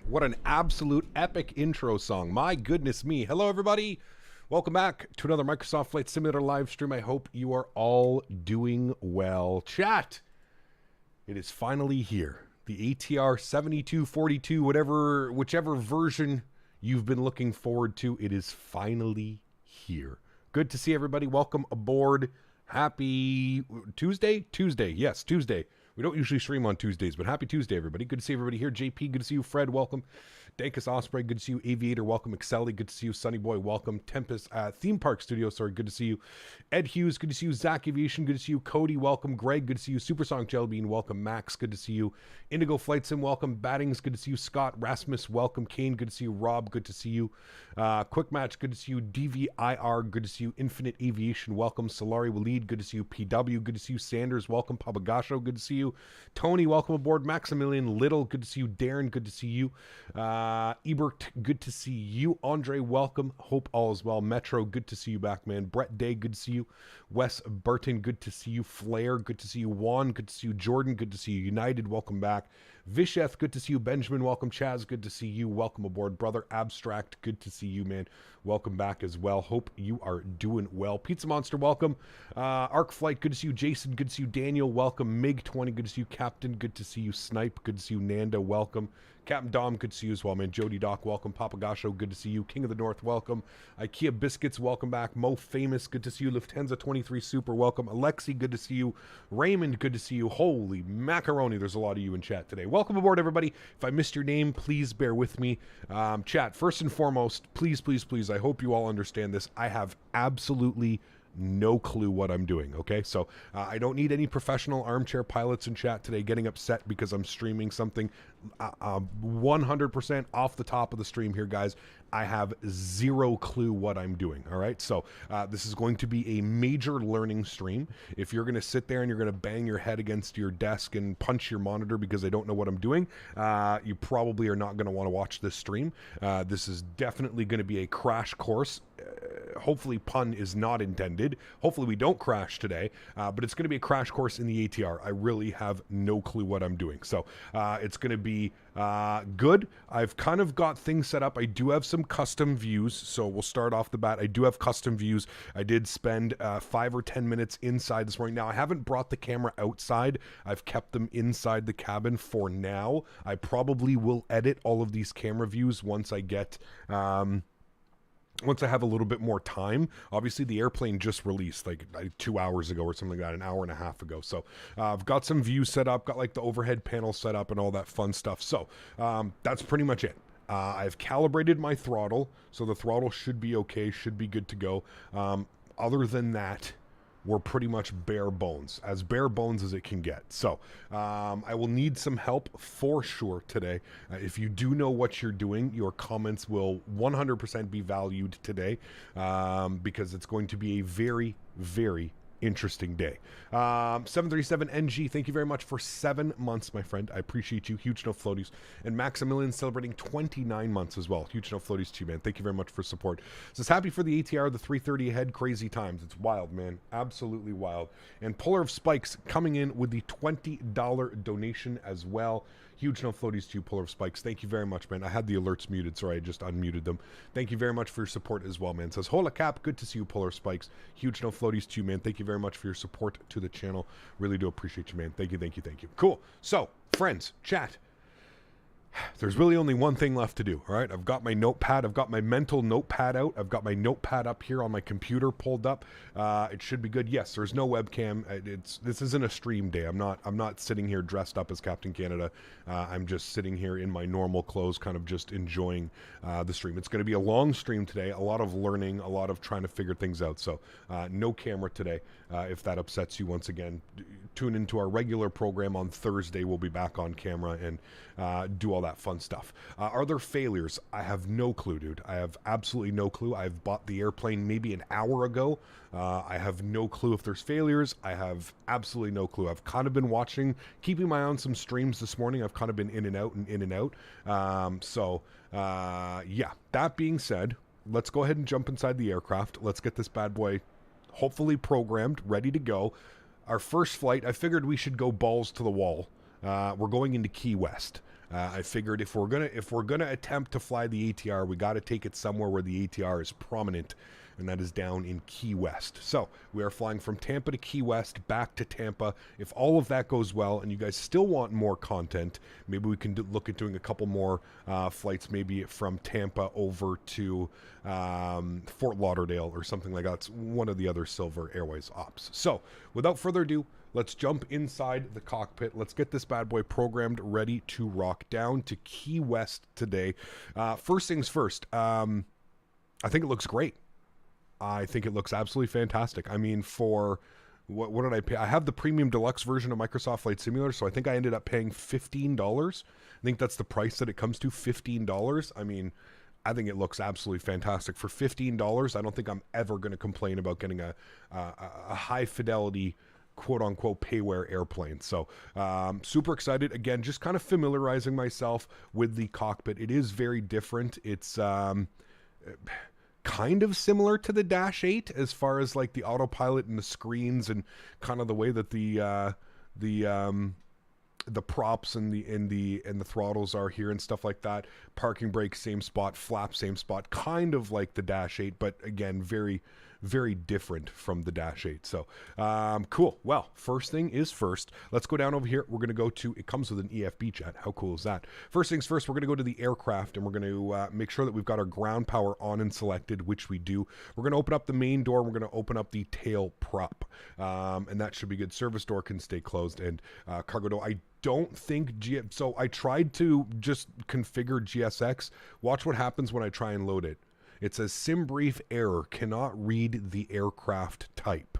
What an absolute epic intro song. My goodness me. Hello, everybody. Welcome back to another Microsoft Flight Simulator live stream. I hope you are all doing well. Chat, it is finally here. The ATR72-600, whichever version you've been looking forward to, it is finally here. Good to see everybody. Welcome aboard. Happy Tuesday? Tuesday. Yes, Tuesday. We don't usually stream on Tuesdays, but happy Tuesday, everybody. Good to see everybody here. JP, good to see you. Fred, welcome. Dankus Osprey, good to see you. Aviator, welcome. Excelli, good to see you. Sunny Boy, welcome. Tempest, Theme Park Studio, sorry, good to see you. Ed Hughes, good to see you. Zach Aviation, good to see you. Cody, welcome. Greg, good to see you. Supersonic Jellybean, welcome. Max, good to see you. Indigo Flight Sim, welcome. Battings, good to see you. Scott, Rasmus, welcome. Kane, good to see you. Rob, good to see you. Quick Match, good to see you. DVIR, good to see you. Infinite Aviation, welcome. Solari Waleed, good to see you. PW, good to see you. Sanders, welcome. Papagasho, good to see you. Tony, welcome aboard. Maximilian Little, good to see you. Darren, good to see you. Ebert, good to see you. Andre, welcome. Hope all is well. Metro, good to see you back, man. Brett Day, good to see you. Wes Burton, good to see you. Flair, good to see you. Juan, good to see you. Jordan, good to see you. United, welcome back. Visheth, good to see you. Benjamin, welcome. Chaz, good to see you. Welcome aboard. Brother Abstract, good to see you, man. Welcome back as well. Hope you are doing well. Pizza Monster, welcome. Arc Flight, good to see you. Jason, good to see you. Daniel, welcome. MiG-20, good to see you. Captain, good to see you. Snipe, good to see you. Nanda, welcome. Captain Dom, good to see you as well, man. Jody Doc, welcome. Papagasho, good to see you. King of the North, welcome. IKEA Biscuits, welcome back. Mo Famous, good to see you. Lufthansa 23 Super, welcome. Alexi, good to see you. Raymond, good to see you. Holy macaroni, there's a lot of you in chat today. Welcome aboard, everybody. If I missed your name, please bear with me. Chat, first and foremost, please, please, please, I hope you all understand this. I have absolutely no clue what I'm doing, okay? So I don't need any professional armchair pilots in chat today getting upset because I'm streaming something 100% off the top of the stream here, guys. I have zero clue what I'm doing, all right? So this is going to be a major learning stream. If you're going to sit there and you're going to bang your head against your desk and punch your monitor because I don't know what I'm doing, you probably are not going to want to watch this stream. This is definitely going to be a crash course. Hopefully pun is not intended. Hopefully we don't crash today, but it's going to be a crash course in the ATR. I really have no clue what I'm doing. So it's going to be good. I've kind of got things set up. I do have some custom views, so we'll start off the bat. I do have custom views. I did spend 5 or 10 minutes inside this morning. Now, I haven't brought the camera outside. I've kept them inside the cabin for now. I probably will edit all of these camera views once I get... once I have a little bit more time. Obviously, the airplane just released like 2 hours ago or something like that, an hour and a half ago. So I've got some views set up, got like the overhead panel set up and all that fun stuff. So that's pretty much it. I've calibrated my throttle, so the throttle should be okay, should be good to go. Other than that, we're pretty much bare bones as it can get. So I will need some help for sure today. If you do know what you're doing, your comments will 100% be valued today, because it's going to be a very, very interesting day. 737NG, thank you very much for 7 months, my friend. I appreciate you. Huge no floaties. And Maximilian celebrating 29 months as well. Huge no floaties to you, man. Thank you very much for support. Says happy for the ATR, the 330 ahead. Crazy times. It's wild, man. Absolutely wild. And Puller of Spikes coming in with the $20 donation as well. Huge no floaties to you, Puller of Spikes. Thank you very much, man. I had the alerts muted. Sorry, I just unmuted them. Thank you very much for your support as well, man. Says, hola cap. Good to see you, Puller of Spikes. Huge no floaties to you, man. Thank you very much for your support to the channel. Really do appreciate you, man. Thank you, thank you, thank you. Cool. So, friends, chat. There's really only one thing left to do, all right? I've got my notepad. I've got my mental notepad out. I've got my notepad up here on my computer pulled up. It should be good. Yes, there's no webcam. This isn't a stream day. I'm not sitting here dressed up as Captain Canada. I'm just sitting here in my normal clothes, kind of just enjoying the stream. It's going to be a long stream today, a lot of learning, a lot of trying to figure things out. So no camera today. If that upsets you, once again, tune into our regular program on Thursday. We'll be back on camera and do all that fun stuff. Are there failures? I have no clue, dude. I have absolutely no clue. I've bought the airplane maybe an hour ago. I have no clue if there's failures. I have absolutely no clue. I've kind of been watching, keeping my eye on some streams this morning. I've kind of been in and out and in and out. Yeah, that being said, let's go ahead and jump inside the aircraft. Let's get this bad boy hopefully programmed, ready to go. Our first flight, I figured we should go balls to the wall. We're going into Key West. I figured if we're gonna attempt to fly the ATR, we got to take it somewhere where the ATR is prominent, and that is down in Key West. So we are flying from Tampa to Key West, back to Tampa. If all of that goes well, and you guys still want more content, maybe we can look at doing a couple more flights, maybe from Tampa over to Fort Lauderdale or something like that. It's one of the other Silver Airways ops. So without further ado, let's jump inside the cockpit. Let's get this bad boy programmed, ready to rock down to Key West today. First things first, I think it looks great. I think it looks absolutely fantastic. I mean, for what did I pay? I have the premium deluxe version of Microsoft Flight Simulator, so I think I ended up paying $15. I think that's the price that it comes to, $15. I mean, I think it looks absolutely fantastic. For $15, I don't think I'm ever going to complain about getting a high fidelity quote-unquote payware airplane. So super excited. Again, just kind of familiarizing myself with the cockpit. It is very different. It's kind of similar to the Dash 8 as far as like the autopilot and the screens and kind of the way that the props and the throttles are here and stuff like that. Parking brake, same spot. Flap, same spot. Kind of like the Dash 8, but again, very, very different from the Dash 8. So, cool. Well, first thing is first. Let's go down over here. We're going to go to, it comes with an EFB jet. How cool is that? First things first, we're going to go to the aircraft and we're going to make sure that we've got our ground power on and selected, which we do. We're going to open up the main door. We're going to open up the tail prop. And that should be good. Service door can stay closed, and cargo door. I don't think so I tried to just configure GSX. Watch what happens when I try and load it. It says SimBrief error, cannot read the aircraft type.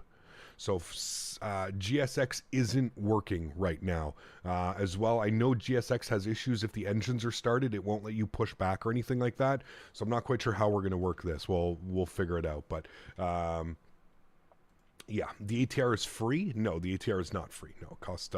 So GSX isn't working right now. As well, I know GSX has issues if the engines are started. It won't let you push back or anything like that. So I'm not quite sure how we're going to work this. We'll figure it out. But yeah, the ATR is free. No, the ATR is not free. No, it costs.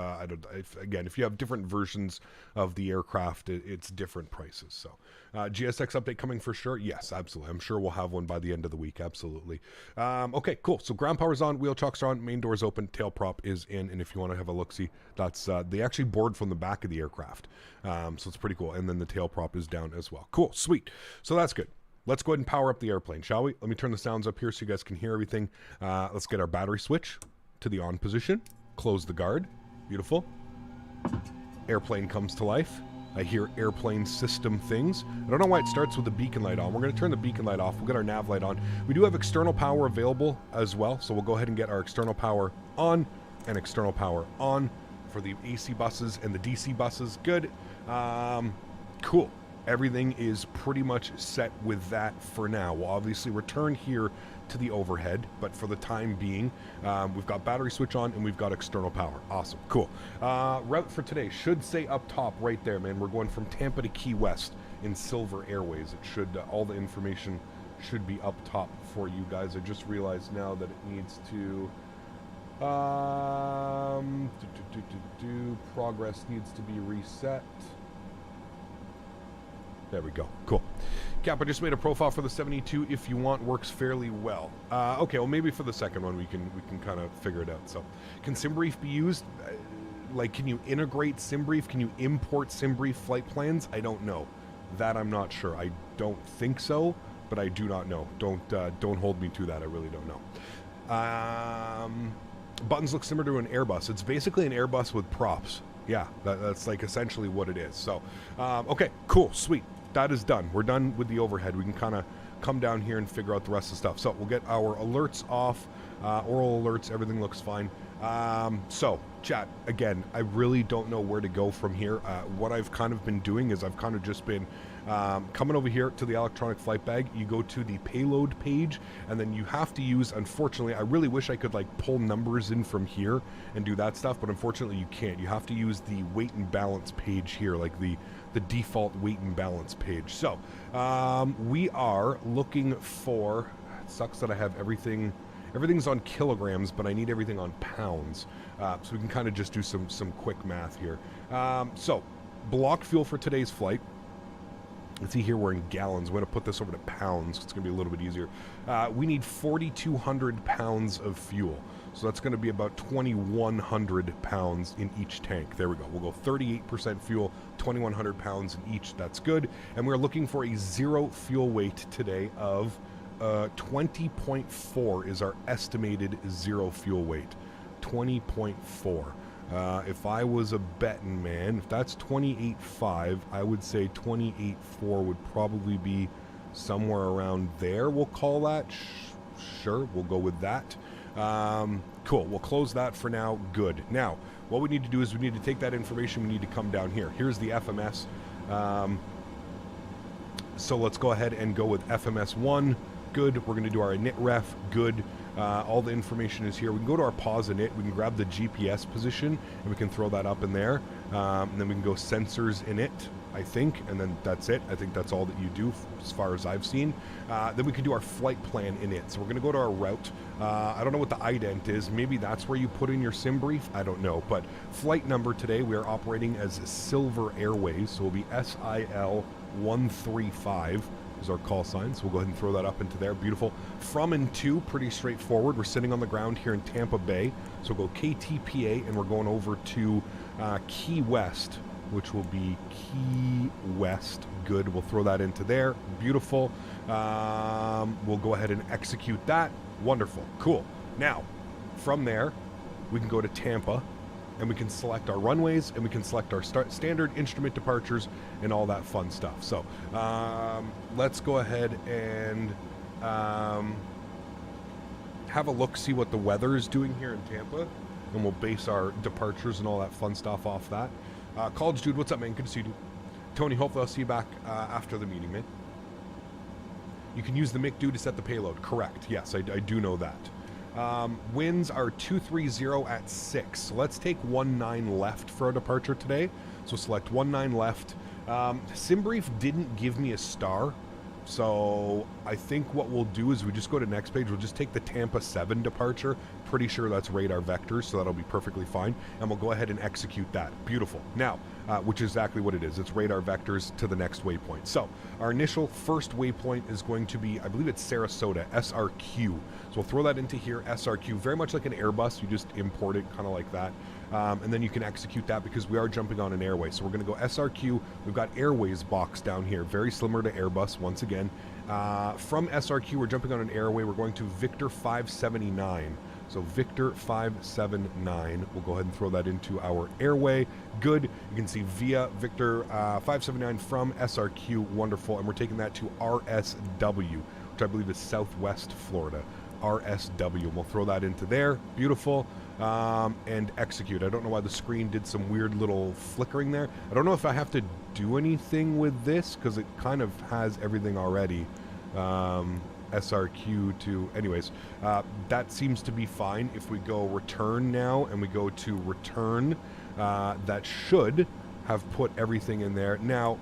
Again, if you have different versions of the aircraft, it's different prices. So, GSX update coming for sure. Yes, absolutely. I'm sure we'll have one by the end of the week. Absolutely. Okay, cool. So ground power's on, wheel chocks are on, main door's open, tail prop is in, and if you want to have a look-see, that's they actually board from the back of the aircraft, so it's pretty cool. And then the tail prop is down as well. Cool, sweet. So that's good. Let's go ahead and power up the airplane, shall we? Let me turn the sounds up here so you guys can hear everything. Let's get our battery switch to the on position. Close the guard. Beautiful. Airplane comes to life. I hear airplane system things. I don't know why it starts with the beacon light on. We're going to turn the beacon light off. We'll get our nav light on. We do have external power available as well, so we'll go ahead and get our external power on and external power on for the AC buses and the DC buses. Good. Cool. Everything is pretty much set with that for now. We'll obviously return here to the overhead, but for the time being, we've got battery switch on and we've got external power. Awesome, cool. Route for today should say up top right there, man. We're going from Tampa to Key West in Silver Airways. It should, all the information should be up top for you guys. I just realized now that it needs to, progress needs to be reset. There we go. Cool. Cap, I just made a profile for the 72. If you want, works fairly well. Okay, well maybe for the second one we can kind of figure it out. So, can SimBrief be used? Like, can you integrate SimBrief? Can you import SimBrief flight plans? I don't know. That I'm not sure. I don't think so, but I do not know. Don't hold me to that. I really don't know. Buttons look similar to an Airbus. It's basically an Airbus with props. Yeah, that's like essentially what it is. So, okay, cool, sweet. That is done. We're done with the overhead. We can kind of come down here and figure out the rest of the stuff. So we'll get our alerts off, oral alerts, everything looks fine. So, chat, again, I really don't know where to go from here. What I've kind of been doing is I've kind of just been coming over here to the electronic flight bag. You go to the payload page, and then you have to use, unfortunately, I really wish I could like pull numbers in from here and do that stuff, but unfortunately you can't. You have to use the weight and balance page here, like the default weight and balance page. So, we are looking for, it sucks that I have everything's on kilograms, but I need everything on pounds. So we can kind of just do some quick math here. So, block fuel for today's flight. Let's see here, we're in gallons. We're going to put this over to pounds. It's going to be a little bit easier. We need 4,200 pounds of fuel. So that's going to be about 2,100 pounds in each tank. There we go. We'll go 38% fuel, 2,100 pounds in each. That's good. And we're looking for a zero fuel weight today of 20.4 is our estimated zero fuel weight. 20.4. If I was a betting man, if that's 28.5, I would say 28.4 would probably be somewhere around there. We'll call that. Sure, we'll go with that. Cool, we'll close that for now. Good. Now, what we need to do is we need to take that information. We need to come down here. Here's the FMS. So let's go ahead and go with FMS 1. Good. We're going to do our init ref. Good. All the information is here. We can go to our pause init. We can grab the GPS position and we can throw that up in there. And then we can go sensors init, I think, and then that's it. I think that's all that you do as far as I've seen. Then we can do our flight plan init. So we're going to go to our route. I don't know what the ident is. Maybe that's where you put in your SimBrief. I don't know. But flight number today, we are operating as Silver Airways. So it'll be SIL135. Is our call sign, so we'll go ahead and throw that up into there. Beautiful. From and to, pretty straightforward. We're sitting on the ground here in Tampa Bay, so we'll go KTPA, and we're going over to Key West, which will be Key West. Good. We'll throw that into there. Beautiful. We'll go ahead and execute that. Wonderful. Cool. Now, from there, we can go to Tampa, and we can select our runways, and we can select our standard instrument departures and all that fun stuff. So let's go ahead and have a look, see what the weather is doing here in Tampa, and we'll base our departures and all that fun stuff off that. College Dude, what's up, man? Good to see you, dude. Tony, hopefully I'll see you back after the meeting, man. You can use the MIC-DO to set the payload. Correct. Yes, I do know that. Winds are 230 at 6. So let's take 19 left for our departure today. So select 19 left. SimBrief didn't give me a star. So I think what we'll do is we just go to next page. We'll just take the Tampa 7 departure. Pretty sure that's radar vectors, so that'll be perfectly fine. And we'll go ahead and execute that. Beautiful. Now, which is exactly what it is. It's radar vectors to the next waypoint. So our initial first waypoint is going to be, I believe it's Sarasota, SRQ. So we'll throw that into here, SRQ. Very much like an Airbus. You just import it kind of like that. And then you can execute that because we are jumping on an airway. So we're going to go SRQ. We've got Airways box down here, very similar to Airbus once again. From SRQ, we're jumping on an airway. We're going to Victor 579. So Victor 579, we'll go ahead and throw that into our airway. Good. You can see via Victor 579 from SRQ. Wonderful. And we're taking that to RSW, which I believe is Southwest Florida. RSW. We'll throw that into there. Beautiful. And execute. I don't know why the screen did some weird little flickering there. I don't know if I have to do anything with this because it kind of has everything already. SRQ to, anyways, that seems to be fine. If we go return now and we go to return, that should have put everything in there. Now,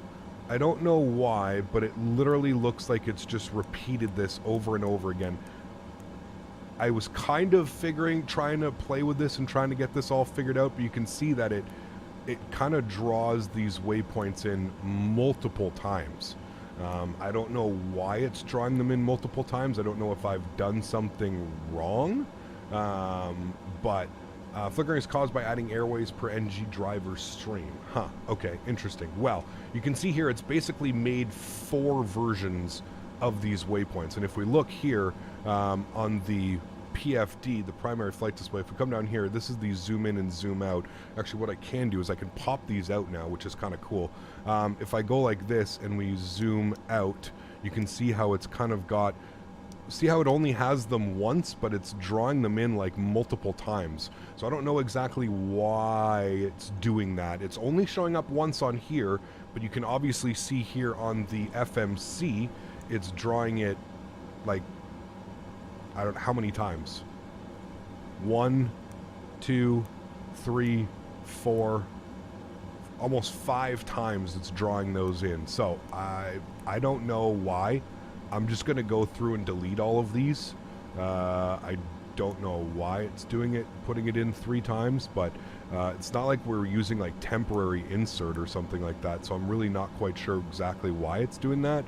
I don't know why, but it literally looks like it's just repeated this over and over again. I was kind of trying to play with this and trying to get this all figured out, but you can see that it kind of draws these waypoints in multiple times. I don't know why it's drawing them in multiple times. I don't know if I've done something wrong, but flickering is caused by adding Airways per NG driver stream. Huh, okay, interesting. Well, you can see here it's basically made 4 versions of these waypoints. And if we look here on the PFD, the primary flight display, if we come down here, this is the zoom in and zoom out. Actually, what I can do is I can pop these out now, which is kind of cool. If I go like this and we zoom out, you can see how it's kind of got... See how it only has them once, but it's drawing them in like multiple times. So I don't know exactly why it's doing that. It's only showing up once on here, but you can obviously see here on the FMC, it's drawing it like, I don't know how many times. 1, 2, 3, 4, almost 5 times it's drawing those in. So I don't know why. I'm just going to go through and delete all of these. I don't know why it's doing it, putting it in 3 times, but it's not like we're using like temporary insert or something like that, so I'm really not quite sure exactly why it's doing that.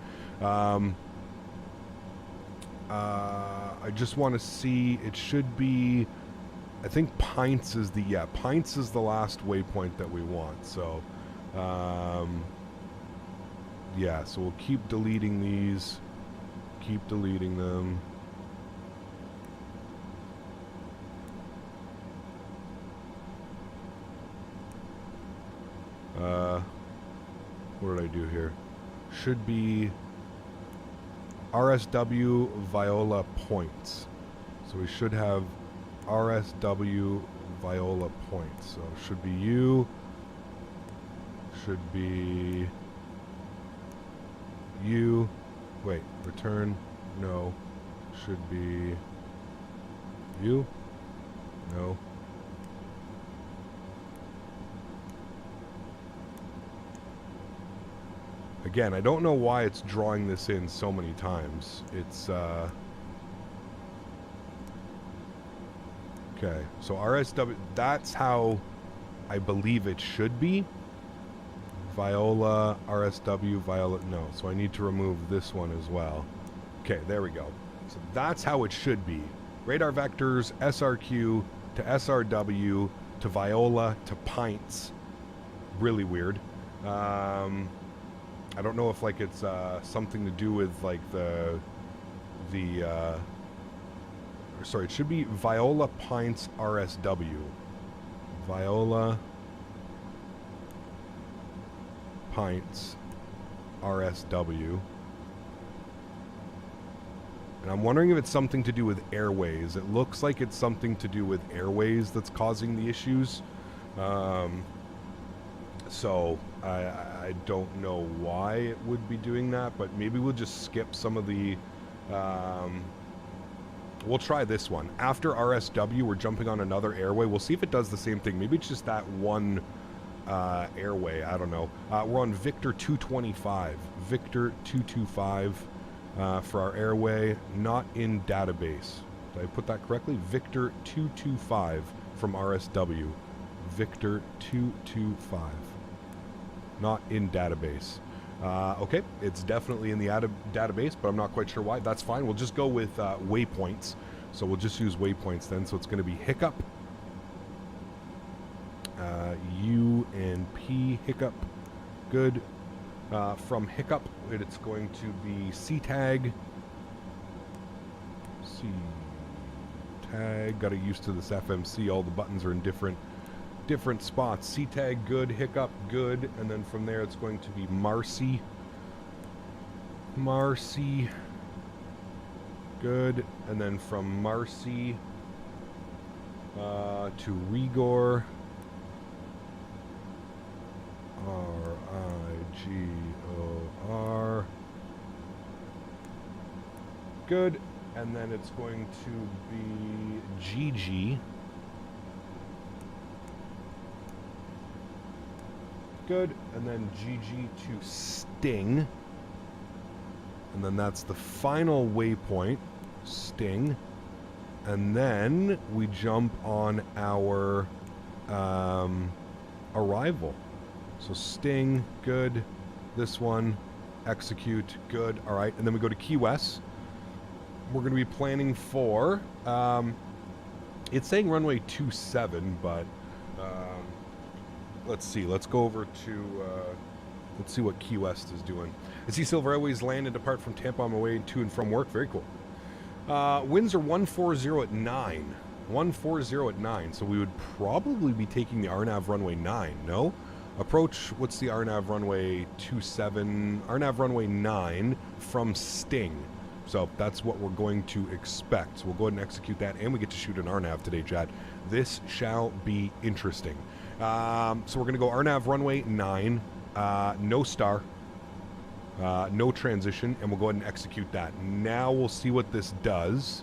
I just want to see, it should be, I think Pints is the, yeah, Pints is the last waypoint that we want, so, yeah, so we'll keep deleting these. Keep deleting them. What did I do here? Should be RSW Viola points. So we should have RSW Viola points. So it should be you. Should be you. Wait, return, no, should be you, no. Again, I don't know why it's drawing this in so many times. It's, okay, so RSW, that's how I believe it should be. Viola, RSW, Viola, no. So I need to remove this one as well. Okay, there we go. So that's how it should be. Radar vectors, SRQ to SRW to Viola to Pints. Really weird. I don't know if like it's something to do with like sorry, it should be Viola, Pints, RSW. Viola, Pints, RSW. And I'm wondering if it's something to do with Airways. It looks like it's something to do with Airways that's causing the issues. So I don't know why it would be doing that, but maybe we'll just skip some of the... we'll try this one. After RSW, we're jumping on another airway. We'll see if it does the same thing. Maybe it's just that one... airway, I don't know. We're on Victor 225. Victor 225 for our airway, not in database. Did I put that correctly? Victor 225 from RSW. Victor 225. Not in database. Okay, it's definitely in the database, but I'm not quite sure why. That's fine. We'll just go with waypoints. So we'll just use waypoints then. So it's going to be Hiccup. U and P, Hiccup, good. From Hiccup, it's going to be C-Tag. C-Tag, got to used to this FMC, all the buttons are in different spots. C-Tag, good. Hiccup, good. And then from there, it's going to be Marcy. Marcy, good. And then from Marcy to Rigor. R-I-G-O-R. Good. And then it's going to be GG. Good. And then GG to Sting. And then that's the final waypoint, Sting. And then we jump on our arrival. So Sting, good. This one, execute, good. All right, and then we go to Key West. We're going to be planning for, it's saying runway 27, but let's see. Let's go over to, let's see what Key West is doing. I see Silver Airways land and depart from Tampa on my way to and from work. Very cool. Winds are 140 at 9. 140 at 9. So we would probably be taking the RNAV runway 9, no? Approach, what's the RNAV runway 27? RNAV runway 9 from Sting. So that's what we're going to expect. So we'll go ahead and execute that, and we get to shoot an RNAV today, Chad. This shall be interesting. So we're going to go RNAV runway 9, no star. No transition, and we'll go ahead and execute that. Now we'll see what this does.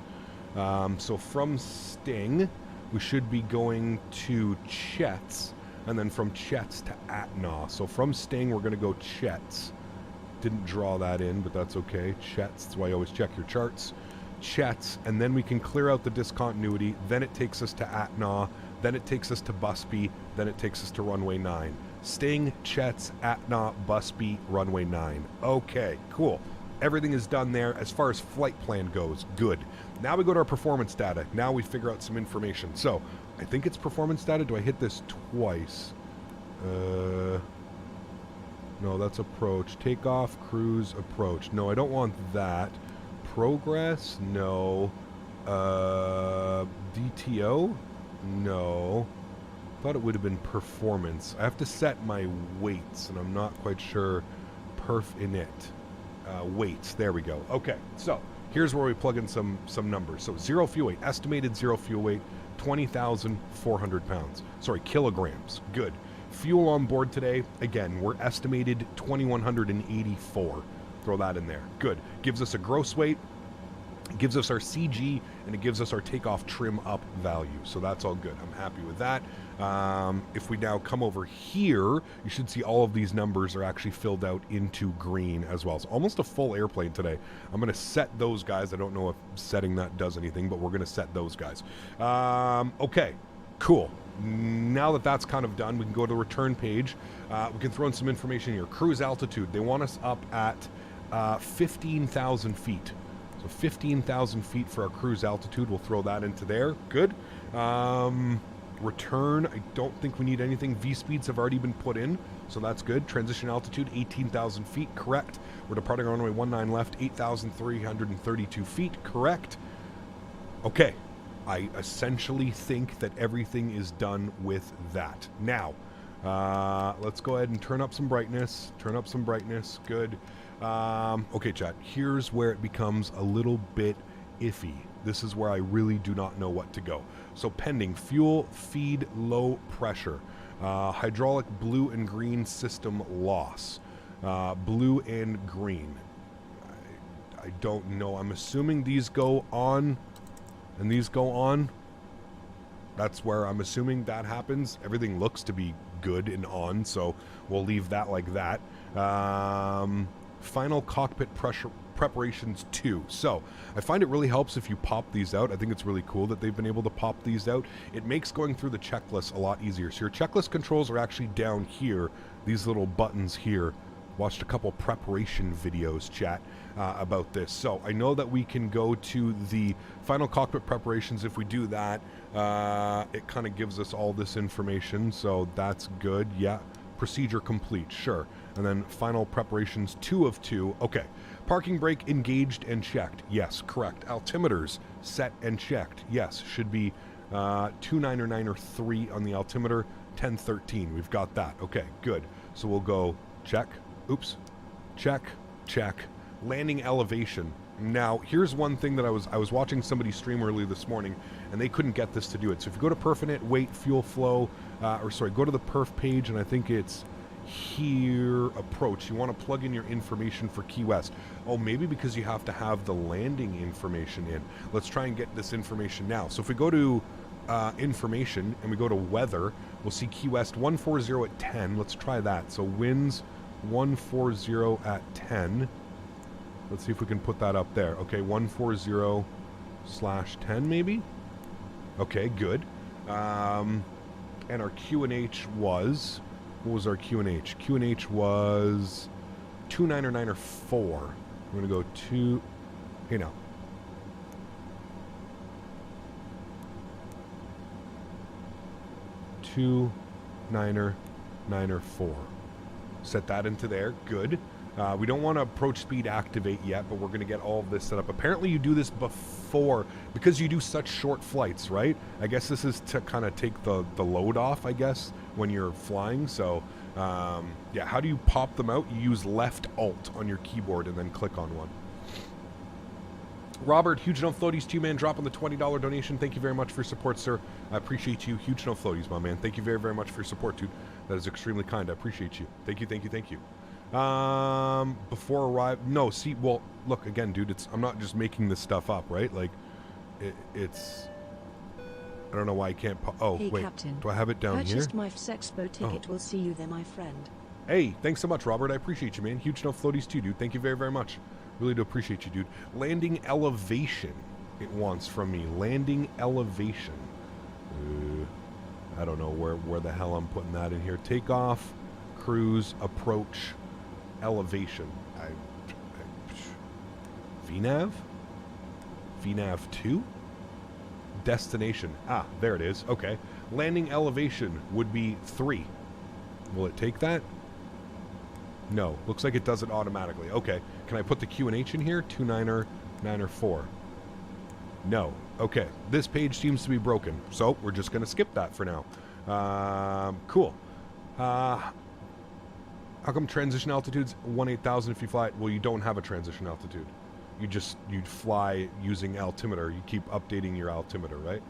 So from Sting, we should be going to Chet's, and then from Chet's to Atna. So from Sting, we're going to go Chet's. Didn't draw that in, but that's okay. Chet's, that's why you always check your charts. Chet's, and then we can clear out the discontinuity. Then it takes us to Atna. Then it takes us to Busby. Then it takes us to runway 9. Sting, Chet's, Atna, Busby, runway 9. Okay, cool. Everything is done there as far as flight plan goes. Good. Now we go to our performance data. Now we figure out some information. So, I think it's performance data. Do I hit this twice? No, that's approach. Takeoff, cruise, approach. No, I don't want that. Progress? No. DTO? No. Thought it would have been performance. I have to set my weights, and I'm not quite sure. Perf init. Weights. There we go. Okay, so here's where we plug in some numbers. So zero fuel weight. Estimated zero fuel weight, 20,400 pounds. Sorry, kilograms. Good. Fuel on board today, again, we're estimated 2,184. Throw that in there. Good. Gives us a gross weight, gives us our CG, and it gives us our takeoff trim up value. So that's all good. I'm happy with that. If we now come over here, you should see all of these numbers are actually filled out into green as well. So almost a full airplane today. I'm going to set those guys. I don't know if setting that does anything, but we're going to set those guys. Okay, cool. Now that that's kind of done, we can go to the return page. We can throw in some information here. Cruise altitude. They want us up at 15,000 feet. So 15,000 feet for our cruise altitude. We'll throw that into there. Good. Return, I don't think we need anything. V-speeds have already been put in, so that's good. Transition altitude, 18,000 feet, correct. We're departing on runway 19 left, 8,332 feet, correct. Okay, I essentially think that everything is done with that. Now, let's go ahead and turn up some brightness. Turn up some brightness, good. Okay, chat, here's where it becomes a little bit iffy. This is where I really do not know what to go. So pending fuel feed low pressure, hydraulic blue and green system loss, blue and green. I don't know. I'm assuming these go on and these go on. That's where I'm assuming that happens. Everything looks to be good and on, so we'll leave that like that. Final cockpit pressure preparations 2. So I find it really helps if you pop these out. I think it's really cool that they've been able to pop these out. It makes going through the checklist a lot easier. So your checklist controls are actually down here, these little buttons here. Watched a couple preparation videos, chat, about this. So I know that we can go to the final cockpit preparations. If we do that, it kind of gives us all this information, so that's good. Yeah, procedure complete, sure. And then final preparations 2 of 2. Okay, parking brake engaged and checked. Yes, correct. Altimeters set and checked. Yes, should be 299 or 3 on the altimeter, 1013. We've got that. Okay, good. So we'll go check. Oops. Check. Check. Landing elevation. Now, here's one thing that I was watching somebody stream early this morning, and they couldn't get this to do it. So if you go to perf init, weight, fuel flow, go to the perf page, and I think it's here, approach. You want to plug in your information for Key West. Oh, maybe because you have to have the landing information in. Let's try and get this information now. So if we go to information and we go to weather, we'll see Key West 140 at 10. Let's try that. So winds 140 at 10. Let's see if we can put that up there. Okay, 140/10 maybe? Okay, good. And our QNH was... What was our QNH? QNH was 29 or 9 or 4. We're going to go 2... Hey, now. 2, 9 or 4. Set that into there. Good. We don't want to approach speed activate yet, but we're going to get all of this set up. Apparently you do this before, because you do such short flights, right? I guess this is to kind of take the load off, I guess, when you're flying. So, yeah, how do you pop them out? You use left alt on your keyboard and then click on one. Robert, huge no floaties, 2-man drop on the $20 donation. Thank you very much for your support, sir. I appreciate you. Huge no floaties, my man. Thank you very, very much for your support, dude. That is extremely kind. I appreciate you. Thank you, thank you, thank you. Before arrive, no, see, well, look, again, dude, I'm not just making this stuff up, right? Like, it's, I don't know why I can't, oh, hey, wait, Captain. Do I have it down here? Purchased my Sexpo ticket. We'll see you there, my friend. Hey, thanks so much, Robert. I appreciate you, man. Huge no floaties too, dude. Thank you very, very much. Really do appreciate you, dude. Landing elevation, it wants from me. Landing elevation. I don't know where the hell I'm putting that in here. Takeoff, cruise, approach, elevation. VNAV? VNAV 2? Destination. Ah, there it is. Okay. Landing elevation would be 3. Will it take that? No. Looks like it does it automatically. Okay. Can I put the QNH in here? 2, 9 or 9 or 4. No. Okay. This page seems to be broken, so we're just going to skip that for now. Cool. How come transition altitude's 18,000 if you fly it? Well, you don't have a transition altitude. You fly using altimeter. You keep updating your altimeter, right?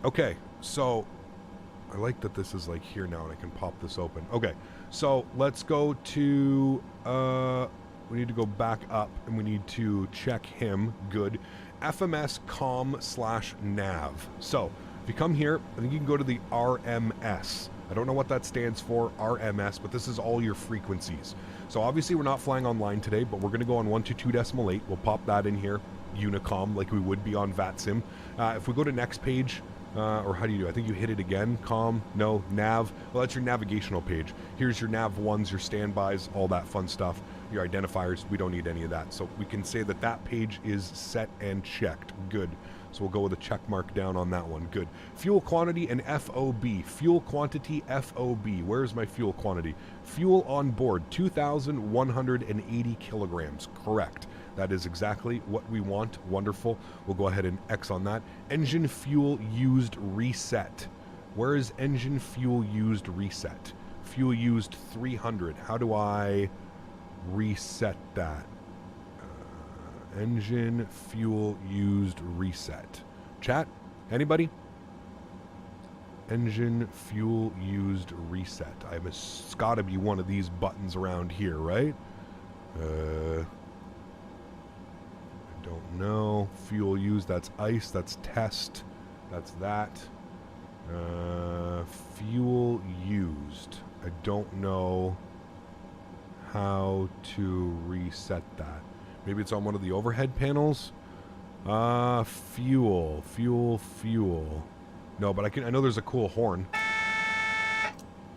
Okay. So I like that this is like here now and I can pop this open. Okay. So let's go to, we need to go back up and we need to check him. Good. FMS com/nav. So if you come here, I think you can go to the RMS. I don't know what that stands for, RMS, but this is all your frequencies. So obviously we're not flying online today, but we're going to go on 122.8. We'll pop that in here, Unicom, like we would be on VATSIM. If we go to next page, or how do you do? I think you hit it again. Com, no, nav. Well, that's your navigational page. Here's your nav ones, your standbys, all that fun stuff. Your identifiers, we don't need any of that. So we can say that that page is set and checked. Good. So we'll go with a check mark down on that one. Good. Fuel quantity and FOB. Fuel quantity, FOB. Where's my fuel quantity? Fuel on board, 2,180 kilograms. Correct. That is exactly what we want. Wonderful. We'll go ahead and X on that. Engine fuel used reset. Where is engine fuel used reset? Fuel used 300. How do I reset that? Engine fuel used reset. Chat? Anybody? Engine fuel used reset. It's got to be one of these buttons around here, right? Don't know. Fuel used, that's ice, that's test, that's that. Fuel used. I don't know how to reset that. Maybe it's on one of the overhead panels. Fuel. No, but I know there's a cool horn.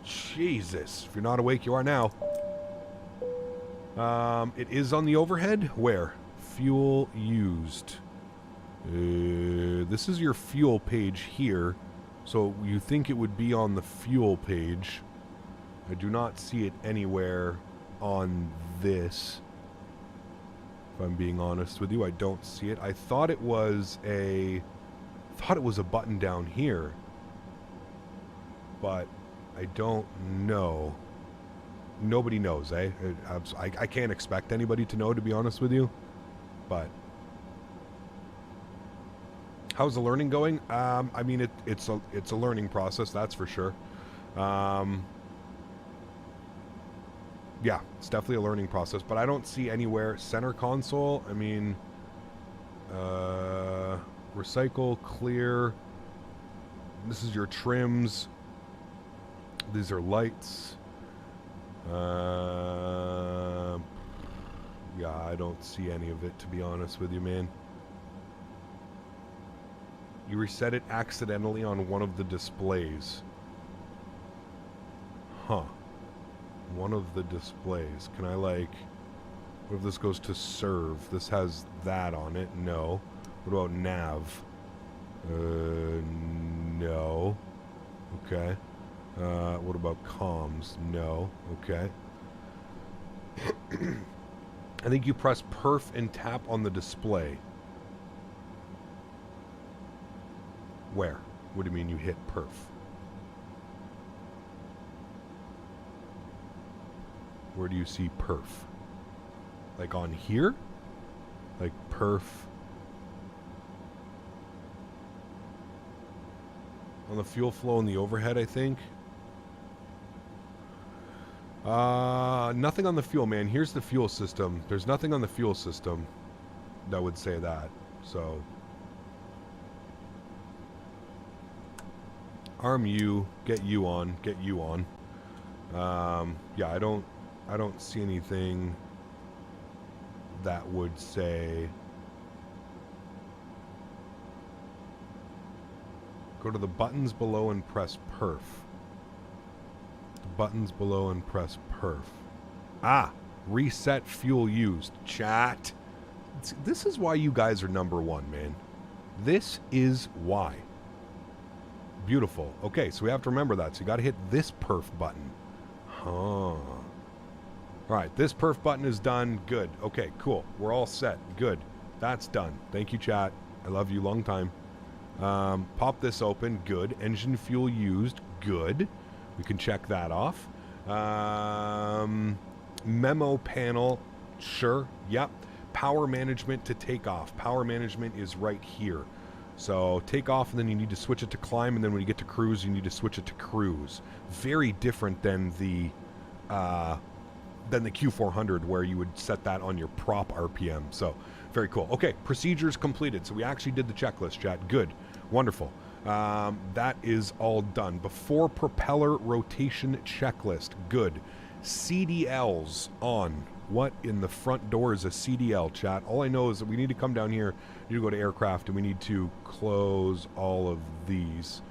Jesus. If you're not awake, you are now. It is on the overhead? Where? Fuel used. This is your fuel page here. So you think it would be on the fuel page. I do not see it anywhere on this. If I'm being honest with you, I don't see it. I thought it was a button down here. But I don't know. Nobody knows, eh? I can't expect anybody to know, to be honest with you. But how's the learning going? I mean, it's a learning process, that's for sure. yeah, it's definitely a learning process, but I don't see anywhere. Center console, I mean, recycle, clear. This is your trims. These are lights. Yeah, I don't see any of it, to be honest with you, man. You reset it accidentally on one of the displays. Huh. One of the displays. Can I, like... What if this goes to serve? This has that on it. No. What about nav? No. Okay. What about comms? No. Okay. I think you press perf and tap on the display. Where? What do you mean you hit perf? Where do you see perf? Like on here? Like perf. On the fuel flow and the overhead, I think. Nothing on the fuel, man. Here's the fuel system. There's nothing on the fuel system that would say that. So, arm you, get you on. Yeah, I don't see anything that would say. Go to the buttons below and press perf. Buttons below and press perf. Ah, reset fuel used. Chat. This is why you guys are number one, man. This is why. Beautiful. Okay, so we have to remember that. So you got to hit this perf button. Huh. All right, this perf button is done. Good. Okay, cool. We're all set. Good. That's done. Thank you, chat. I love you. Long time. Pop this open. Good. Engine fuel used. Good. We can check that off. Memo panel. Sure. Yep. Power management to take off. Power management is right here. So take off, and then you need to switch it to climb, and then when you get to cruise, you need to switch it to cruise. Very different than the Q400, where you would set that on your prop RPM. So very cool. Okay, procedures completed. So we actually did the checklist, chat. Good. Wonderful. That is all done. Before propeller rotation checklist. Good. CDLs on. What in the front door is a CDL, chat? All I know is that we need to come down here, we need to go to aircraft, and we need to close all of these.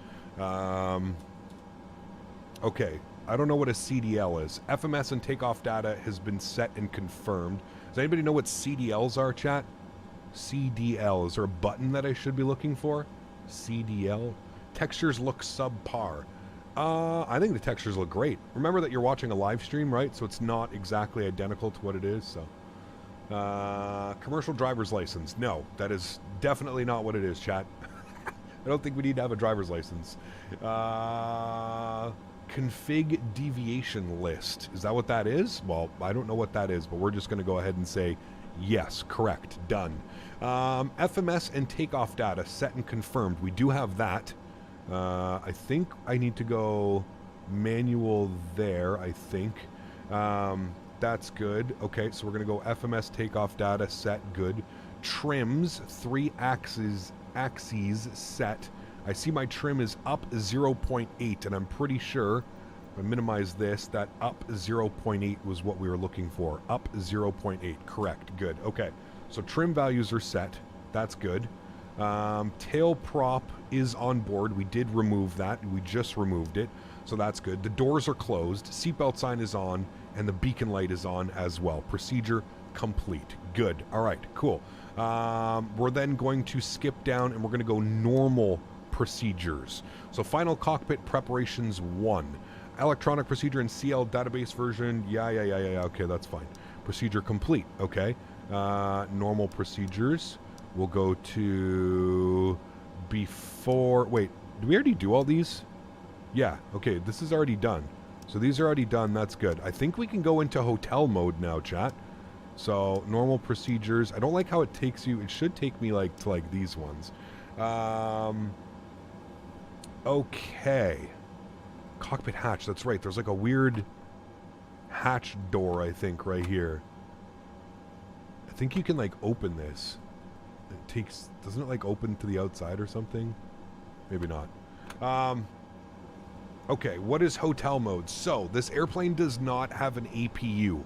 Okay. I don't know what a CDL is. FMS and takeoff data has been set and confirmed. Does anybody know what CDLs are, chat? CDL. Is there a button that I should be looking for? CDL. Textures look subpar. I think the textures look great. Remember that you're watching a live stream, right? So it's not exactly identical to what it is. So, commercial driver's license. No, that is definitely not what it is, chat. I don't think we need to have a driver's license. Config deviation list. Is that what that is? Well, I don't know what that is, but we're just going to go ahead and say yes, correct, done. FMS and takeoff data set and confirmed. We do have that. I think I need to go manual there, I think. That's good. Okay, so we're going to go FMS takeoff data set, good. Trims, 3 axes set. I see my trim is up 0.8, and I'm pretty sure, if I minimize this, that up 0.8 was what we were looking for. Up 0.8, correct, good. Okay, so trim values are set. That's good. Tail prop is on board. We did remove that. We just removed it, so that's good. The doors are closed. Seatbelt sign is on, and the beacon light is on as well. Procedure complete. Good. All right, cool. We're then going to skip down, and we're going to go normal procedures. So final cockpit preparations 1. Electronic procedure and CL database version. Yeah. Okay, that's fine. Procedure complete. Okay. Normal procedures. We'll go to before. Wait, do we already do all these? Yeah. Okay, this is already done. So these are already done. That's good. I think we can go into hotel mode now, chat. So normal procedures. I don't like how it takes you. It should take me like to like these ones. Okay. Cockpit hatch. That's right. There's like a weird hatch door, I think, right here. I think you can, like, open this. It takes... Doesn't it, like, open to the outside or something? Maybe not. Okay, what is hotel mode? So, this airplane does not have an APU.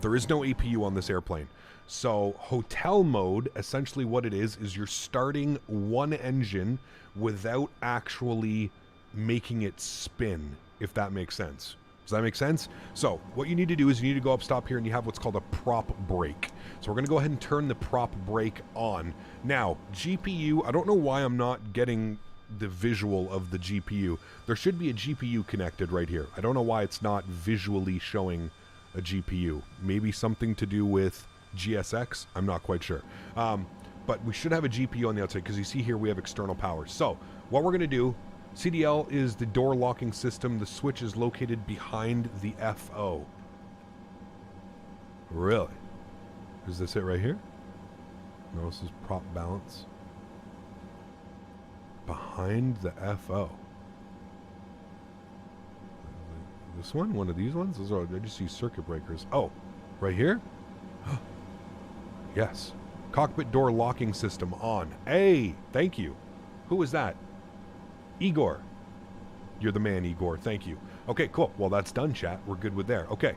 There is no APU on this airplane. So, hotel mode, essentially what it is you're starting one engine without actually making it spin, if that makes sense. Does that make sense? So, what you need to do is you need to go up, stop here, and you have what's called a prop brake. So we're going to go ahead and turn the prop brake on. Now, GPU, I don't know why I'm not getting the visual of the GPU. There should be a GPU connected right here. I don't know why it's not visually showing a GPU. Maybe something to do with GSX? I'm not quite sure. But we should have a GPU on the outside because you see here we have external power. So, what we're going to do, CDL is the door locking system. The switch is located behind the FO. Really? Is this it right here? No, this is prop balance. Behind the FO. This one? One of these ones? Those are, I just see circuit breakers. Oh, right here? Yes. Cockpit door locking system on. Hey, thank you. Who was that? Igor. You're the man, Igor. Thank you. Okay, cool. Well, that's done, chat. We're good with there. Okay.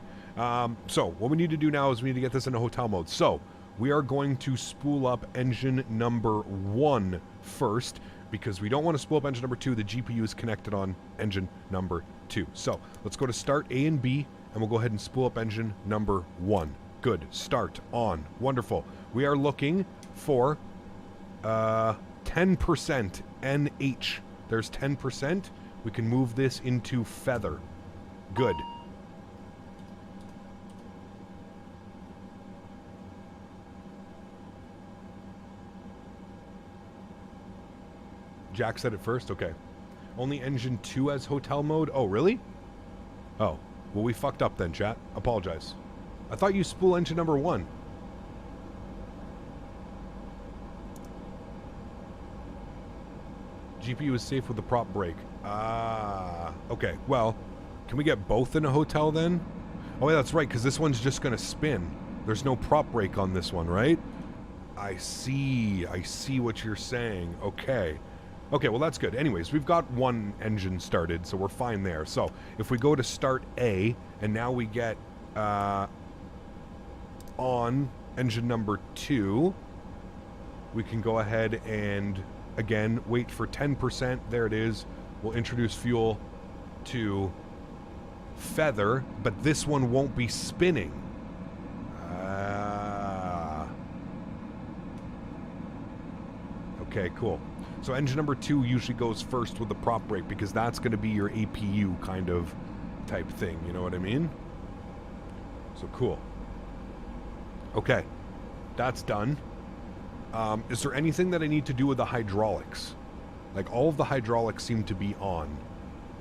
So, what we need to do now is we need to get this into hotel mode. So, we are going to spool up engine number 1 first, because we don't want to spool up engine number 2. The GPU is connected on engine number 2. So, let's go to start A and B, and we'll go ahead and spool up engine number 1. Good. Start. On. Wonderful. We are looking for 10% NH. There's 10%. We can move this into feather. Good. Jack said it first? Okay. Only engine 2 has hotel mode? Oh, really? Oh. Well, we fucked up then, chat. Apologize. I thought you spool engine number 1. GPU is safe with the prop brake. Ah, okay. Well, can we get both in a hotel then? Oh, yeah, that's right, because this one's just going to spin. There's no prop brake on this one, right? I see what you're saying. Okay. Okay, well, that's good. Anyways, we've got one engine started, so we're fine there. So, if we go to start A, and now we get on engine number 2, we can go ahead and, again, wait for 10%. There it is. We'll introduce fuel to feather, but this one won't be spinning. Okay, cool. So engine number 2 usually goes first with the prop brake because that's going to be your APU kind of type thing. You know what I mean? So cool. Okay. That's done. Is there anything that I need to do with the hydraulics? Like, all of the hydraulics seem to be on.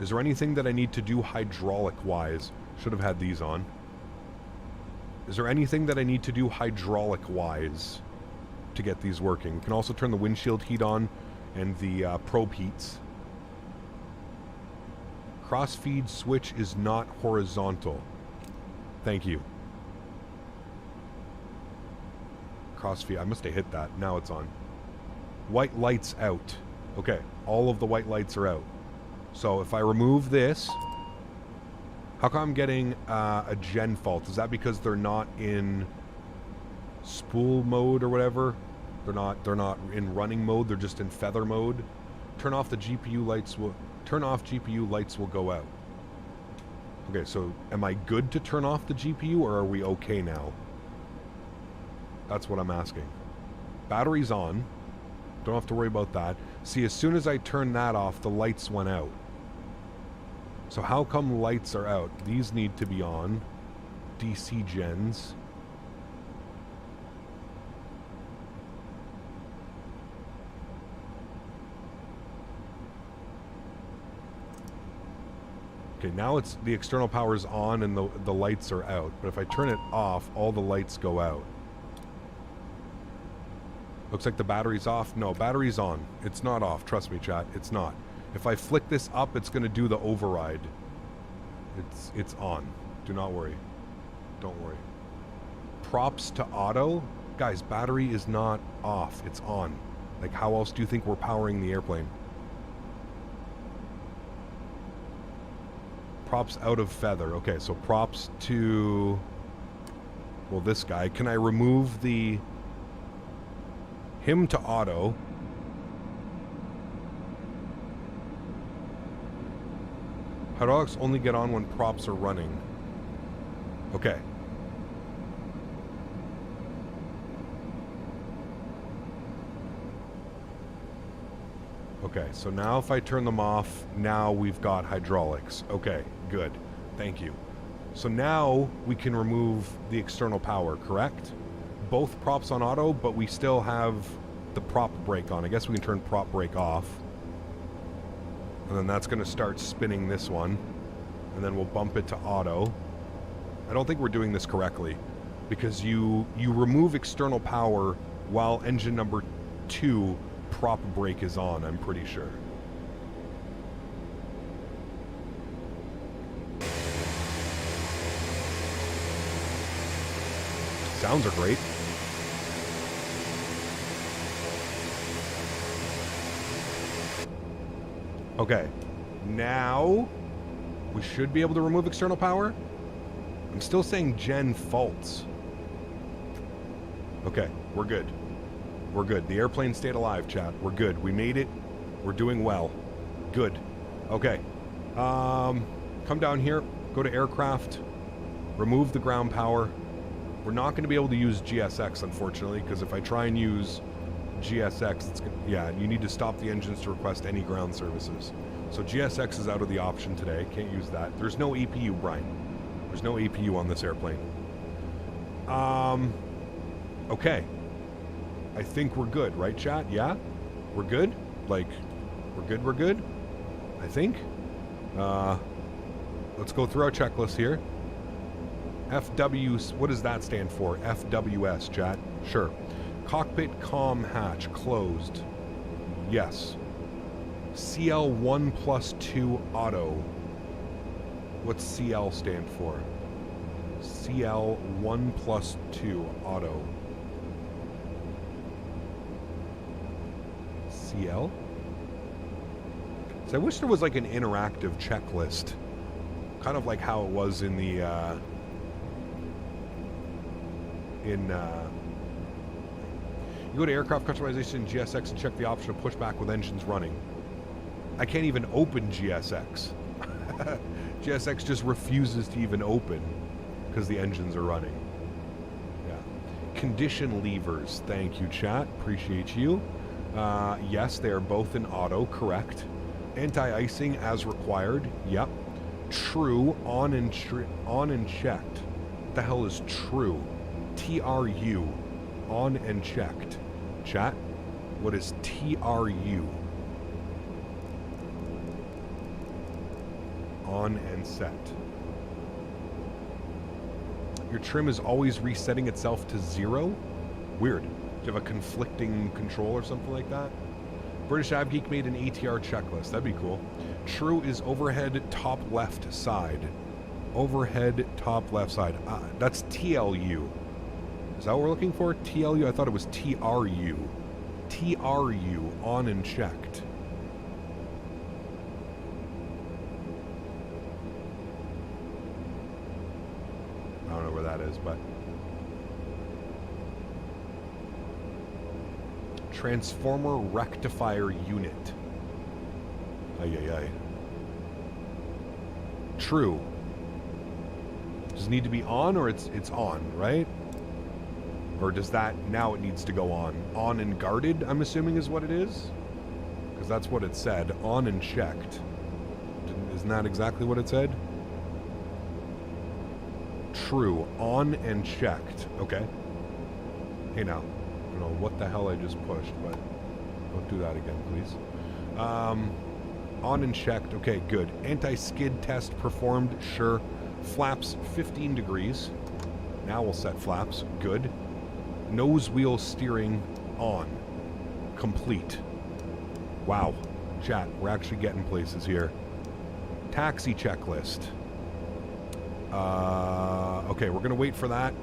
Is there anything that I need to do hydraulic-wise? Should have had these on. Is there anything that I need to do hydraulic-wise to get these working? We can also turn the windshield heat on and the probe heats. Crossfeed switch is not horizontal. Thank you. Crossfeed. I must have hit that. Now it's on. White lights out. Okay. All of the white lights are out. So if I remove this, how come I'm getting a gen fault? Is that because they're not in spool mode or whatever? They're not in running mode. They're just in feather mode. Turn off the GPU lights. Turn off GPU lights will go out. Okay, so am I good to turn off the GPU, or are we okay now? That's what I'm asking. Battery's on. Don't have to worry about that. See, as soon as I turn that off, the lights went out. So how come lights are out? These need to be on. DC gens. Okay, now it's the external power is on and the lights are out. But if I turn it off, all the lights go out. Looks like the battery's off. No, battery's on. It's not off. Trust me, chat. It's not. If I flick this up, it's going to do the override. It's on. Do not worry. Don't worry. Props to auto? Guys, battery is not off. It's on. Like, how else do you think we're powering the airplane? Props out of feather. Okay, so props to... Well, this guy. Can I remove the... him to auto? Hydraulics only get on when props are running. Okay. Okay, so now if I turn them off, now we've got hydraulics. Okay, good. Thank you. So now we can remove the external power, correct? Both props on auto, but we still have the prop brake on. I guess we can turn prop brake off. And then that's going to start spinning this one. And then we'll bump it to auto. I don't think we're doing this correctly, because you remove external power while engine number 2 prop brake is on, I'm pretty sure. Sounds are great. Okay, now we should be able to remove external power. I'm still saying gen faults. Okay, we're good. We're good. The airplane stayed alive, chat. We're good. We made it. We're doing well. Good. Okay. Come down here. Go to aircraft. Remove the ground power. We're not going to be able to use GSX, unfortunately, because if I try and use GSX, it's gonna, yeah, you need to stop the engines to request any ground services. So GSX is out of the option today. Can't use that. There's no APU, Brian. There's no APU on this airplane. Okay. I think we're good, right, chat? Yeah? We're good? Like, we're good? I think. Let's go through our checklist here. FW, what does that stand for? FWS, chat. Sure. Cockpit comm hatch closed. Yes. CL1+2 auto. What's CL stand for? CL1+2 auto. CL? So I wish there was like an interactive checklist. Kind of like how it was in the you go to aircraft customization in GSX and check the option of pushback with engines running. I can't even open GSX. GSX just refuses to even open because the engines are running. Yeah. Condition levers. Thank you, chat. Appreciate you. Yes, they are both in auto. Correct. Anti-icing as required. Yep. True. On and checked. What the hell is true? TRU. On and checked. Chat. What is TRU? On and set. Your trim is always resetting itself to 0? Weird. Do you have a conflicting control or something like that? British AvGeek made an ATR checklist. That'd be cool. True is overhead top left side. Overhead top left side. That's TLU. Is that what we're looking for? TLU? I thought it was TRU. TRU. On and checked. I don't know where that is, but... Transformer rectifier unit. Ay. True. Does it need to be on, or it's on, right? Or does that, now it needs to go on? On and guarded, I'm assuming is what it is? Because that's what it said. On and checked. Isn't that exactly what it said? True. On and checked. Okay. Hey now. I don't know what the hell I just pushed, but don't do that again, please. On and checked. Okay, good. Anti-skid test performed. Sure. Flaps 15 degrees. Now we'll set flaps. Good. Nose wheel steering on. Complete. Wow. Chat, we're actually getting places here. Taxi checklist. Okay, we're going to wait for that.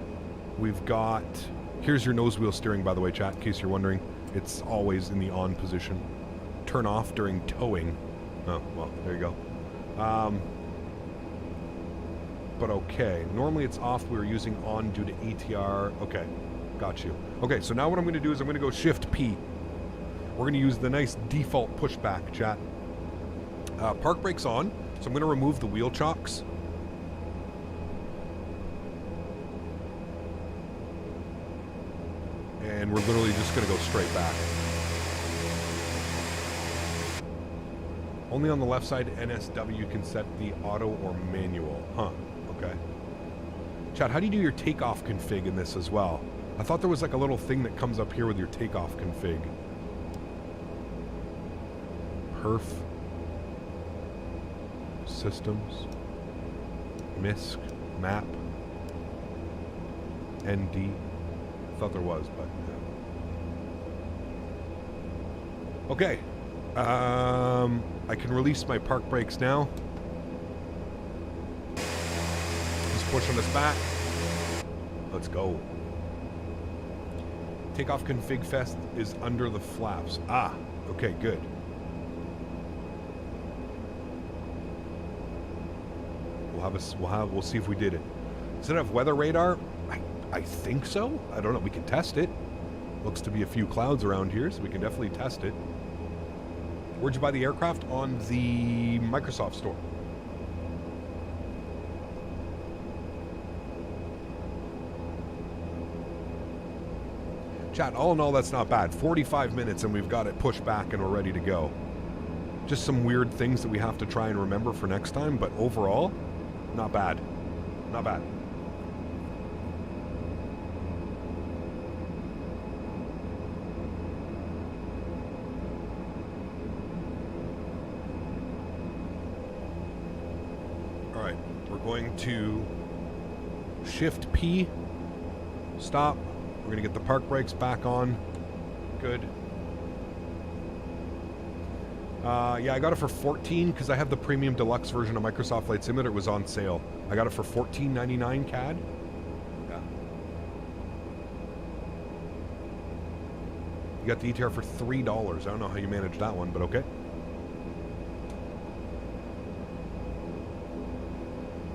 We've got... Here's your nose wheel steering, by the way, chat, in case you're wondering. It's always in the on position. Turn off during towing. Oh, well, there you go. But okay, normally it's off. We were using on due to ATR. Okay, got you. Okay, so now what I'm going to do is I'm going to go Shift P. We're going to use the nice default pushback, chat. Park brakes on, so I'm going to remove the wheel chocks. And we're literally just going to go straight back. Only on the left side, NSW can set the auto or manual. Huh, okay. Chat, how do you do your takeoff config in this as well? I thought there was like a little thing that comes up here with your takeoff config. Perf. Systems. MISC. Map. ND. I thought there was, but yeah. Okay. I can release my park brakes now. He's pushing us back. Let's go. Takeoff config fest is under the flaps. Ah, okay, good. We'll see if we did it. Does it have weather radar? I think so. I don't know. We can test it. Looks to be a few clouds around here, so we can definitely test it. Where'd you buy the aircraft? On the Microsoft store. Chat, all in all, that's not bad. 45 minutes and we've got it pushed back and we're ready to go. Just some weird things that we have to try and remember for next time, but overall, not bad. Not bad. Alright, we're going to Shift P, stop. We're going to get the park brakes back on. Good. Yeah, I got it for $14 because I have the premium deluxe version of Microsoft Flight Simulator. It was on sale. I got it for $14.99 CAD. Yeah. You got the ATR for $3. I don't know how you managed that one, but okay.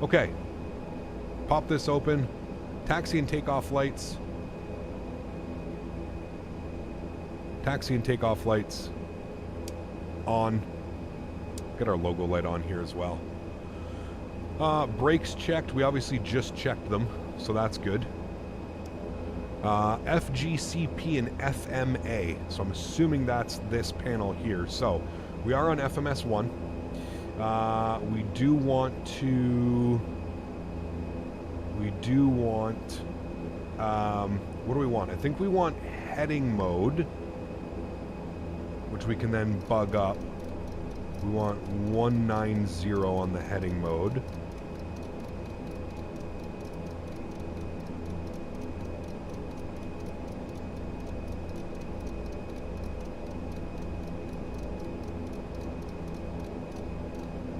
Okay. Pop this open. Taxi and takeoff lights. Taxi and takeoff lights on. Get our logo light on here as well. Brakes checked. We obviously just checked them, so that's good. FGCP and FMA. So I'm assuming that's this panel here. So we are on FMS 1. We do want to... what do we want? I think we want heading mode, which we can then bug up. We want 190 on the heading mode.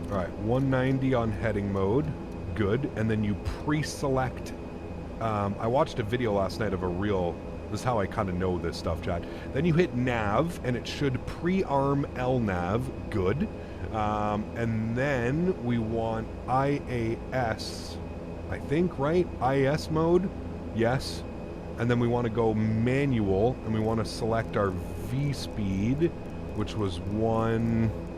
Alright, 190 on heading mode. Good. And then you pre-select... I watched a video last night of a real... This is how I kind of know this stuff, chat. Then you hit nav, and it should pre-arm LNAV. Good. And then we want IAS, I think, right? IAS mode? Yes. And then we want to go manual, and we want to select our V-speed, which was what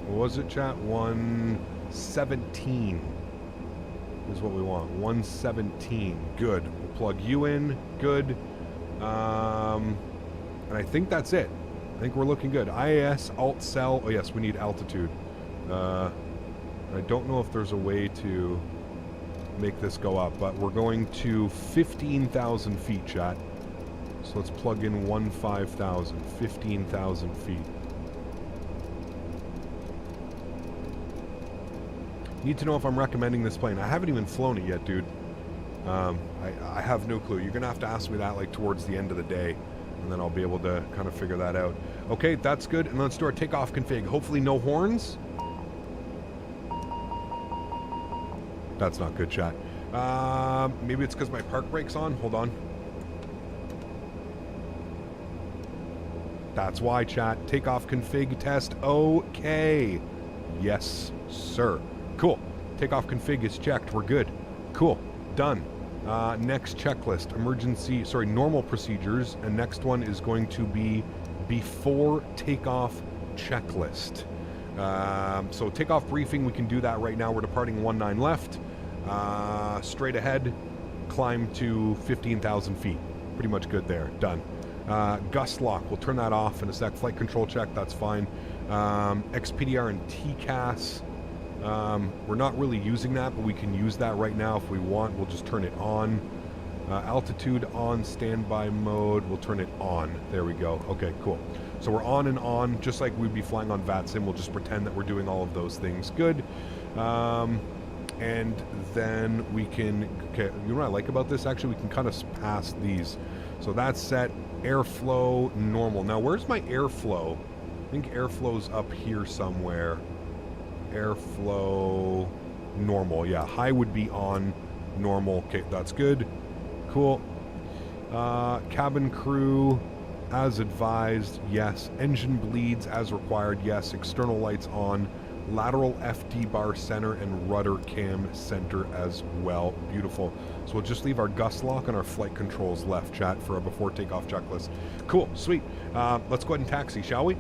was it, chat? 117 is what we want. 117. Good. We'll plug you in. Good. And I think that's it. I think we're looking good. IAS, alt cell. Oh yes, we need altitude. I don't know if there's a way to make this go up, but we're going to 15,000 feet, chat. So let's plug in 15,000. 15,000 feet. Need to know if I'm recommending this plane. I haven't even flown it yet, dude. I have no clue. You're going to have to ask me that like towards the end of the day, and then I'll be able to kind of figure that out. Okay, that's good. And let's do our takeoff config. Hopefully no horns. That's not good, chat. Maybe it's because my park brake's on. Hold on. That's why, chat. Takeoff config test. Okay. Yes, sir. Cool. Takeoff config is checked. We're good. Cool. Done. Next checklist. Normal procedures. And next one is going to be before takeoff checklist. So takeoff briefing, we can do that right now. We're departing 19 left. Straight ahead. Climb to 15,000 feet. Pretty much good there. Done. Gust lock, we'll turn that off in a sec. Flight control check, that's fine. XPDR and TCAS, we're not really using that, but we can use that right now if we want. We'll just turn it on. Altitude on standby mode, we'll turn it on. There we go. Okay, cool. So we're on and on, just like we'd be flying on VATSIM. We'll just pretend that we're doing all of those things. Good. And then we can, okay, you know what I like about this? Actually, we can kind of pass these. So that's set. Airflow normal. Now, where's my airflow? I think airflow's up here somewhere. Airflow normal. Yeah, high would be on. Normal. Okay, that's good. Cool. Cabin crew as advised. Yes. Engine bleeds as required. Yes. External lights on. Lateral FD bar center and rudder cam center as well. Beautiful. So we'll just leave our gust lock and our flight controls left, chat, for a before takeoff checklist. Cool, sweet. Let's go ahead and taxi, shall we?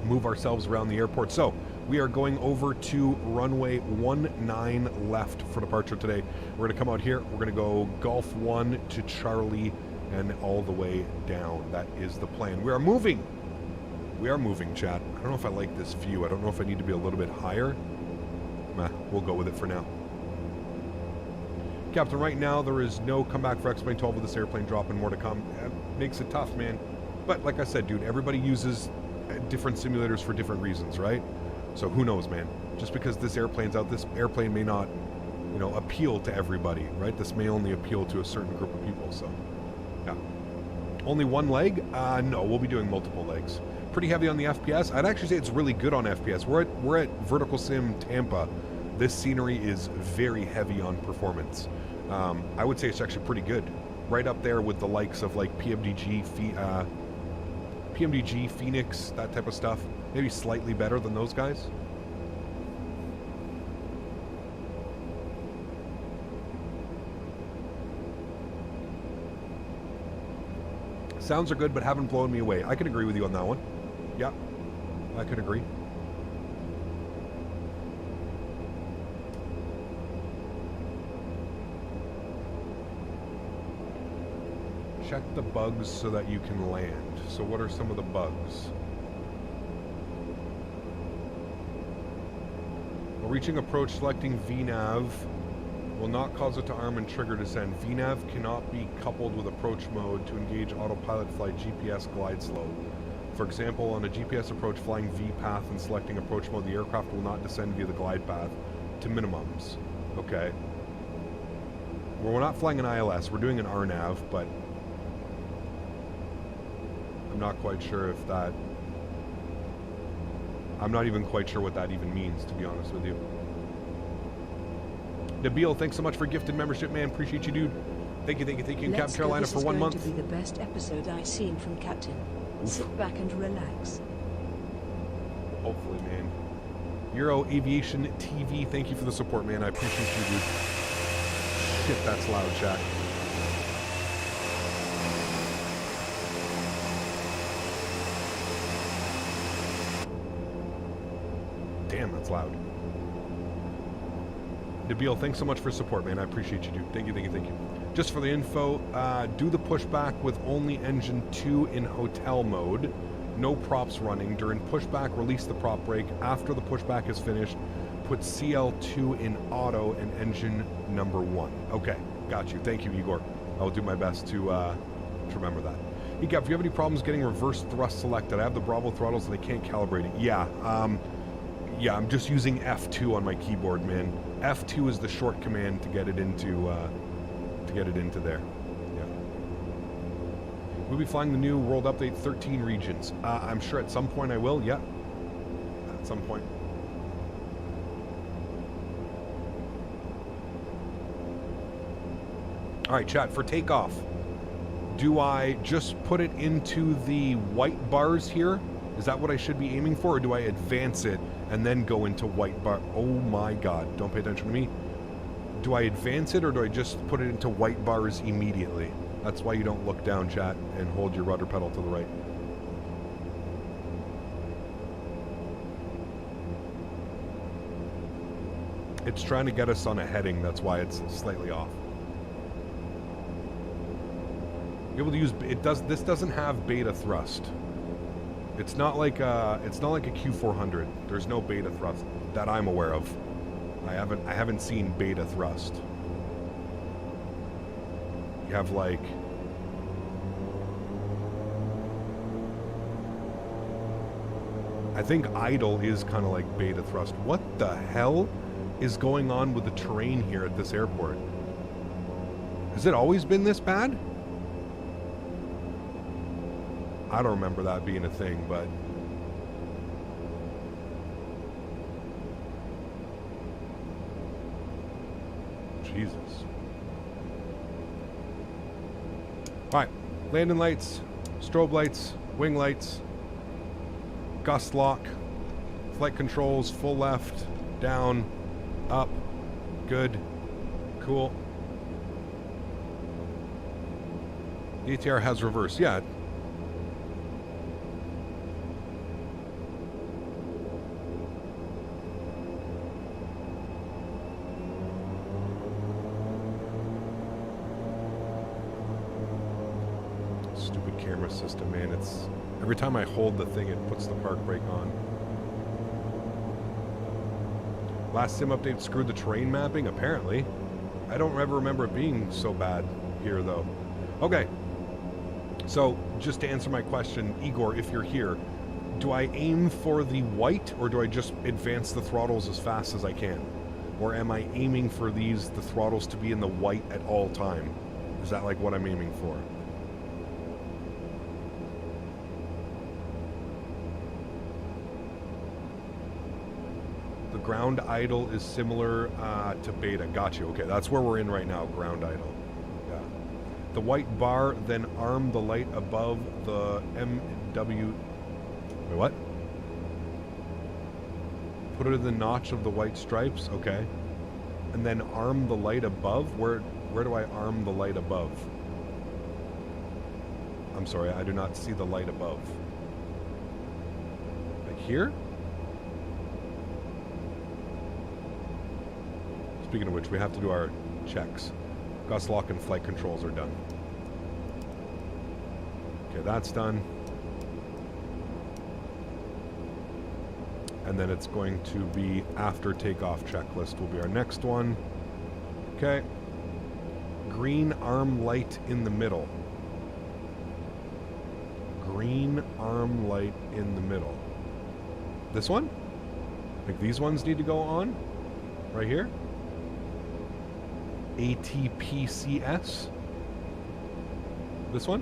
Move ourselves around the airport. So we are going over to runway 19 left for departure today. We're going to come out here. We're going to go Golf 1 to Charlie and all the way down. That is the plan. We are moving. We are moving, chat. I don't know if I like this view. I don't know if I need to be a little bit higher. Meh, we'll go with it for now. Captain, right now there is no comeback for X-Plane 12 with this airplane drop and more to come. It makes it tough, man. But like I said, dude, everybody uses different simulators for different reasons, right? So who knows, man? Just because this airplane's out, this airplane may not, you know, appeal to everybody, right? This may only appeal to a certain group of people, so yeah. Only one leg? No, we'll be doing multiple legs. Pretty heavy on the FPS. I'd actually say it's really good on FPS. We're at Vertical Sim Tampa. This scenery is very heavy on performance. I would say it's actually pretty good. Right up there with the likes of like PMDG, Phoenix, that type of stuff. Maybe slightly better than those guys. Sounds are good, but haven't blown me away. I could agree with you on that one. Yeah, I could agree. Check the bugs so that you can land. So what are some of the bugs? While reaching approach, selecting VNAV will not cause it to arm and trigger descent. VNAV cannot be coupled with approach mode to engage autopilot flight GPS glide slope. For example, on a GPS approach, flying V path and selecting approach mode, the aircraft will not descend via the glide path to minimums. Okay. Well, we're not flying an ILS, we're doing an RNAV, but I'm not quite sure if that... I'm not even quite sure what that even means, to be honest with you. Nabil, thanks so much for gifted membership, man. Appreciate you, dude. Thank you, thank you, thank you. Cap Carolina for 1 month. This is going to be the best episode I've seen from Captain. Oof. Sit back and relax. Hopefully, man. Euro Aviation TV, thank you for the support, man. I appreciate you, dude. Shit, that's loud, chat. Damn, that's loud. Nabil, thanks so much for support, man. I appreciate you, dude. Thank you, thank you, thank you. Just for the info, do the pushback with only engine 2 in hotel mode. No props running. During pushback, release the prop brake. After the pushback is finished, put CL2 in auto and engine number 1. Okay, got you. Thank you, Igor. I'll do my best to remember that. Hey, Gav, if you have any problems getting reverse thrust selected, I have the Bravo throttles and I can't calibrate it. Yeah, yeah, I'm just using F2 on my keyboard, man. F2 is the short command to get it into there. Yeah. We'll be flying the new World Update 13 regions. I'm sure at some point I will. Yeah, at some point. All right, chat, for takeoff, do I just put it into the white bars here? Is that what I should be aiming for, or do I advance it and then go into white bar? Oh my God, don't pay attention to me. Do I advance it, or do I just put it into white bars immediately? That's why you don't look down, chat, and hold your rudder pedal to the right. It's trying to get us on a heading, that's why it's slightly off. You're able to use this doesn't have beta thrust. It's not like a Q400. There's no beta thrust that I'm aware of. I haven't seen beta thrust. You have like I think idle is kind of like beta thrust. What the hell is going on with the terrain here at this airport? Has it always been this bad? I don't remember that being a thing, but Jesus. Alright, landing lights, strobe lights, wing lights, gust lock, flight controls, full left, down, up, good, cool. The ATR has reverse, yeah. Stupid camera system, man. It's every time I hold the thing, it puts the park brake on. Last sim update screwed the terrain mapping, apparently. I don't ever remember it being so bad here, though. Okay. So, just to answer my question, Igor, if you're here, do I aim for the white, or do I just advance the throttles as fast as I can? Or am I aiming for the throttles to be in the white at all time? Is that like what I'm aiming for? The ground idle is similar to beta. Got you. Okay, that's where we're in right now, ground idle. Yeah. The white bar, then arm the light above the MW... Wait, what? Put it in the notch of the white stripes. Okay. And then arm the light above? Where do I arm the light above? I'm sorry, I do not see the light above. Like here? Speaking of which, we have to do our checks. Gust lock and flight controls are done. Okay, that's done. And then it's going to be after takeoff checklist will be our next one. Okay. Green arm light in the middle. Green arm light in the middle. This one? Like these ones need to go on? Right here? ATPCS? This one?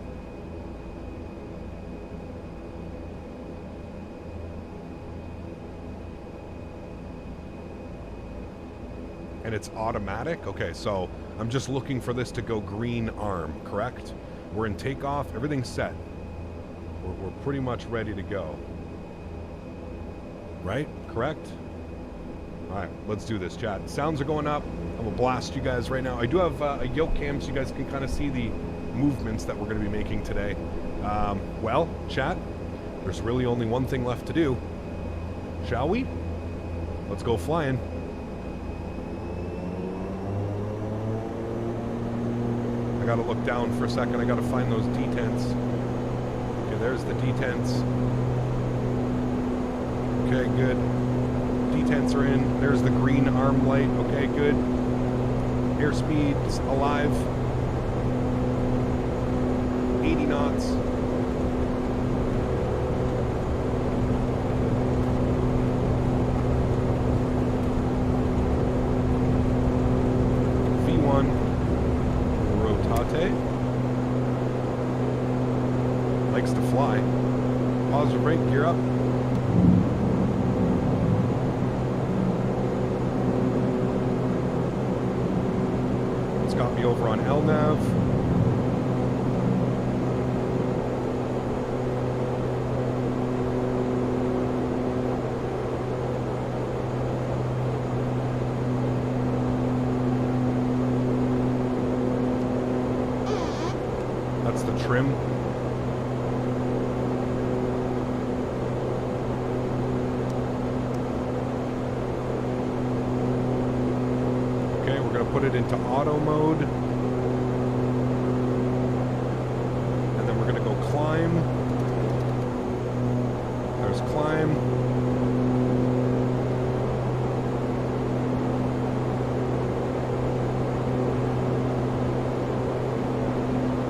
And it's automatic? Okay, so I'm just looking for this to go green arm, correct? We're in takeoff, everything's set. We're pretty much ready to go. Right? Correct? Alright, let's do this, chat. Sounds are going up. I'm gonna blast you guys right now. I do have a yoke cam so you guys can kind of see the movements that we're going to be making today. Well, chat, there's really only one thing left to do. Shall we? Let's go flying. I gotta look down for a second. I gotta find those detents. Okay, there's the detents. Okay, good. Detents are in. There's the green arm light. Okay, good. Airspeed's alive. 80 knots. V1. Rotate. Likes to fly. Pause the brake, gear up. everybody over on LNAV. That's the trim. Okay, we're going to put it into auto mode. And then we're going to go climb. There's climb.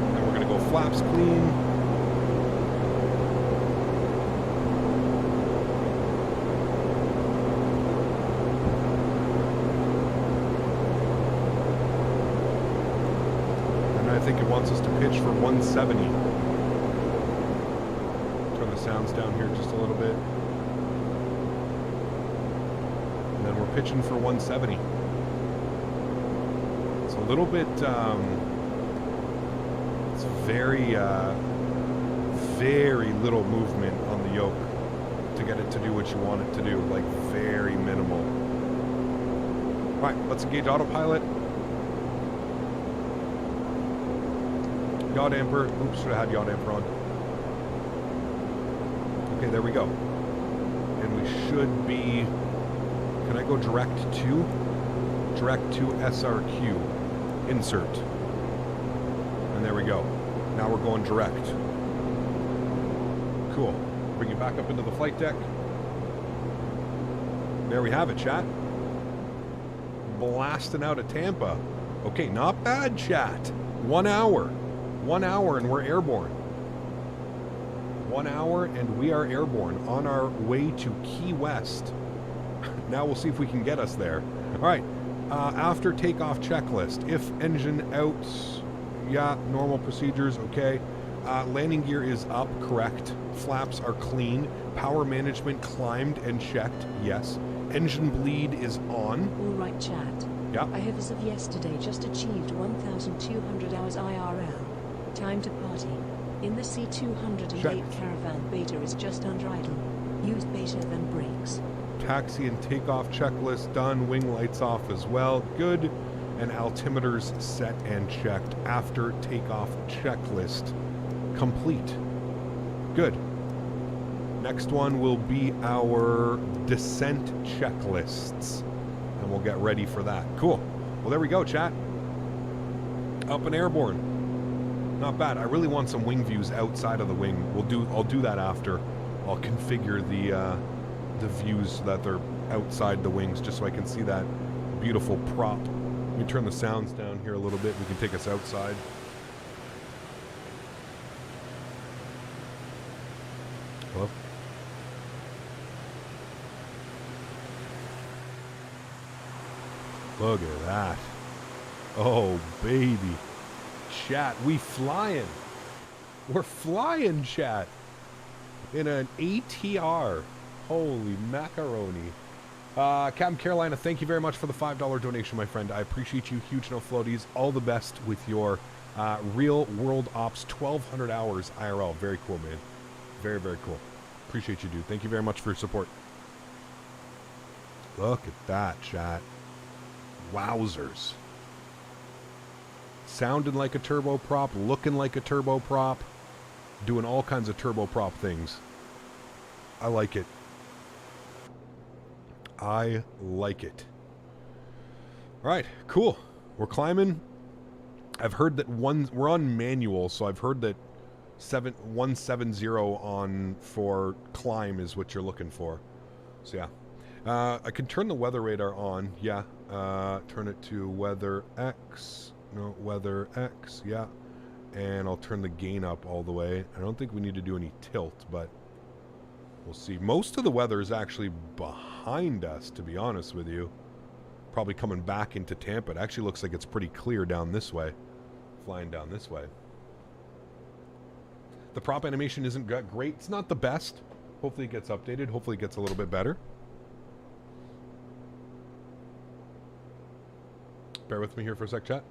And we're going to go flaps clean. I think it wants us to pitch for 170. Turn the sounds down here just a little bit. And then we're pitching for 170. It's a little bit, it's very, very little movement on the yoke to get it to do what you want it to do. Like, very minimal. All right, let's engage autopilot. Yaw damper. Oops, should have had yaw damper on. Okay, there we go. And we should be... Can I go direct to? Direct to SRQ. Insert. And there we go. Now we're going direct. Cool. Bring it back up into the flight deck. There we have it, chat. Blasting out of Tampa. Okay, not bad, chat. 1 hour. 1 hour and we're airborne. 1 hour and we are airborne on our way to Key West. Now we'll see if we can get us there. All right. After takeoff checklist. If engine out, yeah, normal procedures, okay. Landing gear is up, correct. Flaps are clean. Power management climbed and checked, yes. Engine bleed is on. All right, chat. Yeah. I have as of yesterday just achieved 1,200 hours IRL. Time to party. In the C208 Check. Caravan, beta is just under idle. Use beta then brakes. Taxi and takeoff checklist done. Wing lights off as well. Good. And altimeters set and checked. After takeoff checklist complete. Good. Next one will be our descent checklists. And we'll get ready for that. Cool. Well, there we go, chat. Up and airborne. Not bad. I really want some wing views outside of the wing. I'll do that after. I'll configure the views so that they're outside the wings, just so I can see that beautiful prop. Let me turn the sounds down here a little bit. We can take us outside. Hello? Look at that. Oh, baby. Chat, we flying. We're flying, chat. In an ATR. Holy macaroni. Captain Carolina, thank you very much for the $5 donation, my friend. I appreciate you. Huge no floaties. All the best with your real world ops 1,200 hours IRL. Very cool, man. Very, very cool. Appreciate you, dude. Thank you very much for your support. Look at that, chat. Wowzers. Sounding like a turboprop, looking like a turboprop, doing all kinds of turboprop things. I like it. I like it. All right, cool. We're climbing. I've heard that we're on manual, so I've heard that 170 on for climb is what you're looking for. So yeah. I can turn the weather radar on. Yeah. Turn it to weather X. No, weather X. Yeah. And I'll turn the gain up all the way. I don't think we need to do any tilt, but we'll see. Most of the weather is actually behind us, to be honest with you. Probably coming back into Tampa. It actually looks like it's pretty clear down this way. Flying down this way. The prop animation isn't great. It's not the best. Hopefully it gets updated. Hopefully it gets a little bit better. Bear with me here for a sec, chat.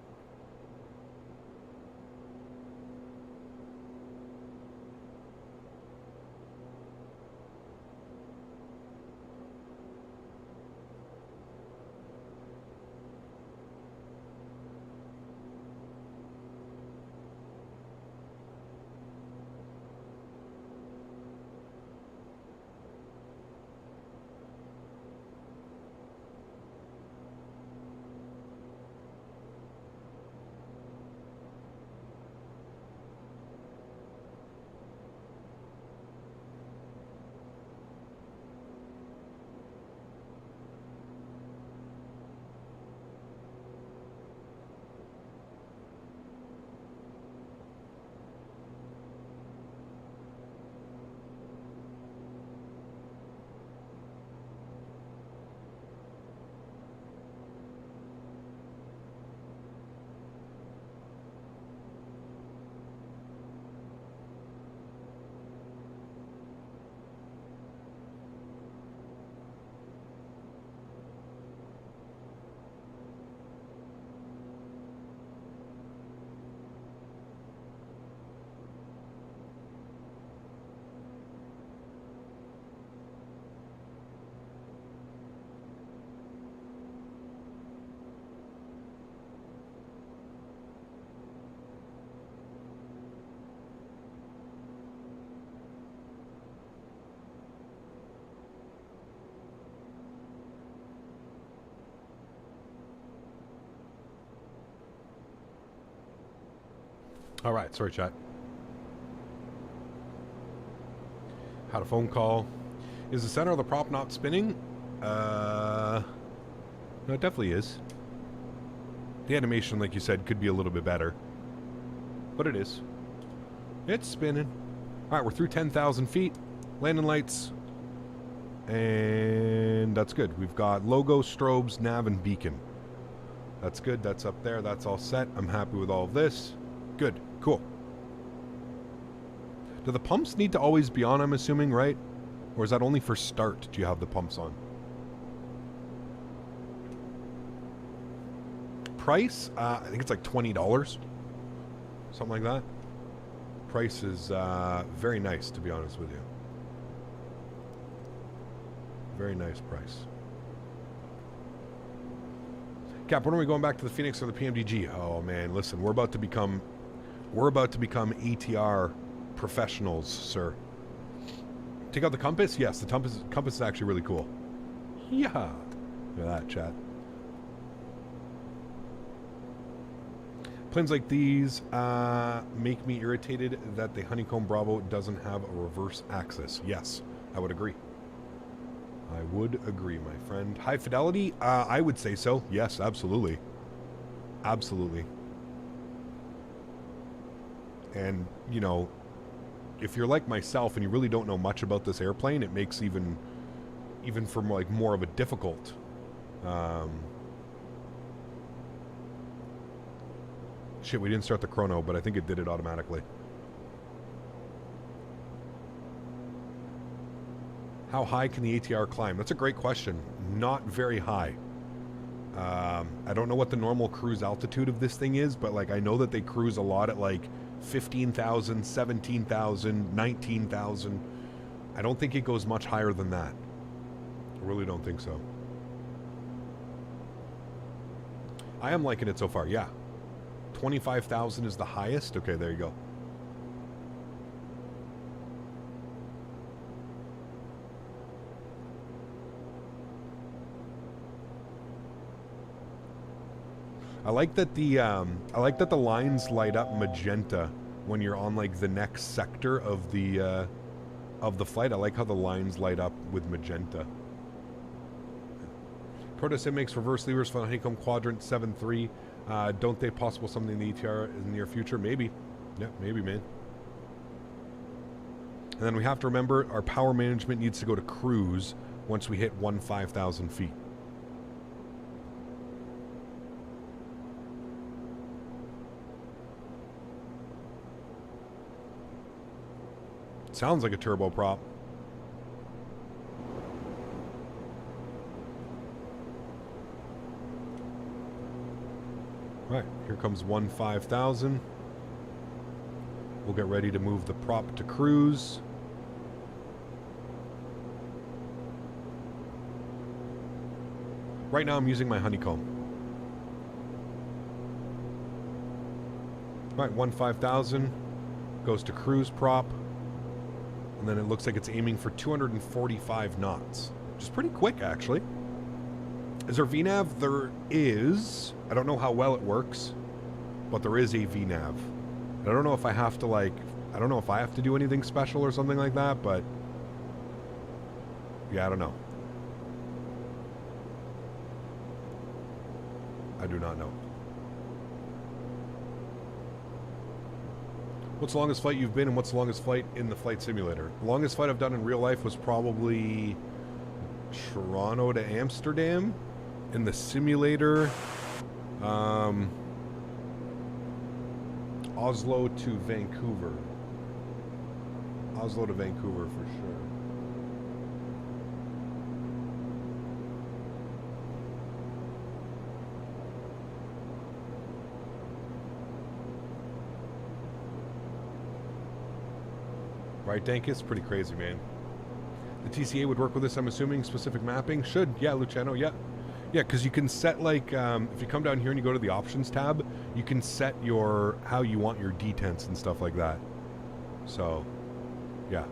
All right, sorry, chat. Had a phone call. Is the center of the prop not spinning? No, it definitely is. The animation, like you said, could be a little bit better. But it is. It's spinning. All right, we're through 10,000 feet. Landing lights. And that's good. We've got logo, strobes, nav, and beacon. That's good. That's up there. That's all set. I'm happy with all of this. Good. Cool. Do the pumps need to always be on, I'm assuming, right? Or is that only for start? Do you have the pumps on? Price? I think it's like $20. Something like that. Price is very nice, to be honest with you. Very nice price. Cap, when are we going back to the Phoenix or the PMDG? Oh man, listen, we're about to become ATR professionals, sir. Take out the compass? Yes, the compass is actually really cool. Yeah. Look at that, chat. Planes like these make me irritated that the Honeycomb Bravo doesn't have a reverse axis. Yes, I would agree. I would agree, my friend. High fidelity? I would say so. Yes, absolutely. Absolutely. And, you know, if you're like myself and you really don't know much about this airplane, it makes even for like more of a difficult shit, we didn't start the chrono, but I think it did it automatically. How high can the ATR climb? That's a great question. Not very high. I don't know what the normal cruise altitude of this thing is, but like I know that they cruise a lot at like 15,000, 17,000, 19,000. I don't think it goes much higher than that. I really don't think so. I am liking it so far, yeah. 25,000 is the highest? Okay, there you go. I like that the lines light up magenta when you're on like the next sector of the flight. I like how the lines light up with magenta. Protosim makes reverse levers for the Honeycomb Quadrant 7-3. Don't they possible something in the ATR in the near future? Maybe. Yeah, maybe, man. And then we have to remember our power management needs to go to cruise once we hit 5,000 feet. Sounds like a turboprop. Right, here comes 5,000. We'll get ready to move the prop to cruise. Right now I'm using my Honeycomb. Right, 5,000 goes to cruise prop. And then it looks like it's aiming for 245 knots, which is pretty quick, actually. Is there VNAV? There is. I don't know how well it works, but there is a VNAV. I don't know if I have to, like, I don't know if I have to do anything special or something like that, but yeah, I don't know. I do not know. What's the longest flight you've been, and what's the longest flight in the flight simulator? The longest flight I've done in real life was probably Toronto to Amsterdam. In the simulator, Oslo to Vancouver. Oslo to Vancouver for sure. Right, Dankus? Pretty crazy, man. The TCA would work with this, I'm assuming. Specific mapping? Should. Yeah, Luciano, yeah. Yeah, because you can set, like, if you come down here and you go to the options tab, you can set your, how you want your detents and stuff like that. So, yeah.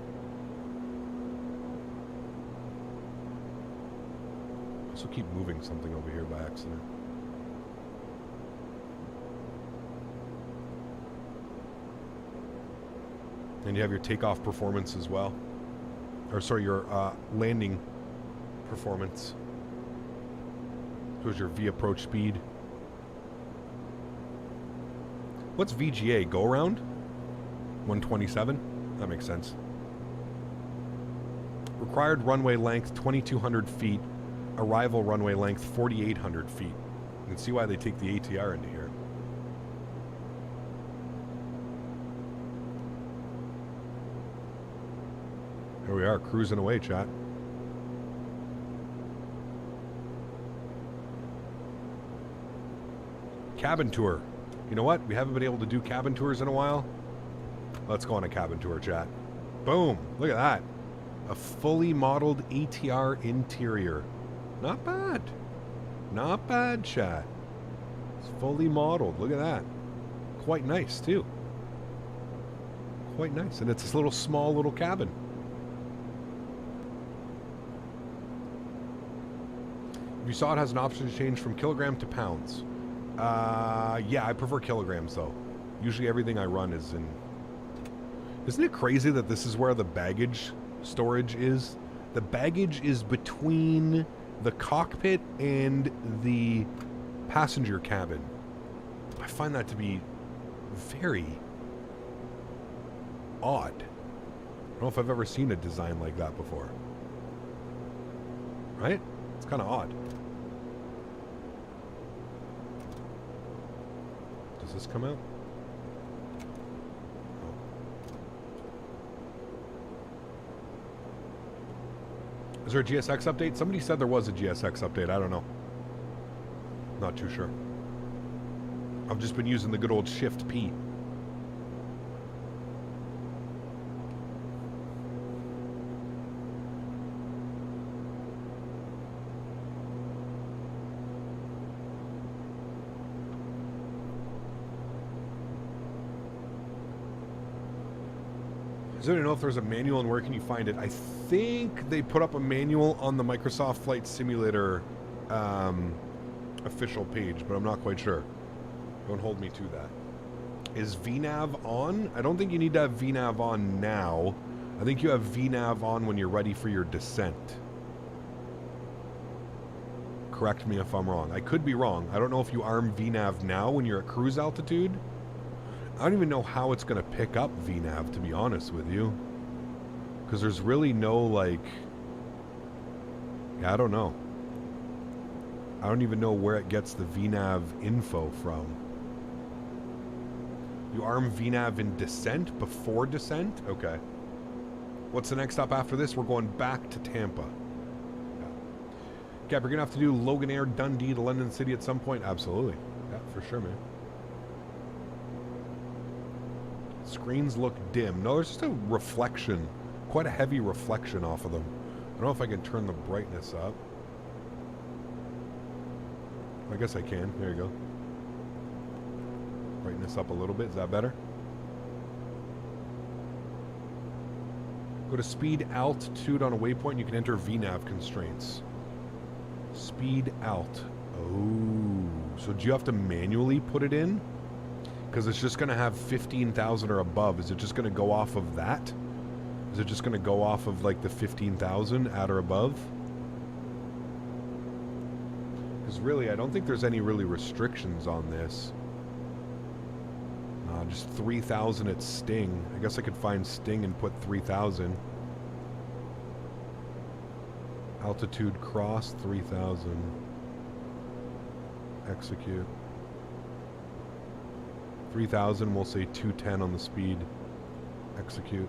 Also keep moving something over here by accident. And you have your takeoff performance as well. Or sorry, your landing performance. Here's your V approach speed. What's VGA? Go around? 127? That makes sense. Required runway length 2,200 feet. Arrival runway length 4,800 feet. You can see why they take the ATR into here. Here we are, cruising away, chat. Cabin tour. You know what? We haven't been able to do cabin tours in a while. Let's go on a cabin tour, chat. Boom. Look at that. A fully modeled ATR interior. Not bad. Not bad, chat. It's fully modeled. Look at that. Quite nice, too. Quite nice. And it's this little small little cabin. If you saw, it has an option to change from kilogram to pounds. Yeah, I prefer kilograms, though. Usually everything I run is in... Isn't it crazy that this is where the baggage storage is? The baggage is between the cockpit and the passenger cabin. I find that to be very odd. I don't know if I've ever seen a design like that before. Right? It's kind of odd. Does this come out? Is there a GSX update? Somebody said there was a GSX update. I don't know. Not too sure. I've just been using the good old Shift P. Does anyone know if there's a manual and where can you find it? I think they put up a manual on the Microsoft Flight Simulator official page, but I'm not quite sure. Don't hold me to that. Is VNAV on? I don't think you need to have VNAV on now. I think you have VNAV on when you're ready for your descent. Correct me if I'm wrong. I could be wrong. I don't know if you arm VNAV now when you're at cruise altitude. I don't even know how it's going to pick up VNAV, to be honest with you. Because there's really no, like... Yeah, I don't know. I don't even know where it gets the VNAV info from. You arm VNAV in descent, before descent? Okay. What's the next stop after this? We're going back to Tampa. Yeah. Gab, you're going to have to do Logan Air, Dundee to London City at some point? Absolutely. Yeah, for sure, man. Screens look dim. No, there's just a reflection. Quite a heavy reflection off of them. I don't know if I can turn the brightness up. I guess I can. There you go. Brightness up a little bit. Is that better? Go to speed altitude on a waypoint. You can enter VNAV constraints. Speed alt. Oh. So do you have to manually put it in? Because it's just going to have 15,000 or above. Is it just going to go off of that? Is it just going to go off of like the 15,000 at or above? Because really, I don't think there's any really restrictions on this. Just 3,000 at Sting. I guess I could find Sting and put 3,000. Altitude cross, 3,000. Execute. 3,000, we'll say 210 on the speed. Execute.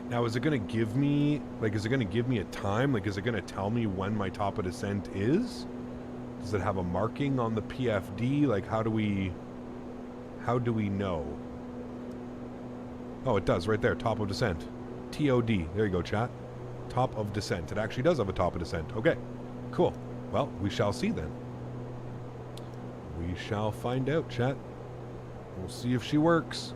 Now, is it going to give me, like, is it going to give me a time? Like, is it going to tell me when my top of descent is? Does it have a marking on the PFD? Like, how do we know? Oh, it does, right there, top of descent. TOD, there you go, chat. Top of descent. It actually does have a top of descent. Okay, cool. Well, we shall see then. We shall find out, chat. We'll see if she works.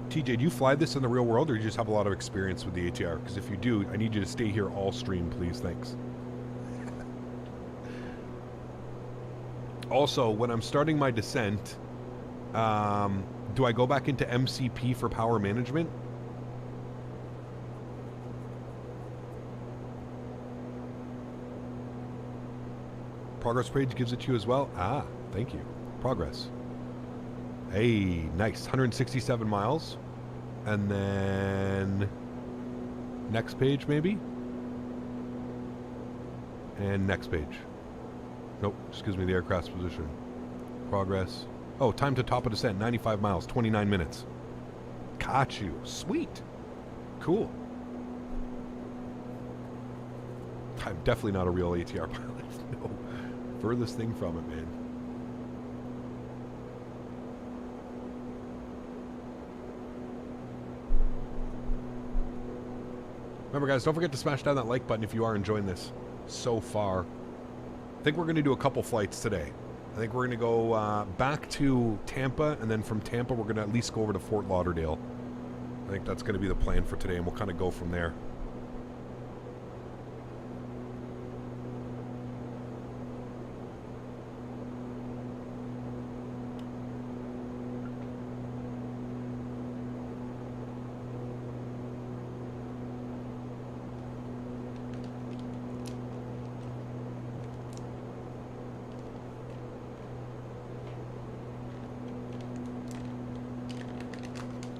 TJ, do you fly this in the real world, or do you just have a lot of experience with the ATR? Because if you do, I need you to stay here all stream, please. Thanks. Also, when I'm starting my descent, do I go back into MCP for power management? Progress page gives it to you as well? Ah, thank you. Progress. Hey, nice. 167 miles. And then next page, maybe? And next page. Nope, just gives me the aircraft's position. Progress. Oh, time to top of descent, 95 miles, 29 minutes. Got you. Sweet. Cool. I'm definitely not a real ATR pilot. No. Furthest thing from it, man. Remember, guys, don't forget to smash down that like button if you are enjoying this so far. I think we're going to do a couple flights today. I think we're going to go back to Tampa, and then from Tampa we're going to at least go over to Fort Lauderdale. I think that's going to be the plan for today, and we'll kind of go from there.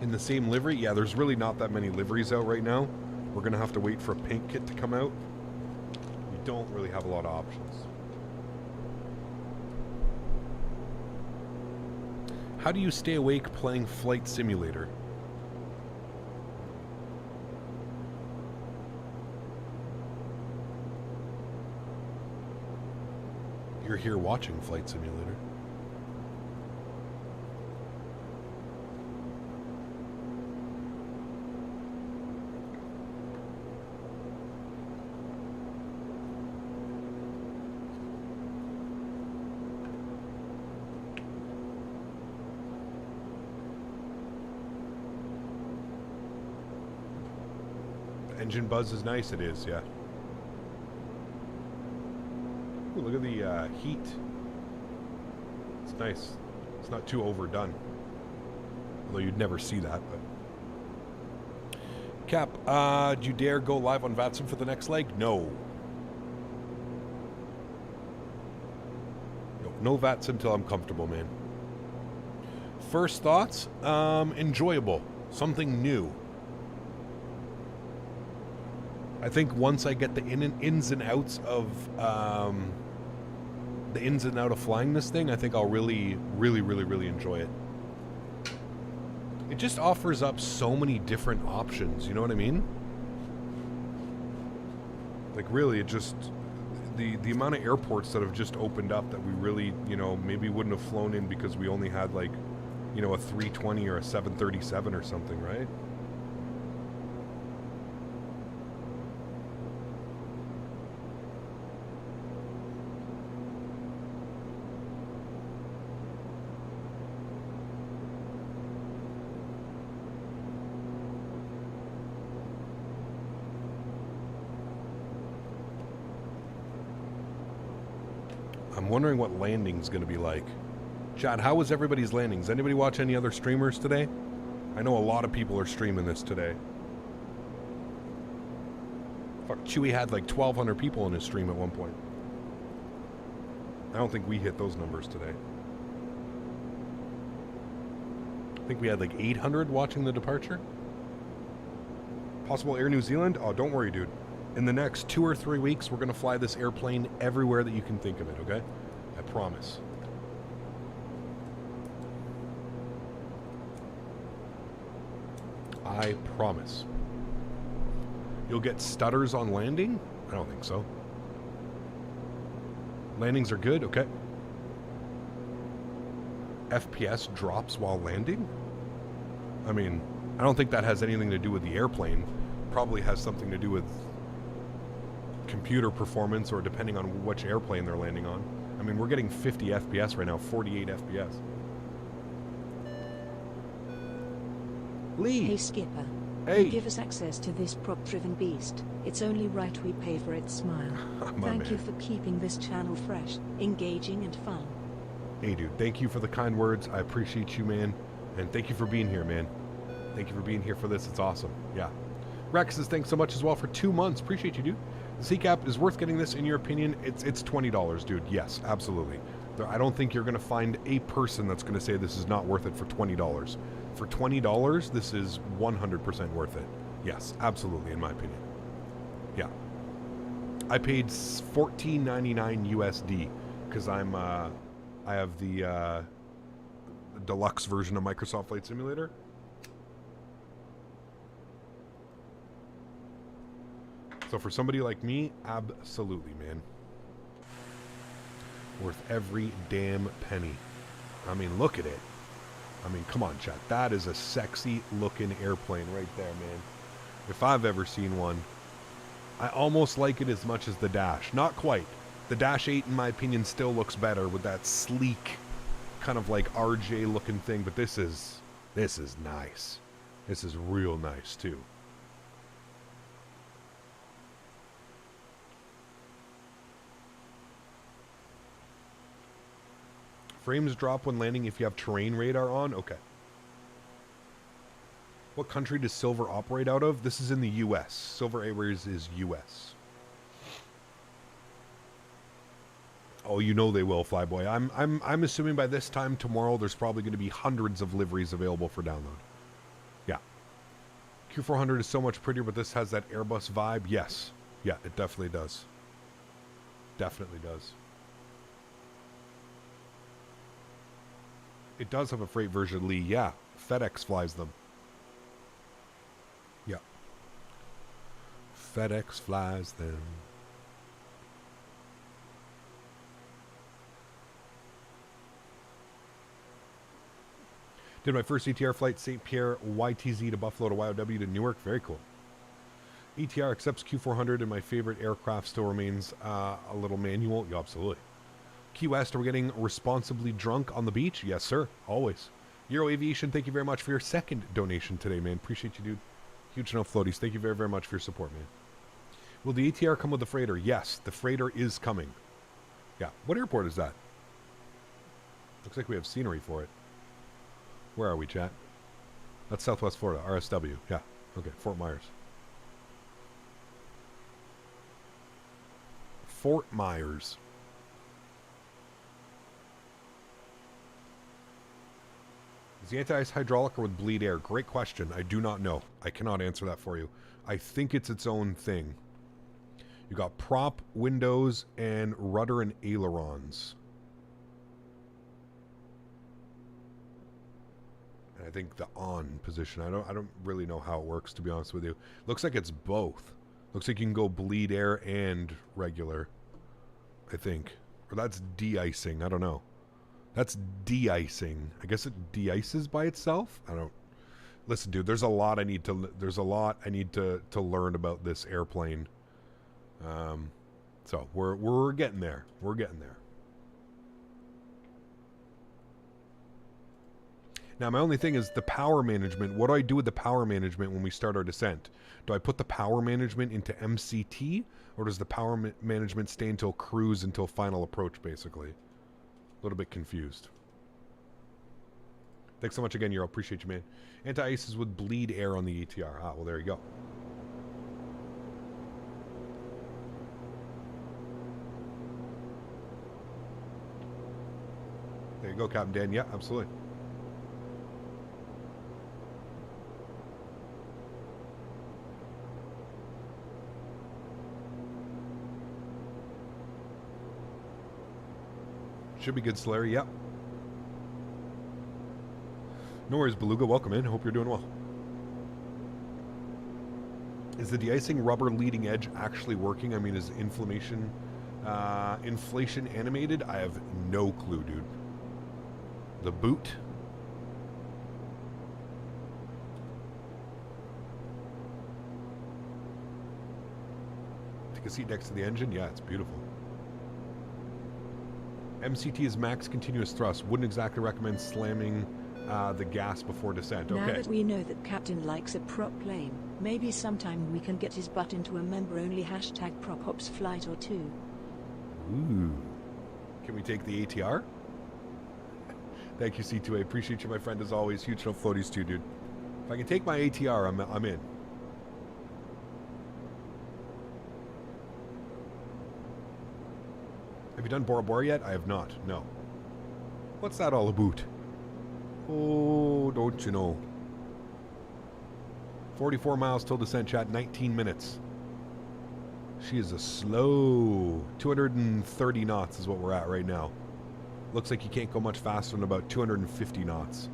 In the same livery? Yeah, there's really not that many liveries out right now. We're going to have to wait for a paint kit to come out. We don't really have a lot of options. How do you stay awake playing Flight Simulator? You're here watching Flight Simulator. Engine buzz is nice, it is, yeah. Ooh, look at the heat. It's nice. It's not too overdone. Although you'd never see that, but... Cap, do you dare go live on Vatsim for the next leg? No. No Vatsim till I'm comfortable, man. First thoughts? Enjoyable. Something new. I think once I get the ins and outs of flying this thing, I think I'll really enjoy it. It just offers up so many different options, you know what I mean? Like really, it just the amount of airports that have just opened up that we really, you know, maybe wouldn't have flown in because we only had like, you know, a 320 or a 737 or something, right? I'm wondering what landing's going to be like. Chad, how was everybody's landings? Anybody watch any other streamers today? I know a lot of people are streaming this today. Fuck, Chewy had like 1,200 people in his stream at one point. I don't think we hit those numbers today. I think we had like 800 watching the departure. Possible Air New Zealand? Oh, don't worry, dude. In the next 2 or 3 weeks, we're going to fly this airplane everywhere that you can think of it, okay? I promise. I promise. You'll get stutters on landing? I don't think so. Landings are good? Okay. FPS drops while landing? I mean, I don't think that has anything to do with the airplane. Probably has something to do with computer performance or depending on which airplane they're landing on. I mean, we're getting 50 FPS right now, 48 FPS. Lee! Hey Skipper. Hey! You give us access to this prop-driven beast. It's only right we pay for its smile. Thank you for keeping this channel fresh, engaging and fun. Hey dude, thank you for the kind words. I appreciate you, man. And thank you for being here, man. Thank you for being here for this. It's awesome. Yeah. Rex says thanks so much as well for 2 months. Appreciate you, dude. The CCAP is worth getting this in your opinion. It's $20, dude. Yes, absolutely. I don't think you're going to find a person that's going to say this is not worth it for $20. For $20, this is 100% worth it. Yes, absolutely, in my opinion. Yeah. I paid $14.99 USD because I have the deluxe version of Microsoft Flight Simulator. So for somebody like me, absolutely, man. Worth every damn penny. I mean, look at it. I mean, come on, chat. That is a sexy looking airplane right there, man. If I've ever seen one. I almost like it as much as the Dash. Not quite. The Dash 8, in my opinion, still looks better with that sleek, kind of like RJ looking thing. But this is nice. This is real nice, too. Frames drop when landing if you have terrain radar on? Okay. What country does Silver operate out of? This is in the U.S. Silver Airways is U.S. Oh, you know they will, Flyboy. I'm assuming by this time tomorrow there's probably going to be hundreds of liveries available for download. Yeah. Q400 is so much prettier, but this has that Airbus vibe. Yes. Yeah, it definitely does. Definitely does. It does have a freight version, Lee. Yeah, FedEx flies them. Yeah. FedEx flies them. Did my first ATR flight, St. Pierre, YTZ to Buffalo to YOW to Newark. Very cool. ATR accepts Q400 and my favorite aircraft still remains a little manual. Yeah, absolutely. Key West, are we getting responsibly drunk on the beach? Yes, sir. Always. Euro Aviation, thank you very much for your second donation today, man. Appreciate you, dude. Huge enough floaties. Thank you very, very much for your support, man. Will the ATR come with the freighter? Yes, the freighter is coming. Yeah. What airport is that? Looks like we have scenery for it. Where are we, chat? That's Southwest Florida, RSW. Yeah. Okay, Fort Myers. Fort Myers. Is the anti-ice hydraulic or with bleed air? Great question. I do not know. I cannot answer that for you. I think it's its own thing. You got prop, windows, and rudder and ailerons. And I think the on position. I don't really know how it works, to be honest with you. Looks like it's both. Looks like you can go bleed air and regular. I think. Or that's de-icing. I don't know. That's de-icing. I guess it de-ices by itself. I don't. Listen, dude. There's a lot I need to learn about this airplane. So we're getting there. We're getting there. Now, my only thing is the power management. What do I do with the power management when we start our descent? Do I put the power management into MCT, or does the power management stay until cruise, until final approach, basically? A little bit confused. Thanks so much again, Euro. Appreciate you, man. Anti-ice is with bleed air on the ATR. Ah, well, there you go. There you go, Captain Dan. Yeah, absolutely. Should be good, Sólríkt. Yep. No worries, Beluga. Welcome in. Hope you're doing well. Is the de-icing rubber leading edge actually working? I mean, is inflation animated? I have no clue, dude. The boot. I think Take a seat next to the engine. Yeah, it's beautiful. MCT is max continuous thrust. Wouldn't exactly recommend slamming the gas before descent. Okay. Now that we know that Captain likes a prop plane, maybe sometime we can get his butt into a member-only hashtag PropOps flight or two. Ooh. Can we take the ATR? Thank you, C2A. Appreciate you, my friend, as always. Huge no floaties too, dude. If I can take my ATR, I'm in. Have you done Bora Bora yet? I have not. No. What's that all about? Oh, don't you know? 44 miles till descent, chat. 19 minutes. She is a slow 230 knots is what we're at right now. Looks like you can't go much faster than about 250 knots.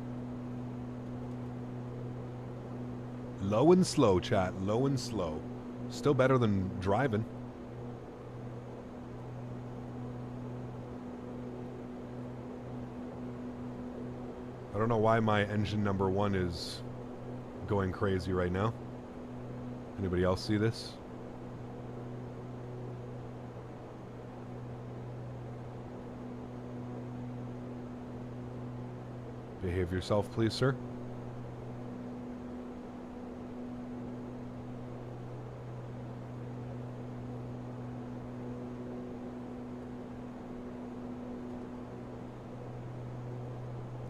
Low and slow, chat. Low and slow. Still better than driving. I don't know why my engine number 1 is going crazy right now. Anybody else see this? Behave yourself, please, sir.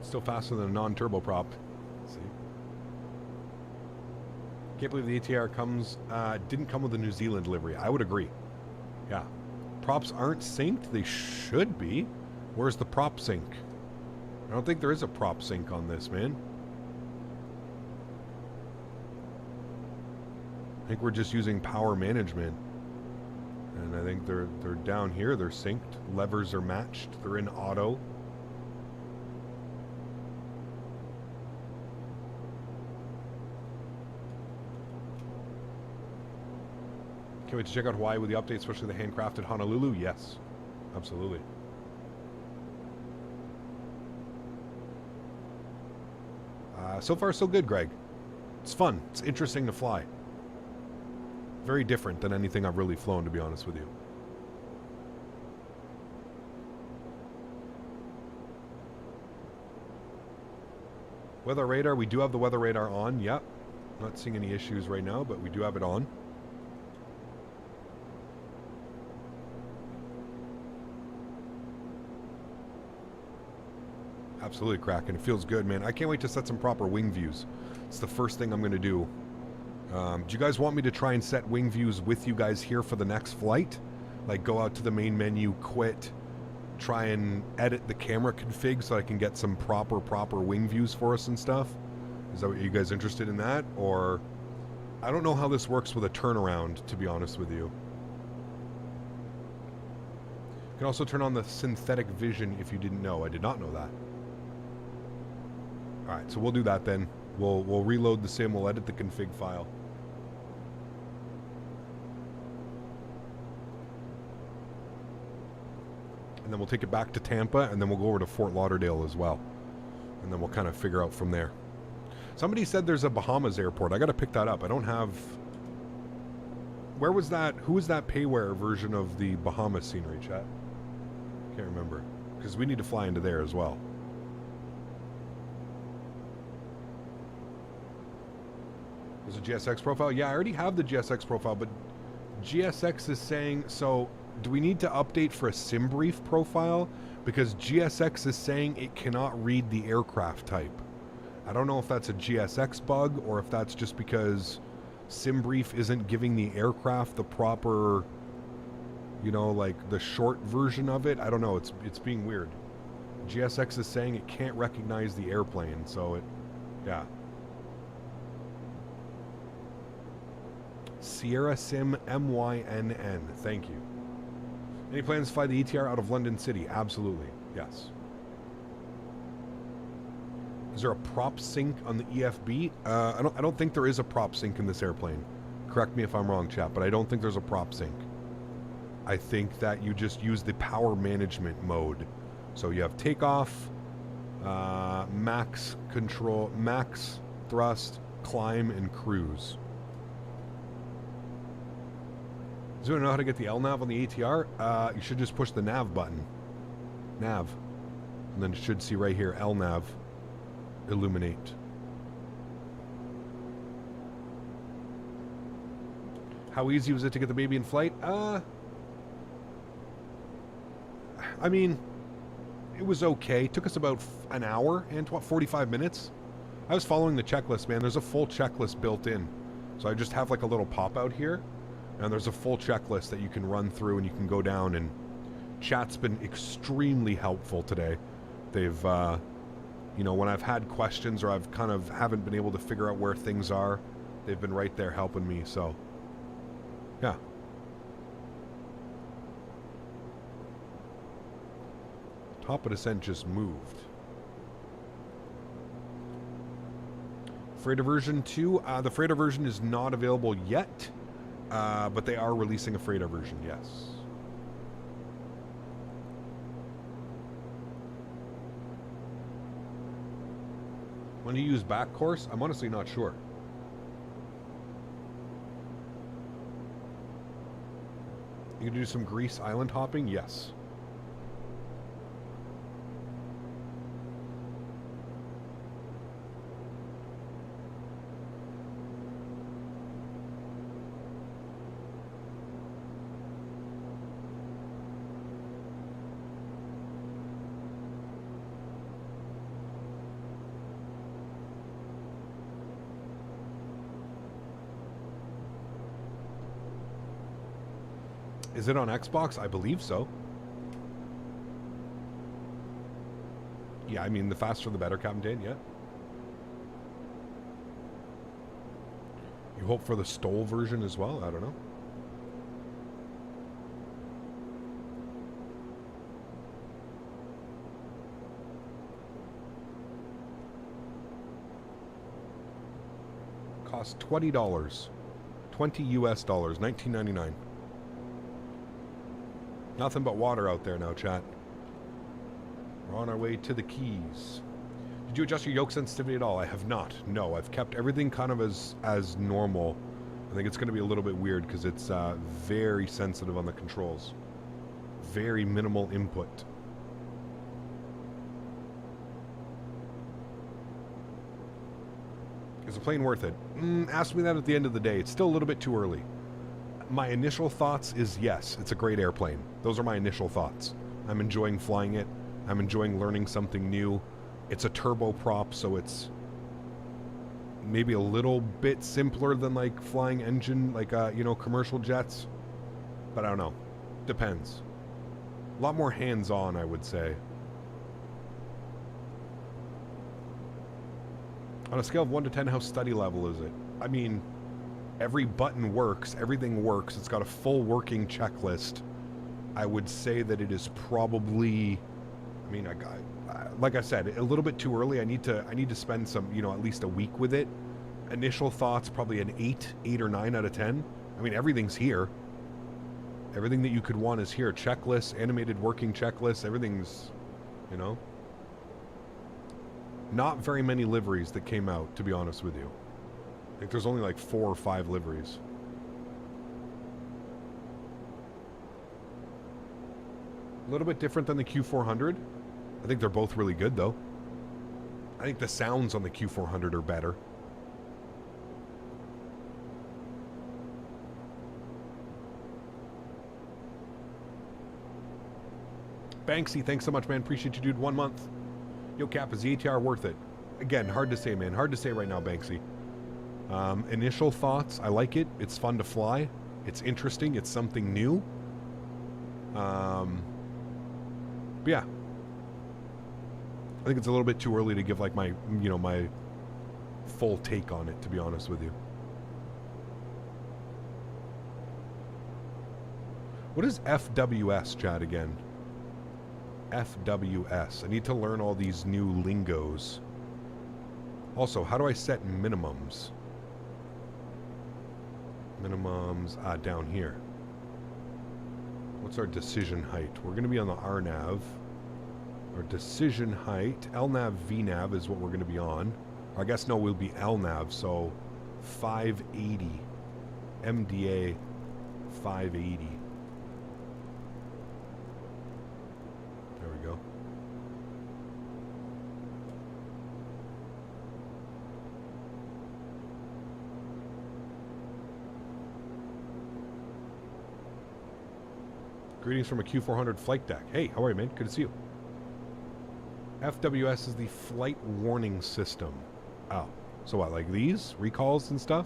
Still faster than a non-turbo prop. Let's see. Can't believe the ATR didn't come with a New Zealand livery. I would agree. Yeah. Props aren't synced. They should be. Where's the prop sync? I don't think there is a prop sync on this, man. I think we're just using power management. And I think they're down here. They're synced. Levers are matched. They're in auto. Can't wait to check out Hawaii with the update, especially the handcrafted Honolulu. Yes, absolutely. So far, so good, Greg. It's fun. It's interesting to fly. Very different than anything I've really flown, to be honest with you. Weather radar. We do have the weather radar on. Yep. Not seeing any issues right now, but we do have it on. Absolutely, Kraken. It feels good, man. I can't wait to set some proper wing views. It's the first thing I'm going to do. Do you guys want me to try and set wing views with you guys here for the next flight? Like go out to the main menu, quit, try and edit the camera config so I can get some proper wing views for us and stuff? Is that what you guys interested in that? Or I don't know how this works with a turnaround, to be honest with you. You can also turn on the synthetic vision if you didn't know. I did not know that. Alright, so we'll do that then. We'll reload the sim, we'll edit the config file. And then we'll take it back to Tampa, and then we'll go over to Fort Lauderdale as well. And then we'll kind of figure out from there. Somebody said there's a Bahamas airport. I gotta pick that up. I don't have... Where was that? Who was that payware version of the Bahamas scenery, chat? Can't remember. Because we need to fly into there as well. There's a GSX profile? Yeah, I already have the GSX profile, but GSX is saying... So, do we need to update for a sim brief profile? Because GSX is saying it cannot read the aircraft type. I don't know if that's a GSX bug or if that's just because sim brief isn't giving the aircraft the proper, you know, like the short version of it. I don't know. It's being weird. GSX is saying it can't recognize the airplane, so it, yeah. Sierra Sim MYNN. Thank you. Any plans to fly the ATR out of London City? Absolutely. Yes. Is there a prop sync on the EFB? I don't think there is a prop sync in this airplane. Correct me if I'm wrong, chat, but I don't think there's a prop sync. I think that you just use the power management mode. So you have takeoff, max control, max thrust, climb, and cruise. Does anyone know how to get the LNAV on the ATR? You should just push the nav button. Nav. And then it should see right here, LNAV. Illuminate. How easy was it to get the baby in flight? I mean, it was okay. It took us about an hour and 45 minutes. I was following the checklist, man. There's a full checklist built in. So I just have like a little pop out here. And there's a full checklist that you can run through and you can go down. And chat's been extremely helpful today. They've, you know, when I've had questions or I've kind of haven't been able to figure out where things are, they've been right there helping me. So, yeah. Top of descent just moved. Freighter version 2. The freighter version is not available yet, but they are releasing a freighter version, yes. When you use back course, I'm honestly not sure. You can do some Greece island hopping? Yes. Is it on Xbox? I believe so. Yeah, I mean, the faster the better, Captain Dan, yeah. You hope for the Stole version as well? I don't know. Cost $20. 20 US dollars, $19.99. Nothing but water out there now, chat. We're on our way to the Keys. Did you adjust your yoke sensitivity at all? I have not. No, I've kept everything kind of as normal. I think it's going to be a little bit weird because it's very sensitive on the controls. Very minimal input. Is the plane worth it? Ask me that at the end of the day. It's still a little bit too early. My initial thoughts is yes, it's a great airplane. Those are my initial thoughts. I'm enjoying flying it. I'm enjoying learning something new. It's a turboprop, so it's maybe a little bit simpler than like flying engine, like you know, commercial jets. But I don't know. Depends. A lot more hands-on, I would say. On a scale of 1 to 10, how study level is it? I mean, every button works, everything works. It's got a full working checklist. I would say that it is probably, I mean, like I said, a little bit too early. I need to spend some, you know, at least a week with it. Initial thoughts, probably an 8 or 9 out of 10. I mean, everything's here. Everything that you could want is here. Checklists, animated working checklists, everything's, you know. Not very many liveries that came out, to be honest with you. I think there's only like 4 or 5 liveries. A little bit different than the Q400. I think they're both really good, though. I think the sounds on the Q400 are better. Banksy, thanks so much, man. Appreciate you, dude. 1 month. Yo, Cap, is the ATR worth it? Again, hard to say, man. Hard to say right now, Banksy. Initial thoughts, I like it. It's fun to fly. It's interesting. It's something new. But yeah. I think it's a little bit too early to give like my, you know, my full take on it, to be honest with you. What is FWS, Chad, again? FWS. I need to learn all these new lingos. Also, how do I set minimums? Minimums, down here. What's our decision height? We're going to be on the RNAV. Our decision height, LNAV, VNAV is what we're going to be on. Or I guess, no, we'll be LNAV, so 580. MDA 580. There we go. Greetings from a Q400 flight deck. Hey, how are you, man? Good to see you. FWS is the flight warning system. Oh, so what, like these? Recalls and stuff?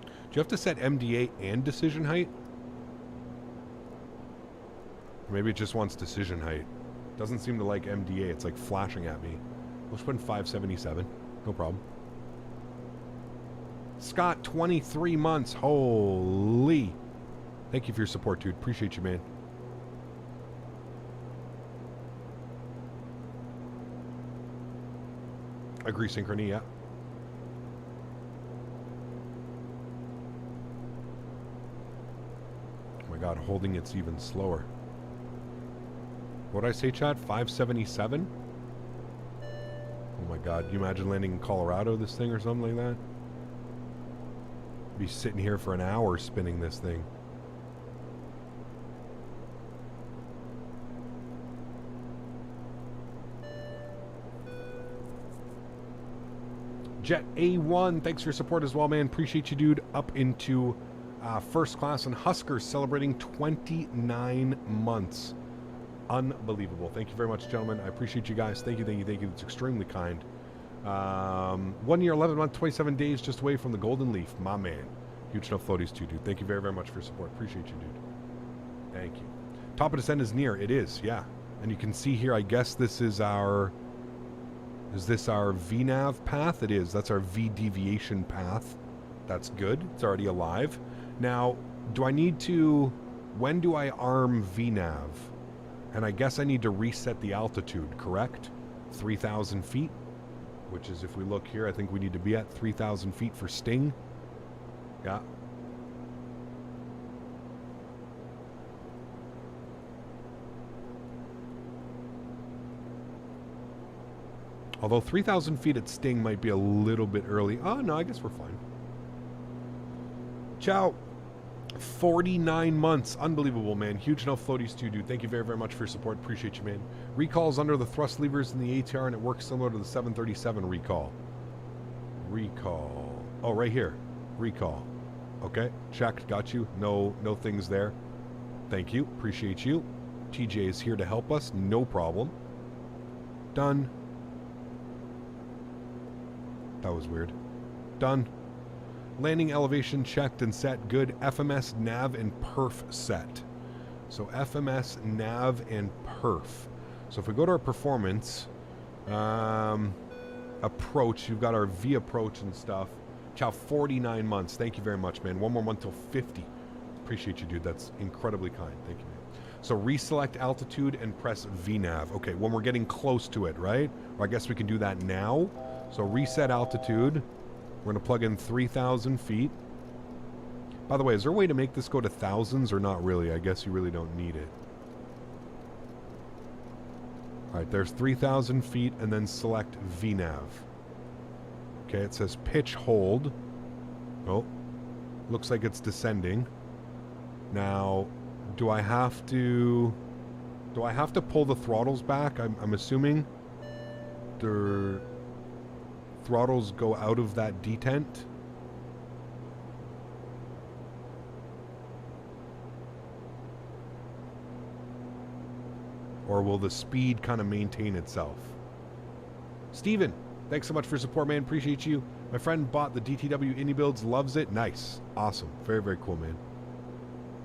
Do you have to set MDA and decision height? Or maybe it just wants decision height. Doesn't seem to like MDA. It's like flashing at me. Let's put in 577. No problem. Scott, 23 months. Holy. Thank you for your support, dude. Appreciate you, man. Agree, Synchrony, yeah. Oh my god, holding it's even slower. What'd I say, chat? 577? Oh my god, you imagine landing in Colorado, this thing, or something like that? Be sitting here for an hour spinning this thing. Jet A1, thanks for your support as well, man. Appreciate you, dude. Up into first class, and Huskers celebrating 29 months. Unbelievable. Thank you very much, gentlemen. I appreciate you guys. Thank you, thank you, thank you. It's extremely kind. 1 year, 11 months, 27 days just away from the Golden Leaf. My man. Huge enough floaties too, dude. Thank you very, very much for your support. Appreciate you, dude. Thank you. Top of descent is near. It is, yeah. And you can see here, I guess this is our... Is this our VNAV path? It is. That's our V deviation path. That's good. It's already alive. Now, do I need to... When do I arm VNAV? And I guess I need to reset the altitude, correct? 3,000 feet? Which is, if we look here, I think we need to be at 3,000 feet for Sting. Yeah. Although 3,000 feet at Sting might be a little bit early. Oh, no, I guess we're fine. Ciao. 49 months. Unbelievable, man. Huge enough floaties too, dude. Thank you very, very much for your support. Appreciate you, man. Recalls under the thrust levers in the ATR, and it works similar to the 737 recall. Recall. Oh, right here. Recall. Okay. Checked. Got you. No things there. Thank you. Appreciate you. TJ is here to help us. No problem. Done. That was weird. Done. Landing elevation checked and set. Good. FMS, nav, and perf set. So FMS, nav, and perf. So if we go to our performance, approach, you've got our V approach and stuff. Chow, 49 months. Thank you very much, man. One more month till 50. Appreciate you, dude. That's incredibly kind. Thank you, man. So reselect altitude and press VNAV. Okay, when we're getting close to it, right? Or I guess we can do that now. So reset altitude. We're going to plug in 3,000 feet. By the way, is there a way to make this go to thousands or not really? I guess you really don't need it. All right, there's 3,000 feet, and then select VNAV. Okay, it says pitch hold. Oh, looks like it's descending. Now, do I have to pull the throttles back? I'm assuming the throttles go out of that detent. Or will the speed kind of maintain itself? Steven, thanks so much for your support, man. Appreciate you. My friend bought the DTW Indie Builds, loves it. Nice. Awesome. Very, very cool, man.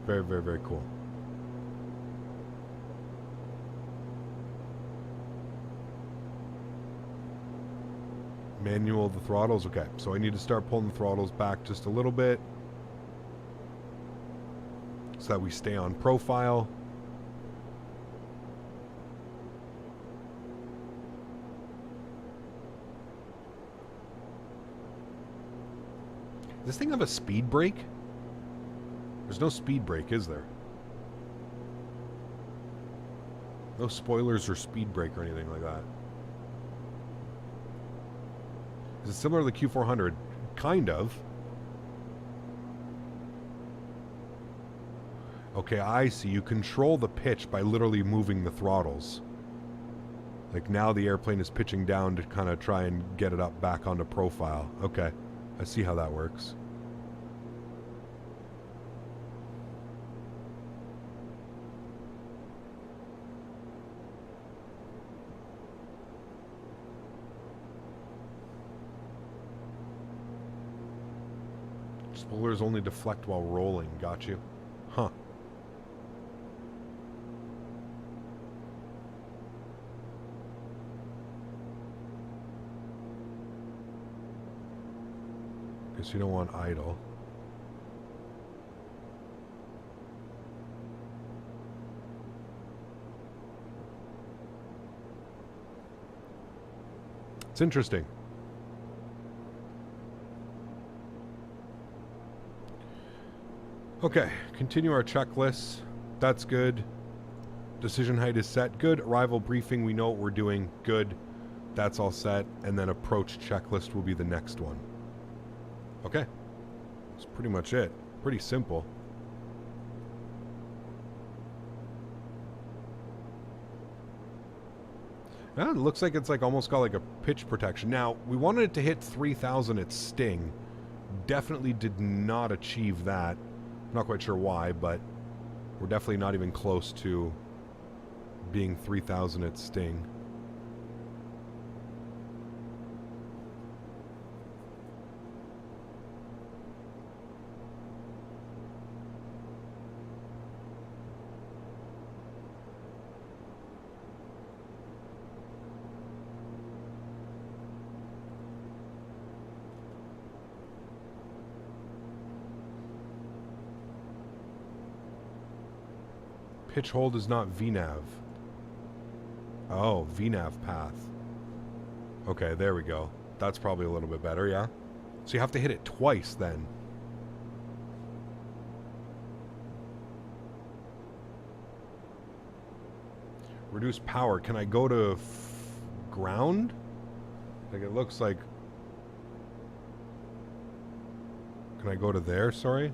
Very, very, very cool. Manual the throttles. Okay, so I need to start pulling the throttles back just a little bit so that we stay on profile. Does this thing have a speed brake? There's no speed brake, is there? No spoilers or speed brake or anything like that. Is it similar to the Q400? Kind of. Okay, I see. You control the pitch by literally moving the throttles. Like now the airplane is pitching down to kind of try and get it up back onto profile. Okay, I see how that works. Spoilers only deflect while rolling. Got you. Huh. Guess you don't want idle. It's interesting. Okay, continue our checklist. That's good. Decision height is set. Good. Arrival briefing, we know what we're doing. Good. That's all set. And then approach checklist will be the next one. Okay. That's pretty much it. Pretty simple. Yeah, it looks like it's like almost got like a pitch protection. Now, we wanted it to hit 3,000 at sting. Definitely did not achieve that. I'm not quite sure why, but we're definitely not even close to being 3,000 at sting. Pitch hold is not VNAV. Oh, VNAV path. Okay, there we go. That's probably a little bit better, yeah? So you have to hit it twice then. Reduce power. Can I go to ground? Like it looks like... Can I go to there, sorry?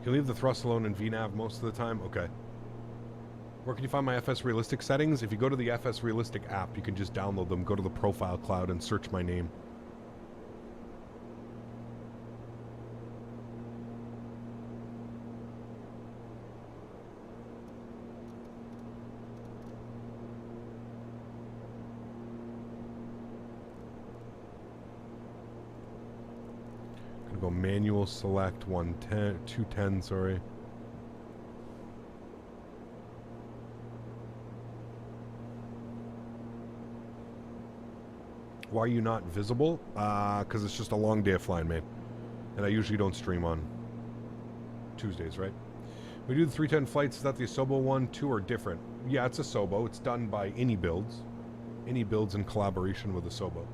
You can leave the thrust alone in VNAV most of the time? Okay. Where can you find my FS Realistic settings? If you go to the FS Realistic app, you can just download them, go to the profile cloud, and search my name. Go manual select 110, 210, sorry. Why are you not visible? Because it's just a long day of flying, man. And I usually don't stream on Tuesdays, right? We do the 310 flights. Is that the Asobo one? Two are different. Yeah, it's Asobo. It's done by Any Builds. Any Builds in collaboration with Asobo.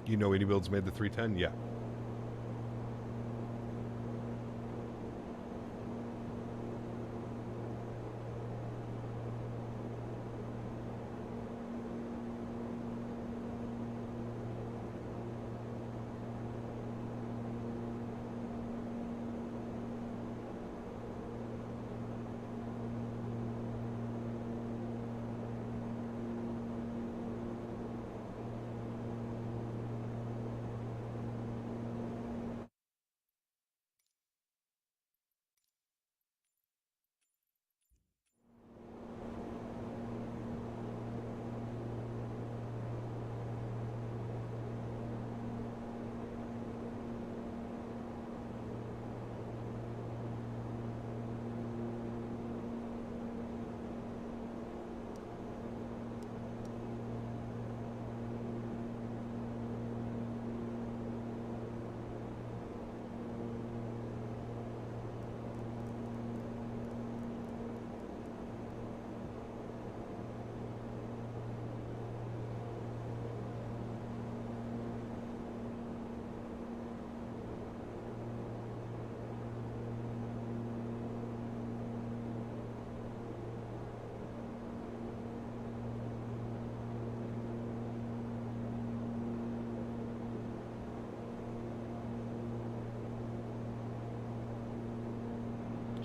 You know Any Builds made the 310? Yeah.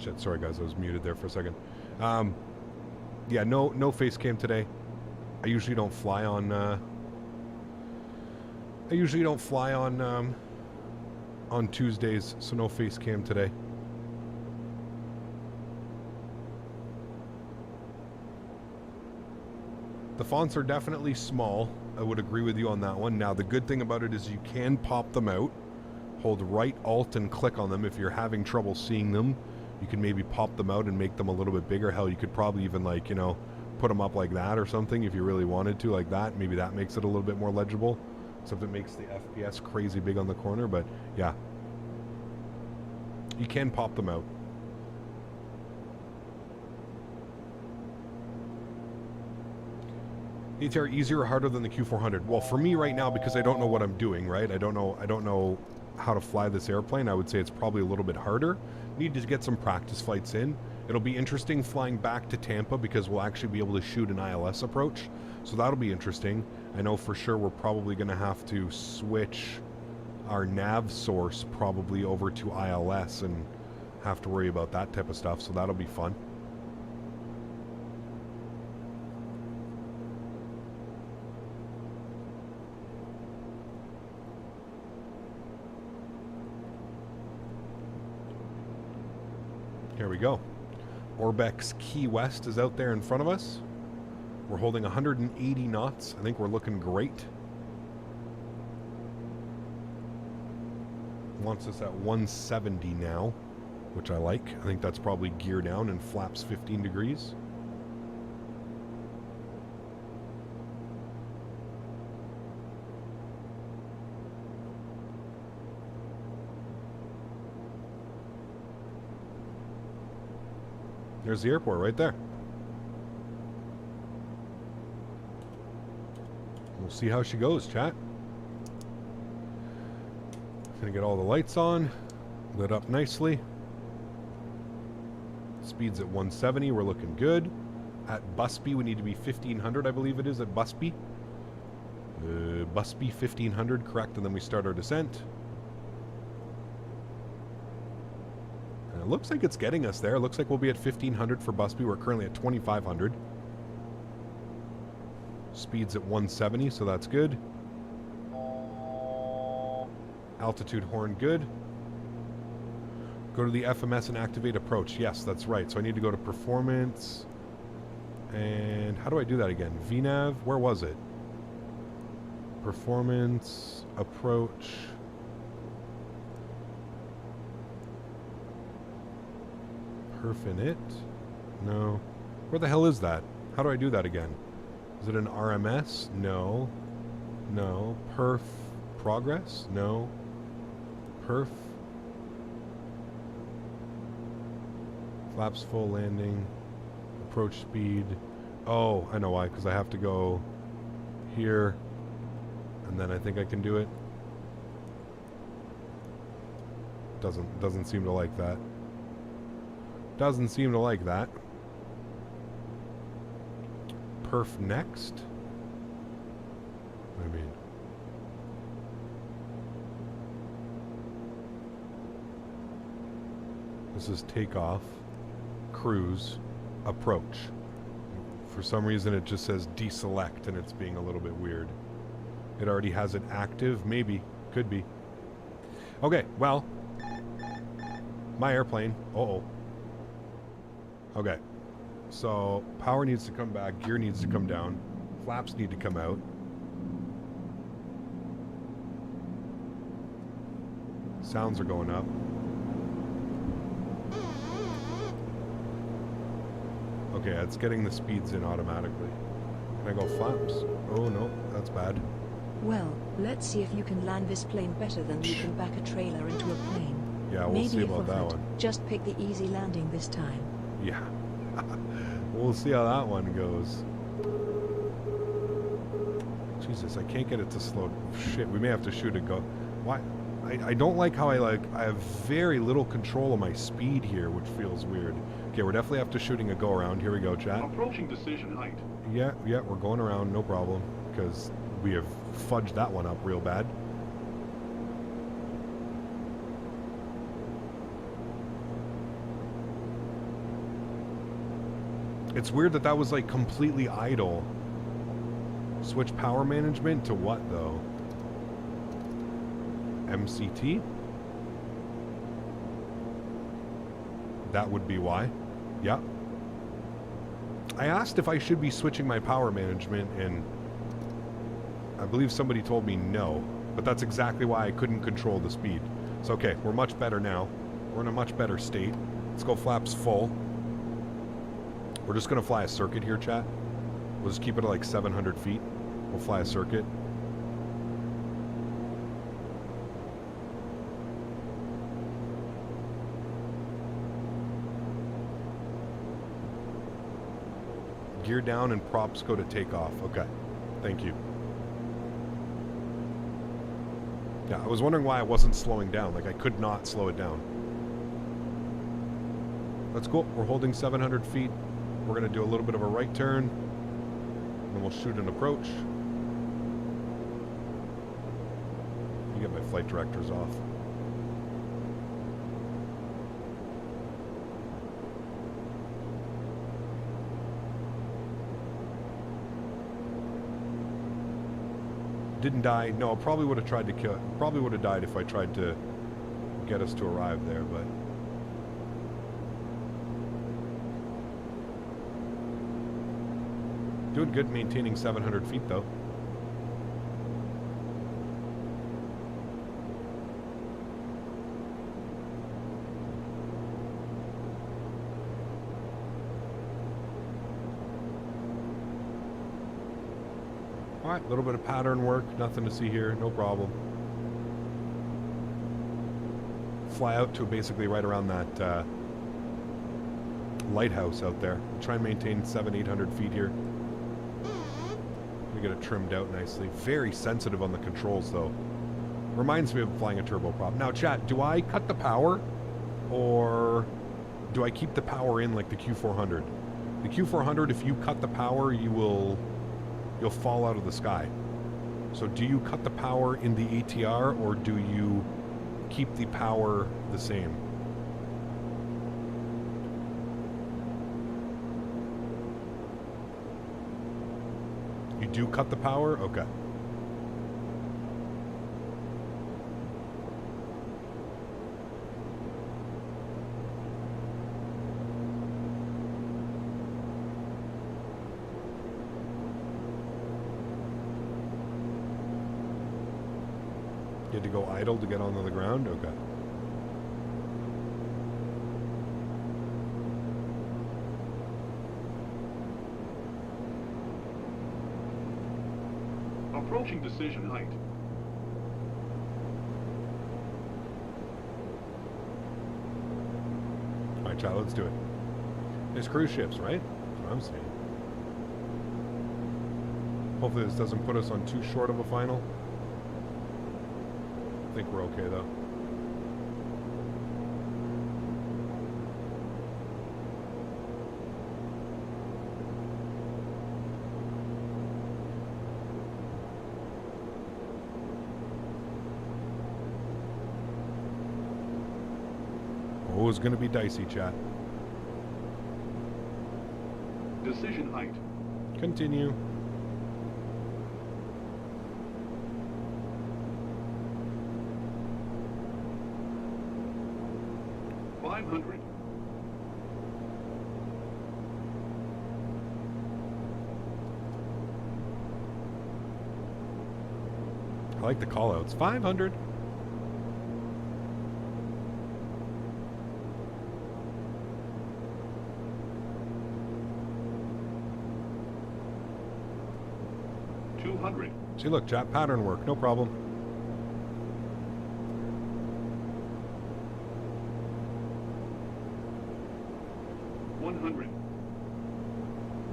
Shit, sorry guys, I was muted there for a second. Yeah, no face cam today. I usually don't fly on on Tuesdays, so no face cam today. The fonts are definitely small. I would agree with you on that one. Now, the good thing about it is you can pop them out. Hold right Alt and click on them if you're having trouble seeing them. You can maybe pop them out and make them a little bit bigger. Hell, you could probably even, like, you know, put them up like that or something if you really wanted to, like that. Maybe that makes it a little bit more legible. Except it makes the FPS crazy big on the corner, but yeah. You can pop them out. ATR easier or harder than the Q400? Well, for me right now, because I don't know what I'm doing, right? I don't know how to fly this airplane. I would say it's probably a little bit harder. Need to get some practice flights in. It'll be interesting flying back to Tampa because we'll actually be able to shoot an ILS approach. So that'll be interesting. I know for sure we're probably going to have to switch our nav source probably over to ILS and have to worry about that type of stuff. So that'll be fun. Here we go. Orbex Key West is out there in front of us. We're holding 180 knots. I think we're looking great. Wants us at 170 now, which I like. I think that's probably gear down and flaps 15 degrees. There's the airport right there. We'll see how she goes, chat. Gonna get all the lights on, lit up nicely. Speed's at 170, we're looking good. At Busby, we need to be 1500, I believe it is at Busby. Busby 1500, correct, and then we start our descent. It looks like it's getting us there. It looks like we'll be at 1500 for Busby. We're currently at 2500. Speed's at 170, so that's good. Altitude horn, good. Go to the FMS and activate approach. Yes, that's right. So I need to go to performance. And how do I do that again? VNav, where was it? Performance, approach. Perfinite? No. Where the hell is that? How do I do that again? Is it an RMS? No. No. Perf progress? No. Perf. Flaps full landing. Approach speed. Oh, I know why, because I have to go here. And then I think I can do it. Doesn't seem to like that. Doesn't seem to like that. Perf next? What do I mean? This is takeoff, cruise, approach. For some reason it just says deselect and it's being a little bit weird. It already has it active? Maybe. Could be. Okay, well. My airplane. Uh-oh. Okay, so power needs to come back, gear needs to come down, flaps need to come out. Sounds are going up. Okay, it's getting the speeds in automatically. Can I go flaps? Oh no, that's bad. Well, let's see if you can land this plane better than you can back a trailer into a plane. Yeah, we'll see about that one. Just pick the easy landing this time. Yeah. We'll see how that one goes. Jesus, I can't get it to slow. Shit, we may have to shoot it go. Why? I don't like how I have very little control of my speed here, which feels weird. Okay, we're definitely after shooting a go around. Here we go, chat. Approaching decision height. Yeah, we're going around, no problem. Because we have fudged that one up real bad. It's weird that that was like completely idle. Switch power management to what though? MCT? That would be why. Yeah. I asked if I should be switching my power management, and I believe somebody told me no, but that's exactly why I couldn't control the speed. So okay, we're much better now. We're in a much better state. Let's go flaps full. We're just going to fly a circuit here, chat. We'll just keep it at like 700 feet. We'll fly a circuit. Gear down and props go to takeoff. Okay. Thank you. Yeah, I was wondering why I wasn't slowing down. Like, I could not slow it down. Let's go. We're holding 700 feet. We're going to do a little bit of a right turn. And then we'll shoot an approach. Let me get my flight directors off. Didn't die. No, I probably would have tried to kill. Probably would have died if I tried to get us to arrive there, but doing good maintaining 700 feet though. Alright, a little bit of pattern work, nothing to see here, no problem. Fly out to basically right around that lighthouse out there. Try and maintain 700-800 feet here. We get it trimmed out nicely. Very sensitive on the controls though. Reminds me of flying a turboprop. Now chat, do I cut the power or do I keep the power in like the Q400? The Q400, if you cut the power, you'll fall out of the sky. So do you cut the power in the ATR or do you keep the power the same? You do cut the power? Okay. You had to go idle to get onto the ground? Okay. Approaching decision height. Alright, chat, let's do it. There's cruise ships, right? That's what I'm saying. Hopefully this doesn't put us on too short of a final. I think we're okay though. Oh, it's gonna be dicey, chat. Decision height. Continue. I like the call-outs. 500. See, look, chat, pattern work, no problem.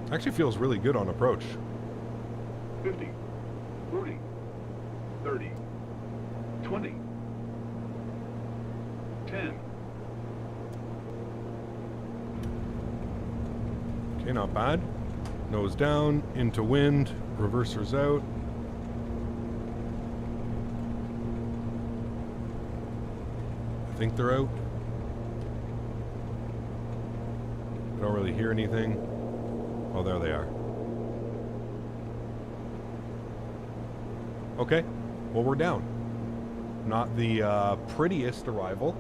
Actually feels really good on approach. 50, 40, 30, 20, 10. Okay, not bad. Nose down, into wind, reversers out. I think they're out. I don't really hear anything. Oh, there they are. Okay. Well, we're down. Not the prettiest arrival.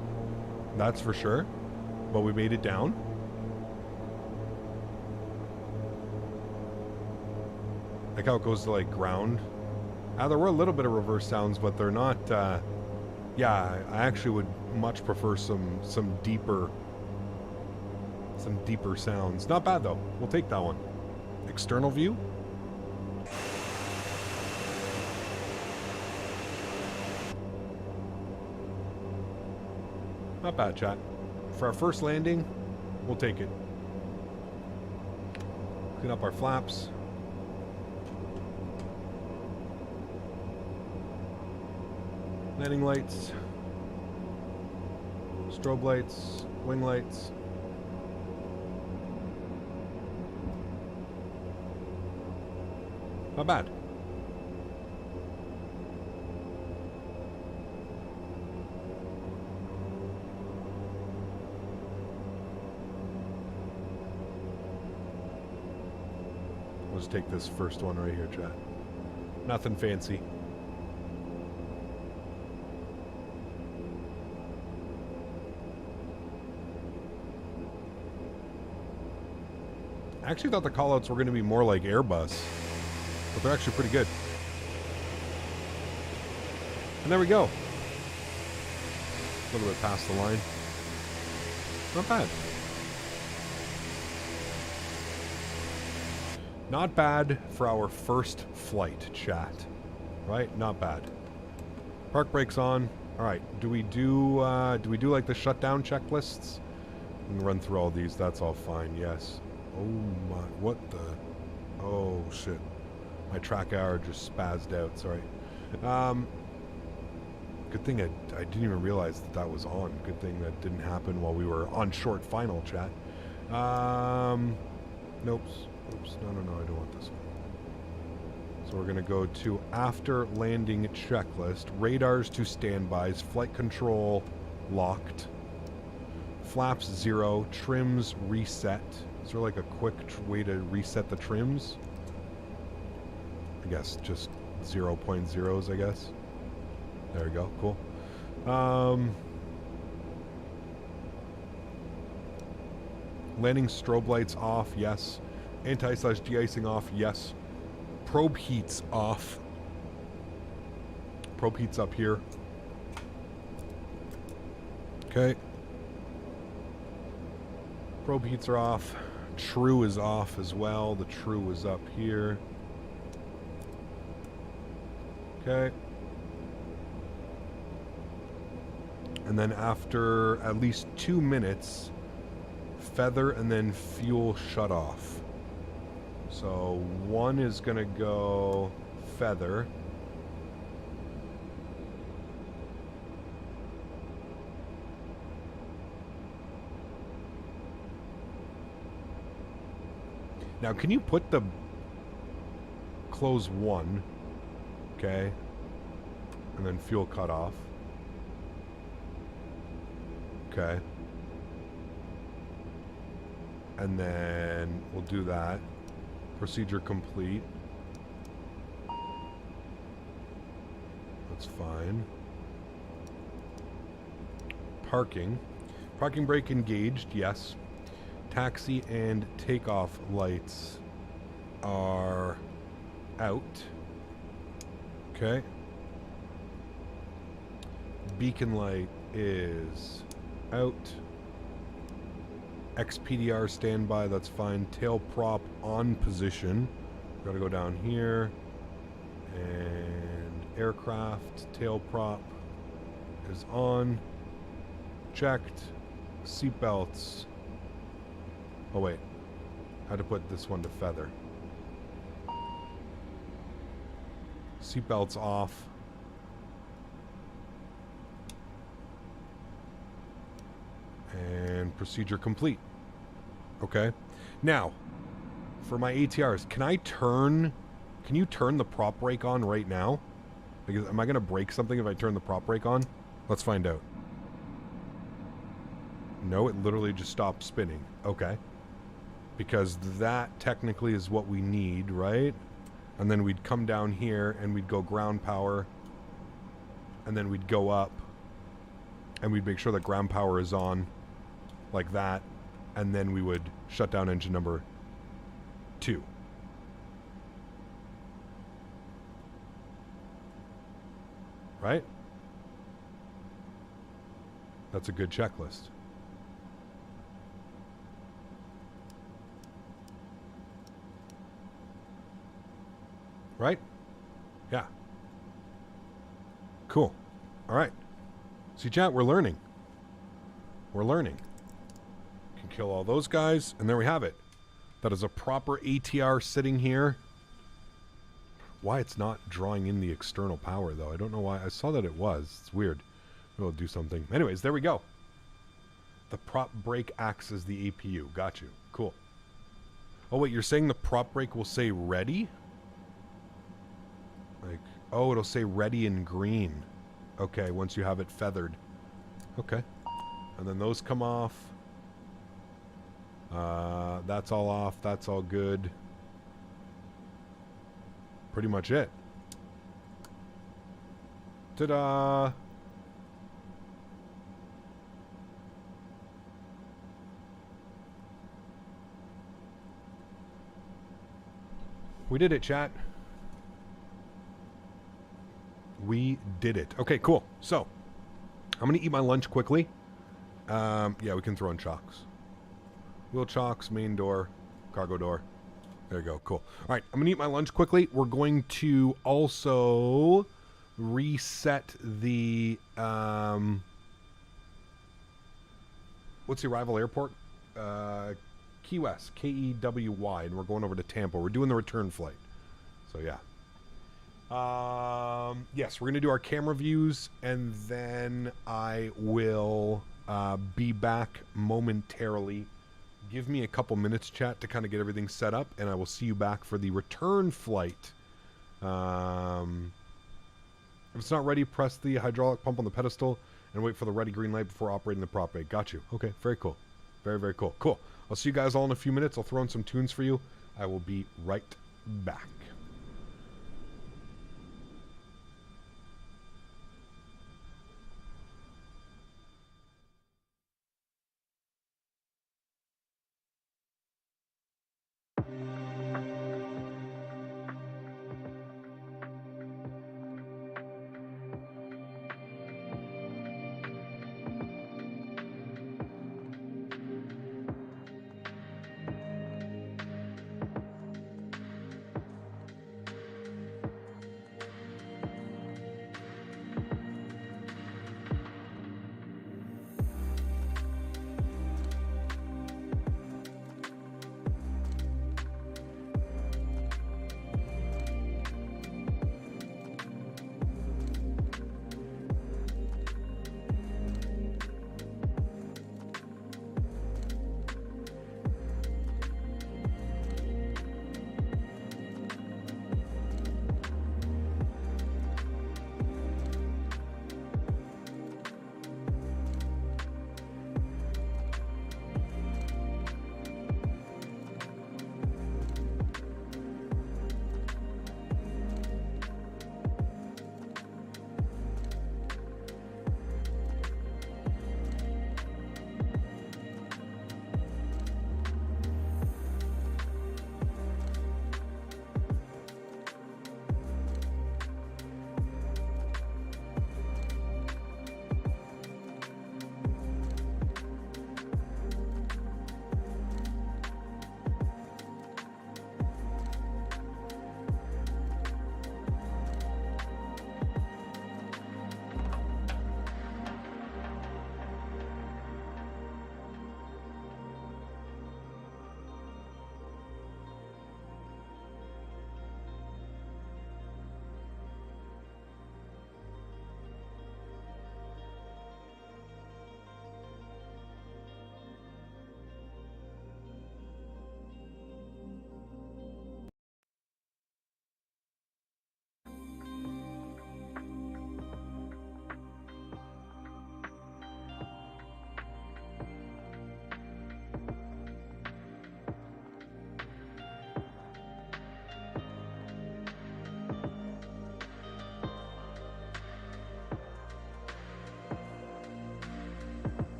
That's for sure. But we made it down. Like how it goes to like ground. There were a little bit of reverse sounds, but they're not. Yeah, I actually would much prefer some deeper sounds. Not bad though. We'll take that one. External view. Not bad, chat. For our first landing, we'll take it. Clean up our flaps. Landing lights. Strobe lights. Wing lights. Not bad. Let's take this first one right here, chat. Nothing fancy. I actually thought the callouts were going to be more like Airbus, but they're actually pretty good. And there we go. A little bit past the line. Not bad. Not bad for our first flight, chat. Right? Not bad. Park brakes on. All right. Do we do like the shutdown checklists? We can run through all these. That's all fine. Yes. Oh my! What the? Oh shit! My track hour just spazzed out. Sorry. Good thing I didn't even realize that was on. Good thing that didn't happen while we were on short final, chat. Nope. Oops, no, I don't want this one. So we're going to go to after landing checklist. Radars to standbys. Flight control locked. Flaps 0. Trims reset. Is there like a quick way to reset the trims? I guess just 0.0s, I guess. There we go. Cool. Landing strobe lights off. Yes. Anti/de-icing off, yes. Probe heats off. Probe heats up here. Okay. Probe heats are off. True is off as well. The true is up here. Okay. And then after at least 2 minutes, feather and then fuel shut off. So one is going to go feather. Now, can you put the close one, okay, and then fuel cut off? Okay. And then we'll do that. Procedure complete. That's fine. Parking. Parking brake engaged, yes. Taxi and takeoff lights are out. Okay. Beacon light is out. XPDR standby, that's fine. Tail prop on position. Gotta go down here. And aircraft tail prop is on. Checked. Seatbelts. Oh wait. Had to put this one to feather. Seatbelts off. And procedure complete. Okay. Now, for my ATRs, can you turn the prop brake on right now? Because am I going to break something if I turn the prop brake on? Let's find out. No, it literally just stopped spinning. Okay. because that technically is what we need, right? And then we'd come down here and we'd go ground power, and then we'd go up and we'd make sure that ground power is on like that, and then we would shut down engine number 2. Right? That's a good checklist. Right? Yeah. Cool. All right. See, chat, we're learning. We're learning. Can kill all those guys, and there we have it. That is a proper ATR sitting here. Why it's not drawing in the external power, though. I don't know why. I saw that it was. It's weird. We'll do something. Anyways, there we go. The prop brake acts as the APU. Got you. Cool. Oh, wait, you're saying the prop brake will say ready? Like, oh, it'll say ready in green. Okay, once you have it feathered. Okay. And then those come off. That's all off. That's all good. Pretty much it. Ta-da! We did it, chat. We did it. Okay, cool. So, I'm going to eat my lunch quickly. Yeah, we can throw in chocks. Wheel chocks, main door, cargo door. There you go. Cool. All right, I'm going to eat my lunch quickly. We're going to also reset the... what's the arrival airport? Key West, K-E-W-Y, and we're going over to Tampa. We're doing the return flight. So, yeah. Yes, we're going to do our camera views, and then I will be back momentarily. Give me a couple minutes, chat, to kind of get everything set up, and I will see you back for the return flight. If it's not ready, press the hydraulic pump on the pedestal and wait for the ready green light before operating the prop brake. Got you. Okay, very cool. Very, very cool. Cool. I'll see you guys all in a few minutes. I'll throw in some tunes for you. I will be right back.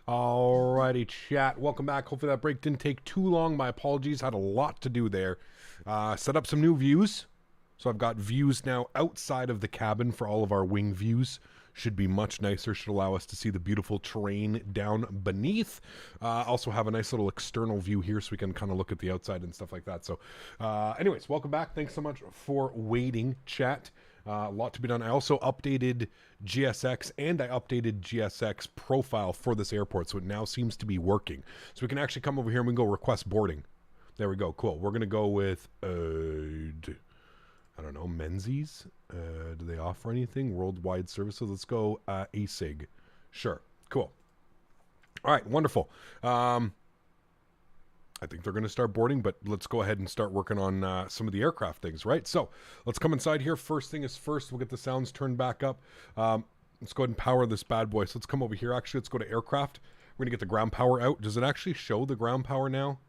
Alrighty, chat. Welcome back. Hopefully that break didn't take too long. My apologies. Had a lot to do there. Set up some new views. So I've got views now outside of the cabin for all of our wing views. Should be much nicer. Should allow us to see the beautiful terrain down beneath. Also have a nice little external view here so we can kind of look at the outside and stuff like that. So anyways, welcome back. Thanks so much for waiting, chat. A lot to be done. I also updated GSX and I updated GSX profile for this airport, so it now seems to be working. So we can actually come over here and we can go request boarding. There we go. Cool. We're going to go with, I don't know, Menzies. Do they offer anything? Worldwide services. Let's go ASIG. Sure. Cool. All right. Wonderful. I think they're going to start boarding, but let's go ahead and start working on some of the aircraft things, right? So let's come inside here. First thing is first, we'll get the sounds turned back up. Let's go ahead and power this bad boy. So let's come over here. Actually, let's go to aircraft. We're going to get the ground power out. Does it actually show the ground power now?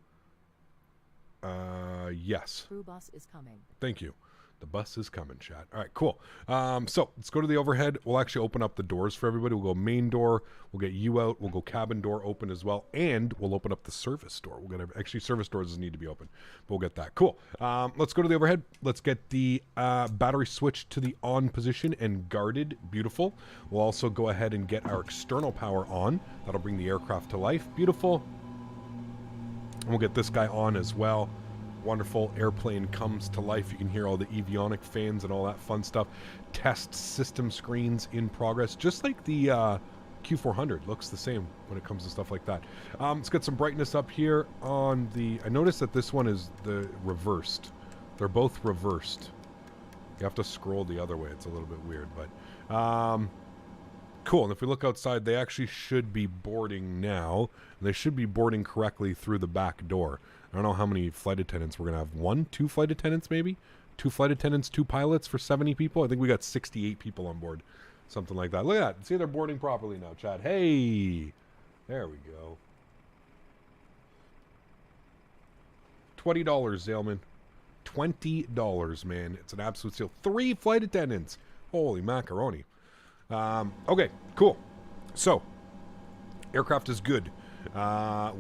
Yes. Crew bus is coming. Thank you. The bus is coming, chat. All right, cool. So let's go to the overhead. We'll actually open up the doors for everybody. We'll go main door. We'll get you out. We'll go cabin door open as well. And we'll open up the service door. We'll get actually, service doors doesn't need to be open. But we'll get that. Cool. Let's go to the overhead. Let's get the battery switched to the on position and guarded. Beautiful. We'll also go ahead and get our external power on. That'll bring the aircraft to life. Beautiful. And we'll get this guy on as well. Wonderful. Airplane comes to life. You can hear all the avionic fans and all that fun stuff. Test system screens in progress, just like the Q400 looks the same when it comes to stuff like that. Let's get some brightness up here on the... I noticed that this one is the reversed. They're both reversed. You have to scroll the other way. It's a little bit weird, but cool. And if we look outside, they actually should be boarding now. And they should be boarding correctly through the back door. I don't know how many flight attendants we're going to have. 1, 2 flight attendants maybe? 2 flight attendants, 2 pilots for 70 people? I think we got 68 people on board. Something like that. Look at that. See, they're boarding properly now, Chad. Hey! There we go. $20, Zaleman. $20, man. It's an absolute steal. 3 flight attendants. Holy macaroni. Okay, cool. So, aircraft is good.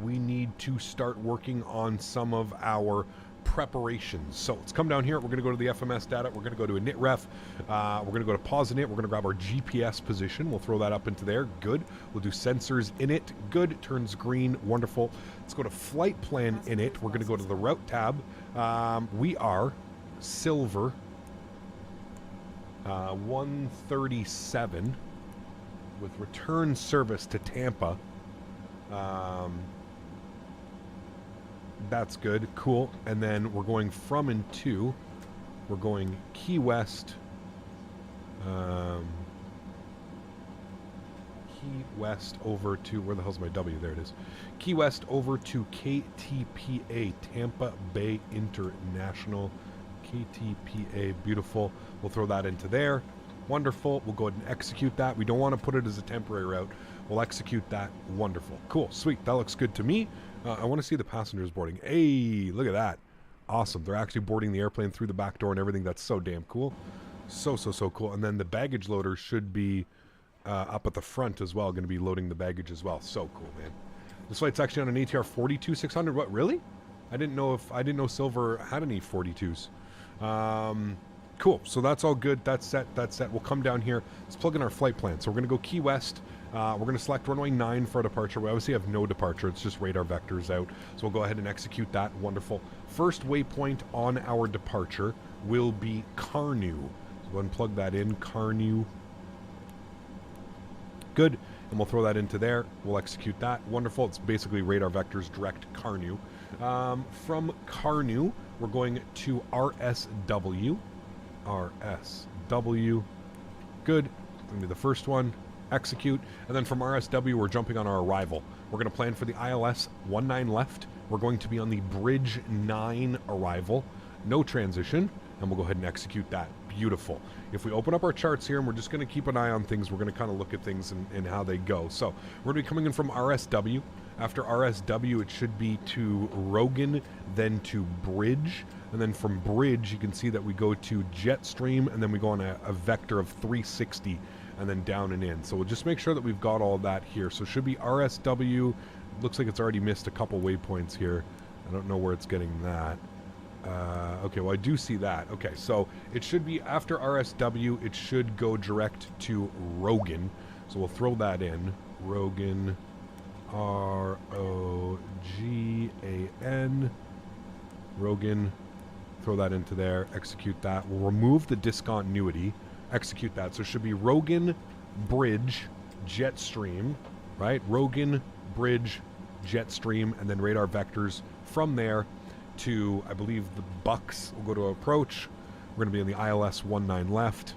We need to start working on some of our preparations. So let's come down here. We're going to go to the FMS data. We're going to go to init ref. We're going to go to pause init. We're going to grab our GPS position. We'll throw that up into there. Good. We'll do sensors init. Good. Turns green. Wonderful. Let's go to flight plan init. We're going to go to the route tab. We are silver 137 with return service to Tampa. That's good. Cool. And then we're going from and to. We're going Key West. Key West over to... Where the hell's my W? There it is. Key West over to KTPA. Tampa Bay International. KTPA. Beautiful. We'll throw that into there. Wonderful. We'll go ahead and execute that. We don't want to put it as a temporary route. We'll execute that. Wonderful. Cool. Sweet. That looks good to me. I want to see the passengers boarding. Hey, look at that. Awesome. They're actually boarding the airplane through the back door and everything. That's so damn cool. So cool. And then the baggage loader should be up at the front as well. Going to be loading the baggage as well. So cool, man. This flight's actually on an ATR72-600. What, really? I didn't know Silver had any 42s. Cool. So that's all good. That's set. We'll come down here. Let's plug in our flight plan. So we're going to go Key West. We're going to select runway 9 for departure. We obviously have no departure. It's just radar vectors out. So we'll go ahead and execute that. Wonderful. First waypoint on our departure will be Carnew. So go ahead and plug that in. Carnew. Good. And we'll throw that into there. We'll execute that. Wonderful. It's basically radar vectors direct Carnew. From Carnew, we're going to RSW. RSW. Good. Going to be the first one. Execute. And then from RSW, we're jumping on our arrival. We're going to plan for the ILS 19 left. We're going to be on the Bridge 9 arrival. No transition. And we'll go ahead and execute that. Beautiful. If we open up our charts here, and we're just going to keep an eye on things, we're going to kind of look at things and how they go. So we're going to be coming in from RSW. After RSW, it should be to Rogan, then to Bridge. And then from Bridge, you can see that we go to Jetstream, and then we go on a vector of 360, and then down and in. So we'll just make sure that we've got all that here. So it should be RSW. Looks like it's already missed a couple waypoints here. I don't know where it's getting that. Okay, well, I do see that. Okay, so it should be after RSW, it should go direct to Rogan. So we'll throw that in. Rogan, R-O-G-A-N. Rogan. Throw that into there. Execute that. We'll remove the discontinuity. Execute that. So it should be Rogan, Bridge, Jetstream, right? Rogan, Bridge, Jetstream, and then radar vectors from there to, I believe, the Bucks. We'll go to approach. We're going to be on the ILS 19 left.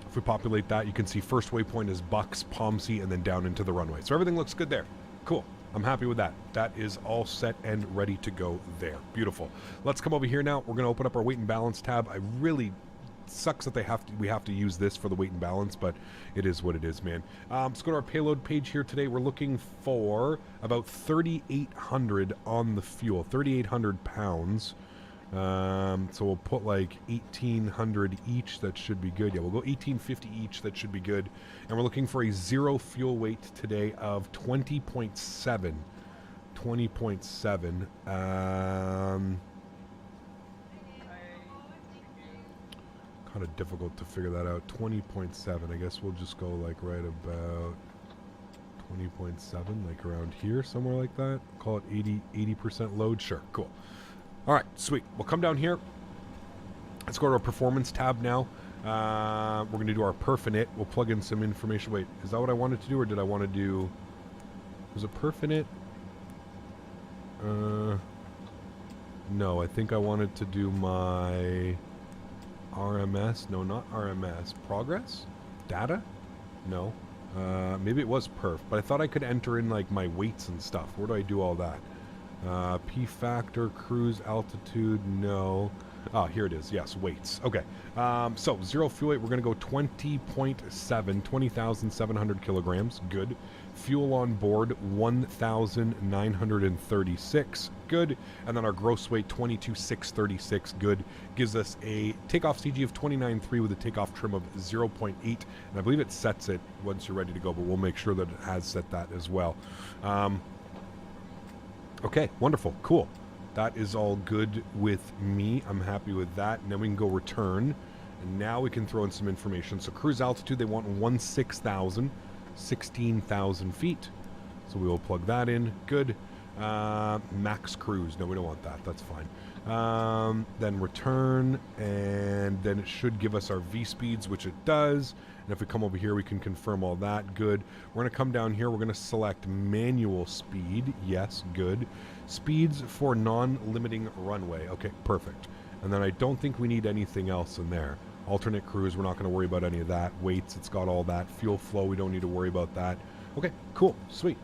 If we populate that, you can see first waypoint is Bucks, Pomsey, and then down into the runway. So everything looks good there. Cool. I'm happy with that. That is all set and ready to go there. Beautiful. Let's come over here now. We're going to open up our weight and balance tab. I really... sucks that we have to use this for the weight and balance, but it is what it is, man. Let's go to our payload page here today. We're looking for about 3,800 on the fuel, 3,800 pounds. So we'll put like 1,800 each. That should be good. Yeah, we'll go 1,850 each. That should be good. And we're looking for a zero fuel weight today of 20.7. 20.7. Kind of difficult to figure that out. 20.7. I guess we'll just go like right about 20.7, like around here, somewhere like that. Call it 80% load. Sure, cool. All right, sweet. We'll come down here. Let's go to our performance tab now. We're going to do our perf in it. We'll plug in some information. Wait, is that what I wanted to do, or did I want to do... Was it perf in it? No, I think I wanted to do my... RMS? No, not RMS. Progress? Data? No. Maybe it was perf, but I thought I could enter in like my weights and stuff. Where do I do all that? P factor, cruise altitude, no. Oh, here it is. Yes, weights. Okay. So, zero fuel weight, we're going to go 20.7, 20,700 kilograms. Good. Fuel on board, 1,936. Good. And then our gross weight, 22,636. Good. Gives us a takeoff CG of 29.3 with a takeoff trim of 0.8. And I believe it sets it once you're ready to go, but we'll make sure that it has set that as well. Okay, wonderful. Cool. That is all good with me. I'm happy with that. And then we can go return. And now we can throw in some information. So cruise altitude, they want 16,000 feet. So we will plug that in. Good. Max cruise. No, we don't want that. That's fine. Then return. And then it should give us our V speeds, which it does. And if we come over here, we can confirm all that. Good. We're going to come down here. We're going to select manual speed. Yes, good. Speeds for non-limiting runway. Okay, perfect. And then I don't think we need anything else in there. Alternate cruise, we're not going to worry about any of that. Weights, it's got all that. Fuel flow, we don't need to worry about that. Okay, cool, sweet.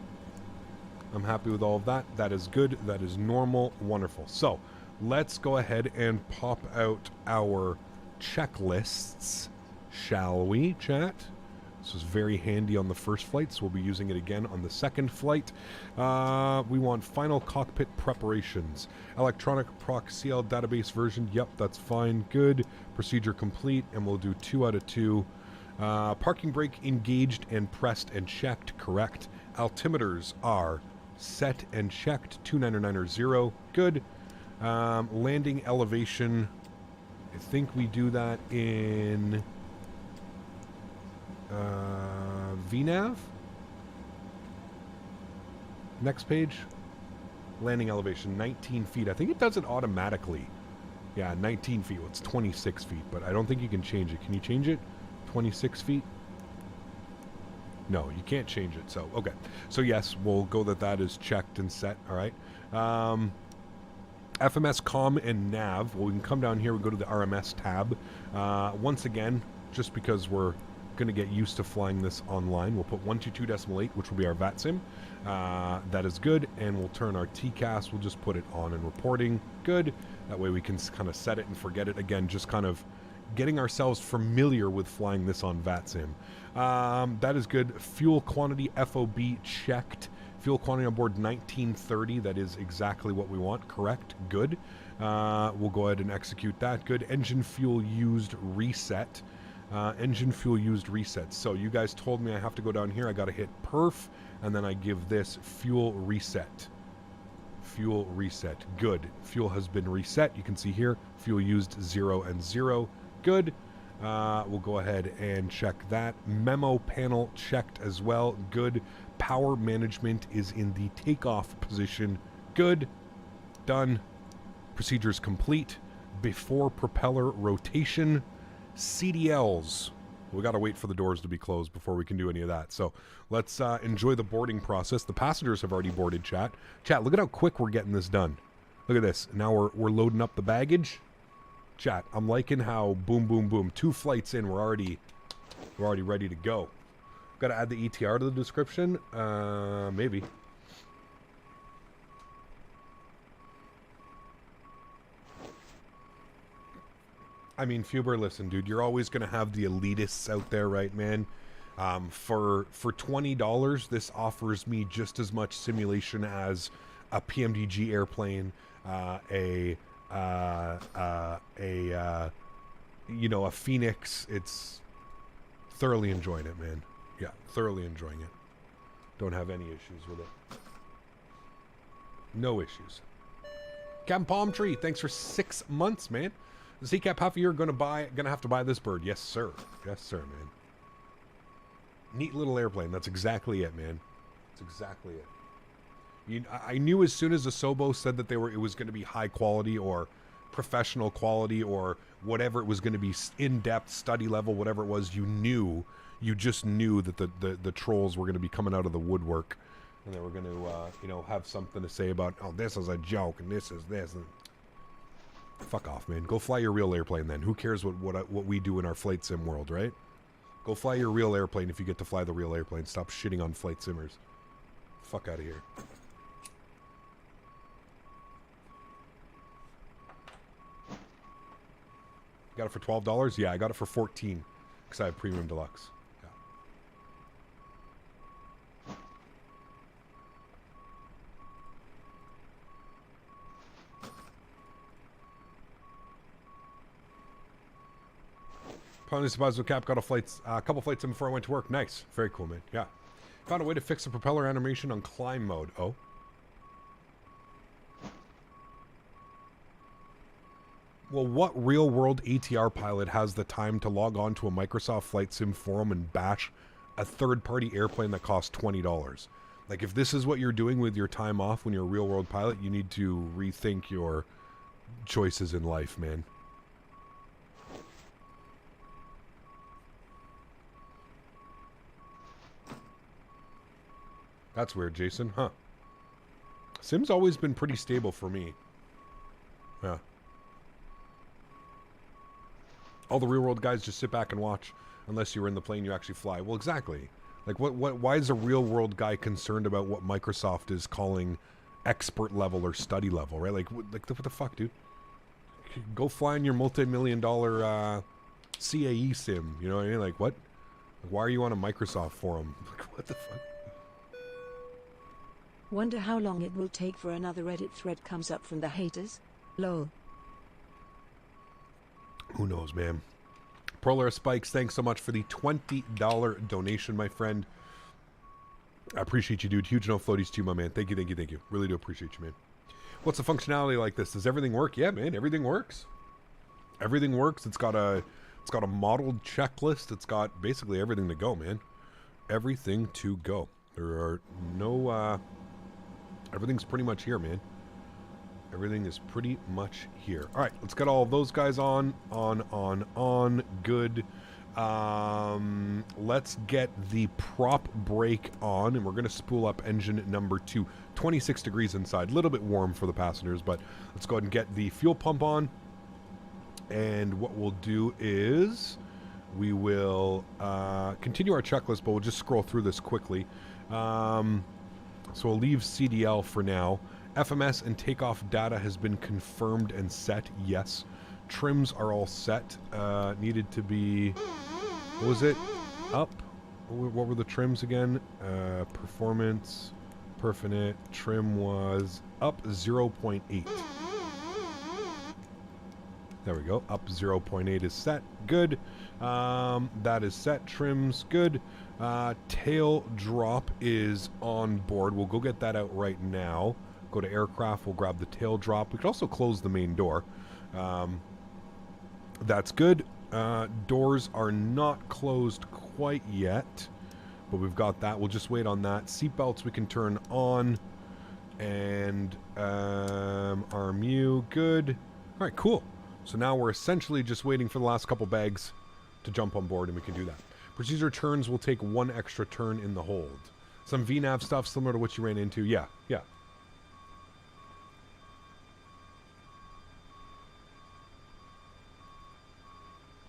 I'm happy with all of that. That is good. That is normal. Wonderful. So, let's go ahead and pop out our checklists, shall we, chat? This was very handy on the first flight, so we'll be using it again on the second flight. We want final cockpit preparations. Electronic proc CL database version. Yep, that's fine. Good. Procedure complete, and we'll do 2 out of 2. Parking brake engaged and pressed and checked. Correct. Altimeters are set and checked. 299 Good. Landing elevation. I think we do that in... VNAV. Next page. Landing elevation, 19 feet. I think it does it automatically. Yeah, 19 feet. Well, it's 26 feet, but I don't think you can change it. Can you change it? 26 feet? No, you can't change it. So, okay. So, yes, we'll go that is checked and set. All right. FMS, COM, and NAV. Well, we can come down here. We go to the RMS tab. Once again, just because we're going to get used to flying this online, we'll put 122.8, which will be our VATSIM. That is good, and we'll turn our TCAS. We'll just put it on in reporting. Good. That way we can kind of set it and forget it. Again, just kind of getting ourselves familiar with flying this on VATSIM. That is good. Fuel quantity FOB checked. Fuel quantity on board 1930. That is exactly what we want. Correct. Good. We'll go ahead and execute that. Good. Engine fuel used reset. Engine fuel used resets. So you guys told me I have to go down here. I got to hit perf, and then I give this fuel reset. Fuel reset. Good. Fuel has been reset. You can see here, fuel used 0 and 0. Good. We'll go ahead and check that. Memo panel checked as well. Good. Power management is in the takeoff position. Good. Done. Procedures complete. Before propeller rotation. CDLs. We got to wait for the doors to be closed before we can do any of that. So let's enjoy the boarding process. The passengers have already boarded, chat. Chat, look at how quick we're getting this done. Look at this. Now we're loading up the baggage. Chat, I'm liking how boom, boom, boom. 2 flights in, we're already ready to go. Got to add the ATR to the description? Maybe. I mean, Fuber, listen, dude, you're always going to have the elitists out there, right, man? For $20, this offers me just as much simulation as a PMDG airplane, a Phoenix. It's thoroughly enjoying it, man. Yeah, thoroughly enjoying it. Don't have any issues with it. No issues. Captain Palm Tree, thanks for 6 months, man. The CCAP half a year gonna have to buy this bird. Yes, sir. Yes, sir, man. Neat little airplane. That's exactly it, man. That's exactly it. I knew as soon as Asobo said that it was going to be high quality or professional quality or whatever it was going to be, in-depth study level, whatever it was, you just knew that the trolls were going to be coming out of the woodwork, and they were going to have something to say about, oh, this is a joke and this is this. And fuck off, man. Go fly your real airplane then. Who cares what we do in our flight sim world, right? Go fly your real airplane if you get to fly the real airplane. Stop shitting on flight simmers. Fuck out of here. You got it for $12? Yeah, I got it for 14 because I have Premium Deluxe. Yeah. Finally surprised with Cap. Got a couple flights in before I went to work. Nice. Very cool, man. Yeah. Found a way to fix the propeller animation on climb mode. Oh. Well, what real-world ATR pilot has the time to log on to a Microsoft Flight Sim forum and bash a third-party airplane that costs $20? Like, if this is what you're doing with your time off when you're a real-world pilot, you need to rethink your choices in life, man. That's weird, Jason. Huh. Sim's always been pretty stable for me. Yeah. All the real world guys just sit back and watch unless you're in the plane you actually fly. Well, exactly. Like, why is a real world guy concerned about what Microsoft is calling expert level or study level, right? Like what the fuck, dude? Go fly in your multi-million-dollar CAE sim. You know what I mean? Like, what? Like, why are you on a Microsoft forum? Like, what the fuck? Wonder how long it will take for another Reddit thread comes up from the haters? Lol. Who knows, man? Prolaris Spikes, thanks so much for the $20 donation, my friend. I appreciate you, dude. Huge no floaties to you, my man. Thank you, thank you, thank you. Really do appreciate you, man. What's the functionality like this? Does everything work? Yeah, man. Everything works. Everything works. It's got a modeled checklist. It's got basically everything to go, man. Everything to go. There are no everything's pretty much here, man. Everything is pretty much here. All right, let's get all of those guys on. Good. Let's get the prop brake on, and we're going to spool up engine number 2. 26 degrees inside. A little bit warm for the passengers, but let's go ahead and get the fuel pump on. And what we'll do is we will continue our checklist, but we'll just scroll through this quickly. So we'll leave CDL for now. FMS and takeoff data has been confirmed and set. Yes. Trims are all set. Needed to be... What was it? Up? What were the trims again? Performance, perfinite. Trim was up 0.8. There we go. Up 0.8 is set. Good. That is set. Trims, good. Tail drop is on board. We'll go get that out right now. Go to aircraft. We'll grab the tail drop. We could also close the main door. That's good. Doors are not closed quite yet, but we've got that. We'll just wait on that. Seatbelts we can turn on. And RMU, good. All right, cool. So now we're essentially just waiting for the last couple bags to jump on board, and we can do that. Procedure turns will take 1 extra turn in the hold. Some VNAV stuff similar to what you ran into. Yeah.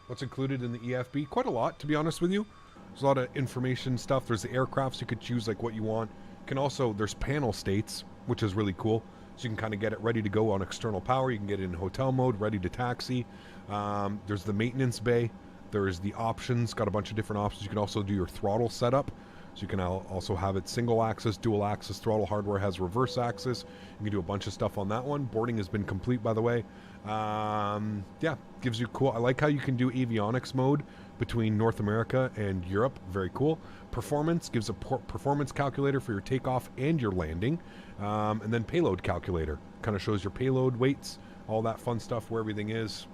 What's included in the EFB? Quite a lot, to be honest with you. There's a lot of information stuff. There's the aircrafts. You could choose like what you want. You can also, there's panel states, which is really cool. So you can kind of get it ready to go on external power. You can get it in hotel mode, ready to taxi. There's the maintenance bay. There's the options, got a bunch of different options. You can also do your throttle setup. So you can also have it single axis, dual axis throttle. Hardware has reverse axis. You can do a bunch of stuff on that one. Boarding has been complete, by the way. Yeah, gives you cool. I like how you can do avionics mode between North America and Europe. Very cool. Performance gives a performance calculator for your takeoff and your landing. And then payload calculator. Kind of shows your payload weights, all that fun stuff, where everything is.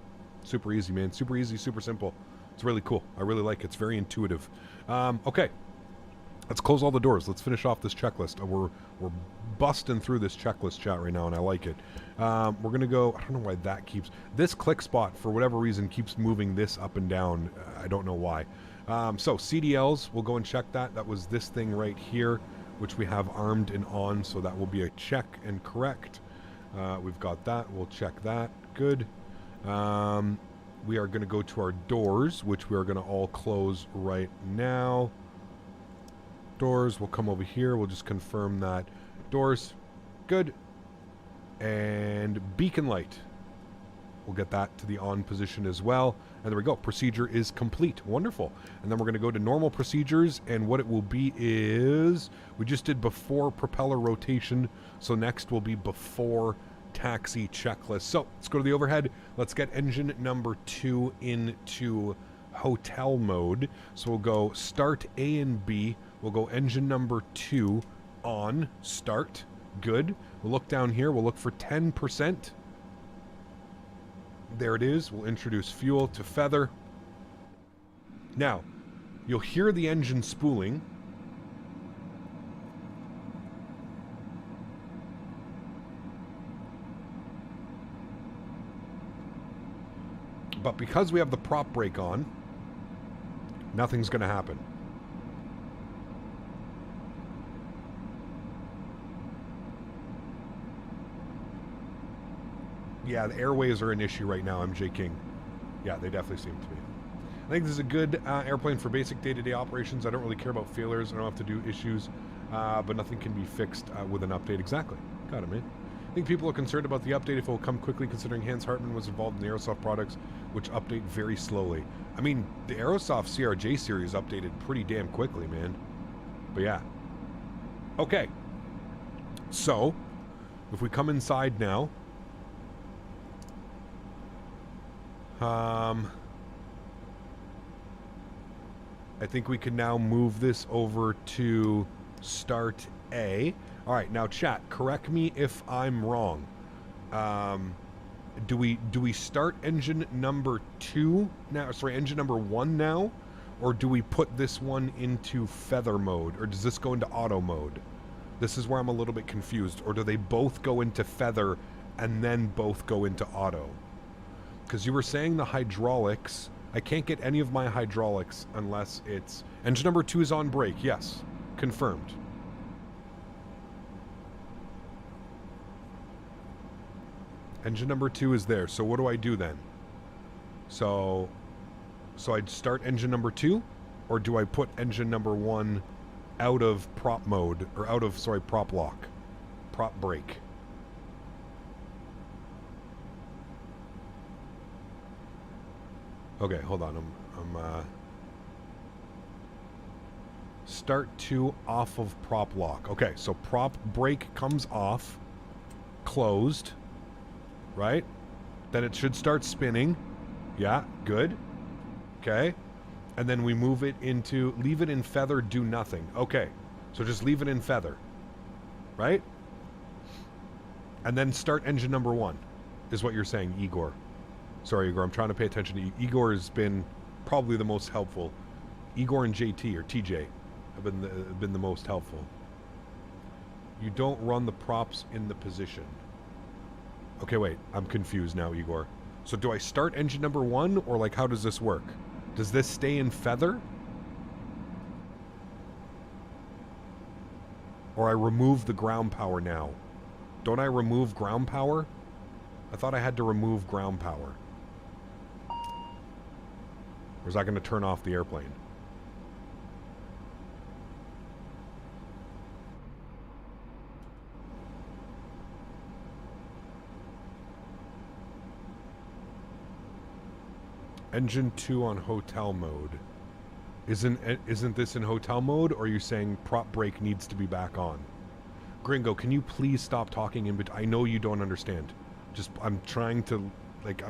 Super easy, man. Super easy, super simple. It's really cool. I really like it. It's very intuitive. Okay. Let's close all the doors. Let's finish off this checklist. We're busting through this checklist chat right now, and I like it. We're going to go... I don't know why that keeps... This click spot, for whatever reason, keeps moving this up and down. I don't know why. So, CDLs, we'll go and check that. That was this thing right here, which we have armed and on, so that will be a check and correct. We've got that. We'll check that. Good. We are going to go to our doors, which we are going to all close right now. Doors, we'll come over here. We'll just confirm that. Doors, good. And beacon light. We'll get that to the on position as well. And there we go. Procedure is complete. Wonderful. And then we're going to go to normal procedures. And what it will be is, we just did before propeller rotation. So next will be before taxi checklist. So let's go to the overhead. Let's get engine number 2 into hotel mode. So we'll go start A and B. We'll go engine number 2 on, start. Good. We'll look down here. We'll look for 10%. There it is. We'll introduce fuel to feather. Now, you'll hear the engine spooling. But because we have the prop brake on, nothing's going to happen. Yeah, the Airways are an issue right now, MJ King. Yeah, they definitely seem to be. I think this is a good airplane for basic day-to-day operations. I don't really care about failures. I don't have to do issues, but nothing can be fixed with an update. Exactly. Got it, man. I think people are concerned about the update if it will come quickly, considering Hans Hartmann was involved in the Aerosoft products, which update very slowly. I mean, the Aerosoft CRJ series updated pretty damn quickly, man. But yeah. Okay. So, if we come inside now... I think we can now move this over to start A. All right, now chat, correct me if I'm wrong. Do we start engine number 2 now? Sorry, engine number 1 now, or do we put this one into feather mode, or does this go into auto mode? This is where I'm a little bit confused. Or do they both go into feather and then both go into auto? Because you were saying the hydraulics. I can't get any of my hydraulics unless it's... Engine number 2 is on brake, yes. Confirmed. Engine number 2 is there, so what do I do then? So I'd start engine number 2? Or do I put engine number 1 out of prop mode, or out of, sorry, prop lock? Prop brake. Okay, hold on. I'm start 2 off of prop lock. Okay, so prop brake comes off, closed, right? Then it should start spinning. Yeah, good. Okay. And then we move it into, leave it in feather, do nothing. Okay, so just leave it in feather, right? And then start engine number 1, is what you're saying, Igor. Sorry, Igor, I'm trying to pay attention to you. Igor has been probably the most helpful. Igor and JT, or TJ, have been the most helpful. You don't run the props in the position. Okay, wait, I'm confused now, Igor. So do I start engine number 1, or like how does this work? Does this stay in feather? Or I remove the ground power now? Don't I remove ground power? I thought I had to remove ground power. Or is that going to turn off the airplane? Engine 2 on hotel mode. Isn't this in hotel mode, or are you saying prop brake needs to be back on? Gringo, can you please stop talking in between? I know you don't understand. I'm trying to, like,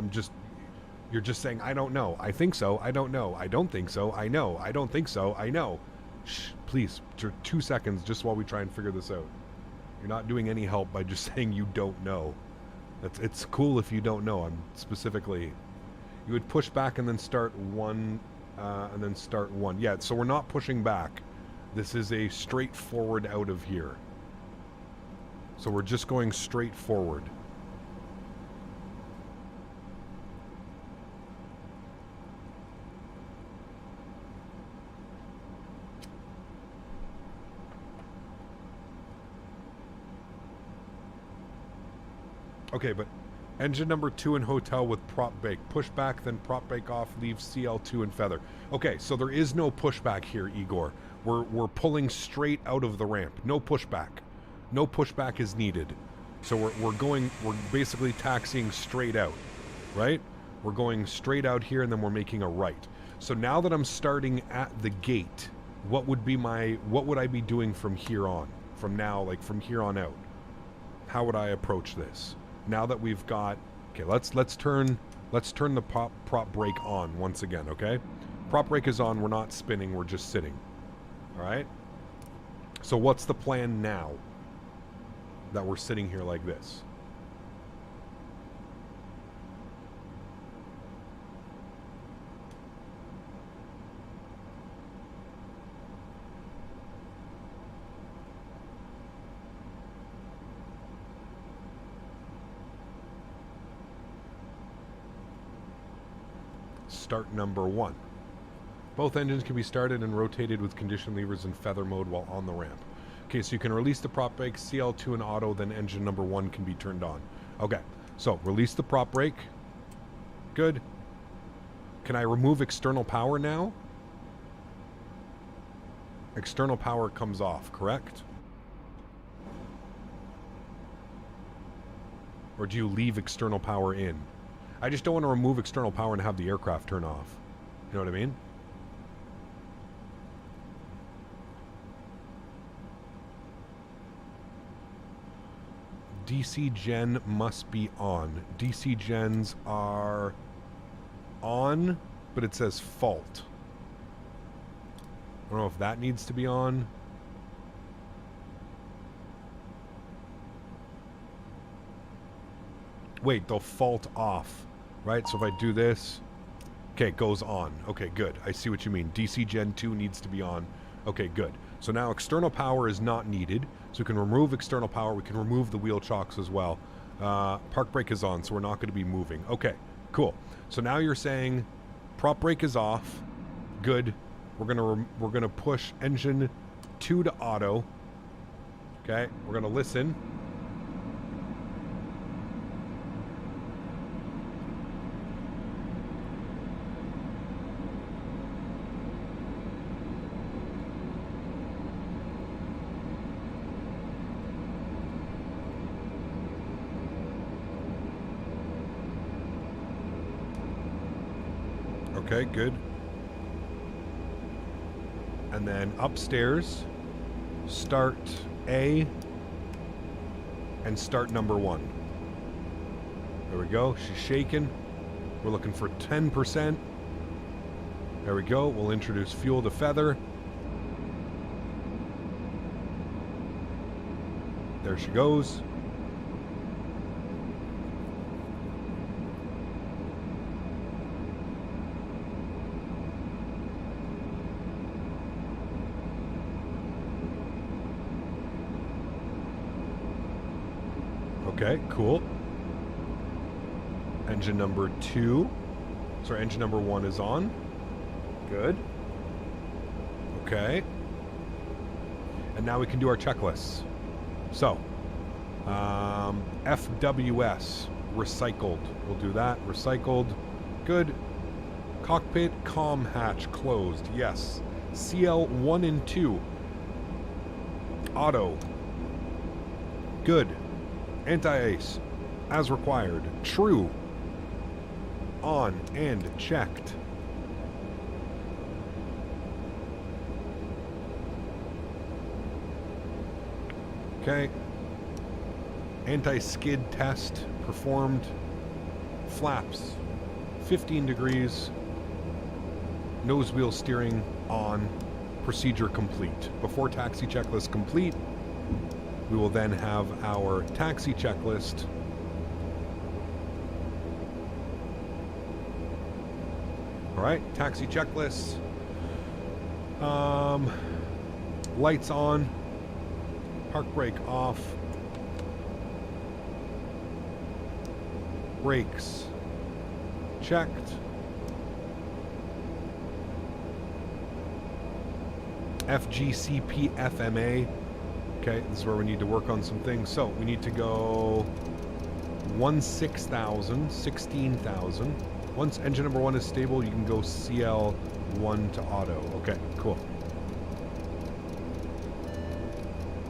you're just saying, I don't know. I think so. I don't know. I don't think so. I know. I don't think so. I know. Shh, please, 2 seconds just while we try and figure this out. You're not doing any help by just saying you don't know. It's cool if you don't know. I'm specifically... You would push back and then start 1, and then start 1. Yeah, so we're not pushing back. This is a straight forward out of here. So we're just going straight forward. Okay, but engine number 2 in hotel with prop brake. Push back, then prop brake off, leave CL2 in feather. Okay, so there is no pushback here, Igor. We're pulling straight out of the ramp. No pushback. No pushback is needed. So we're basically taxiing straight out. right? We're going straight out here, and then we're making a right. So now that I'm starting at the gate, what would I be doing from here on? From now, like from here on out? How would I approach this? Now that we've got, okay, let's turn the prop brake on once again, okay? Prop brake is on, we're not spinning, we're just sitting. All right? So what's the plan now that we're sitting here like this? Start number 1. Both engines can be started and rotated with condition levers in feather mode while on the ramp. Okay, so you can release the prop brake, CL2 and auto, then engine number 1 can be turned on. Okay, so release the prop brake. Good. Can I remove external power now? External power comes off, correct? Or do you leave external power in? I just don't want to remove external power and have the aircraft turn off. You know what I mean? DC gen must be on. DC gens are on, but it says fault. I don't know if that needs to be on. Wait, they'll fault off, right? So if I do this, okay, it goes on. Okay, good. I see what you mean. DC Gen 2 needs to be on. Okay, good. So now external power is not needed. So we can remove external power. We can remove the wheel chocks as well. Park brake is on, so we're not going to be moving. Okay, cool. So now you're saying prop brake is off. Good. We're gonna push engine 2 to auto. Okay, we're gonna listen. Okay, good. And then upstairs, start A and start number 1. There we go. She's shaking. We're looking for 10%. There we go. We'll introduce fuel to feather. There she goes. Okay, cool. Engine number 2. Sorry, engine number 1 is on. Good. Okay. And now we can do our checklists. So, FWS, recycled. We'll do that. Recycled. Good. Cockpit comm hatch closed. Yes. CL 1 and 2. Auto. Good. Anti-ace, as required. True. On and checked. Okay. Anti-skid test performed. Flaps, 15 degrees. Nose wheel steering on. Procedure complete. Before taxi checklist complete, we will then have our taxi checklist. All right, taxi checklist. Lights on. Park brake off. Brakes checked. FGCP FMA. Okay, this is where we need to work on some things. So we need to go 16,000, 16,000. Once engine number 1 is stable, you can go CL1 to auto. Okay, cool.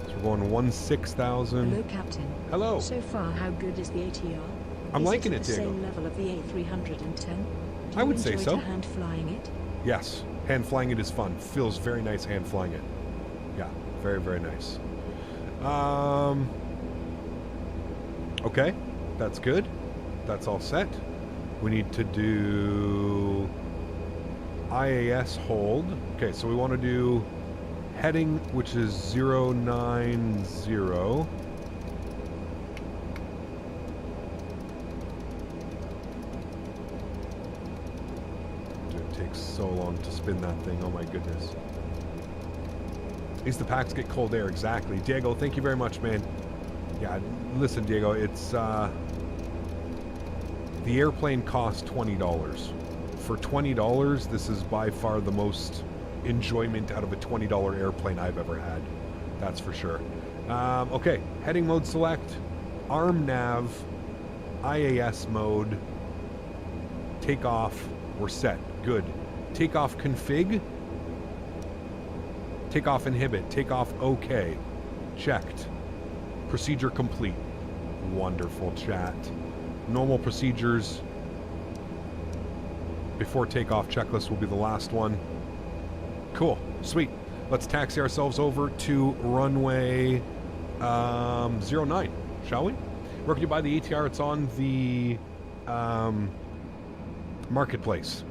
So we're going 16,000. Hello, Captain. Hello. So far, how good is the ATR? I'm liking it, Is it at the Diego. same level of the A310? I would say so. Do you enjoy hand flying it? Yes, hand flying it is fun. Feels very nice hand flying it. Yeah, very, very nice. Okay, that's good. That's all set. We need to do IAS hold. Okay, so we want to do heading, which is 090. It takes so long to spin that thing. Oh my goodness. At least the packs get cold air. Exactly. Diego, thank you very much, man. Yeah, listen, Diego, it's the airplane costs $20. For $20, this is by far the most enjoyment out of a $20 airplane I've ever had. That's for sure. Okay, heading mode select, arm nav, IAS mode, takeoff, we're set. Good. Takeoff config, takeoff inhibit, takeoff OK. Checked. Procedure complete. Wonderful, chat. Normal procedures before takeoff checklist will be the last one. Cool. Sweet. Let's taxi ourselves over to runway 09, shall we? Where can you buy the ATR? It's on the marketplace.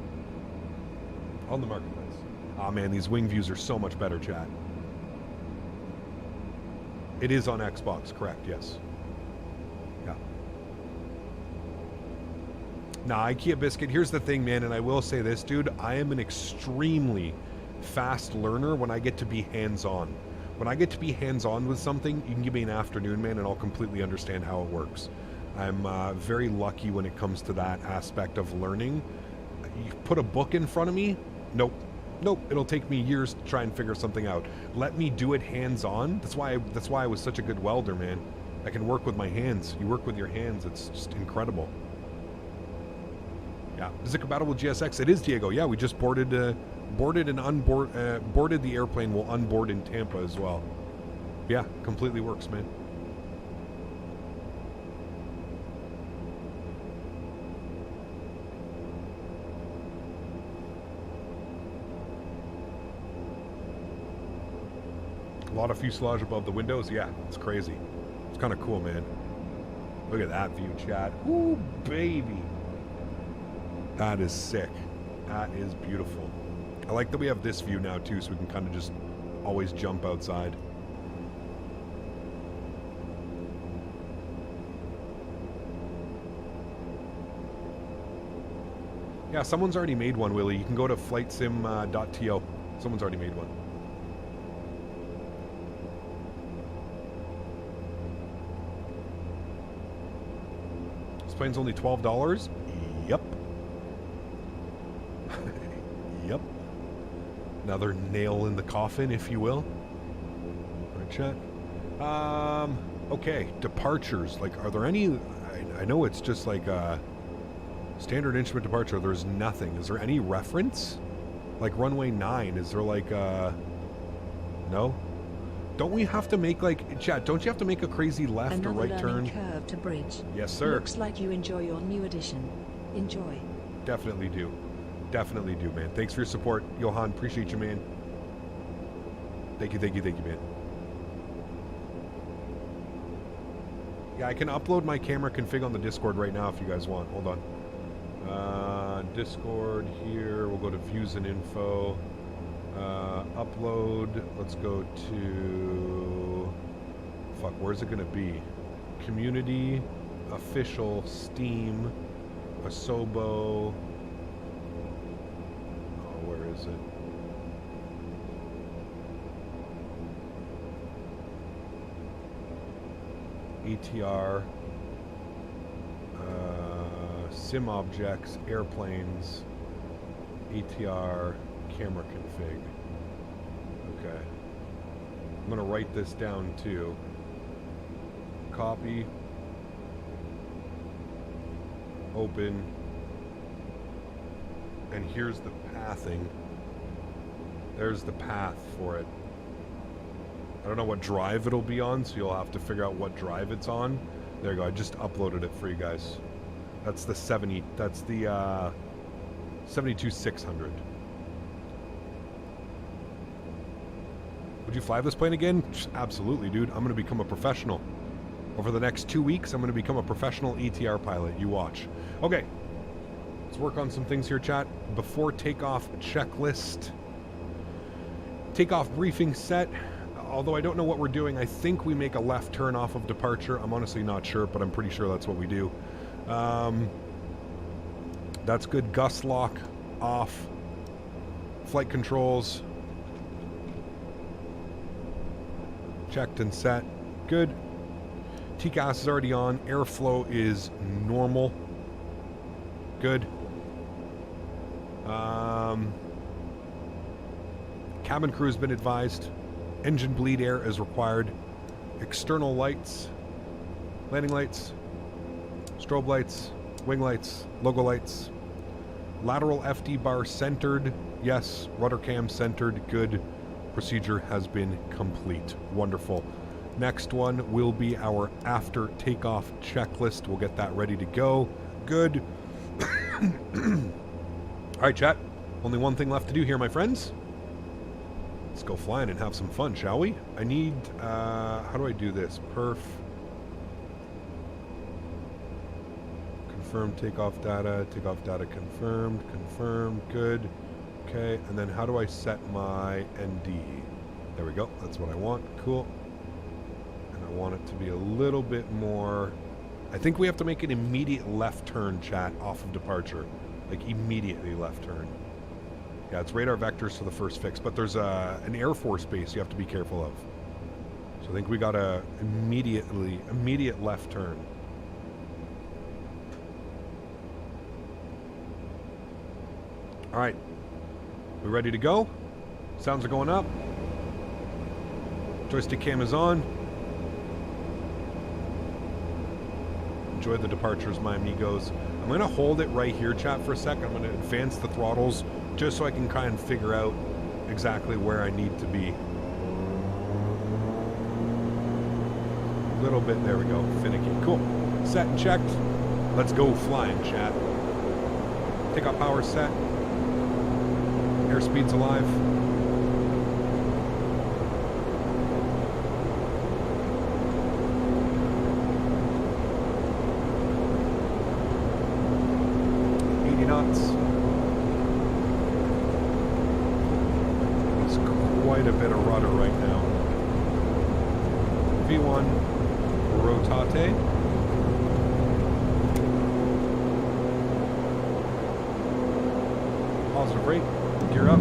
On the marketplace. Ah, man, these wing views are so much better, chat. It is on Xbox, correct, yes. Yeah. Nah, IKEA Biscuit, here's the thing, man, and I will say this, dude, I am an extremely fast learner when I get to be hands-on. When I get to be hands-on with something, you can give me an afternoon, man, and I'll completely understand how it works. I'm very lucky when it comes to that aspect of learning. You put a book in front of me, nope. Nope, it'll take me years to try and figure something out. Let me do it hands-on. That's why I was such a good welder, man. I can work with my hands. You work with your hands. It's just incredible. Yeah. Is it compatible with GSX? It is, Diego. Yeah, we just boarded and boarded the airplane. We'll unboard in Tampa as well. Yeah, completely works, man. A lot of fuselage above the windows. Yeah, it's crazy. It's kind of cool, man. Look at that view, chat. Ooh, baby. That is sick. That is beautiful. I like that we have this view now, too, so we can kind of just always jump outside. Yeah, someone's already made one, Willie. You can go to flightsim.to. Someone's already made one. Plane's only $12? Yep. Yep. Another nail in the coffin, if you will. Right, chat? Okay, departures. Like, are there any... I know it's just like standard instrument departure. There's nothing. Is there any reference? Like runway 9, is there like no? Don't we have to make, like, chat, don't you have to make a crazy left or right turn? Curve to bridge. Yes, sir. Looks like you enjoy your new addition. Enjoy. Definitely do. Definitely do, man. Thanks for your support, Johan. Appreciate you, man. Thank you, man. Yeah, I can upload my camera config on the Discord right now if you guys want. Hold on. Discord here. We'll go to views and info. Upload. Let's go to... Fuck, where's it gonna be? Community, official, Steam, Asobo. Oh, where is it? ATR, sim objects, airplanes, ATR, camera config. Okay. I'm gonna write this down too. Copy. Open. And here's the pathing. There's the path for it. I don't know what drive it'll be on, so you'll have to figure out what drive it's on. There you go. I just uploaded it for you guys. That's the 70. That's the 72-600. Would you fly this plane again? Absolutely, dude. I'm going to become a professional. Over the next 2 weeks, I'm going to become a professional ATR pilot. You watch. Okay. Let's work on some things here, chat. Before takeoff checklist. Takeoff briefing set. Although I don't know what we're doing, I think we make a left turn off of departure. I'm honestly not sure, but I'm pretty sure that's what we do. That's good. Gust lock off. Flight controls checked and set. Good. TCAS is already on. Airflow is normal. Good. Cabin crew has been advised. Engine bleed air is required. External lights. Landing lights. Strobe lights. Wing lights. Logo lights. Lateral FD bar centered. Yes. Rudder cam centered. Good. Procedure has been complete. Wonderful. Next one will be our after takeoff checklist. We'll get that ready to go. Good. All right, chat. Only one thing left to do here, my friends. Let's go flying and have some fun, shall we? I need, how do I do this? Perf. Confirm takeoff data confirmed, good. Okay, and then how do I set my ND? There we go, that's what I want, cool. And I want it to be a little bit more, I think we have to make an immediate left turn, chat, off of departure. Like immediately left turn. Yeah, it's radar vectors to the first fix, but there's an Air Force base you have to be careful of. So I think we got a immediate left turn. All right, we ready to go? Sounds are going up. Joystick cam is on. Enjoy the departures, my amigos. I'm going to hold it right here, chat, for a sec. I'm going to advance the throttles just so I can kind of figure out exactly where I need to be. A little bit, there we go, finicky. Cool. Set and checked. Let's go flying, chat. Takeoff power set. Airspeed's alive. Knots. There's quite a bit of rudder right now. V1 rotate. Positive rate. Gear up.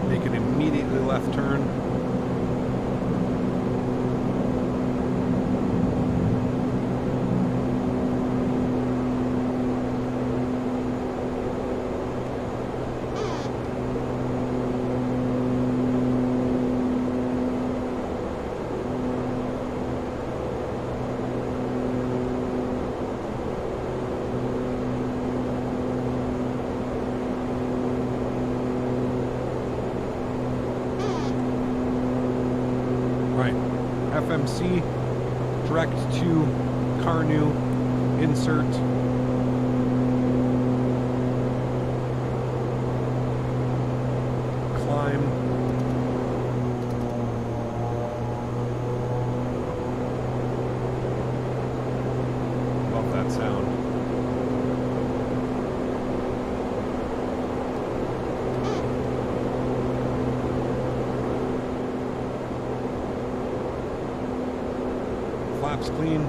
Make an immediately left turn. FMC, direct to Carnu, insert, climb, love that sound. Flaps clean.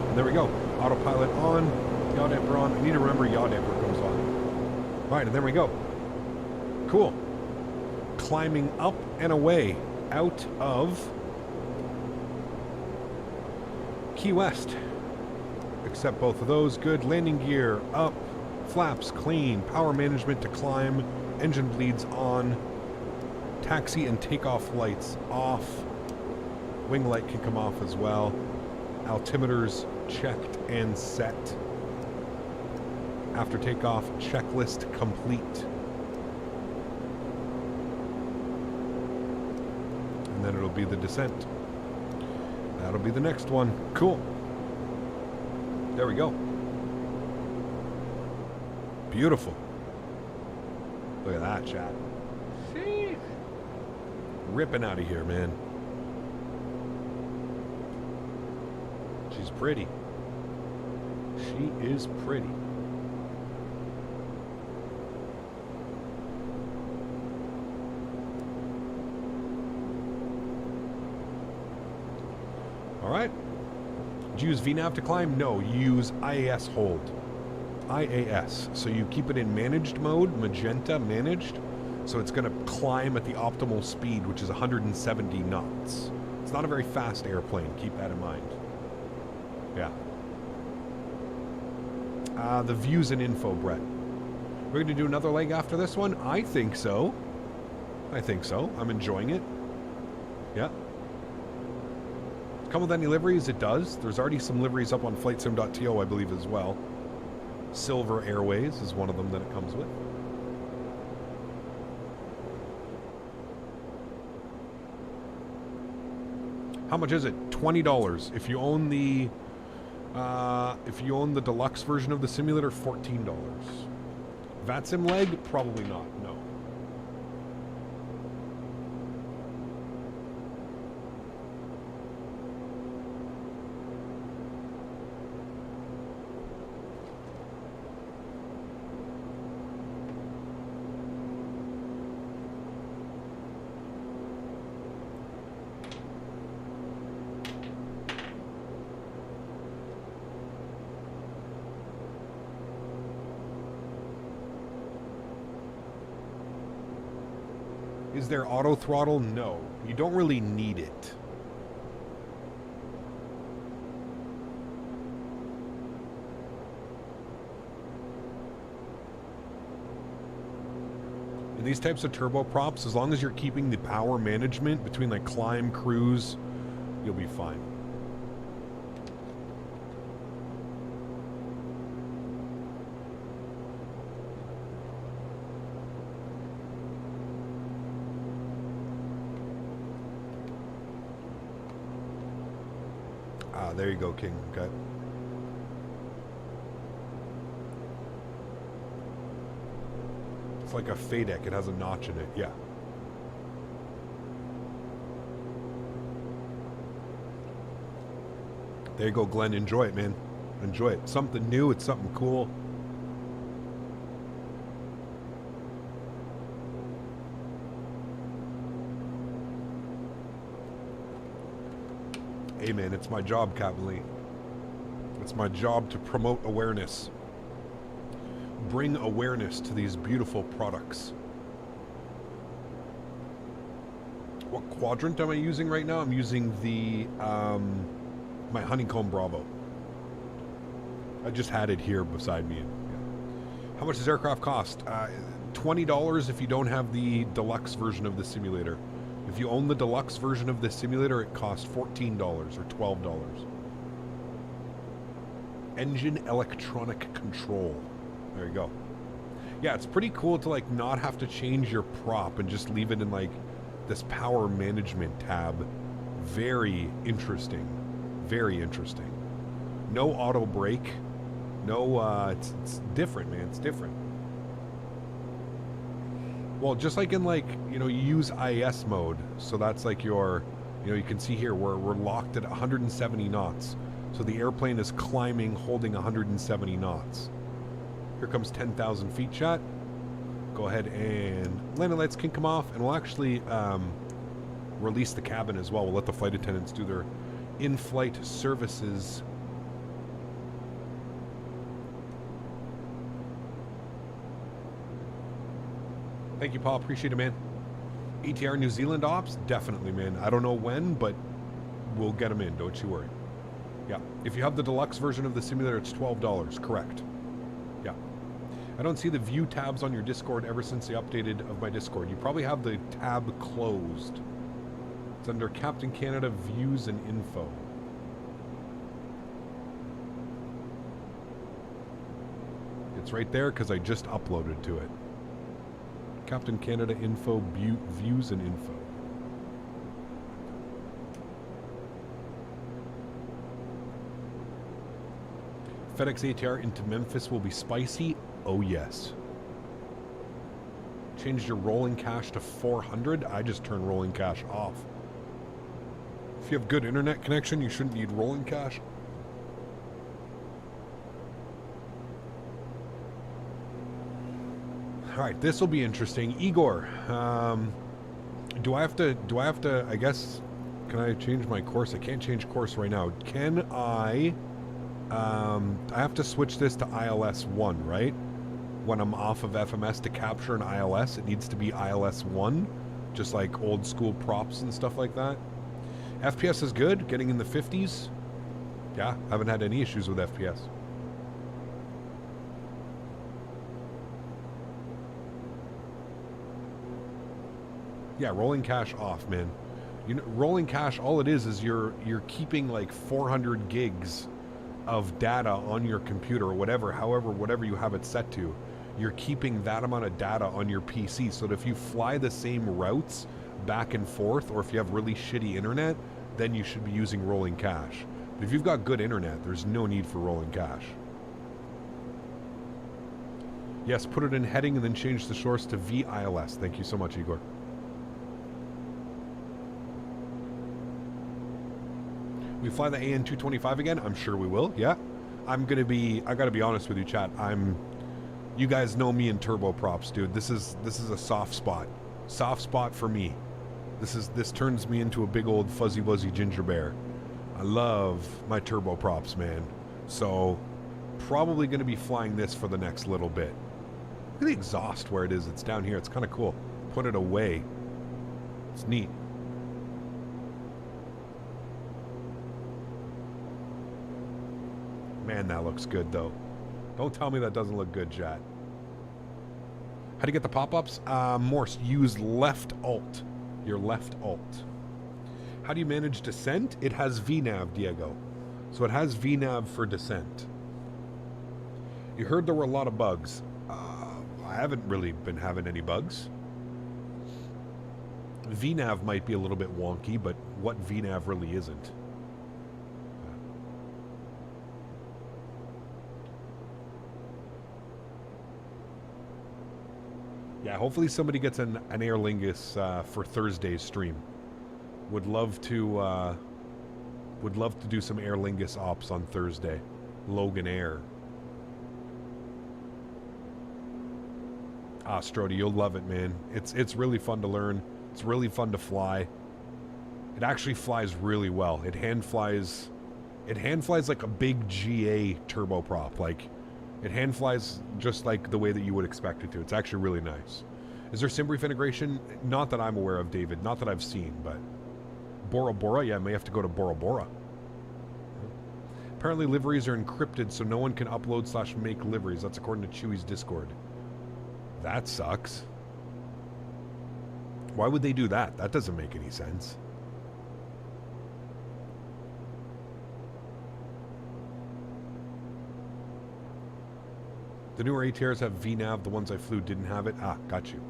And there we go. Autopilot on. Yaw damper on. I need to remember yaw damper comes on. Alright, and there we go. Cool. Climbing up and away out of Key West. Accept both of those. Good. Landing gear up. Flaps clean. Power management to climb. Engine bleeds on. Taxi and takeoff lights off. Wing light can come off as well. Altimeters checked and set. After takeoff, checklist complete. And then it'll be the descent. That'll be the next one. Cool. There we go. Beautiful. Look at that, chat. Jeez. Ripping out of here, man. She's pretty. She is pretty. All right. Did you use VNAV to climb? No, you use IAS hold. IAS. So you keep it in managed mode, magenta managed. So it's going to climb at the optimal speed, which is 170 knots. It's not a very fast airplane. Keep that in mind. Yeah. The views and info, Brett. We're going to do another leg after this one? I think so. I think so. I'm enjoying it. Yeah. Come with any liveries? It does. There's already some liveries up on flightsim.to, I believe, as well. Silver Airways is one of them that it comes with. How much is it? $20. If you own the deluxe version of the simulator, $14. VATSIM leg? Probably not. No. Is there auto throttle? No. You don't really need it. In these types of turboprops, as long as you're keeping the power management between like climb, cruise, you'll be fine. There you go, King. Okay. It's like a FADEC. It has a notch in it. Yeah. There you go, Glenn. Enjoy it, man. Enjoy it. Something new. It's something cool. Hey man, it's my job, Captain Lee. It's my job to promote awareness. Bring awareness to these beautiful products. What quadrant am I using right now? I'm using the my Honeycomb Bravo. I just had it here beside me. Yeah. How much does aircraft cost? $20 if you don't have the deluxe version of the simulator. If you own the deluxe version of the simulator, it costs $14 or $12. Engine electronic control. There you go. Yeah, it's pretty cool to like not have to change your prop and just leave it in like this power management tab. Very interesting. Very interesting. No auto brake. No, it's different, man. It's different. Well, just like in like, you know, you use IAS mode. So that's like your, you know, you can see here where we're locked at 170 knots. So the airplane is climbing, holding 170 knots. Here comes 10,000 feet shot. Go ahead and landing lights can come off, and we'll actually release the cabin as well. We'll let the flight attendants do their in-flight services. Thank you, Paul. Appreciate it, man. ATR New Zealand ops? Definitely, man. I don't know when, but we'll get them in. Don't you worry. Yeah. If you have the deluxe version of the simulator, it's $12. Correct. Yeah. I don't see the view tabs on your Discord ever since they updated of my Discord. You probably have the tab closed. It's under Captain Canada Views and Info. It's right there because I just uploaded to it. Captain Canada info, views and info. FedEx ATR into Memphis will be spicy. Oh yes. Changed your rolling cache to 400. I just turned rolling cache off. If you have good internet connection, you shouldn't need rolling cache. All right, this will be interesting. Igor, do I have to, I guess, can I change my course? I can't change course right now. Can I have to switch this to ILS 1, right? When I'm off of FMS to capture an ILS, it needs to be ILS 1, just like old school props and stuff like that. FPS is good, getting in the 50s. Yeah, haven't had any issues with FPS. Yeah, rolling cache off, man. You know, rolling cache, all it is you're keeping like 400 gigs of data on your computer or whatever you have it set to. You're keeping that amount of data on your PC so that if you fly the same routes back and forth, or if you have really shitty internet, then you should be using rolling cache. But if you've got good internet, there's no need for rolling cache. Yes, put it in heading and then change the source to VILS. Thank you so much, Igor. We fly the AN225 again? I'm sure we will, yeah. I gotta be honest with you, chat. You guys know me in turboprops, dude. This is a soft spot. Soft spot for me. This turns me into a big old fuzzy wuzzy ginger bear. I love my turboprops, man. So probably gonna be flying this for the next little bit. Look at the exhaust where it is. It's down here. It's kind of cool. Put it away. It's neat. Man, that looks good, though. Don't tell me that doesn't look good, chat. How do you get the pop-ups? Morse, use left alt. Your left alt. How do you manage descent? It has VNav, Diego. So it has VNav for descent. You heard there were a lot of bugs. I haven't really been having any bugs. VNav might be a little bit wonky, but what VNav really isn't. Yeah, hopefully somebody gets an Aer Lingus for Thursday's stream. Would love to do some Aer Lingus ops on Thursday. Logan Air. Ah, Strody, you'll love it, man. It's really fun to learn. It's really fun to fly. It actually flies really well. It hand flies like a big GA turboprop. Like, it hand flies just like the way that you would expect it to. It's actually really nice. Is there SimBrief integration? Not that I'm aware of, David. Not that I've seen, but Bora Bora? Yeah, I may have to go to Bora Bora. Apparently liveries are encrypted so no one can upload / make liveries. That's according to Chewy's Discord. That sucks. Why would they do that? That doesn't make any sense. The newer ATRs have VNav. The ones I flew didn't have it. Ah, got you.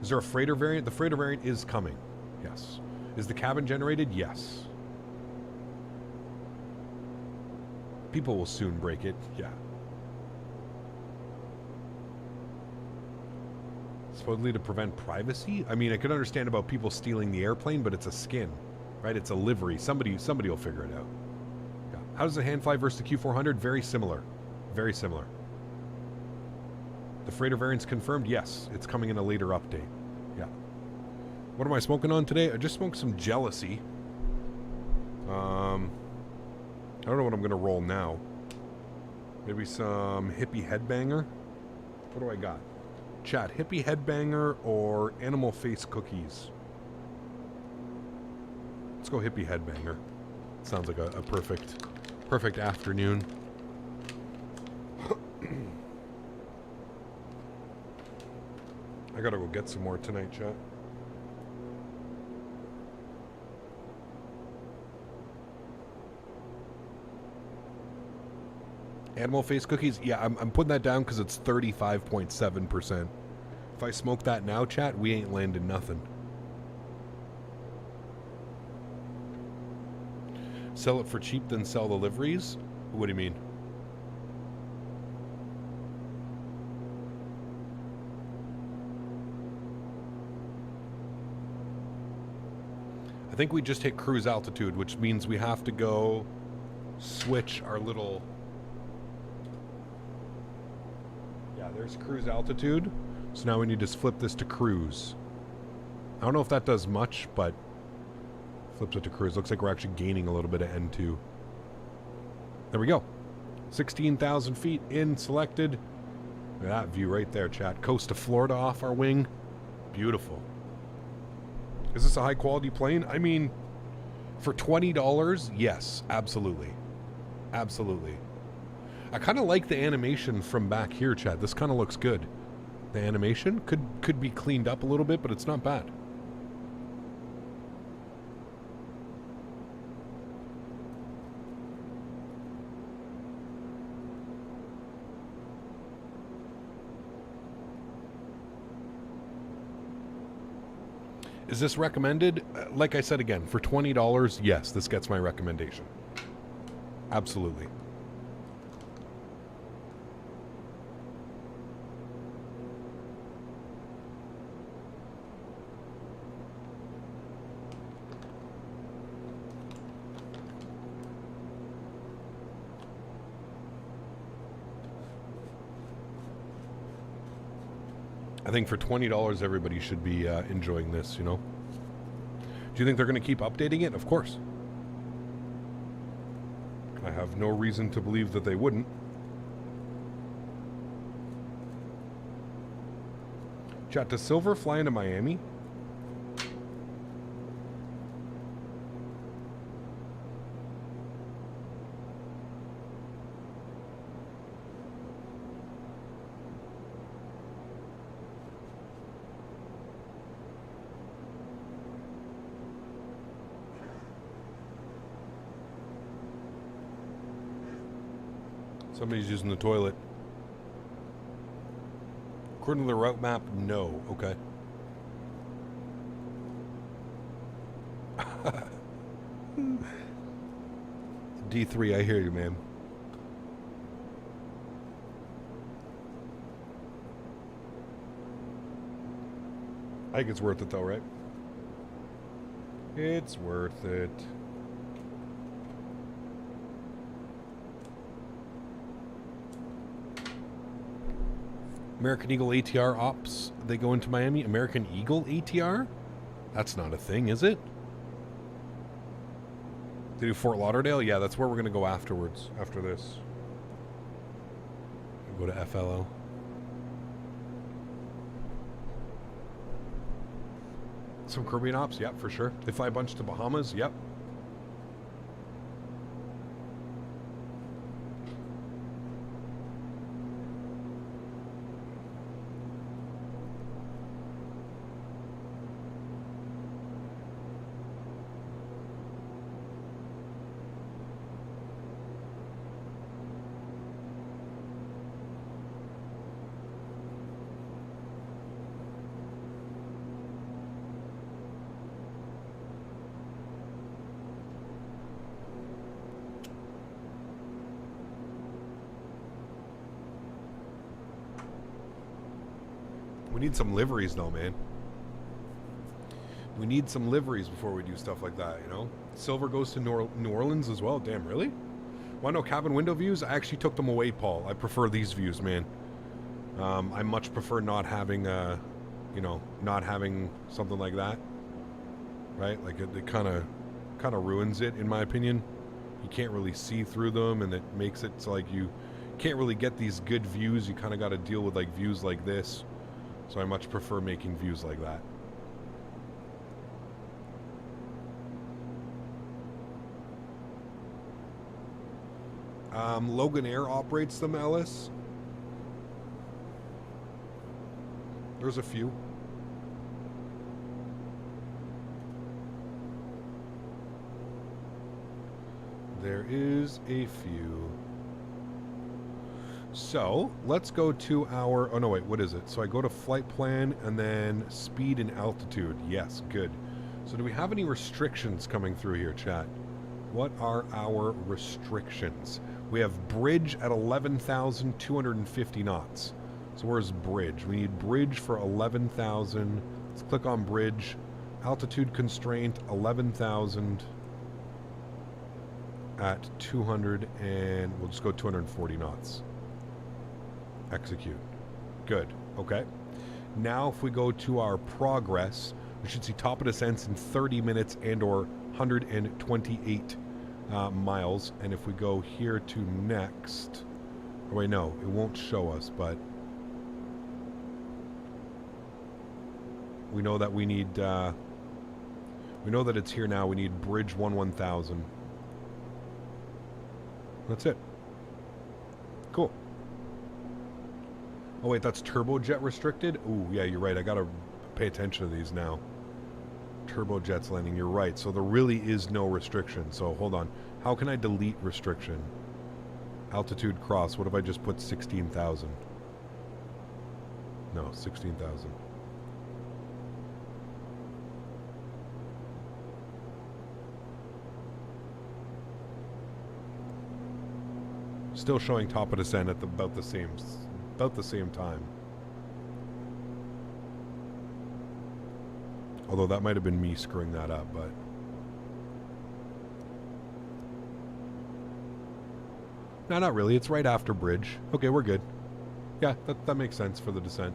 Is there a freighter variant? The freighter variant is coming. Yes. Is the cabin generated? Yes. People will soon break it. Yeah. Supposedly to prevent privacy? I mean, I could understand about people stealing the airplane, but it's a skin, right? It's a livery. Somebody will figure it out. Yeah. How does the hand fly versus the Q400? Very similar. Very similar. The freighter variant's confirmed? Yes. It's coming in a later update. Yeah. What am I smoking on today? I just smoked some Jealousy. I don't know what I'm going to roll now. Maybe some Hippie Headbanger? What do I got? Chat, Hippie Headbanger or Animal Face Cookies? Let's go Hippie Headbanger. Sounds like a perfect afternoon. I gotta go get some more tonight, chat. Animal face cookies? Yeah, I'm putting that down because it's 35.7%. If I smoke that now, chat, we ain't landing nothing. Sell it for cheap, then sell the liveries? What do you mean? I think we just hit cruise altitude, which means we have to go switch our little... Yeah, there's cruise altitude. So now we need to flip this to cruise. I don't know if that does much, but flips it to cruise. Looks like we're actually gaining a little bit of N2. There we go. 16,000 feet in, selected. Look at that view right there, chat. Coast of Florida off our wing. Beautiful. Is this a high quality plane? I mean, for $20, yes, absolutely. Absolutely. I kind of like the animation from back here, chat. This kind of looks good. The animation could be cleaned up a little bit, but it's not bad. Is this recommended? Like I said again, for $20, yes, this gets my recommendation. Absolutely. I think for $20, everybody should be enjoying this, you know? Do you think they're going to keep updating it? Of course. I have no reason to believe that they wouldn't. Chat, does Silver fly into Miami? Somebody's using the toilet. According to the route map, no. Okay. D3, I hear you, man. I think it's worth it, though, right? It's worth it. American Eagle ATR ops, they go into Miami. American Eagle ATR? That's not a thing, is it? They do Fort Lauderdale? Yeah, that's where we're going to go afterwards, after this. We'll go to FLL. Some Caribbean ops? Yep, for sure. They fly a bunch to Bahamas? Yep. We need some liveries though, man. We need some liveries before we do stuff like that, you know? Silver goes to New Orleans as well. Damn, really? Want to know cabin window views? I actually took them away, Paul. I prefer these views, man. I much prefer not having, you know, not having something like that. Right? Like, it kind of ruins it, in my opinion. You can't really see through them, and it makes it so, like, you can't really get these good views. You kind of got to deal with, like, views like this. So I much prefer making views like that. Logan Air operates them, Ellis. There's a few. There is a few. So let's go to our, oh no, wait, what is it? So I go to flight plan and then speed and altitude. Yes, good. So do we have any restrictions coming through here, chat? What are our restrictions? We have bridge at 11,250 knots. So where's bridge? We need bridge for 11,000. Let's click on bridge. Altitude constraint, 11,000 at 200, and we'll just go 240 knots. Execute. Good. Okay. Now if we go to our progress, we should see top of descents in 30 minutes and or 128 miles. And if we go here to next, oh wait, no, it won't show us, but we know that we need, we know that it's here now. We need bridge 1000. That's it. Cool. Oh wait, that's turbojet restricted? Ooh, yeah, you're right. I gotta pay attention to these now. Turbojets landing, you're right. So there really is no restriction. So hold on. How can I delete restriction? Altitude cross. What if I just put 16,000? No, 16,000. Still showing top of descent at about the same time. Although that might have been me screwing that up, but no, not really. It's right after bridge. Okay, we're good. Yeah, that makes sense for the descent.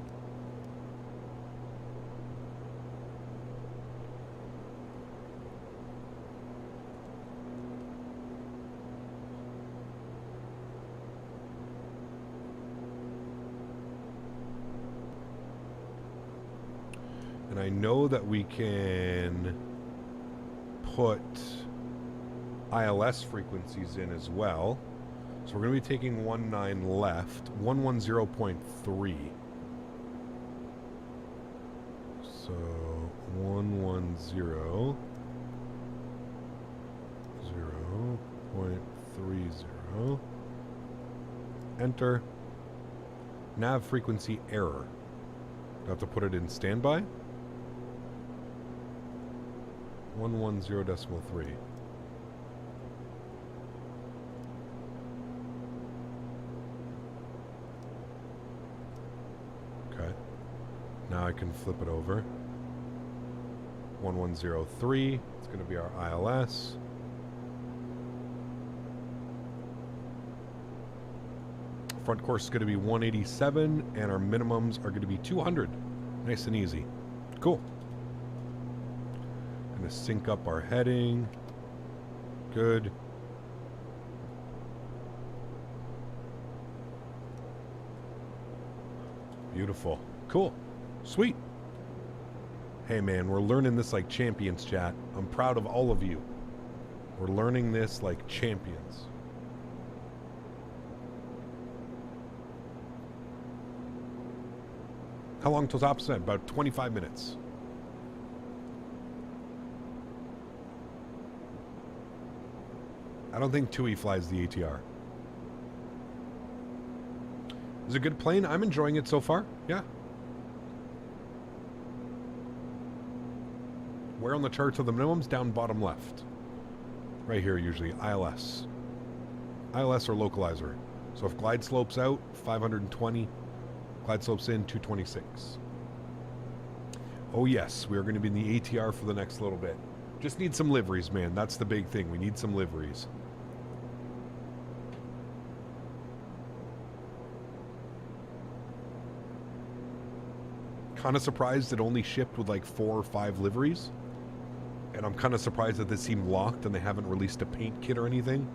And I know that we can put ILS frequencies in as well. So we're going to be taking 19 left, 110.3. So 110.30. Enter. Nav frequency error. Do I have to put it in standby? 110.3. Okay. Now I can flip it over. 1103. It's going to be our ILS. Front course is going to be 187, and our minimums are going to be 200. Nice and easy. Cool. Going to sync up our heading. Good. Beautiful. Cool. Sweet. Hey man, we're learning this like champions, chat. I'm proud of all of you. We're learning this like champions. How long till top descent? About 25 minutes. I don't think TUI flies the ATR. Is it a good plane? I'm enjoying it so far. Yeah. Where on the charts are the minimums? Down bottom left. Right here usually. ILS. ILS or localizer. So if glide slopes out, 520. Glide slopes in, 226. Oh yes, we are going to be in the ATR for the next little bit. Just need some liveries, man. That's the big thing. We need some liveries. Kind of surprised it only shipped with like 4 or 5 liveries. And I'm kind of surprised that this seemed locked and they haven't released a paint kit or anything.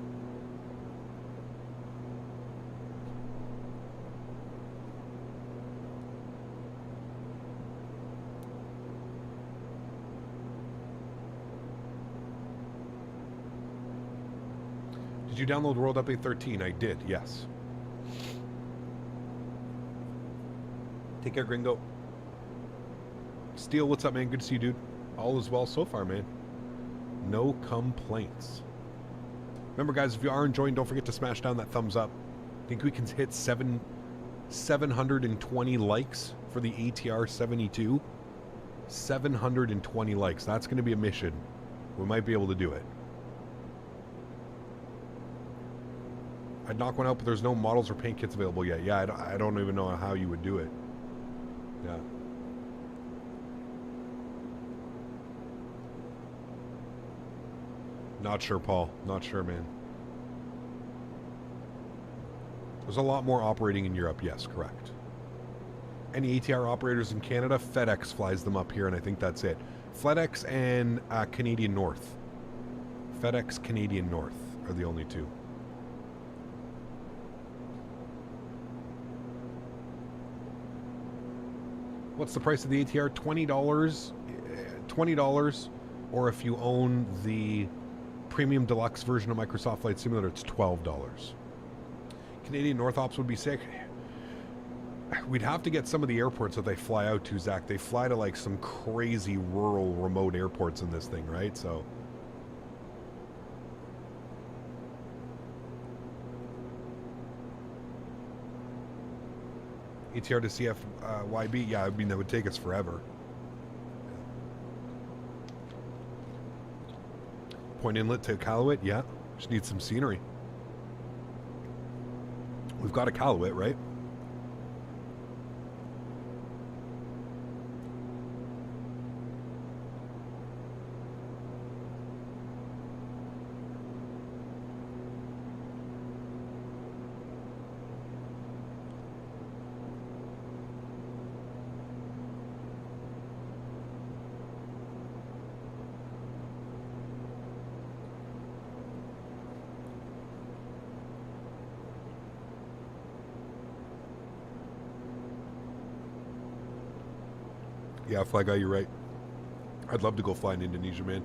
Did you download World Update 13? I did, yes. Take care, Gringo. Steel, what's up, man? Good to see you, dude. All is well so far, man. No complaints. Remember, guys, if you are enjoying, don't forget to smash down that thumbs up. think we can hit 720 likes for the ATR72. 720 likes. That's going to be a mission. We might be able to do it. I'd knock one out, but there's no models or paint kits available yet. Yeah, I don't even know how you would do it. Yeah. Not sure, Paul. Not sure, man. There's a lot more operating in Europe. Yes, correct. Any ATR operators in Canada? FedEx flies them up here, and I think that's it. FedEx and Canadian North. FedEx, Canadian North are the only two. What's the price of the ATR? $20. $20, or if you own the premium deluxe version of Microsoft Flight Simulator, it's $12. Canadian North Ops would be sick. We'd have to get some of the airports that they fly out to, Zach. They fly to like some crazy rural, remote airports in this thing, right? So ATR to CFYB, yeah, I mean, that would take us forever. Point Inlet to Iqaluit, yeah. Just need some scenery. We've got Iqaluit, right? Yeah, Fly Guy, you're right. I'd love to go fly in Indonesia, man.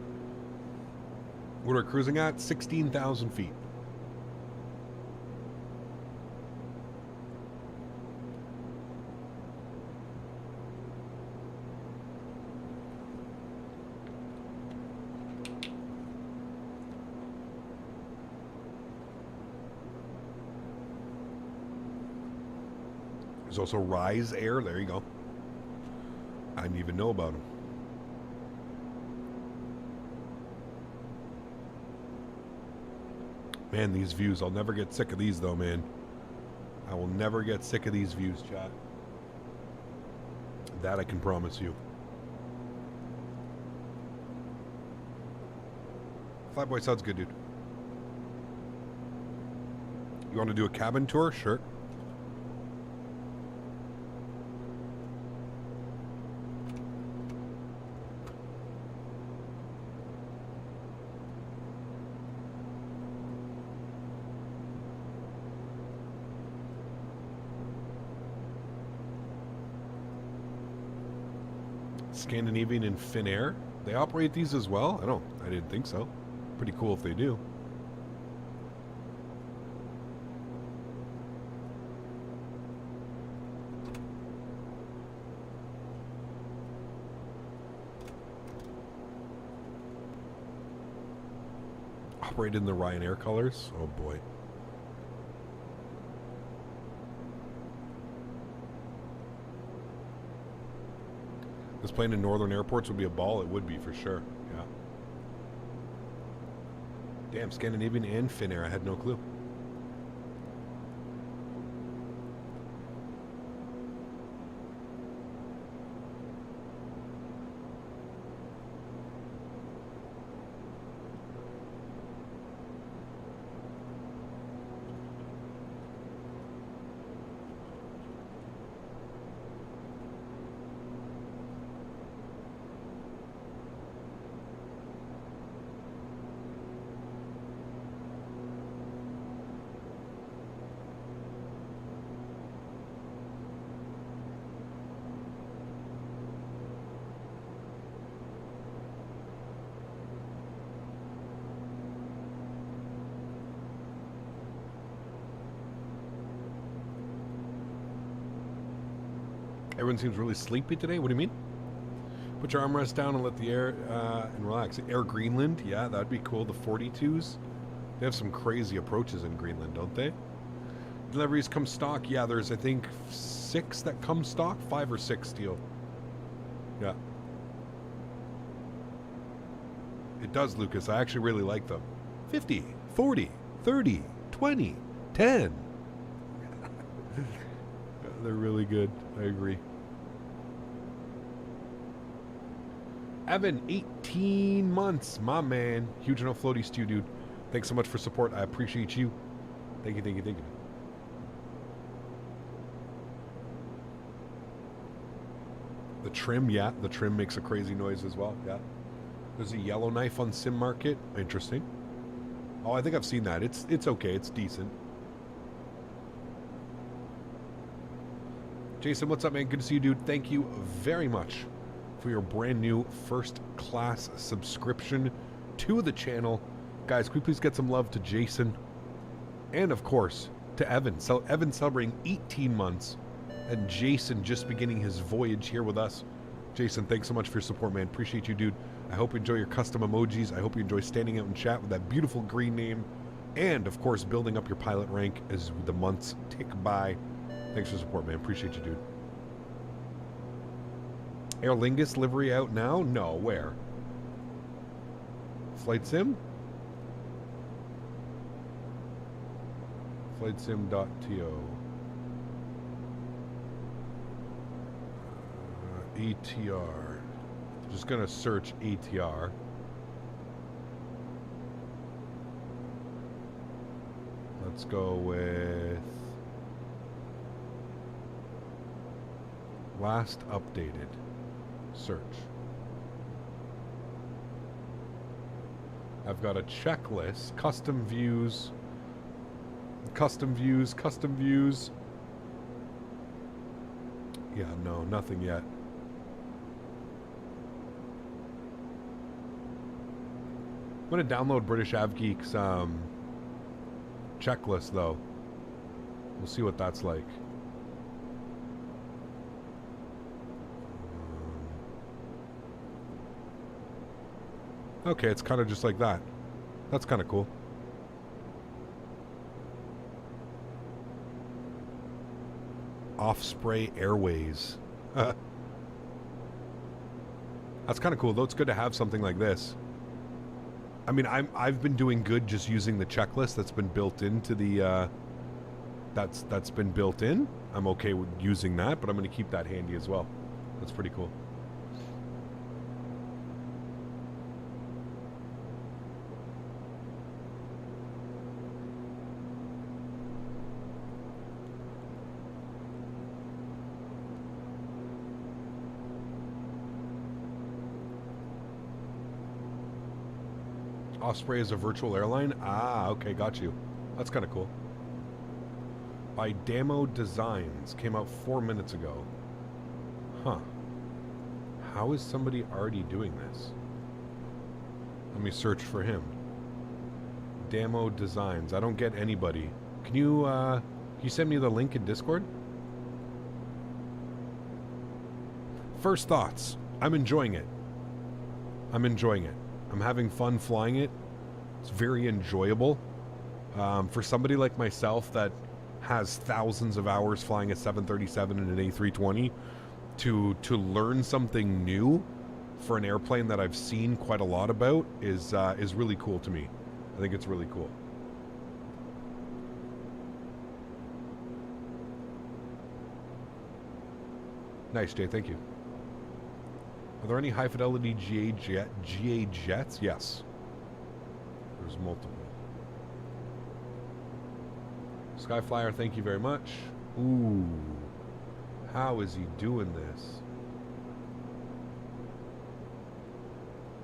What are we cruising at? 16,000 feet. There's also Rise Air. There you go. I didn't even know about them. Man, these views. I'll never get sick of these, though, man. I will never get sick of these views, chat. That I can promise you. Flatboy sounds good, dude. You want to do a cabin tour? Sure. Scandinavian and Finnair. They operate these as well? I didn't think so. Pretty cool if they do. Operate in the Ryanair colors? Oh boy. This plane in northern airports would be a ball. It would be for sure. Yeah. Damn, Scandinavian and Finnair. I had no clue. Everyone seems really sleepy today. What do you mean? Put your armrest down and let the air and relax. Air Greenland, yeah, that'd be cool. The 42s, they have some crazy approaches in Greenland, don't they? deliveries come stock. Yeah, there's, I think, 6 that come stock. 5 or 6 steel. Yeah. It does, Lucas. I actually really like them. 50, 40, 30, 20, 10. They're really good. I agree. Evan, 18 months. My man. Huge enough floaties to you, dude. Thanks so much for support. I appreciate you. Thank you, thank you, thank you. The trim, yeah. The trim makes a crazy noise as well. Yeah. There's a yellow knife on Sim Market. Interesting. Oh, I think I've seen that. It's okay. It's decent. Jason, what's up, man? Good to see you, dude. Thank you very much for your brand new first class subscription to the channel. Guys, can we please get some love to Jason? And, of course, to Evan. So Evan celebrating 18 months. And Jason just beginning his voyage here with us. Jason, thanks so much for your support, man. Appreciate you, dude. I hope you enjoy your custom emojis. I hope you enjoy standing out in chat with that beautiful green name. And, of course, building up your pilot rank as the months tick by. Thanks for the support, man. Appreciate you, dude. Aer Lingus livery out now? No, where? Flight Sim? Flightsim.to. ATR. Just gonna search ATR. Let's go with last updated search. I've got a checklist, custom views, custom views, custom views. Yeah, no, nothing yet. I'm going to download British AvGeek's checklist, though. We'll see what that's like. Okay, it's kind of just like that. That's kind of cool. Osprey Airways. That's kind of cool, though. It's good to have something like this. I mean, I've been doing good just using the checklist that's been built into the that's been built in. I'm okay with using that, but I'm going to keep that handy as well. That's pretty cool. Osprey is a virtual airline? Ah, okay, got you. That's kind of cool. By Damo Designs. Came out 4 minutes ago. Huh. How is somebody already doing this? Let me search for him. Damo Designs. I don't get anybody. Can you send me the link in Discord? First thoughts. I'm enjoying it. I'm enjoying it. I'm having fun flying it. It's very enjoyable. For somebody like myself that has thousands of hours flying a 737 and an A320, to learn something new for an airplane that I've seen quite a lot about is really cool to me. I think it's really cool. Nice, Jay. Thank you. Are there any high-fidelity GA jets? Yes. There's multiple. Skyflyer, thank you very much. Ooh. How is he doing this?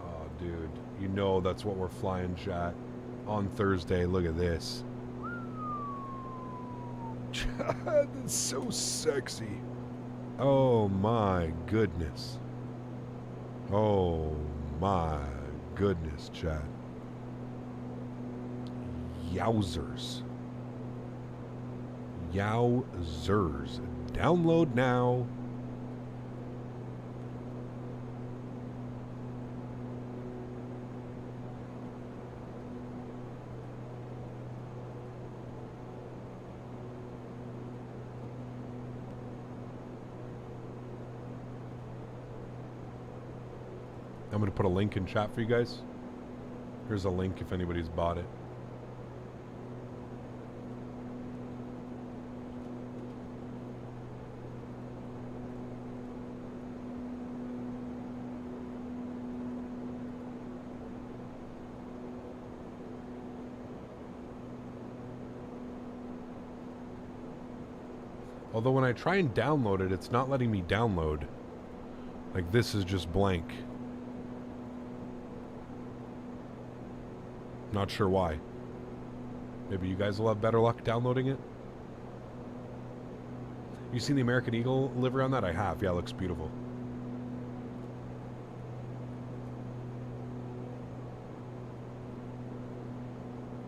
Oh, dude. You know that's what we're flying, chat. On Thursday. Look at this. That's so sexy. Oh, my goodness. Oh my goodness, chat. Yowzers. Yowzers. Download now. I'm going to put a link in chat for you guys. Here's a link if anybody's bought it. Although when I try and download it, it's not letting me download. Like, this is just blank. Not sure why. Maybe you guys will have better luck downloading it. You seen the American Eagle livery on that? I have. Yeah, it looks beautiful.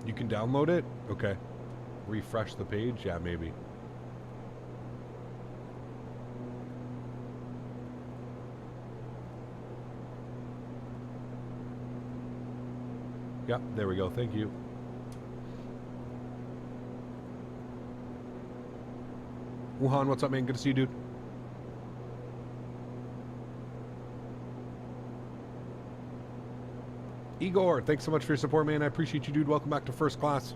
You can download it? Okay. Refresh the page? Yeah, maybe. Yep, there we go. Thank you. Wuhan, what's up, man? Good to see you, dude. Igor, thanks so much for your support, man. I appreciate you, dude. Welcome back to First Class.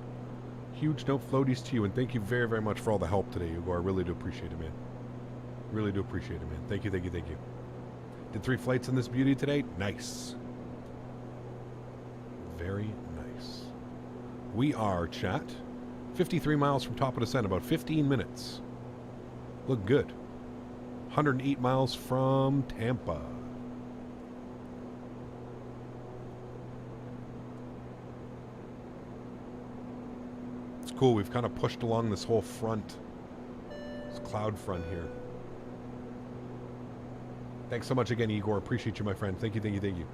Huge note floaties to you, and thank you very, very much for all the help today, Igor. I really do appreciate it, man. Really do appreciate it, man. Thank you, thank you, thank you. Did 3 flights in this beauty today? Nice. Very nice. We are, chat, 53 miles from top of descent, about 15 minutes. Look good. 108 miles from Tampa. It's cool. We've kind of pushed along this whole front, this cloud front here. Thanks so much again, Igor. Appreciate you, my friend. Thank you, thank you, thank you.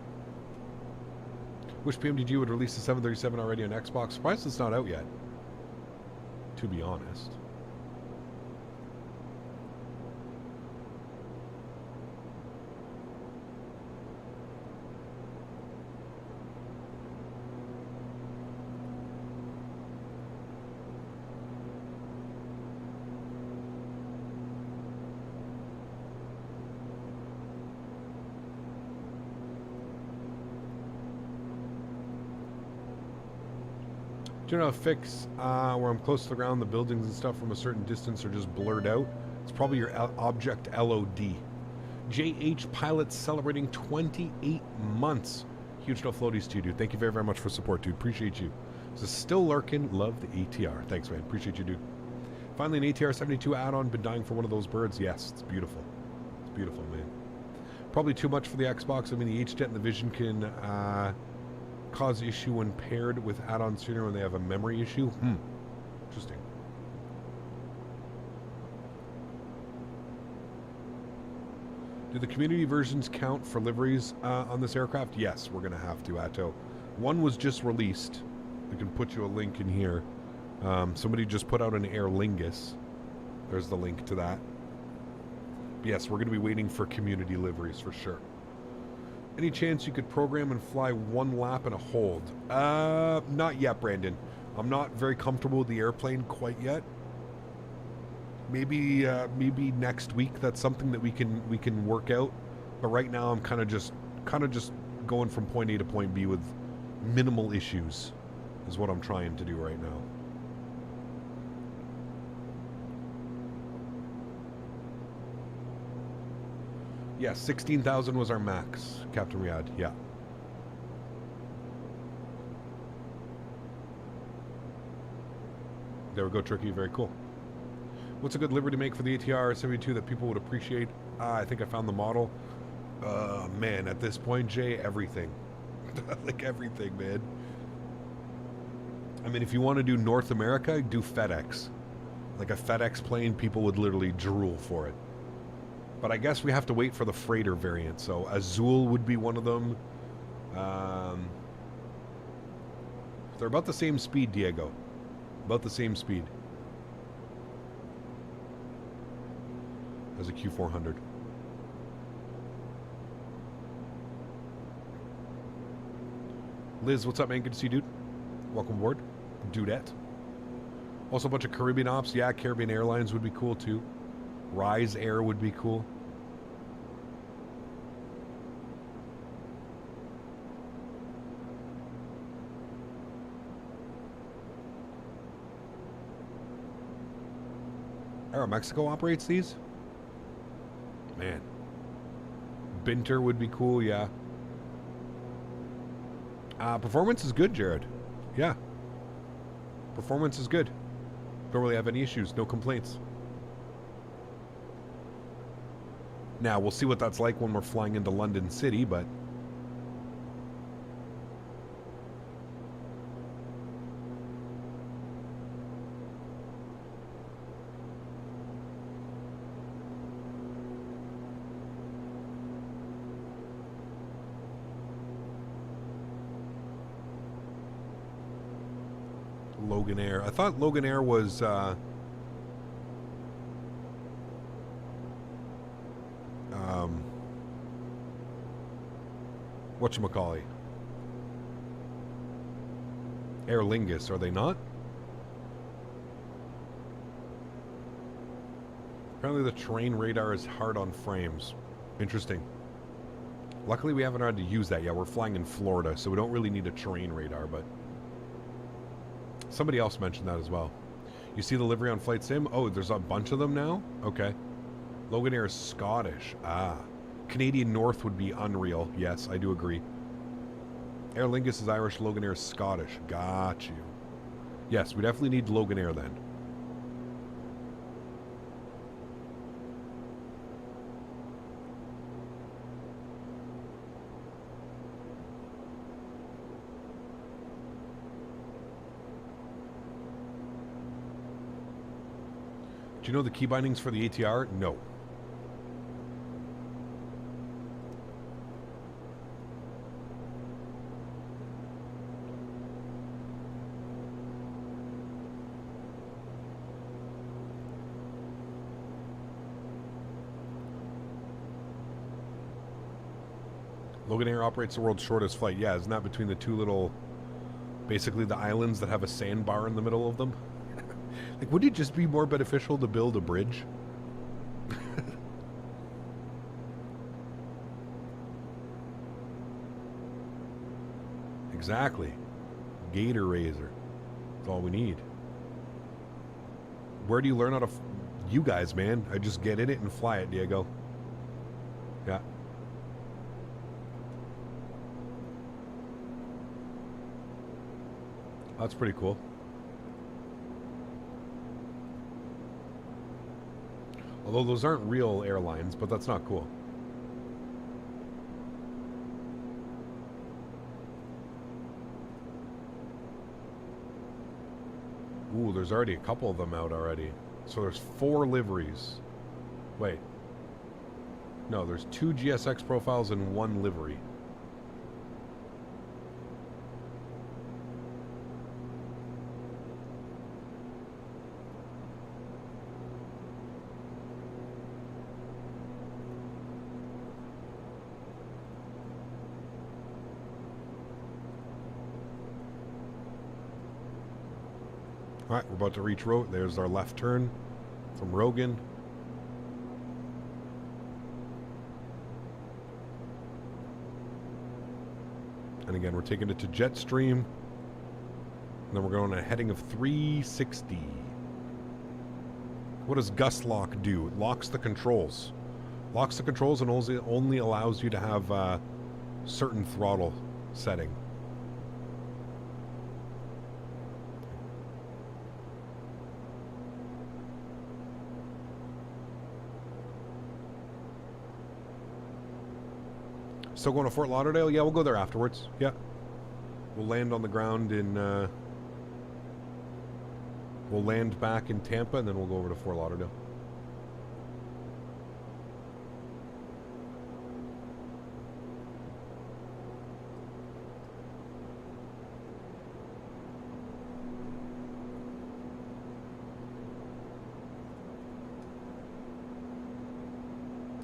Wish PMDG would release the 737 already on Xbox. Surprised it's not out yet, to be honest. Do you know how to fix where I'm close to the ground, the buildings and stuff from a certain distance are just blurred out? It's probably your object LOD. JH Pilots celebrating 28 months. Huge no floaties to you, dude. Thank you very, very much for support, dude. Appreciate you. This is still lurking. Love the ATR. Thanks, man. Appreciate you, dude. Finally, an ATR72 add-on. Been dying for one of those birds. Yes, it's beautiful. It's beautiful, man. Probably too much for the Xbox. I mean, the H-Jet and the Vision can cause issue when paired with add-on sooner when they have a memory issue. Interesting. Do the community versions count for liveries on this aircraft? Yes, we're going to have to, Atto. One was just released. I can put you a link in here. Somebody just put out an Aer Lingus. There's the link to that. But yes, we're going to be waiting for community liveries for sure. Any chance you could program and fly one lap and a hold? Not yet, Brandon. I'm not very comfortable with the airplane quite yet. Maybe next week. That's something that we can work out. But right now, I'm kind of just going from point A to point B with minimal issues. Is what I'm trying to do right now. Yeah, 16,000 was our max, Captain Riyadh. Yeah. There we go, Tricky. Very cool. What's a good livery to make for the ATR72 that people would appreciate? I think I found the model. Man, at this point, Jay, everything. Like everything, man. I mean, if you want to do North America, do FedEx. Like a FedEx plane, people would literally drool for it. But I guess we have to wait for the freighter variant. So Azul would be one of them. They're about the same speed, Diego. About the same speed as a Q400. Liz, what's up, man? Good to see you, dude. Welcome aboard. Dudette. Also a bunch of Caribbean ops. Yeah, Caribbean Airlines would be cool, too. Rise Air would be cool. Aeromexico operates these? Man. Binter would be cool, yeah. Performance is good, Jared. Yeah. Performance is good. Don't really have any issues. No complaints. Now, we'll see what that's like when we're flying into London City, but... Logan Air. I thought Logan Air was whatchamacallit? Aer Lingus, are they not? Apparently the terrain radar is hard on frames. Interesting. Luckily we haven't had to use that yet. We're flying in Florida, so we don't really need a terrain radar, but somebody else mentioned that as well. You see the livery on Flight Sim? Oh, there's a bunch of them now? Okay. Logan Air is Scottish. Ah. Canadian North would be Unreal. Yes, I do agree. Aer Lingus is Irish, Logan Air is Scottish. Got you. Yes, we definitely need Logan Air then. Do you know the key bindings for the ATR? No. Logan Air operates the world's shortest flight. Yeah, isn't that between the two little, basically the islands that have a sandbar in the middle of them? Like, would it just be more beneficial to build a bridge? Exactly. Gator Razor. That's all we need. Where do you learn how to... you guys, man. I just get in it and fly it, Diego. Yeah. That's pretty cool. Although those aren't real airlines, but that's not cool. Ooh, there's already a couple of them out already. So there's 4 liveries. Wait. No, there's 2 GSX profiles and 1 livery. Alright, we're about to reach road. There's our left turn from Rogan. And again, we're taking it to Jetstream. And then we're going on a heading of 360. What does gust lock do? It locks the controls. Locks the controls and only allows you to have a certain throttle setting. Still going to Fort Lauderdale? Yeah, we'll go there afterwards. Yeah. We'll land on the ground in... we'll land back in Tampa, and then we'll go over to Fort Lauderdale.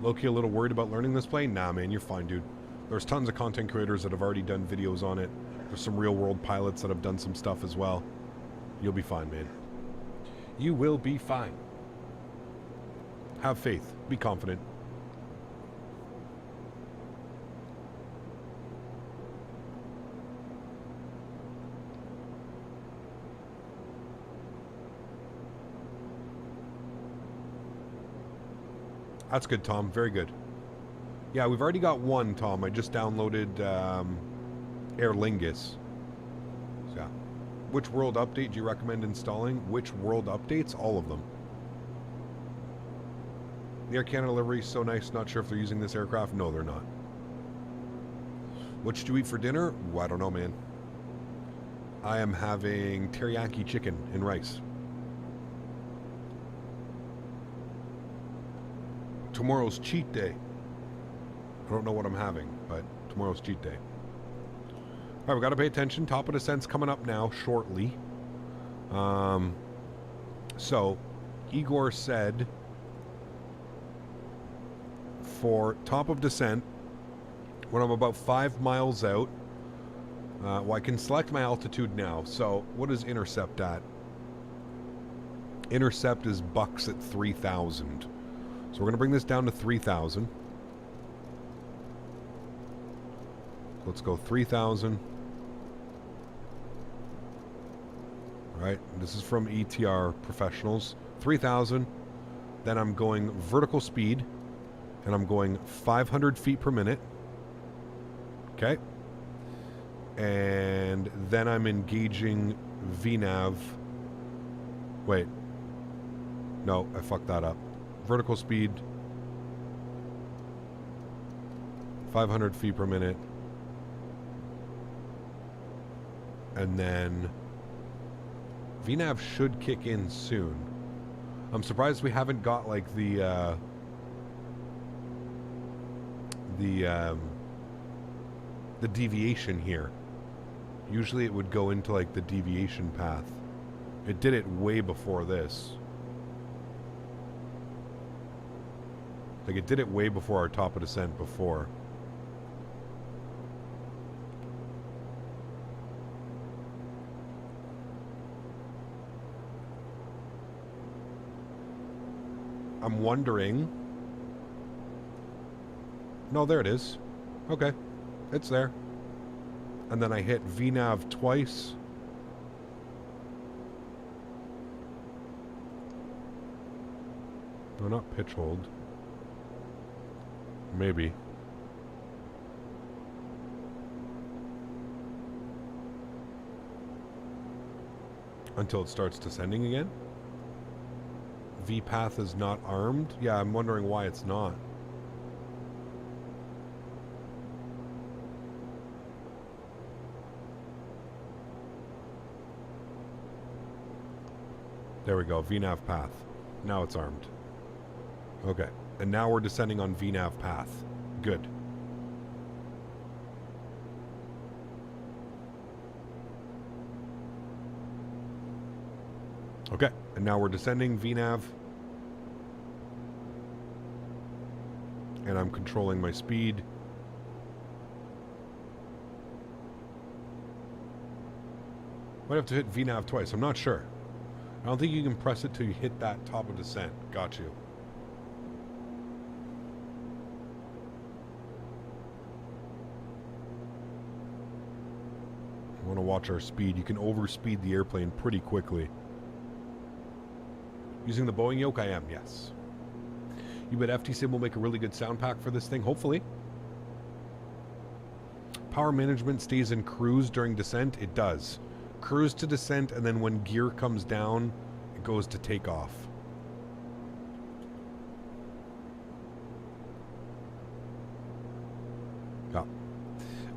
Low-key a little worried about learning this plane? Nah, man, you're fine, dude. There's tons of content creators that have already done videos on it. There's some real-world pilots that have done some stuff as well. You'll be fine, man. You will be fine. Have faith. Be confident. That's good, Tom. Very good. Yeah, we've already got one, Tom. I just downloaded Aer Lingus. So, yeah. Which world update do you recommend installing? Which world updates? All of them. The Air Canada livery is so nice. Not sure if they're using this aircraft. No, they're not. What should you eat for dinner? Ooh, I don't know, man. I am having teriyaki chicken and rice. Tomorrow's cheat day. I don't know what I'm having, but tomorrow's cheat day. All right, we got to pay attention. Top of descent's coming up now, shortly. So, Igor said for top of descent, when I'm about 5 miles out, well, I can select my altitude now. So, what is intercept at? Intercept is bucks at 3,000. So, we're going to bring this down to 3,000. Let's go 3,000. All right, this is from ATR professionals. 3,000. Then I'm going vertical speed, and I'm going 500 feet per minute. Okay. And then I'm engaging VNAV. Wait. No, I fucked that up. Vertical speed, 500 feet per minute. And then VNAV should kick in soon. I'm surprised we haven't got like the deviation here. Usually it would go into like the deviation path. It did it way before this. Like it did it way before our top of descent before. I'm wondering. No, there it is. Okay. It's there. And then I hit VNAV twice. No, not pitch hold. Maybe. Until it starts descending again. V-path is not armed. Yeah, I'm wondering why it's not. There we go, VNAV path. Now it's armed. Okay, and now we're descending on VNAV path. Good. Okay, and now we're descending VNAV. And I'm controlling my speed. Might have to hit VNAV twice, I'm not sure. I don't think you can press it till you hit that top of descent. Got you. I want to watch our speed. You can overspeed the airplane pretty quickly. Using the Boeing yoke, I am, yes. You bet FTSIM will make a really good sound pack for this thing, hopefully. Power management stays in cruise during descent. It does. Cruise to descent, and then when gear comes down, it goes to takeoff. Yeah.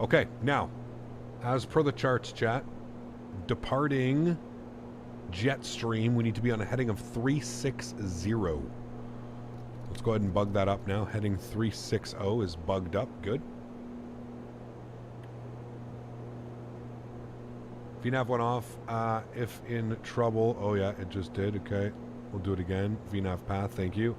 Okay, now, as per the charts, chat, departing Jetstream, we need to be on a heading of 360. Let's go ahead and bug that up now. Heading 360 is bugged up. Good. VNAV went off. If in trouble. Oh, yeah, it just did. Okay. We'll do it again. VNAV path. Thank you.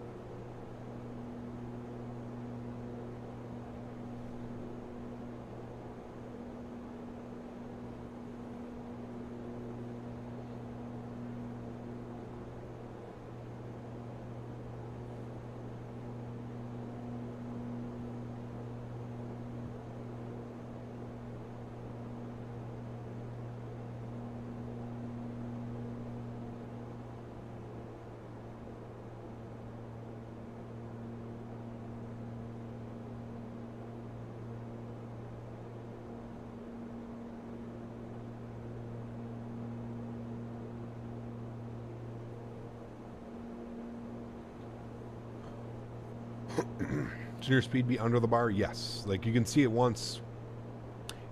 Should your speed be under the bar? Yes. Like you can see it once.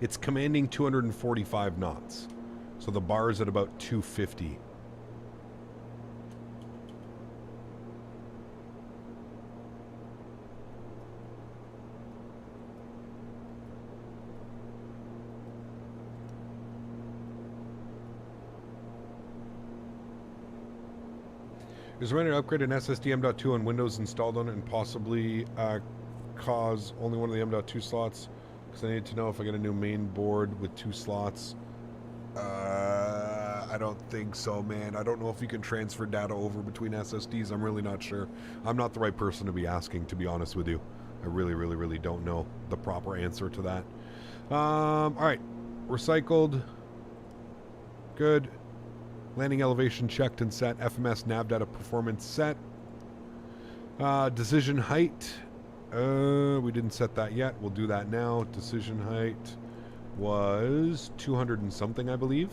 It's commanding 245 knots. So the bar is at about 250. Is there any upgrade an SSD M.2 on Windows installed on it and possibly cause only one of the M.2 slots? Because I need to know if I get a new main board with 2 slots. I don't think so, man. I don't know if you can transfer data over between SSDs. I'm really not sure. I'm not the right person to be asking, to be honest with you. I really don't know the proper answer to that. Alright. Recycled. Good. Landing elevation checked and set. FMS nav data performance set. Decision height. We didn't set that yet. We'll do that now. Decision height was 200 and something, I believe.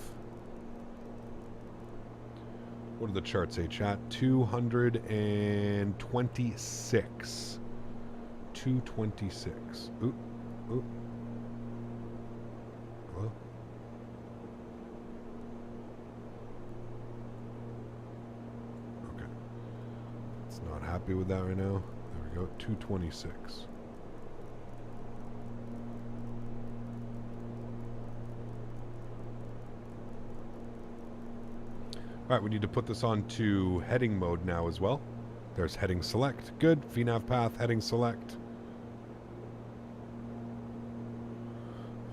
What do the charts say, chat? 226. 226. Oop. Oop. Hello? Okay. It's not happy with that right now. There we go. 226. Alright, we need to put this on to heading mode now as well. There's heading select. Good. VNAV path, heading select.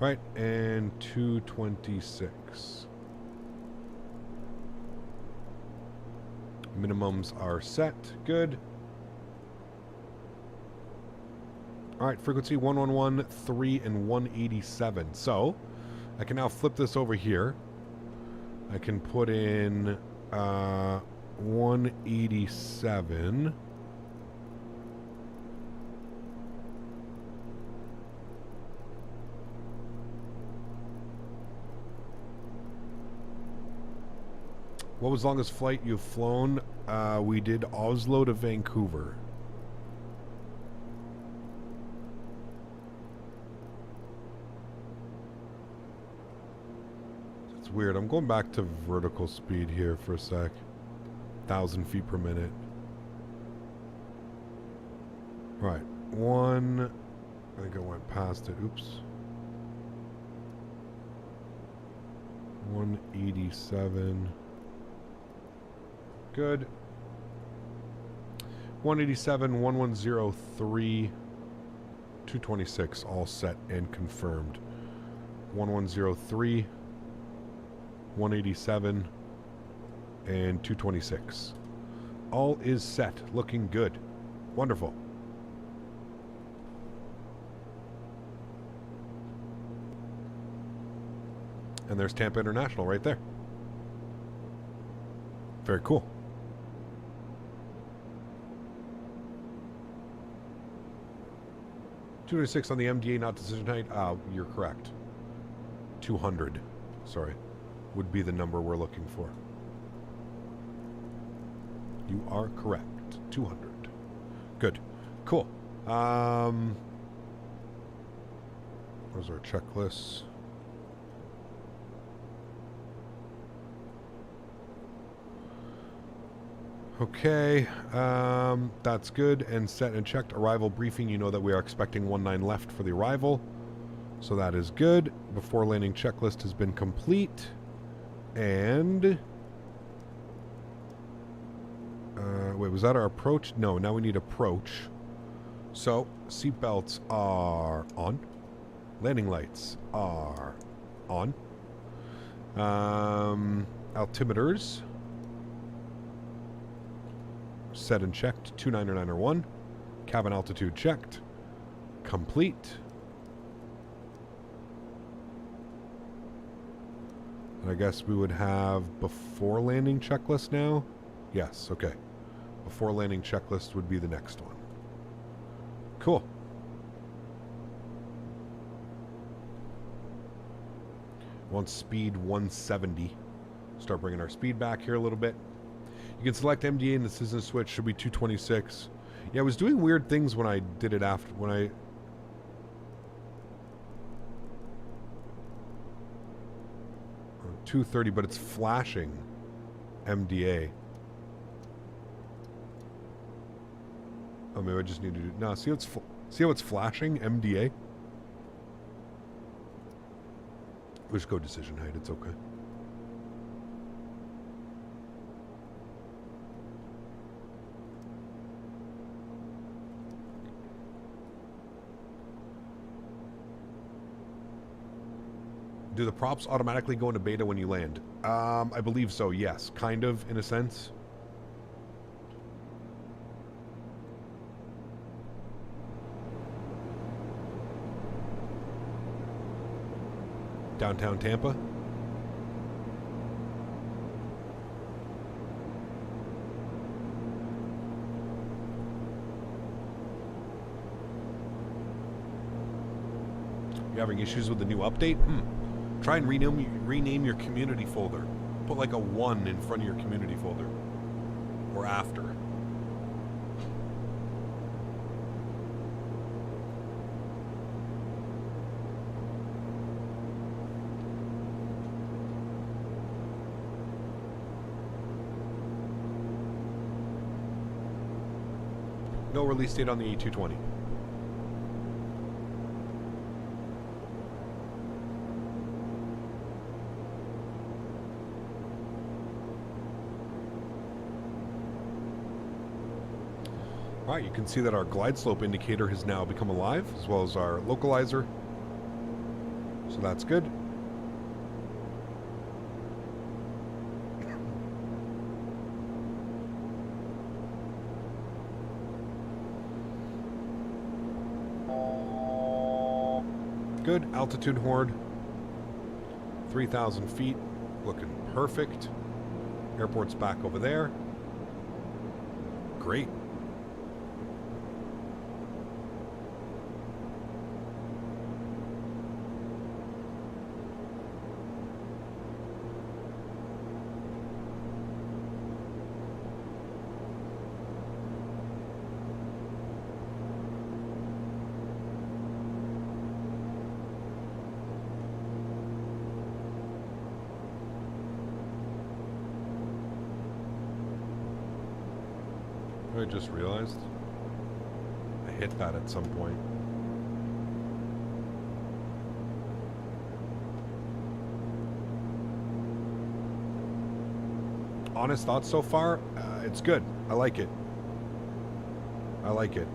Right, and 226. Minimums are set. Good. Alright, frequency 111, 3, and 187. So, I can now flip this over here. I can put in 187. What was the longest flight you've flown? We did Oslo to Vancouver. It's weird. I'm going back to vertical speed here for a sec. 1,000 feet per minute. Right. I think I went past it. Oops. 187. Good. 187, 1103, 226, all set and confirmed. 1103, 187, and 226. All is set. Looking good. Wonderful. And there's Tampa International right there. Very cool. 206 on the MDA, not decision height. You're correct. 200, sorry, would be the number we're looking for. You are correct. 200. Good. Cool. Where's our checklist? Okay, that's good and set and checked. Arrival briefing, you know that we are expecting 19 left for the arrival. So that is good. Before landing checklist has been complete. And... wait, was that our approach? No, now we need approach. So, seatbelts are on. Landing lights are on. Altimeters set and checked. 29901. Cabin altitude checked. Complete. And I guess we would have before landing checklist now. Yes, okay. Before landing checklist would be the next one. Cool. Want speed 170. Start bringing our speed back here a little bit. You can select MDA and the decision switch should be 226. Yeah, I was doing weird things when I did it after, when I... 230, but it's flashing MDA. Oh, maybe I just need to do... No, see how it's flashing MDA? We'll just go decision height, it's okay. Do the props automatically go into beta when you land? I believe so, yes. Kind of, in a sense. Downtown Tampa. You having issues with the new update? Try and rename your community folder. Put like a 1 in front of your community folder. Or after. No release date on the A220. Alright, you can see that our glide slope indicator has now become alive, as well as our localizer. So that's good. Good. Altitude horde. 3,000 feet. Looking perfect. Airport's back over there. Great. I just realized I hit that at some point. Honest thoughts so far? It's good. I like it. I like it.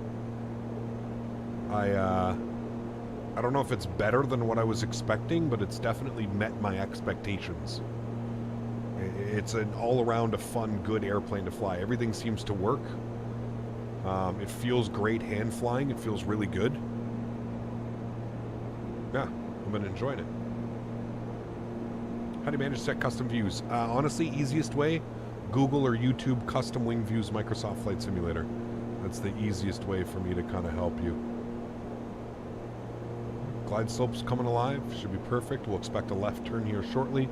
I don't know if it's better than what I was expecting, but it's definitely met my expectations. It's an all-around a fun, good airplane to fly. Everything seems to work. It feels great hand flying. It feels really good. Yeah, I've been enjoying it. How do you manage to set custom views? Honestly, easiest way, Google or YouTube custom wing views Microsoft Flight Simulator. That's the easiest way for me to kind of help you. Glide slope's coming alive. Should be perfect. We'll expect a left turn here shortly.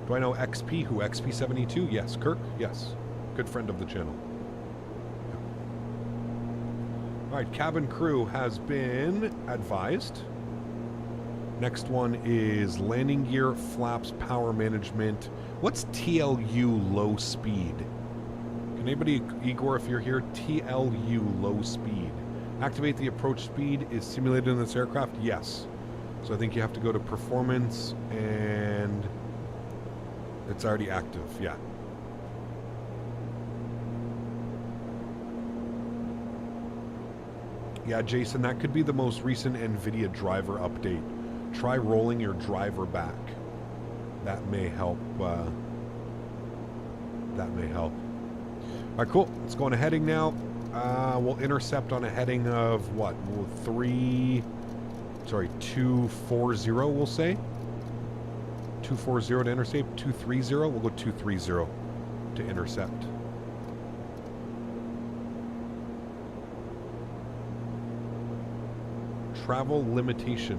Do I know XP? Who? XP72? Yes. Kirk? Yes. Good friend of the channel. Alright, cabin crew has been advised. Next one is landing gear, flaps, power management. What's TLU low speed? Can anybody, Igor, if you're here, TLU low speed. Activate the approach speed is simulated in this aircraft? Yes. So I think you have to go to performance and it's already active, yeah. Yeah, Jason, that could be the most recent NVIDIA driver update. Try rolling your driver back. That may help. That may help. All right, cool. Let's go on a heading now. We'll intercept on a heading of what? 240, we'll say. 240 to intercept. 230. We'll go 230 to intercept. Travel limitation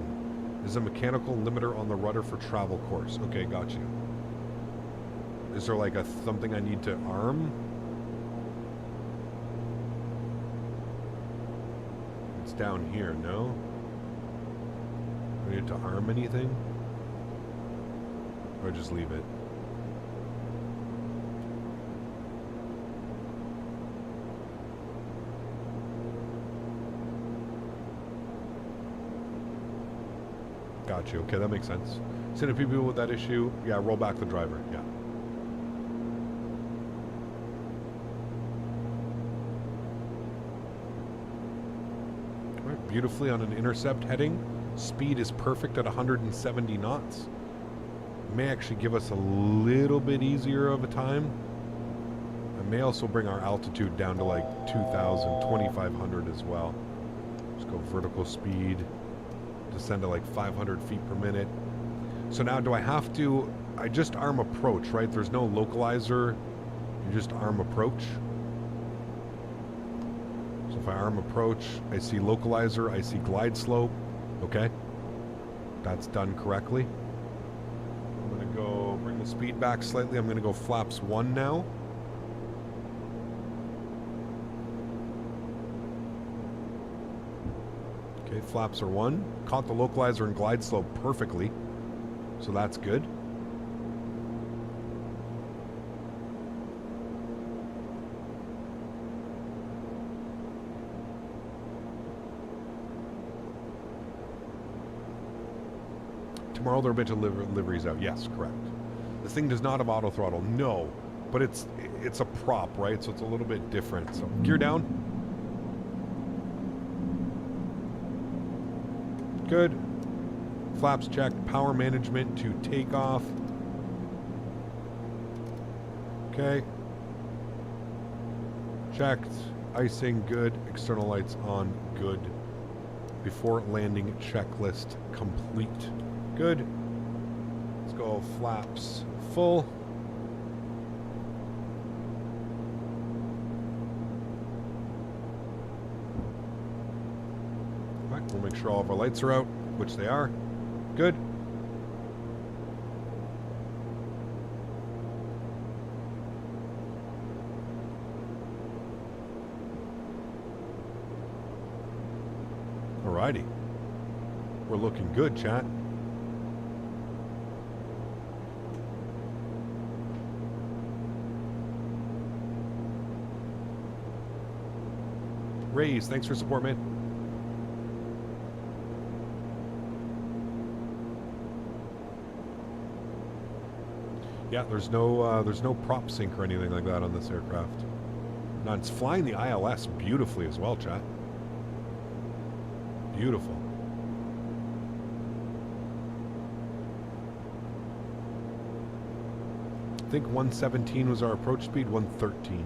is a mechanical limiter on the rudder for travel course. Okay, got you. Is there like something I need to arm? down here, no? Do we need to arm anything? Or just leave it? Got you. Okay, that makes sense. Send a few people with that issue. Yeah, roll back the driver. Yeah. All right, beautifully on an intercept heading. Speed is perfect at 170 knots. May actually give us a little bit easier of a time. I may also bring our altitude down to like 2,000, 2,500 as well. Just go vertical speed. Descend to like 500 feet per minute. So now do I have to, I just arm approach, right? There's no localizer, you just arm approach. So if I arm approach, I see localizer, I see glide slope. Okay, that's done correctly. I'm gonna go bring the speed back slightly. I'm gonna go flaps 1 now. Okay, flaps are 1. Caught the localizer and glide slope perfectly. So that's good. Tomorrow there are a bunch of liveries out. Yes, correct. This thing does not have auto throttle. No. But it's a prop, right? So it's a little bit different. So gear down. Good. Flaps checked. Power management to takeoff. Okay. Checked. Icing, good. External lights on, good. Before landing checklist complete. Good. Let's go flaps full. All right, we'll make sure all of our lights are out, which they are. Good. Alrighty. We're looking good, chat. Raise, thanks for support, man. Yeah, there's no prop sync or anything like that on this aircraft. Now it's flying the ILS beautifully as well, chat. Beautiful. I think 117 was our approach speed, 113.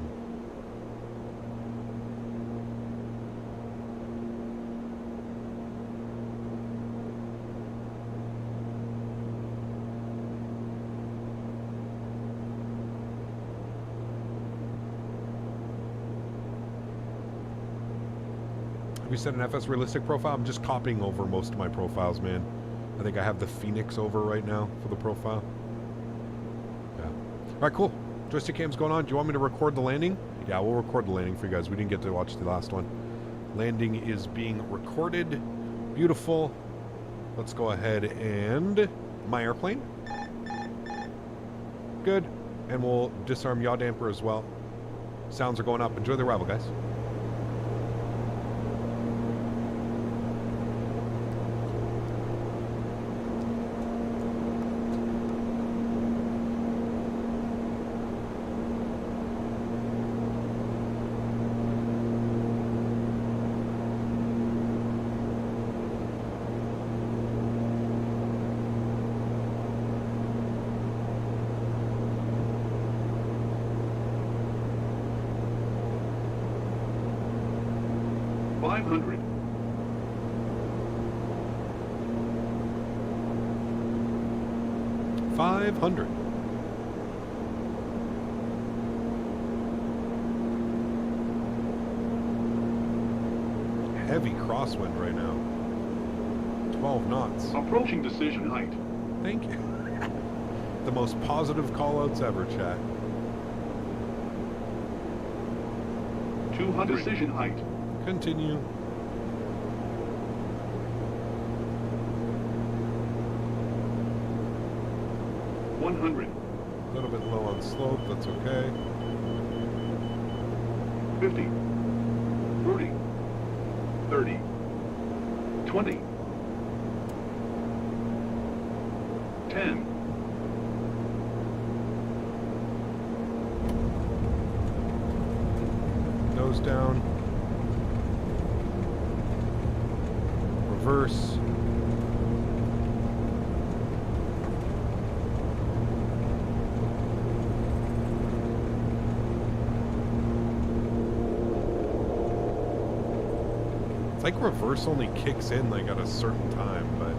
Have you set an FS realistic profile? I'm just copying over most of my profiles, man. I think I have the Phoenix over right now for the profile. Yeah. All right, cool. Joystick cam's going on. Do you want me to record the landing? Yeah, we'll record the landing for you guys. We didn't get to watch the last one. Landing is being recorded. Beautiful. Let's go ahead and my airplane. Good. And we'll disarm yaw damper as well. Sounds are going up. Enjoy the arrival, guys. Heavy crosswind right now. 12 knots. Approaching decision height. Thank you. The most positive callouts ever, chat. 200. Decision height. Continue. 100. A little bit low on slope, that's okay. 50, 40, 30, 20, 10, nose down, reverse, it's like reverse only kicks in like at a certain time, but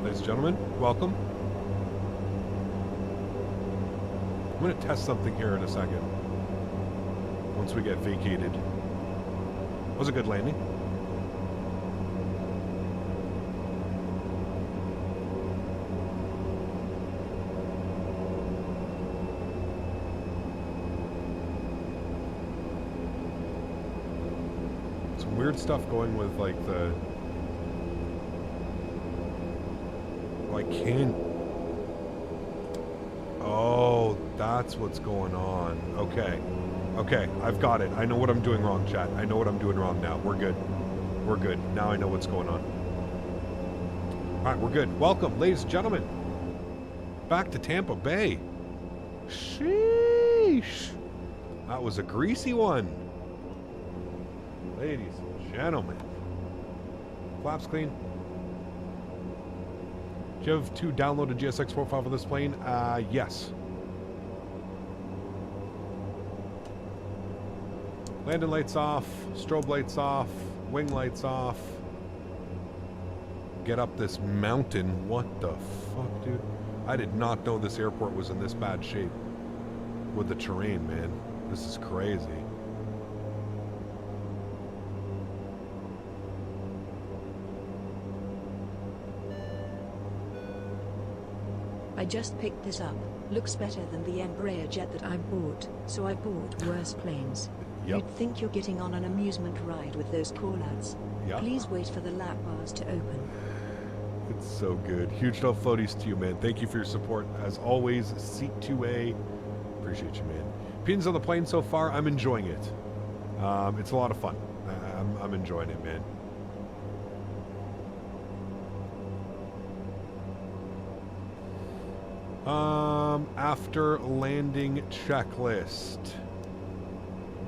ladies and gentlemen, welcome. I'm going to test something here in a second. Once we get vacated. Was a good landing. Some weird stuff going with like the... I can't... Oh, that's what's going on. Okay. Okay, I've got it. I know what I'm doing wrong, chat. I know what I'm doing wrong now. We're good. We're good. Now I know what's going on. Alright, we're good. Welcome, ladies and gentlemen. Back to Tampa Bay. Sheesh. That was a greasy one. Ladies and gentlemen. Flaps clean. Do you have to download a GSX profile for this plane? Yes. Landing lights off, strobe lights off, wing lights off. Get up this mountain. What the fuck, dude? I did not know this airport was in this bad shape with the terrain, man. This is crazy. I just picked this up. Looks better than the Embraer jet that I bought, so I bought worse planes. Yep. You'd think you're getting on an amusement ride with those callouts. Yep. Please wait for the lap bars to open. It's so good. Huge love floaties to you, man. Thank you for your support. As always, Seat 2A. Appreciate you, man. Opinions on the plane so far? I'm enjoying it. It's a lot of fun. I'm enjoying it, man. After landing checklist.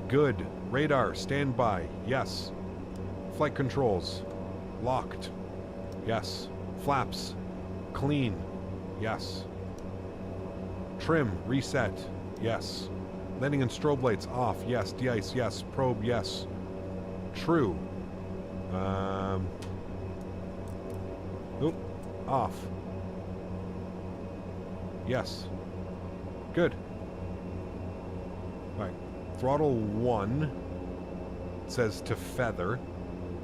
Good. Radar, standby. Yes. Flight controls. Locked. Yes. Flaps. Clean. Yes. Trim. Reset. Yes. Landing and strobe lights off. Yes. De-ice. Yes. Probe. Yes. True. Oop. Off. Yes. Good. All right. Throttle 1 says to feather.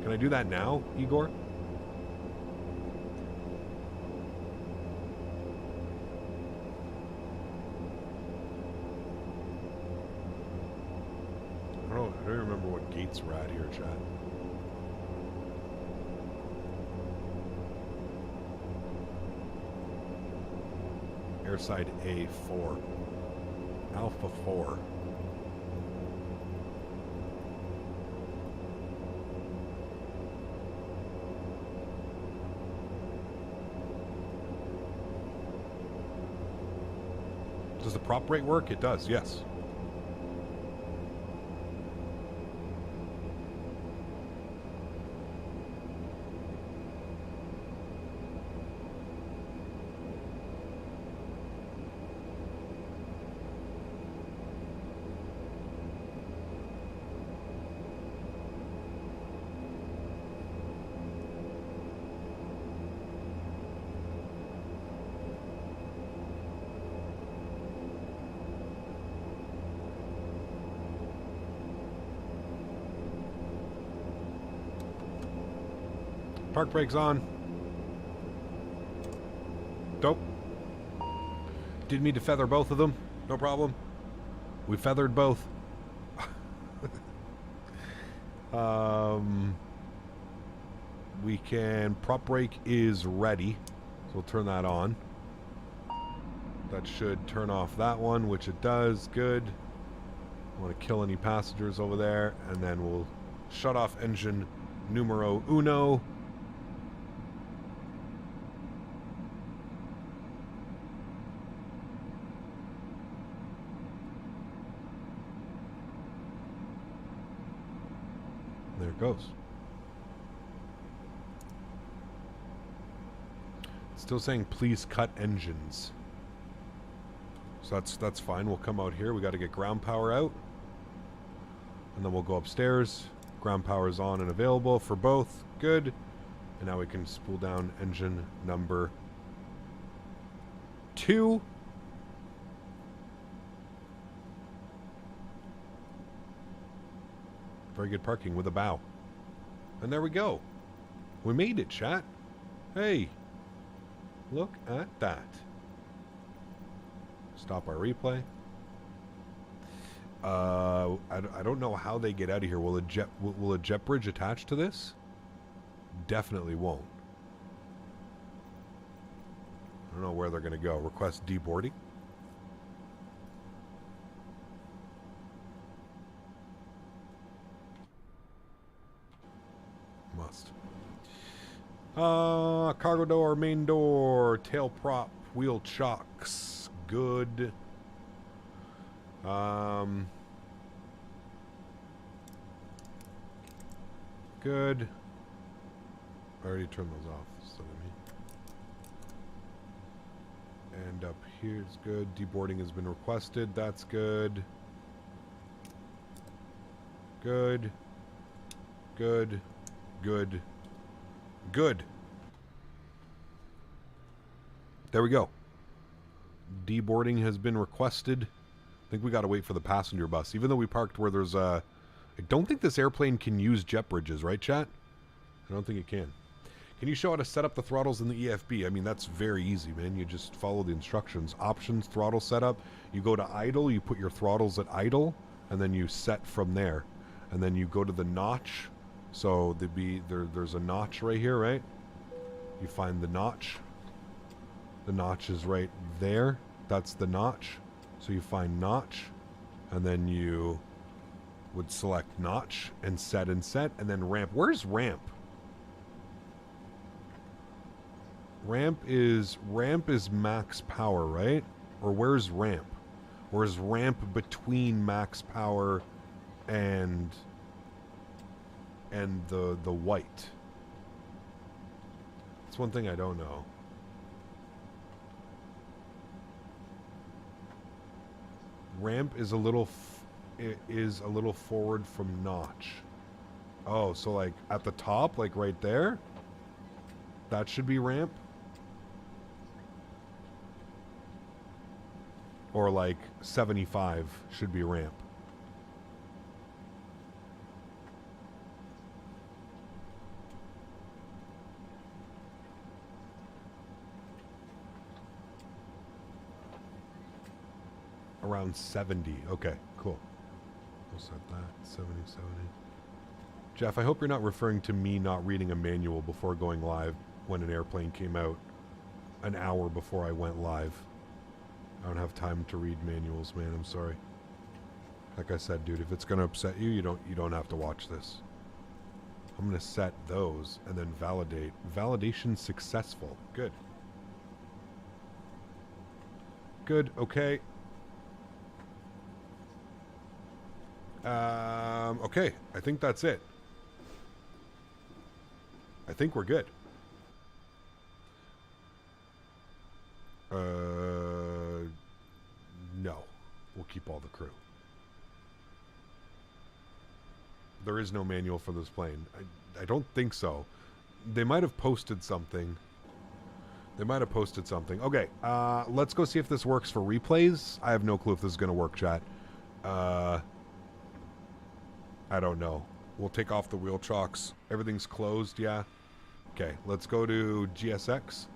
Can I do that now, Igor? I don't remember what gates we're at here, chat. Airside A4. Alpha 4. Does the prop brake work? It does, yes. Park brakes on. Dope. Didn't mean to feather both of them. No problem. We feathered both. We can... Prop brake is ready. So we'll turn that on. That should turn off that one, which it does. Good. I want to kill any passengers over there. And then we'll shut off engine numero uno. There it goes. Still saying please cut engines. So that's fine. We'll come out here. We got to get ground power out. And then we'll go upstairs. Ground power is on and available for both. Good. And now we can spool down engine number 2. Very good parking with a bow. And there we go. We made it, chat. Hey. Look at that. Stop our replay. I don't know how they get out of here. Will a jet bridge attach to this? Definitely won't. I don't know where they're going to go. Request deboarding. Must. Cargo door, main door, tail prop, wheel chocks. Good. Good. I already turned those off. So and up here is good. Deboarding has been requested. That's good. Good. Good. Good. Good. There we go. Deboarding has been requested. I think we got to wait for the passenger bus. Even though we parked where there's a... I don't think this airplane can use jet bridges, right, chat? I don't think it can. Can you show how to set up the throttles in the EFB? I mean, that's very easy, man. You just follow the instructions. Options, throttle setup. You go to idle, you put your throttles at idle, and then you set from there. And then you go to the notch. So there's a notch right here, right? You find the notch. The notch is right there. That's the notch. So you find notch, and then you would select notch and set, and then ramp. Where's ramp? Ramp is max power, right? Or where's ramp? Or is ramp between max power and the white? That's one thing I don't know. Ramp is a little forward from notch. Oh, so like at the top, like right there? That should be ramp? Or like 75 should be ramp. Around 70. Okay, cool. We'll set that. 70, 70. Jeff, I hope you're not referring to me not reading a manual before going live when an airplane came out an hour before I went live. I don't have time to read manuals, man. I'm sorry. Like I said, dude, if it's going to upset you, you don't have to watch this. I'm going to set those and then validate. Validation successful. Good. Good. Okay. Okay, I think that's it. I think we're good. No. We'll keep all the crew. There is no manual for this plane. I don't think so. They might have posted something. Okay, let's go see if this works for replays. I have no clue if this is going to work, chat. I don't know. We'll take off the wheel chocks. Everything's closed, yeah? Okay, let's go to GSX.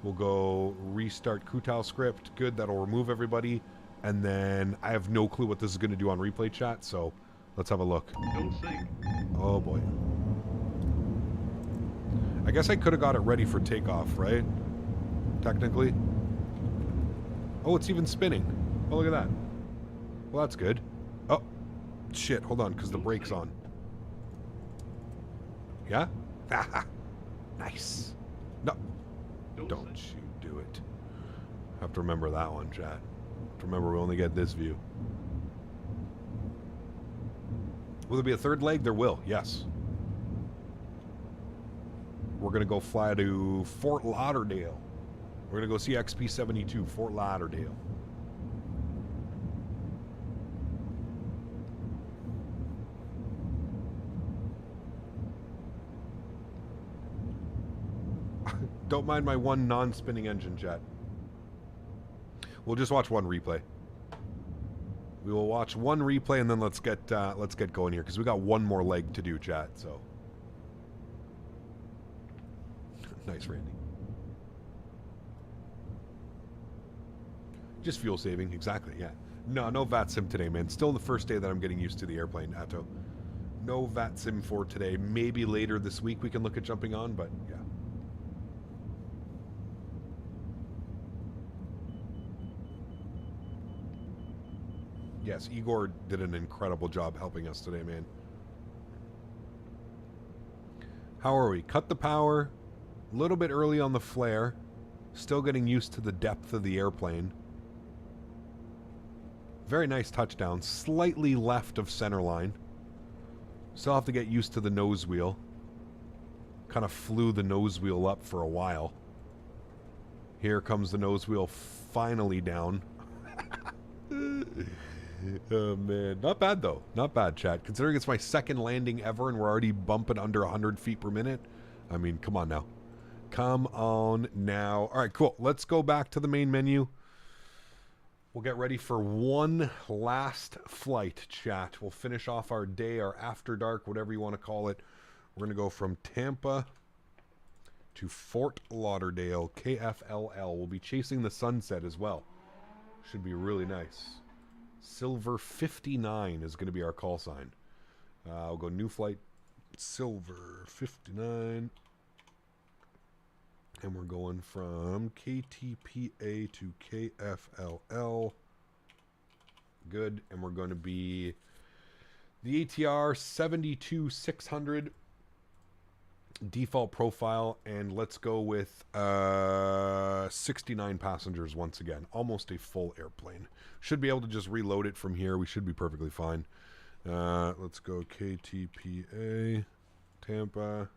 We'll go restart crew tile script. Good, that'll remove everybody. And then I have no clue what this is going to do on replay chat, so Let's have a look. Don't sink. Oh boy. I guess I could have got it ready for takeoff, right? Technically. Oh, it's even spinning. Oh, look at that. Well, that's good. Oh, shit. Hold on, because the brake's on. Yeah? Nice. No. Don't you do it. Have to remember that one, chat. Have to remember we only get this view. Will there be a third leg? There will, yes. We're going to go fly to Fort Lauderdale. We're going to go see XP72, Fort Lauderdale. Don't mind my one non-spinning engine, chat. We'll just watch one replay. We will watch one replay and then let's get going here because we got one more leg to do, chat. So nice, Randy. Just fuel saving, exactly. Yeah. No VAT sim today, man. Still the first day that I'm getting used to the airplane, Atto. No VAT sim for today. Maybe later this week we can look at jumping on, but yeah. Yes, Igor did an incredible job helping us today, man. How are we? Cut the power. A little bit early on the flare. Still getting used to the depth of the airplane. Very nice touchdown. Slightly left of center line. Still have to get used to the nose wheel. Kind of flew the nose wheel up for a while. Here comes the nose wheel finally down. Oh, man. Not bad, though. Not bad, chat. Considering it's my second landing ever and we're already bumping under 100 feet per minute. I mean, come on now. Come on now. All right, cool. Let's go back to the main menu. We'll get ready for one last flight, chat. We'll finish off our day, our after dark, whatever you want to call it. We're going to go from Tampa to Fort Lauderdale, KFLL. We'll be chasing the sunset as well. Should be really nice. Silver 59 is going to be our call sign. I'll go new flight, Silver 59. And we're going from KTPA to KFLL. Good. And we're going to be the ATR72-600 default profile. And let's go with 69 passengers once again. Almost a full airplane. Should be able to just reload it from here. We should be perfectly fine. Let's go KTPA, Tampa.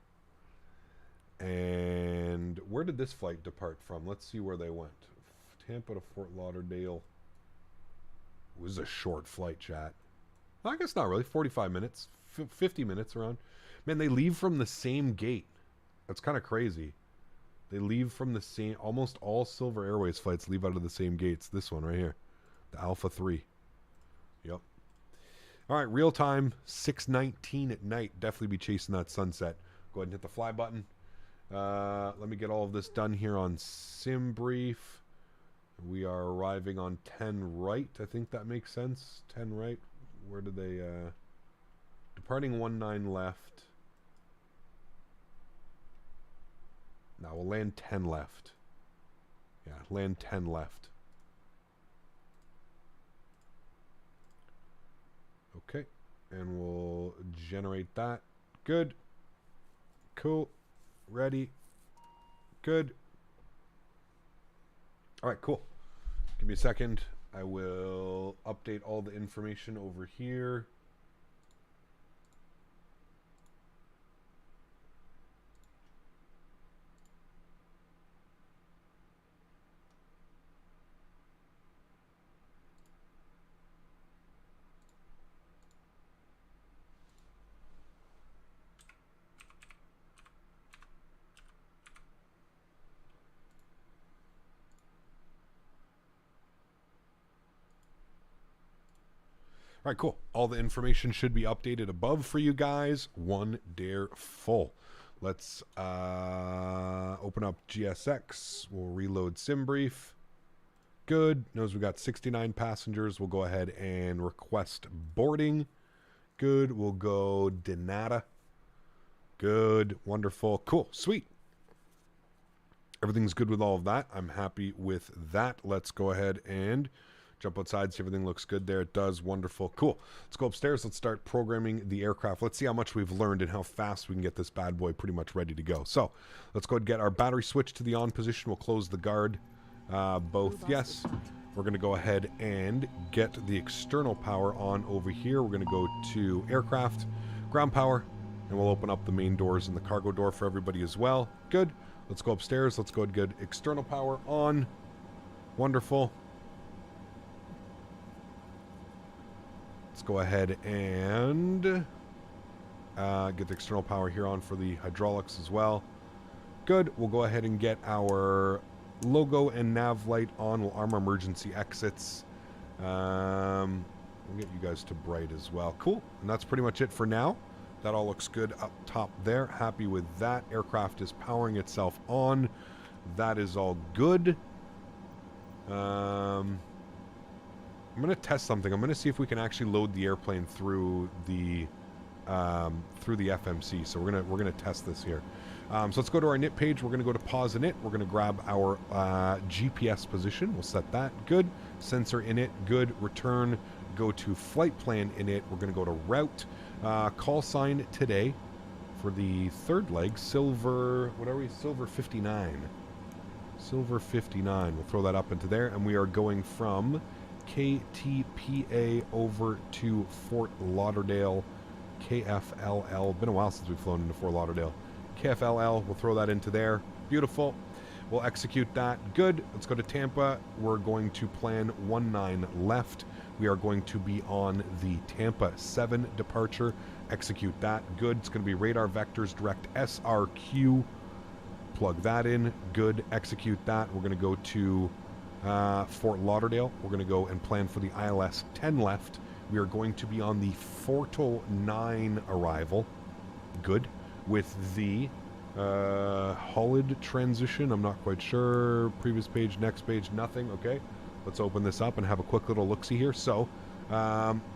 And where did this flight depart from? Let's see where they went. Tampa to Fort Lauderdale. It was a short flight, chat. I guess not really. 45 minutes. 50 minutes around. Man, they leave from the same gate. That's kind of crazy. They leave from the same... Almost all Silver Airways flights leave out of the same gates. This one right here. The Alpha 3. Yep. All right, real time. 6:19 at night. Definitely be chasing that sunset. Go ahead and hit the fly button. Let me get all of this done here on sim brief. We are arriving on 10 right. I think that makes sense. 10 right. Where did they... Departing 19 left. Now we'll land 10 left. Yeah, land 10 left. Okay. And we'll generate that. Good. Cool. Ready. Good. All right, cool. Give me a second. I will update all the information over here. All right, cool. All the information should be updated above for you guys. One dare full. Let's open up GSX. We'll reload SimBrief. Good. Knows we got 69 passengers. We'll go ahead and request boarding. Good. We'll go Denata. Good. Wonderful. Cool. Sweet. Everything's good with all of that. I'm happy with that. Let's go ahead and jump outside, see everything looks good there. It does. Wonderful. Cool. Let's go upstairs. Let's start programming the aircraft. Let's see how much we've learned and how fast we can get this bad boy pretty much ready to go. So let's go and get our battery switch to the on position. We'll close the guard. Both yes. We're going to go ahead and get the external power on over here. We're going to go to aircraft, ground power, and we'll open up the main doors and the cargo door for everybody as well. Good. Let's go upstairs. Let's go and get external power on. Wonderful. Let's go ahead and get the external power here on for the hydraulics as well. Good. We'll go ahead and get our logo and nav light on. We'll arm our emergency exits. We'll get you guys to bright as well. Cool. And that's pretty much it for now. That all looks good up top there. Happy with that. Aircraft is powering itself on. That is all good. I'm going to test something. I'm going to see if we can actually load the airplane through the FMC. So we're going to test this here. So let's go to our init page. We're going to go to pause init. We're going to grab our GPS position. We'll set that. Good. Sensor init. Good. Return. Go to flight plan init. We're going to go to route. Call sign today for the third leg. Silver. What are we? Silver 59. Silver 59. We'll throw that up into there. And we are going from KTPA over to Fort Lauderdale. KFLL. Been a while since we've flown into Fort Lauderdale. KFLL, we'll throw that into there. Beautiful. We'll execute that. Good. Let's go to Tampa. We're going to plan 19 left. We are going to be on the Tampa 7 departure. Execute that. Good. It's going to be radar vectors direct SRQ. Plug that in. Good. Execute that. We're going to go to Fort Lauderdale. We're going to go and plan for the ILS 10 left. We are going to be on the Fortle 9 arrival. Good. With the Hullid transition. I'm not quite sure. Previous page, next page, nothing. Okay. Let's open this up and have a quick little look-see here. So,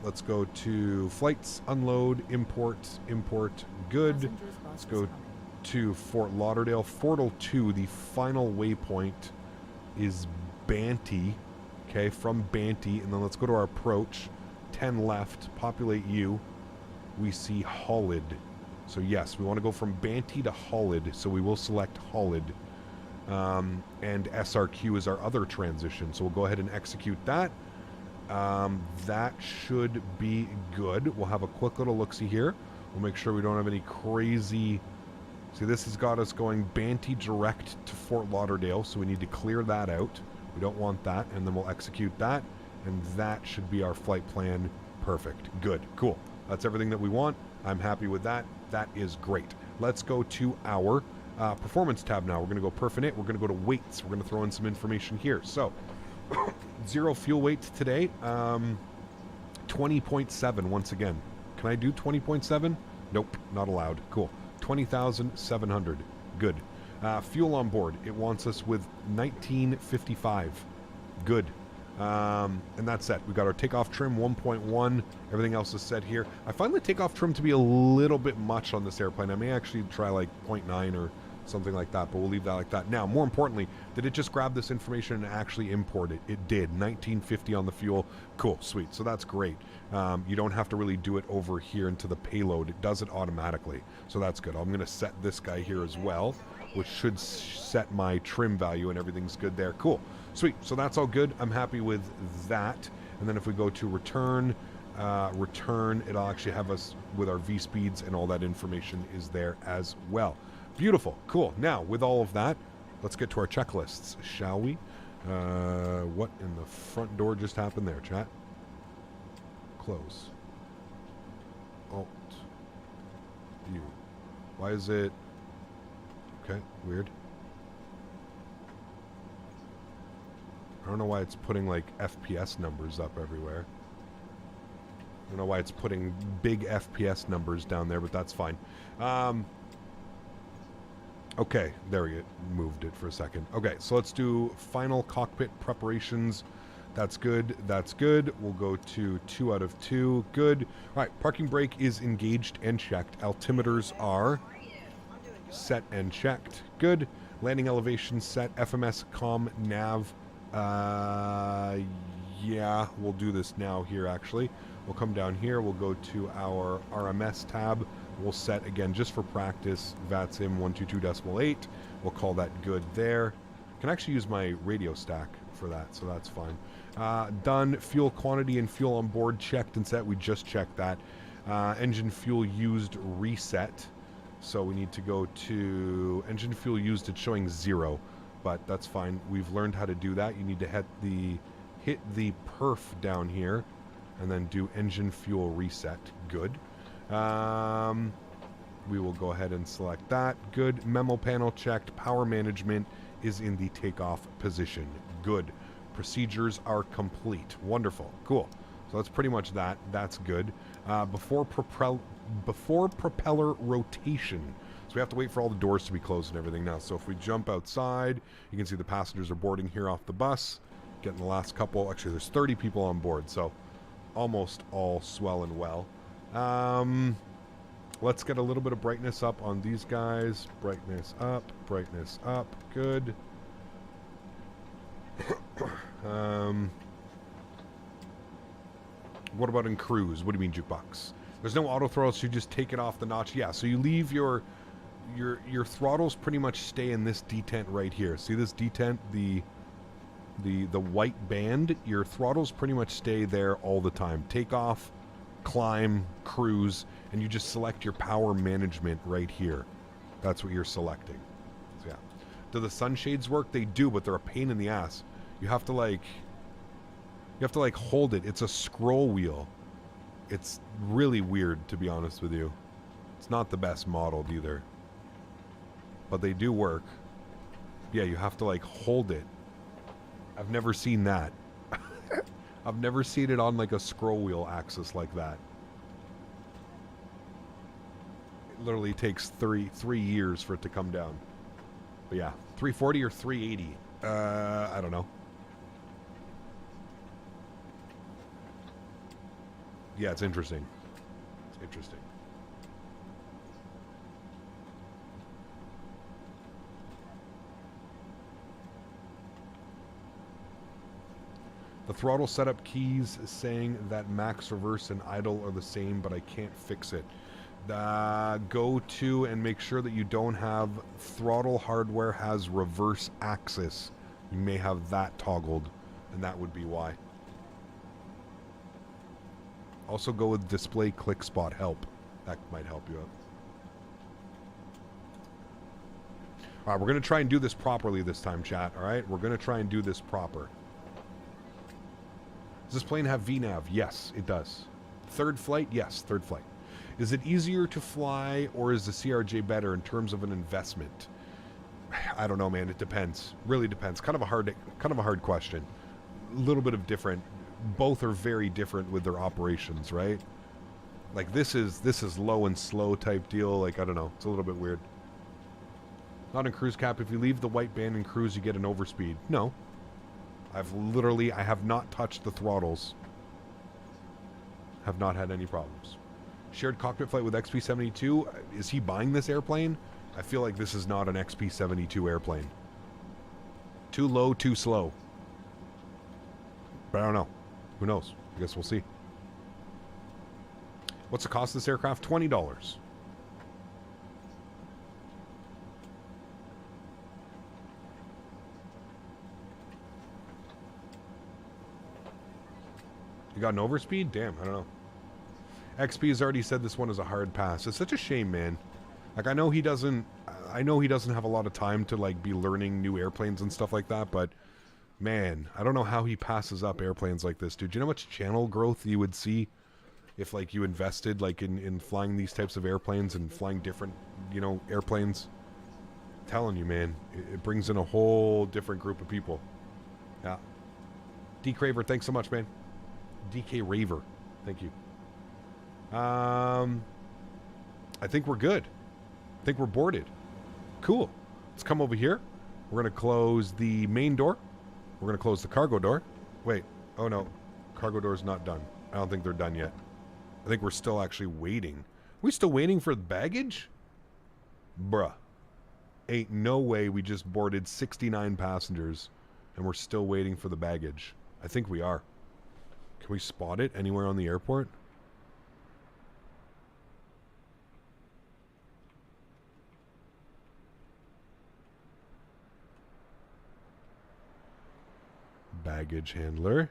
let's go to flights, unload, import, good. Let's go to Fort Lauderdale. Fortle 2, the final waypoint is Banty. Okay, from Banty. And then let's go to our approach. 10 left, populate U. We see Hullid. So yes, we want to go from Banty to Hullid, so we will select Hullid. And SRQ is our other transition, so we'll go ahead and execute that. That should be good. We'll have a quick little look-see here. We'll make sure we don't have any crazy... See, this has got us going Banty direct to Fort Lauderdale, so we need to clear that out. We don't want that, and then we'll execute that, and that should be our flight plan. Perfect. Good. Cool. That's everything that we want. I'm happy with that. That is great. Let's go to our performance tab now. We're going to go perf init. We're going to go to weights. We're going to throw in some information here. So, 0 fuel weight today. 20.7 once again. Can I do 20.7? Nope, not allowed. Cool. 20,700. Good. Fuel on board. It wants us with 1955. Good. And that's set. We got our takeoff trim 1.1. Everything else is set here. I find the takeoff trim to be a little bit much on this airplane. I may actually try like 0.9 or something like that, but we'll leave that like that. Now, more importantly, did it just grab this information and actually import it? It did. 1950 on the fuel. Cool, sweet. So that's great. You don't have to really do it over here into the payload. It does it automatically. So that's good. I'm going to set this guy here as well, which should set my trim value and everything's good there. Cool. Sweet. So that's all good. I'm happy with that. And then if we go to return, it'll actually have us with our V speeds and all that information is there as well. Beautiful. Cool. Now, with all of that, let's get to our checklists, shall we? What in the front door just happened there, chat? Close. Alt. U. Why is it... Okay, weird. I don't know why it's putting, like, FPS numbers up everywhere. I don't know why it's putting big FPS numbers down there, but that's fine. Okay, there we go. Moved it for a second. Okay, so let's do final cockpit preparations. That's good. That's good. We'll go to 2 out of 2. Good. All right. Parking brake is engaged and checked. Altimeters are set and checked. Good. Landing elevation set. FMS, comm, nav. Yeah, we'll do this now here, actually. We'll come down here. We'll go to our RMS tab. We'll set, again, just for practice, VATSIM 122.8. We'll call that good there. I can actually use my radio stack for that, so that's fine. Done. Fuel quantity and fuel on board checked and set. We just checked that. Engine fuel used reset. So we need to go to engine fuel used. It's showing 0, but that's fine. We've learned how to do that. You need to hit the perf down here and then do engine fuel reset. Good. We will go ahead and select that. Good. Memo panel checked. Power management is in the takeoff position. Good. Procedures are complete. Wonderful. Cool. So that's pretty much that. That's good. Before propeller rotation. So we have to wait for all the doors to be closed and everything now. So if we jump outside, you can see the passengers are boarding here off the bus. Getting the last couple. Actually, there's 30 people on board, so almost all swell and well. Let's get a little bit of brightness up on these guys. Brightness up. Brightness up. Good. What about in cruise? What do you mean, jukebox? There's no auto throttle, so you just take it off the notch. Yeah, so you leave your throttles pretty much stay in this detent right here. See this detent, the white band? Your throttles pretty much stay there all the time. Take off, climb, cruise, and you just select your power management right here. That's what you're selecting. So yeah. Do the sunshades work? They do, but they're a pain in the ass. You have to like hold it. It's a scroll wheel. It's really weird, to be honest with you. It's not the best modeled either. But they do work. Yeah, you have to like hold it. I've never seen that. I've never seen it on like a scroll wheel axis like that. It literally takes three years for it to come down. But yeah, 340 or 380. I don't know. Yeah, it's interesting. It's interesting. The throttle setup keys saying that max, reverse, and idle are the same, but I can't fix it. Go to and make sure that you don't have throttle hardware has reverse axis. You may have that toggled, and that would be why. Also go with display click spot help. That might help you out. Alright, we're going to try and do this properly this time, chat. Alright, we're going to try and do this proper. Does this plane have VNAV? Yes, it does. Third flight? Yes, third flight. Is it easier to fly, or is the CRJ better in terms of an investment? I don't know, man. It depends. Really depends. Kind of a hard question. A little bit of different. Both are very different with their operations, right? Like this is low and slow type deal. Like I don't know. It's a little bit weird. Not in cruise cap. If you leave the white band in cruise, you get an overspeed. No. I have not touched the throttles. Have not had any problems. Shared cockpit flight with XP72. Is he buying this airplane? I feel like this is not an XP72 airplane. Too low, too slow. But I don't know. Who knows? I guess we'll see. What's the cost of this aircraft? $20. You got an overspeed? Damn, I don't know. XP has already said this one is a hard pass. It's such a shame, man. Like I know he doesn't have a lot of time to like be learning new airplanes and stuff like that, but man, I don't know how he passes up airplanes like this, dude. Do you know how much channel growth you would see if like you invested like in flying these types of airplanes and flying different, you know, airplanes? I'm telling you, man, it brings in a whole different group of people. Yeah. D Craver, thanks so much, man. DK Raver, thank you. I think we're good. I think we're boarded. Cool. Let's come over here. We're going to close the main door. We're going to close the cargo door. Wait. Oh no, cargo door's not done. I don't think they're done yet. I think we're still actually waiting. We still waiting for the baggage? Bruh. Ain't no way we just boarded 69 passengers and we're still waiting for the baggage. I think we are. Can we spot it anywhere on the airport? Baggage handler.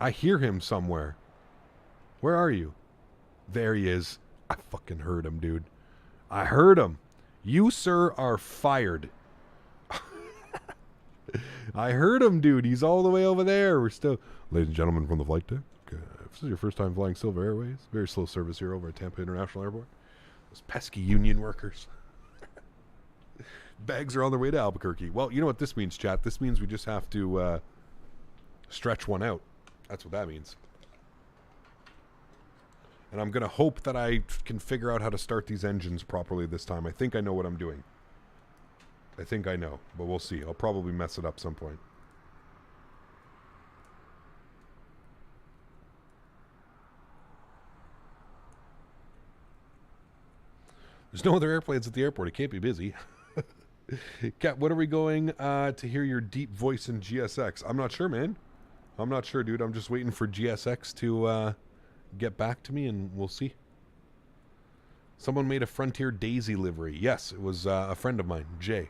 I hear him somewhere. Where are you? There he is. I fucking heard him, dude. I heard him. You, sir, are fired. I heard him, dude. He's all the way over there. We're still... Ladies and gentlemen from the flight deck, if this is your first time flying Silver Airways, very slow service here over at Tampa International Airport. Those pesky union workers. Bags are on their way to Albuquerque. Well, you know what this means, chat. This means we just have to stretch one out. That's what that means. And I'm going to hope that I can figure out how to start these engines properly this time. I think I know what I'm doing. I think I know, but we'll see. I'll probably mess it up some point. There's no other airplanes at the airport. It can't be busy. Kat, what are we going to hear your deep voice in GSX? I'm not sure, man. I'm not sure, dude. I'm just waiting for GSX to get back to me, and we'll see. Someone made a Frontier Daisy livery. Yes, it was a friend of mine, Jay.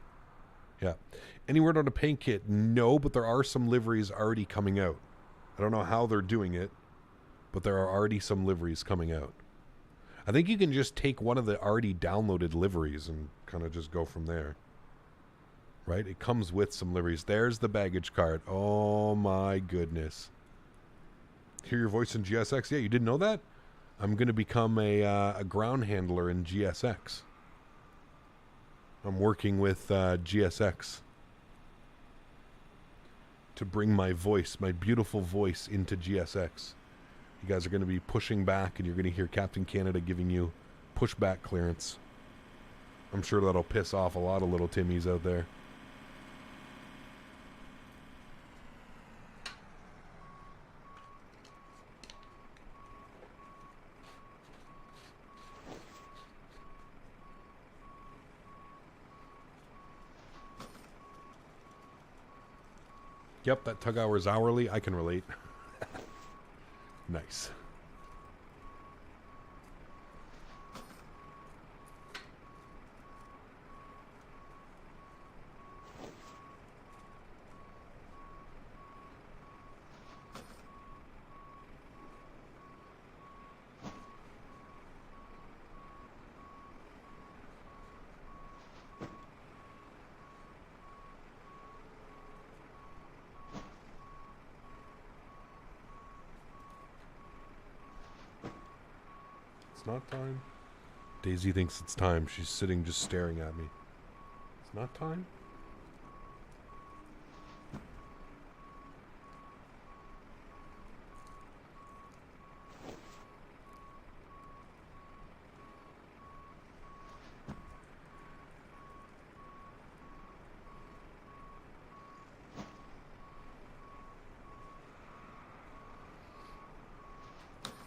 Yeah. Any word on a paint kit? No, but there are some liveries already coming out. I don't know how they're doing it, but there are already some liveries coming out. I think you can just take one of the already downloaded liveries and kind of just go from there. Right? It comes with some liveries. There's the baggage cart. Oh my goodness. Hear your voice in GSX? Yeah, you didn't know that? I'm going to become a ground handler in GSX. I'm working with GSX to bring my voice, my beautiful voice, into GSX. You guys are going to be pushing back, and you're going to hear Captain Canada giving you pushback clearance. I'm sure that'll piss off a lot of little Timmies out there. Yep, that tug hour is hourly. I can relate. Nice. It's not time. Daisy thinks it's time. She's sitting just staring at me. It's not time?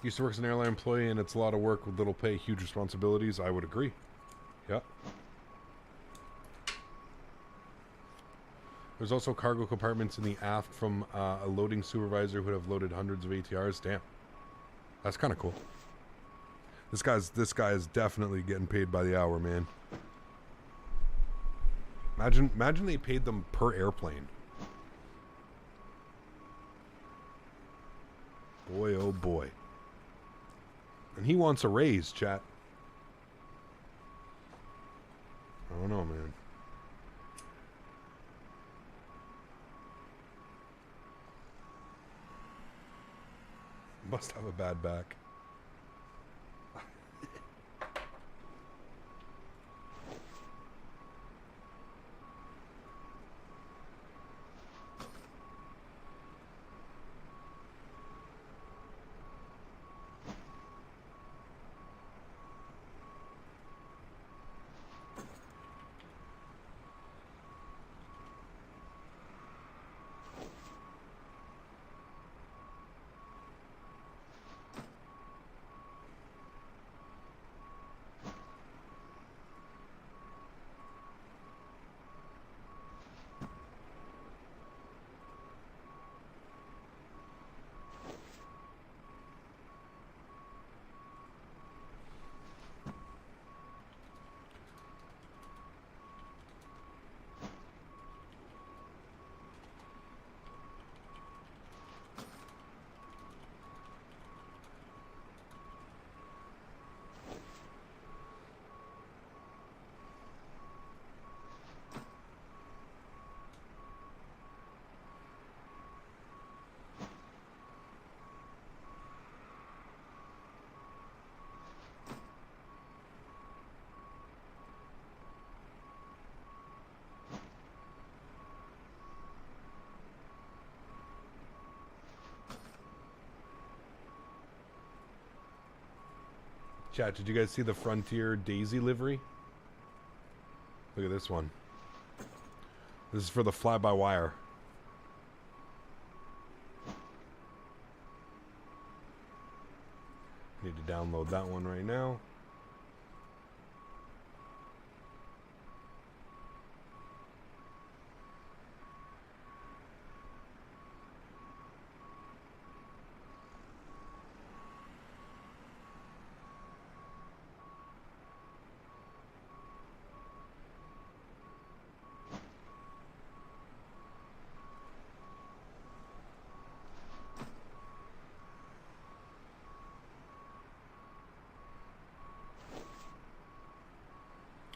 Used to work as an airline employee, and it's a lot of work with little pay, huge responsibilities. I would agree. Yeah. There's also cargo compartments in the aft from a loading supervisor who would have loaded hundreds of ATRs. Damn. That's kind of cool. This guy is definitely getting paid by the hour, man. Imagine they paid them per airplane. Boy, oh boy. And he wants a raise, chat. I don't know, man. Must have a bad back. Chat, did you guys see the Frontier Daisy livery? Look at this one. This is for the fly-by-wire. Need to download that one right now.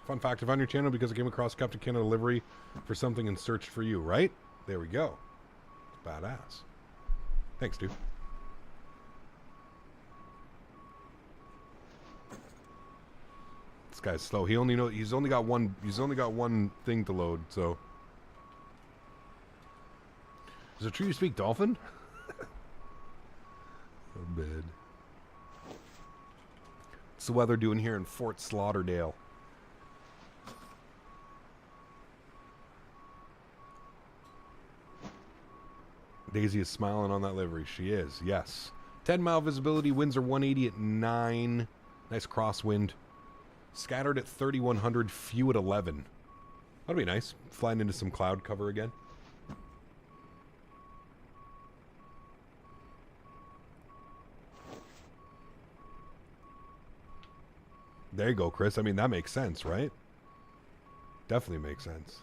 Fun fact, I found your channel because I came across Captain Canada livery for something and searched for you, right? There we go. It's badass. Thanks, dude. This guy's slow. He's only got one thing to load, so. Is it true you speak dolphin? So bad. What's the weather doing here in Fort Lauderdale? Daisy is smiling on that livery. She is, yes. 10-mile visibility. Winds are 180 at 9. Nice crosswind. Scattered at 3,100. Few at 11. That'll be nice. Flying into some cloud cover again. There you go, Chris. I mean, that makes sense, right? Definitely makes sense.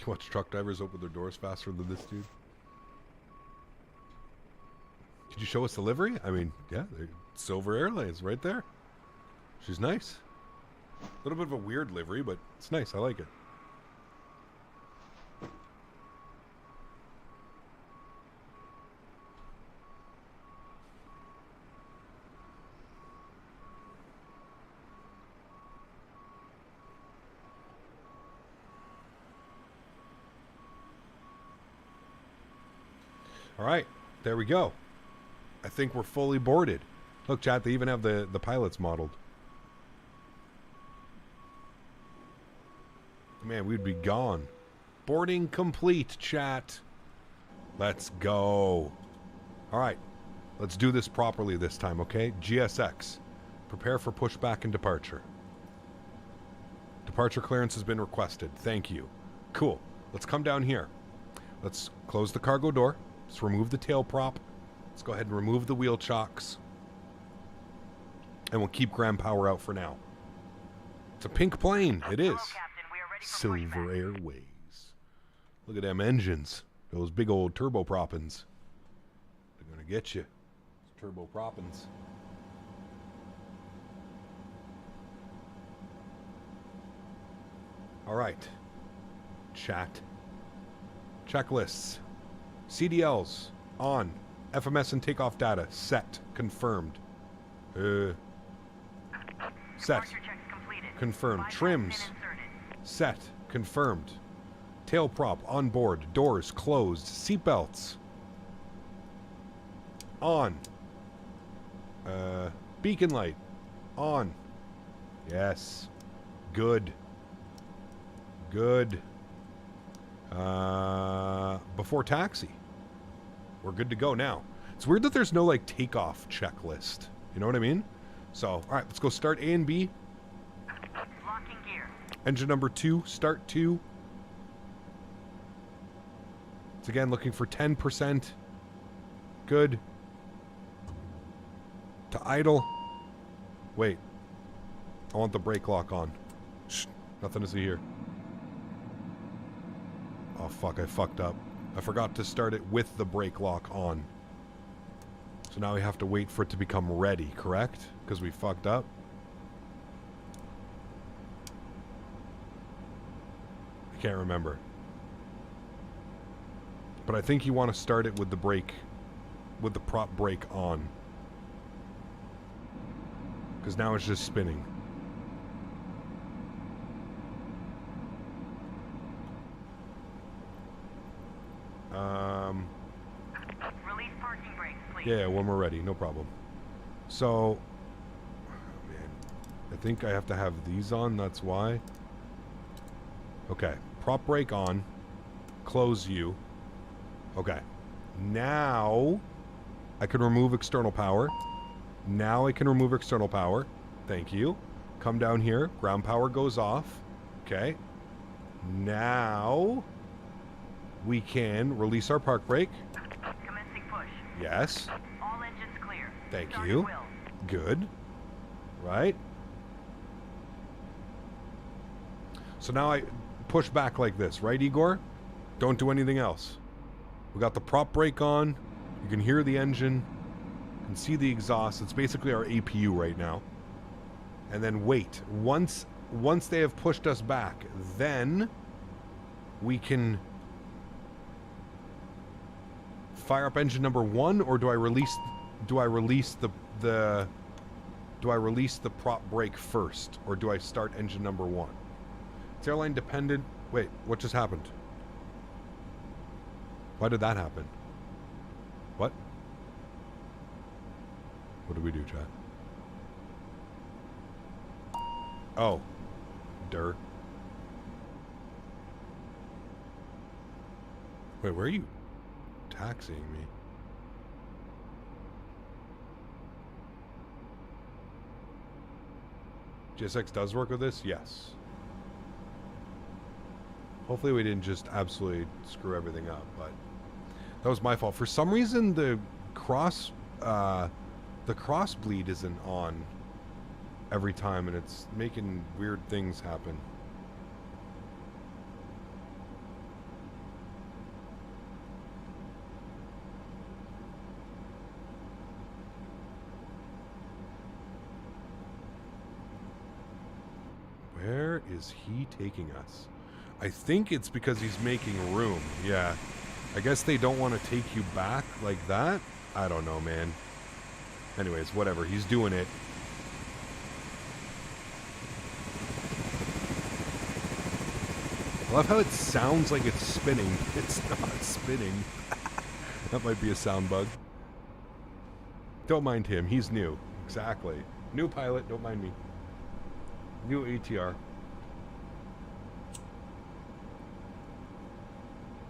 You watch truck drivers open their doors faster than this dude? Did you show us the livery? I mean, yeah, Silver Airlines right there. She's nice. A little bit of a weird livery, but it's nice. I like it. All right, there we go. I think we're fully boarded. Look, chat, they even have the pilots modeled. Man, we'd be gone. Boarding complete, chat. Let's go. All right, let's do this properly this time, okay? GSX, prepare for pushback and departure. Departure clearance has been requested. Thank you. Cool. Let's come down here. Let's close the cargo door. Let's remove the tail prop. Let's go ahead and remove the wheel chocks. And we'll keep ground power out for now. It's a pink plane. It is. Silver Airways. Look at them engines. Those big old turboproppins. They're going to get you. Turboproppins. All right. Chat. Checklists. CDLs on. FMS and takeoff data set. Confirmed. Set. Confirmed. Trims. Set. Confirmed. Tail prop on board. Doors closed. Seatbelts. On. Beacon light. On. Yes. Good. Good. Before taxi. We're good to go now. It's weird that there's no, like, takeoff checklist. You know what I mean? So, all right, let's go start A and B. Locking gear. Engine number 2, start 2. It's again looking for 10%. Good. To idle. Wait. I want the brake lock on. Shh, nothing to see here. Oh, fuck, I fucked up. I forgot to start it with the brake lock on. So now we have to wait for it to become ready, correct? Because we fucked up. I can't remember. But I think you want to start it with the brake, with the prop brake on. Because now it's just spinning. Release parking brakes, please. Yeah, when we're ready, no problem. So, man, I think I have to have these on, that's why. Okay, prop brake on. Close you. Okay. Now, I can remove external power. Now I can remove external power. Thank you. Come down here. Ground power goes off. Okay. Now, we can release our park brake. Commencing push. Yes. All engines clear. Thank Start you. at will. Good. Right. So now I push back like this, right, Igor? Don't do anything else. We got the prop brake on. You can hear the engine. You can see the exhaust. It's basically our APU right now. And then wait. Once they have pushed us back, then we can fire up engine number 1, or do I release the prop brake first, or do I start engine number 1? It's airline dependent. Wait, what just happened? Why did that happen? What? What did we do, chat? Oh. Wait, where are you taxiing me? GSX does work with this? Yes. Hopefully we didn't just absolutely screw everything up, but that was my fault. For some reason the cross bleed isn't on every time, and it's making weird things happen. Where is he taking us? I think it's because he's making room. Yeah. I guess they don't want to take you back like that. I don't know, man. Anyways, whatever. He's doing it. I love how it sounds like it's spinning. It's not spinning. That might be a sound bug. Don't mind him. He's new. Exactly. New pilot. Don't mind me. New ATR.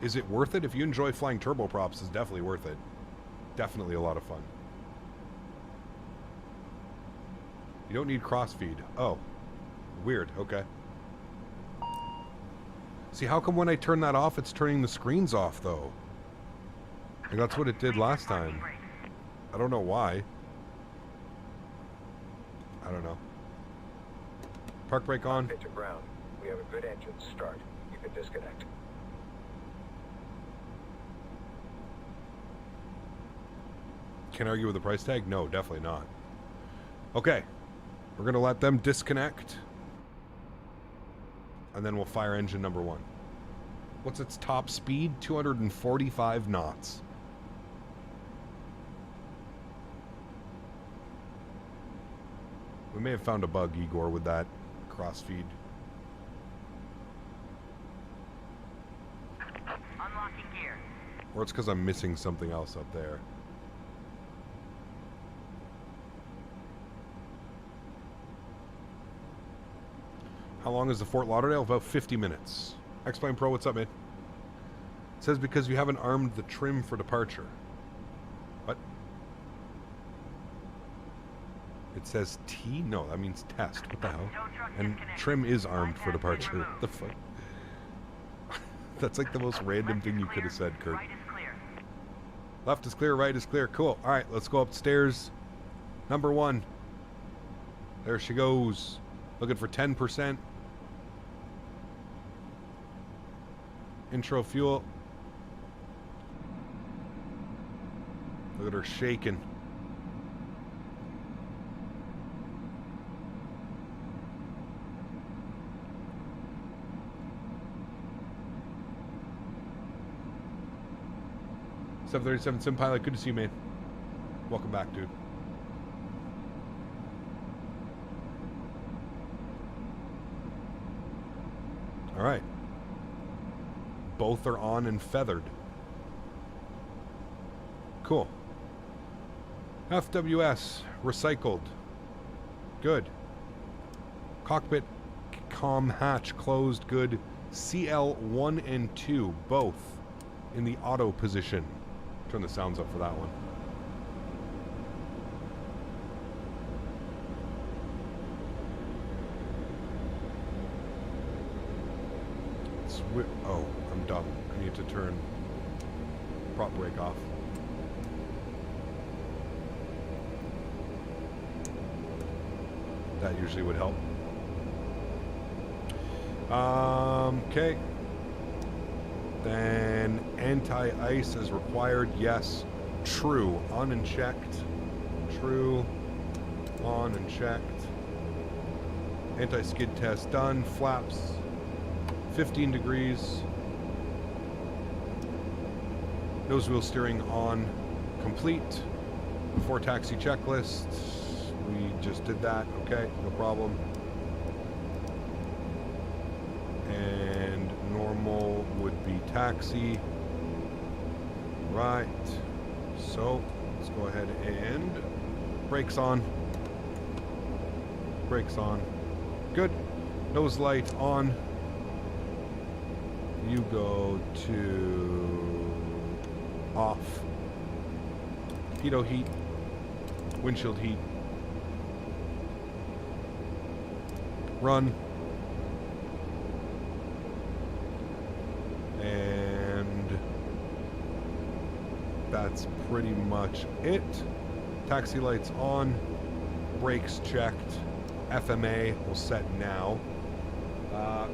Is it worth it? If you enjoy flying turboprops, it's definitely worth it. Definitely a lot of fun. You don't need crossfeed. Oh. Weird. Okay. See, how come when I turn that off, it's turning the screens off, though? And that's what it did last time. I don't know why. I don't know. Park brake on. Hit to ground. We have a good engine start. You can disconnect. Can't argue with the price tag? No, definitely not. Okay. We're going to let them disconnect. And then we'll fire engine number 1. What's its top speed? 245 knots. We may have found a bug, Igor, with that crossfeed. Unlocking gear. Or it's because I'm missing something else up there. How long is the Fort Lauderdale? About 50 minutes. X-Plane Pro, what's up, man? It says because you haven't armed the trim for departure. What? It says T? No, that means test. What the hell? And trim is armed for departure. What the fuck? That's like the most random thing you could have said, Kurt. Right is clear. Left is clear, right is clear. Cool. All right, let's go upstairs. Number 1. There she goes. Looking for 10%. Intro fuel. Look at her shaking. $737 Sim Pilot, good to see you, man. Welcome back, dude. All right. Both are on and feathered. Cool. FWS, recycled. Good. Cockpit comm hatch closed. Good. CL1 and 2, both in the auto position. Turn the sounds up for that one. Oh, I'm dumb. I need to turn prop brake off. That usually would help. Okay. Then anti-ice is required. Yes. True. On and checked. True. On and checked. Anti-skid test done. Flaps 15 degrees. Nose wheel steering on. Complete. Before taxi checklist. We just did that. Okay, no problem. And normal would be taxi. Right. So let's go ahead and brakes on. Brakes on. Good. Nose light on. You go to off. Pitot heat. Windshield heat. Run. And that's pretty much it. Taxi lights on. Brakes checked. FMA will set now.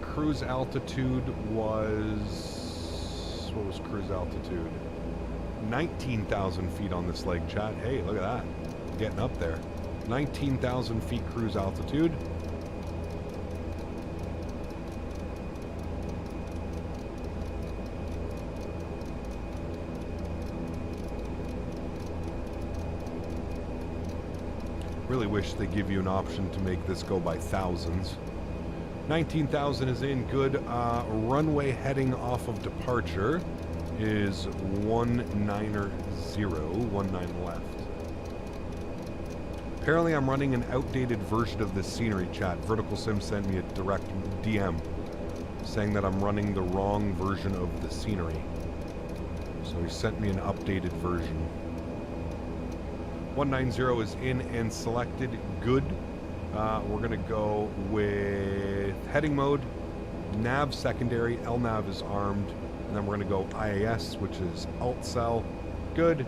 Cruise altitude was... What was cruise altitude? 19,000 feet on this leg, chat. Hey, look at that. Getting up there. 19,000 feet cruise altitude. Really wish they give you an option to make this go by thousands. 19,000 is in. Good. Runway heading off of departure is 190, 19 left. Apparently I'm running an outdated version of this scenery, chat. Vertical Sim sent me a direct DM saying that I'm running the wrong version of the scenery. So he sent me an updated version. 190 is in and selected. Good. We're going to go with heading mode, nav secondary, LNAV is armed, and then we're going to go IAS, which is alt cell. Good.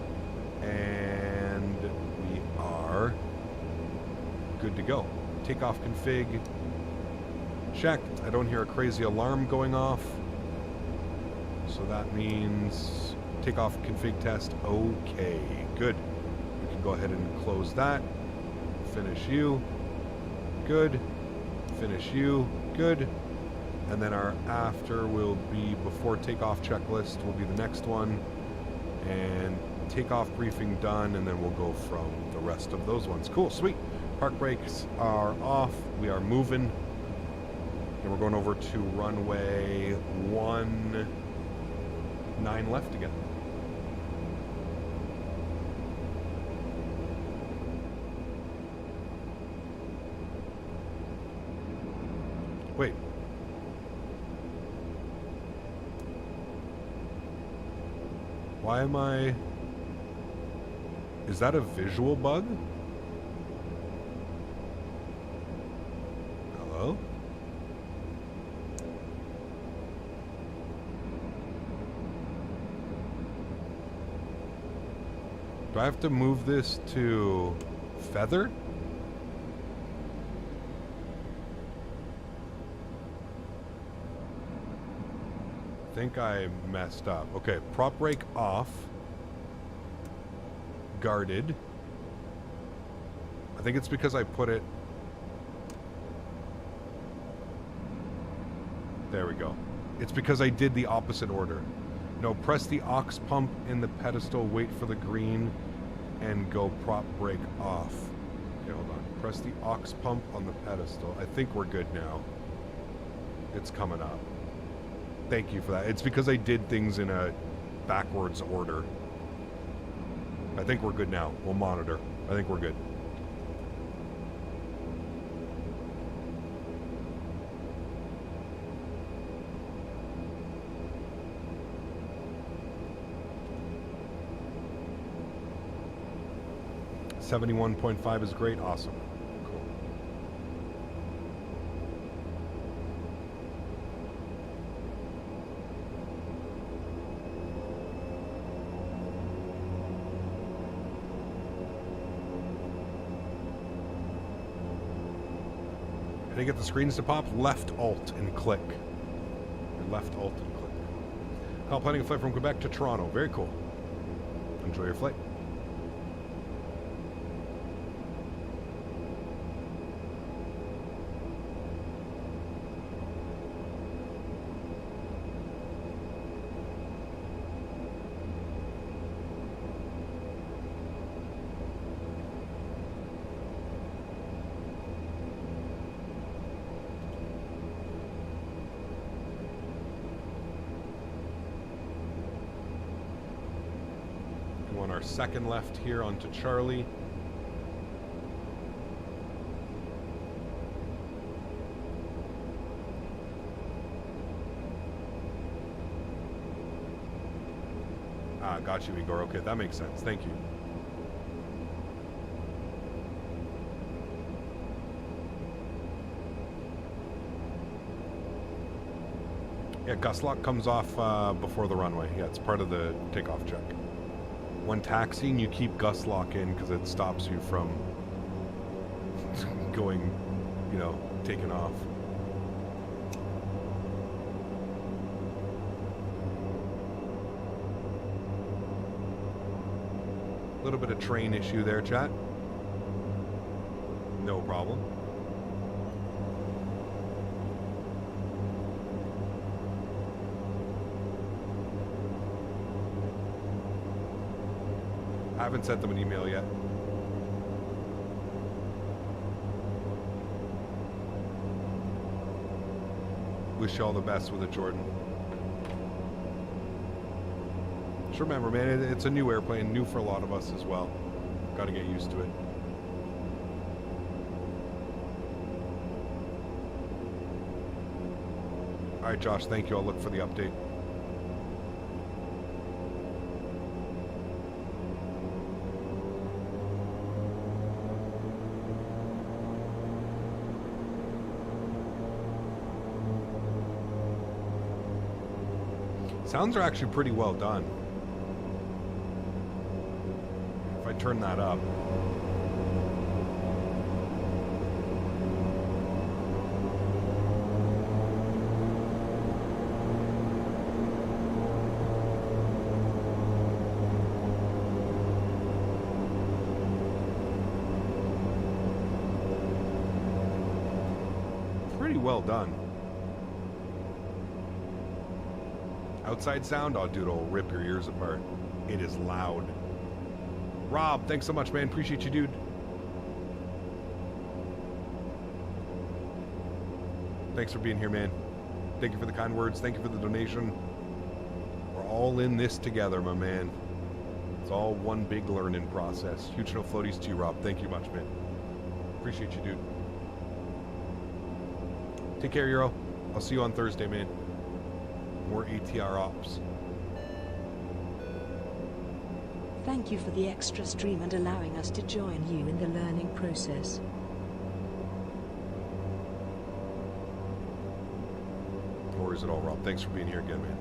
And we are good to go. Takeoff config. Checked. I don't hear a crazy alarm going off. So that means takeoff config test. Okay. Good. We can go ahead and close that. Finish you. Good. Finish you. Good. And then our after will be before takeoff checklist will be the next one. And takeoff briefing done, and then we'll go from the rest of those ones. Cool, sweet. Park brakes are off. We are moving. And we're going over to runway 19 left again. Wait. Why am I... Is that a visual bug? Hello? Do I have to move this to feather? I think I messed up. Okay, prop brake off. Guarded. I think it's because I put it... There we go. It's because I did the opposite order. No, press the aux pump in the pedestal, wait for the green, and go prop brake off. Okay, hold on. Press the aux pump on the pedestal. I think we're good now. It's coming up. Thank you for that. It's because I did things in a backwards order. I think we're good now. We'll monitor. I think we're good. .5 is great. Awesome. Cool. How do you get the screens to pop? Left Alt and click. Left Alt and click. Karl, planning a flight from Quebec to Toronto. Very cool. Enjoy your flight. Second left here onto Charlie. Ah, got you, Igor. Okay, that makes sense. Thank you. Yeah, gust lock comes off before the runway. Yeah, it's part of the takeoff check. When taxiing, you keep gust lock in because it stops you from going, you know, taking off. A little bit of train issue there, chat. No problem. I haven't sent them an email yet. Wish you all the best with it, Jordan. Just remember, man, it's a new airplane, new for a lot of us as well. Got to get used to it. All right, Josh, thank you. I'll look for the update. Sounds are actually pretty well done. If I turn that up. Pretty well done. Outside sound, oh dude, it'll rip your ears apart. It is loud. Rob, thanks so much, man. Appreciate you, dude. Thanks for being here, man. Thank you for the kind words. Thank you for the donation. We're all in this together, my man. It's all one big learning process. Huge no floaties to you, Rob. Thank you much, man. Appreciate you, dude. Take care, Euro. I'll see you on Thursday, man. More ATR ops. Thank you for the extra stream and allowing us to join you in the learning process. No worries at all, Rob. Thanks for being here again, man.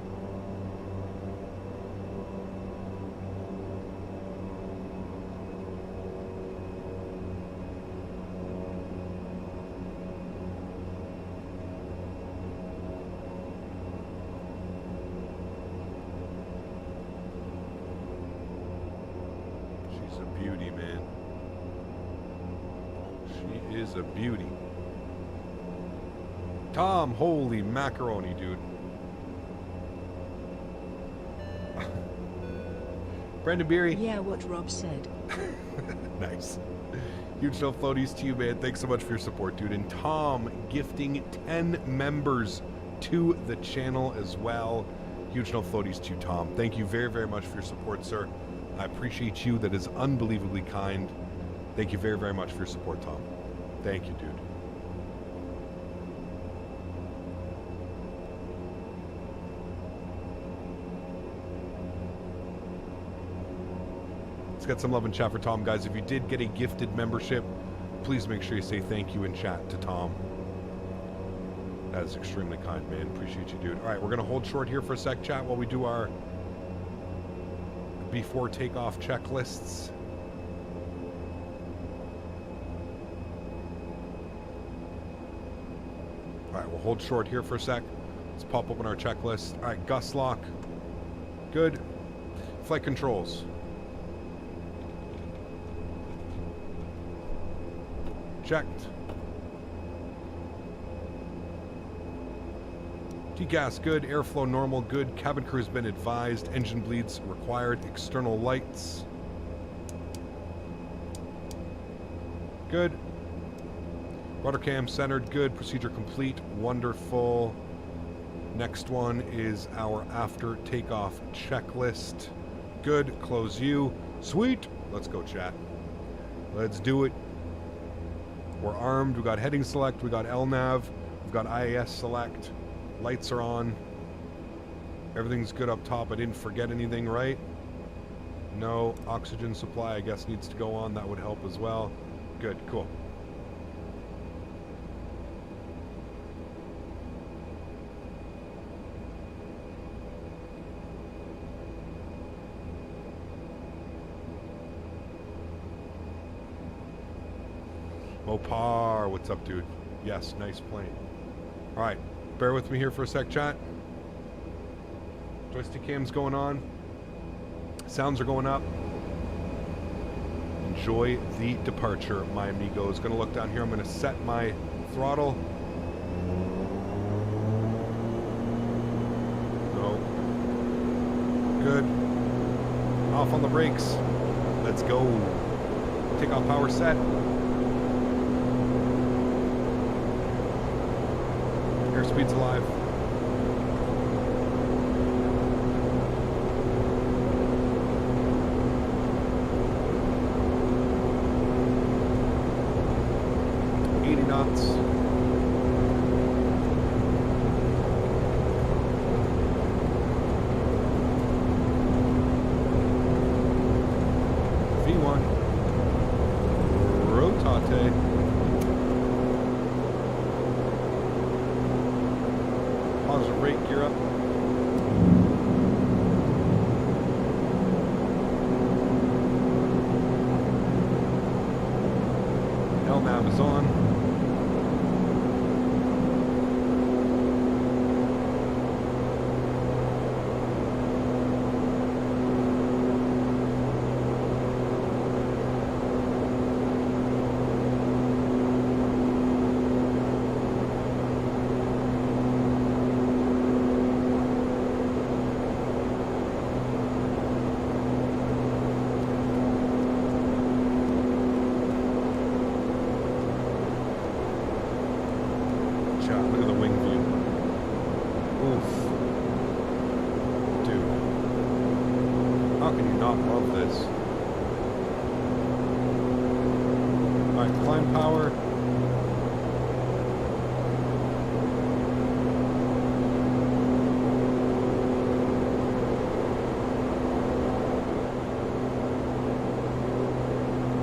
A beauty. Tom, holy macaroni, dude. Brendan Beery. Yeah, what Rob said. Nice. Huge no floaties to you, man. Thanks so much for your support, dude. And Tom gifting 10 members to the channel as well. Huge no floaties to you, Tom. Thank you very, very much for your support, sir. I appreciate you. That is unbelievably kind. Thank you very, very much for your support, Tom. Thank you, dude. Let's get some love in chat for Tom, guys. If you did get a gifted membership, please make sure you say thank you in chat to Tom. That is extremely kind, man. Appreciate you, dude. All right, we're going to hold short here for a sec, chat, while we do our before takeoff checklists. All right, we'll hold short here for a sec. Let's pop open our checklist. All right, gust lock. Good. Flight controls. Checked. Degas good, airflow normal, good. Cabin crew has been advised. Engine bleeds required. External lights. Good. Rudder cam centered, good. Procedure complete, wonderful. Next one is our after takeoff checklist. Good, close U. Sweet. Let's go, chat. Let's do it. We're armed. We got heading select. We got LNAV. We've got IAS select. Lights are on. Everything's good up top. I didn't forget anything, right? No. Oxygen supply, I guess, needs to go on. That would help as well. Good. Cool. Mopar, what's up, dude? Yes, nice plane. All right. Bear with me here for a sec, chat. Joystick cam's going on. Sounds are going up. Enjoy the departure, my amigos. Gonna look down here. I'm gonna set my throttle. Go. Good. Off on the brakes. Let's go. Takeoff power set. Airspeed's alive. Knots. V1. Rotate. Positive rate, gear up. LNAV is on.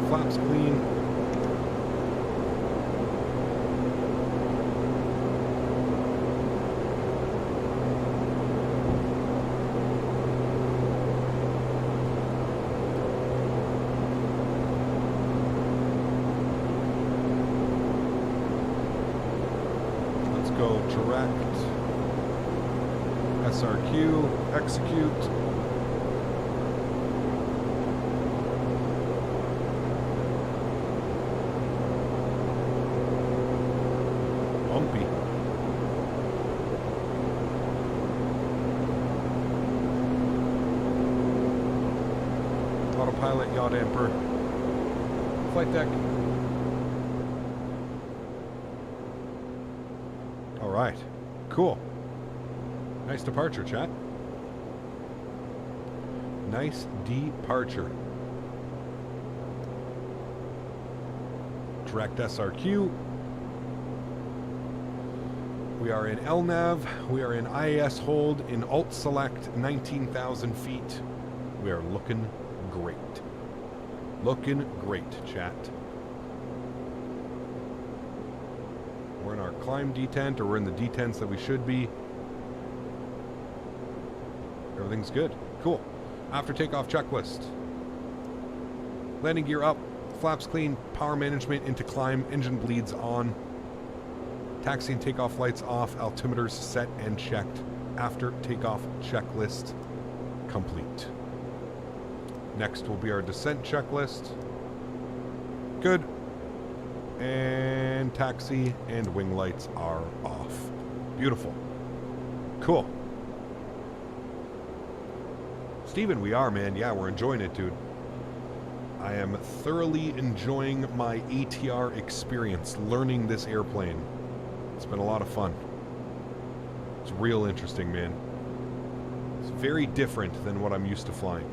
Flaps clean. Let's go direct. SRQ, execute. Autopilot, yaw damper, flight deck. All right, cool. Nice departure, chat. Nice departure. Direct SRQ. We are in LNAV. We are in IAS hold in alt select 19,000 feet. We are looking great. Looking great, chat. We're in our climb detent, or we're in the detents that we should be. Everything's good. Cool. After takeoff checklist. Landing gear up. Flaps clean. Power management into climb. Engine bleeds on. Taxi and takeoff lights off. Altimeters set and checked. After takeoff checklist complete. Next will be our descent checklist. Good. And taxi and wing lights are off. Beautiful. Cool. Steven, we are, man. Yeah, we're enjoying it, dude. I am thoroughly enjoying my ATR experience, learning this airplane. It's been a lot of fun. It's real interesting, man. It's very different than what I'm used to flying.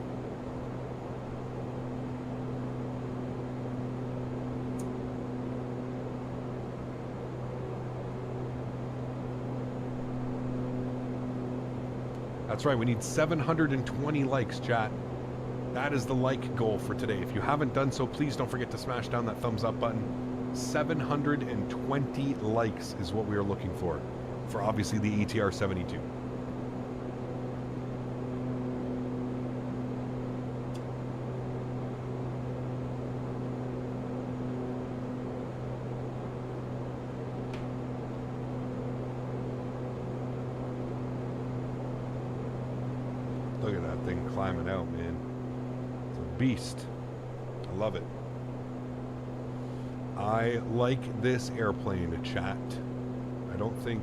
That's right, we need 720 likes, chat. That is the like goal for today. If you haven't done so, please don't forget to smash down that thumbs up button. 720 likes is what we are looking for obviously the ATR72. Look at that thing climbing out, man. It's a beast. I love it. I like this airplane, chat. I don't think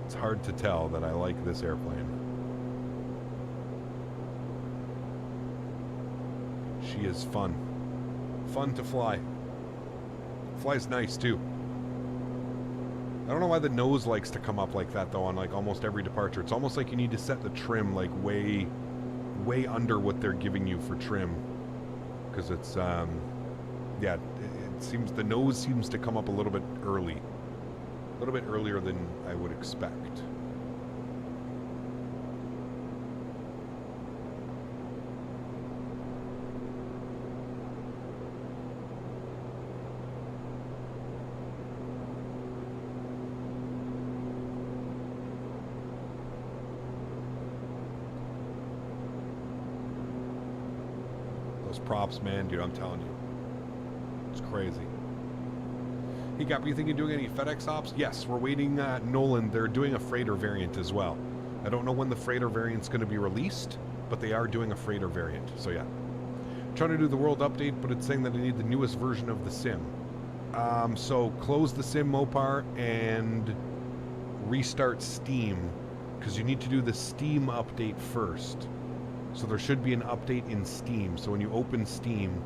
it's hard to tell that I like this airplane. She is fun. Fun to fly. Flies nice, too. I don't know why the nose likes to come up like that, though, on like almost every departure. It's almost like you need to set the trim like way under what they're giving you for trim. Because it's, yeah, it seems, the nose seems to come up a little bit early. A little bit earlier than I would expect. Props, man, dude, I'm telling you, it's crazy. Hey, Gap, are you thinking of doing any FedEx ops? Yes, we're waiting. Nolan, they're doing a freighter variant as well. I don't know when the freighter variant's going to be released, but they are doing a freighter variant. So yeah, trying to do the world update, but it's saying that I need the newest version of the sim. So close the sim, Mopar, and restart Steam, because you need to do the Steam update first. So there should be an update in Steam. So when you open Steam,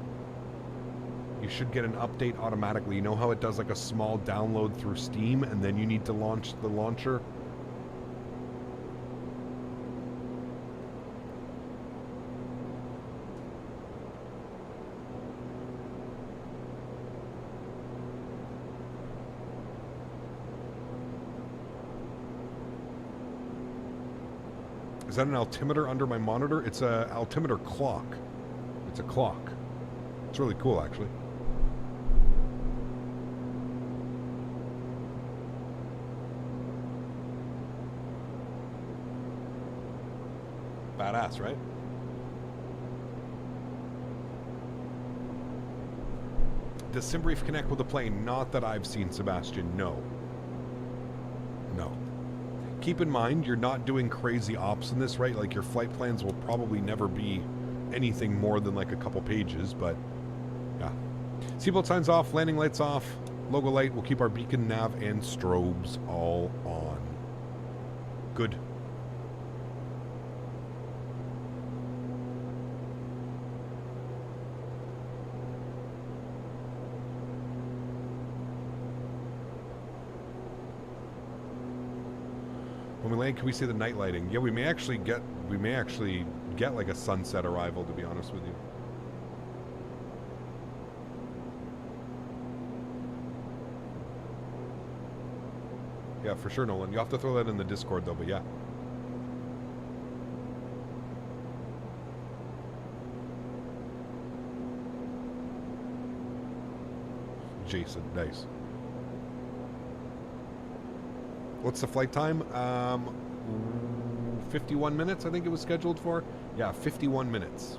you should get an update automatically. You know how it does like a small download through Steam and then you need to launch the launcher? Is that an altimeter under my monitor? It's a altimeter clock. It's a clock. It's really cool, actually. Badass, right? Does SimBrief connect with the plane? Not that I've seen, Sebastian. No. No. Keep in mind, you're not doing crazy ops in this, right? Like, your flight plans will probably never be anything more than, like, a couple pages, but, yeah. Seatbelt signs off, landing lights off, logo light. We'll keep our beacon, nav, and strobes all on. Good. When we land, can we see the night lighting? Yeah, we may actually get like a sunset arrival, to be honest with you. Yeah, for sure, Nolan. You have to throw that in the Discord, though, but yeah. Jason, nice. What's the flight time? 51 minutes, I think it was scheduled for. Yeah, 51 minutes.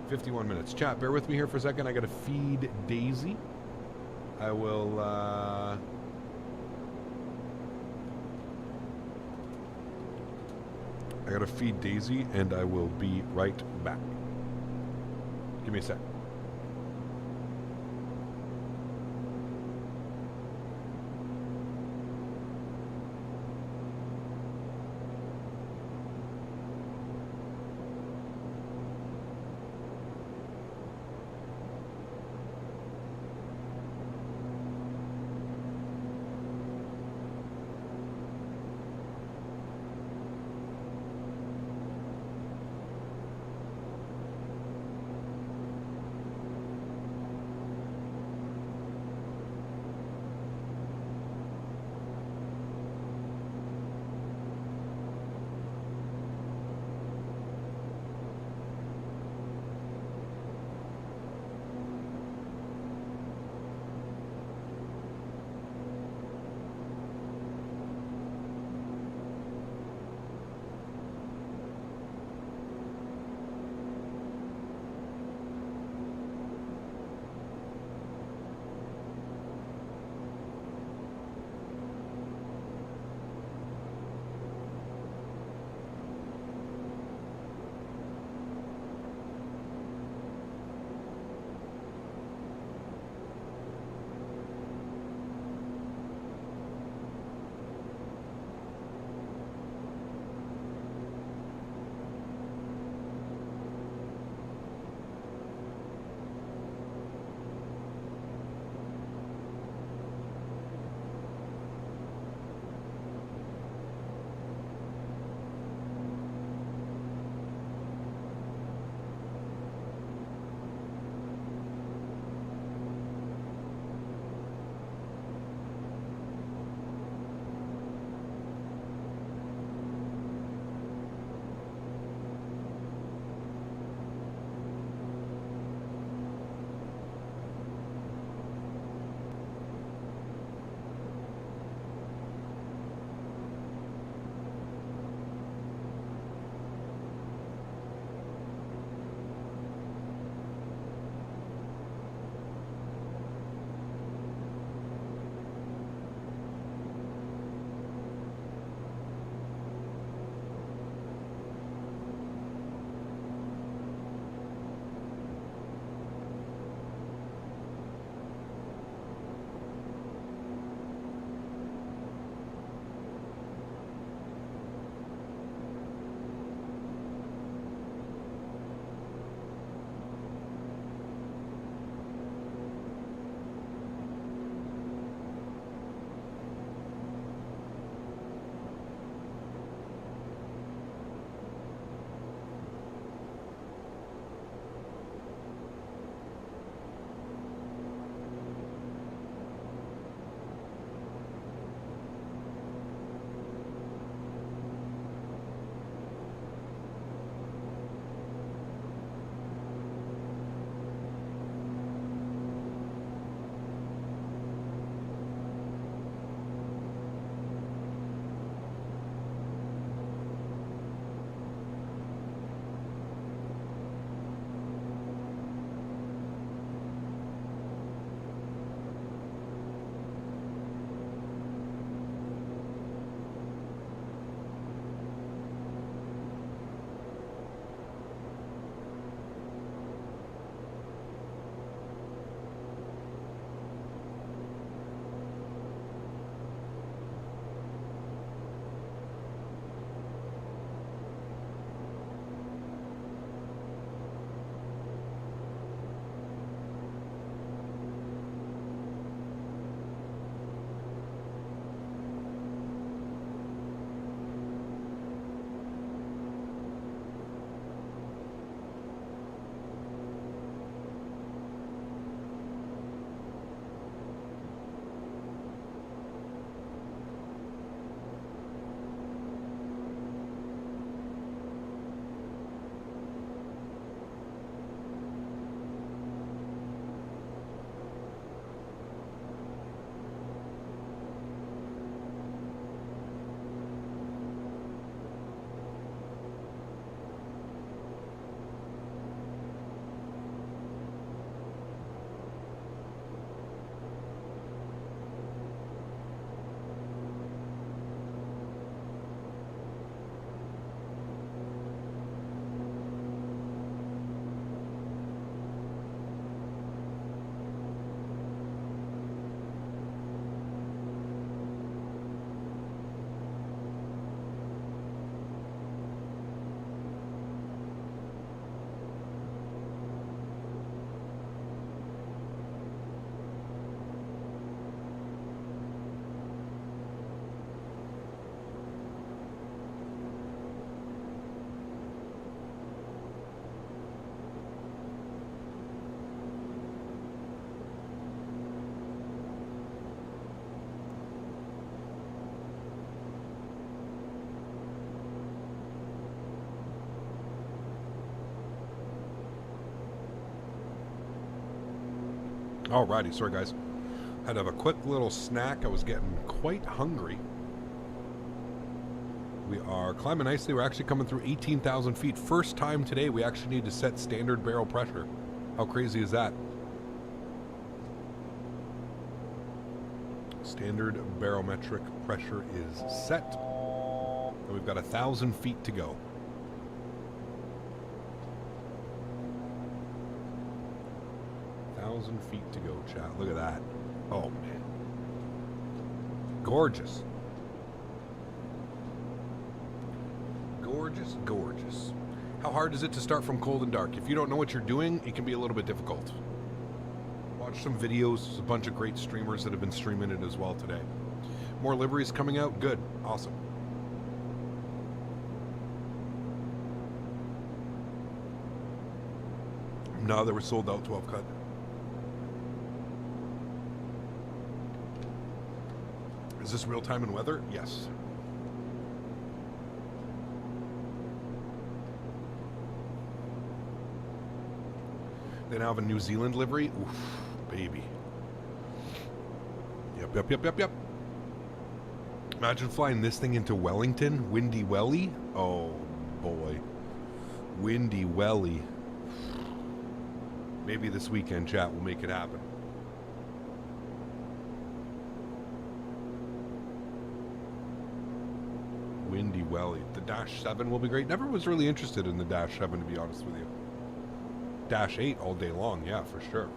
51 minutes. Chat, bear with me here for a second. I got to feed Daisy. I will, I got to feed Daisy, and I will be right back. Give me a sec. Alrighty, sorry guys. Had to have a quick little snack. I was getting quite hungry. We are climbing nicely. We're actually coming through 18,000 feet. First time today we actually need to set standard barrel pressure. How crazy is that? Standard barometric pressure is set. And we've got 1,000 feet to go. Feet to go, chat. Look at that. Oh, man. Gorgeous. Gorgeous, gorgeous. How hard is it to start from cold and dark? If you don't know what you're doing, it can be a little bit difficult. Watch some videos. There's a bunch of great streamers that have been streaming it as well today. More liveries coming out? Good. Awesome. No, they were sold out 12 cut. Is this real time in weather? Yes. They now have a New Zealand livery. Oof, baby. Yep. Imagine flying this thing into Wellington. Windy Welly. Oh, boy. Windy Welly. Maybe this weekend, chat, will make it happen. Windy Welly. The Dash 7 will be great. Never was really interested in the Dash 7, to be honest with you. Dash 8 all day long, yeah, for sure.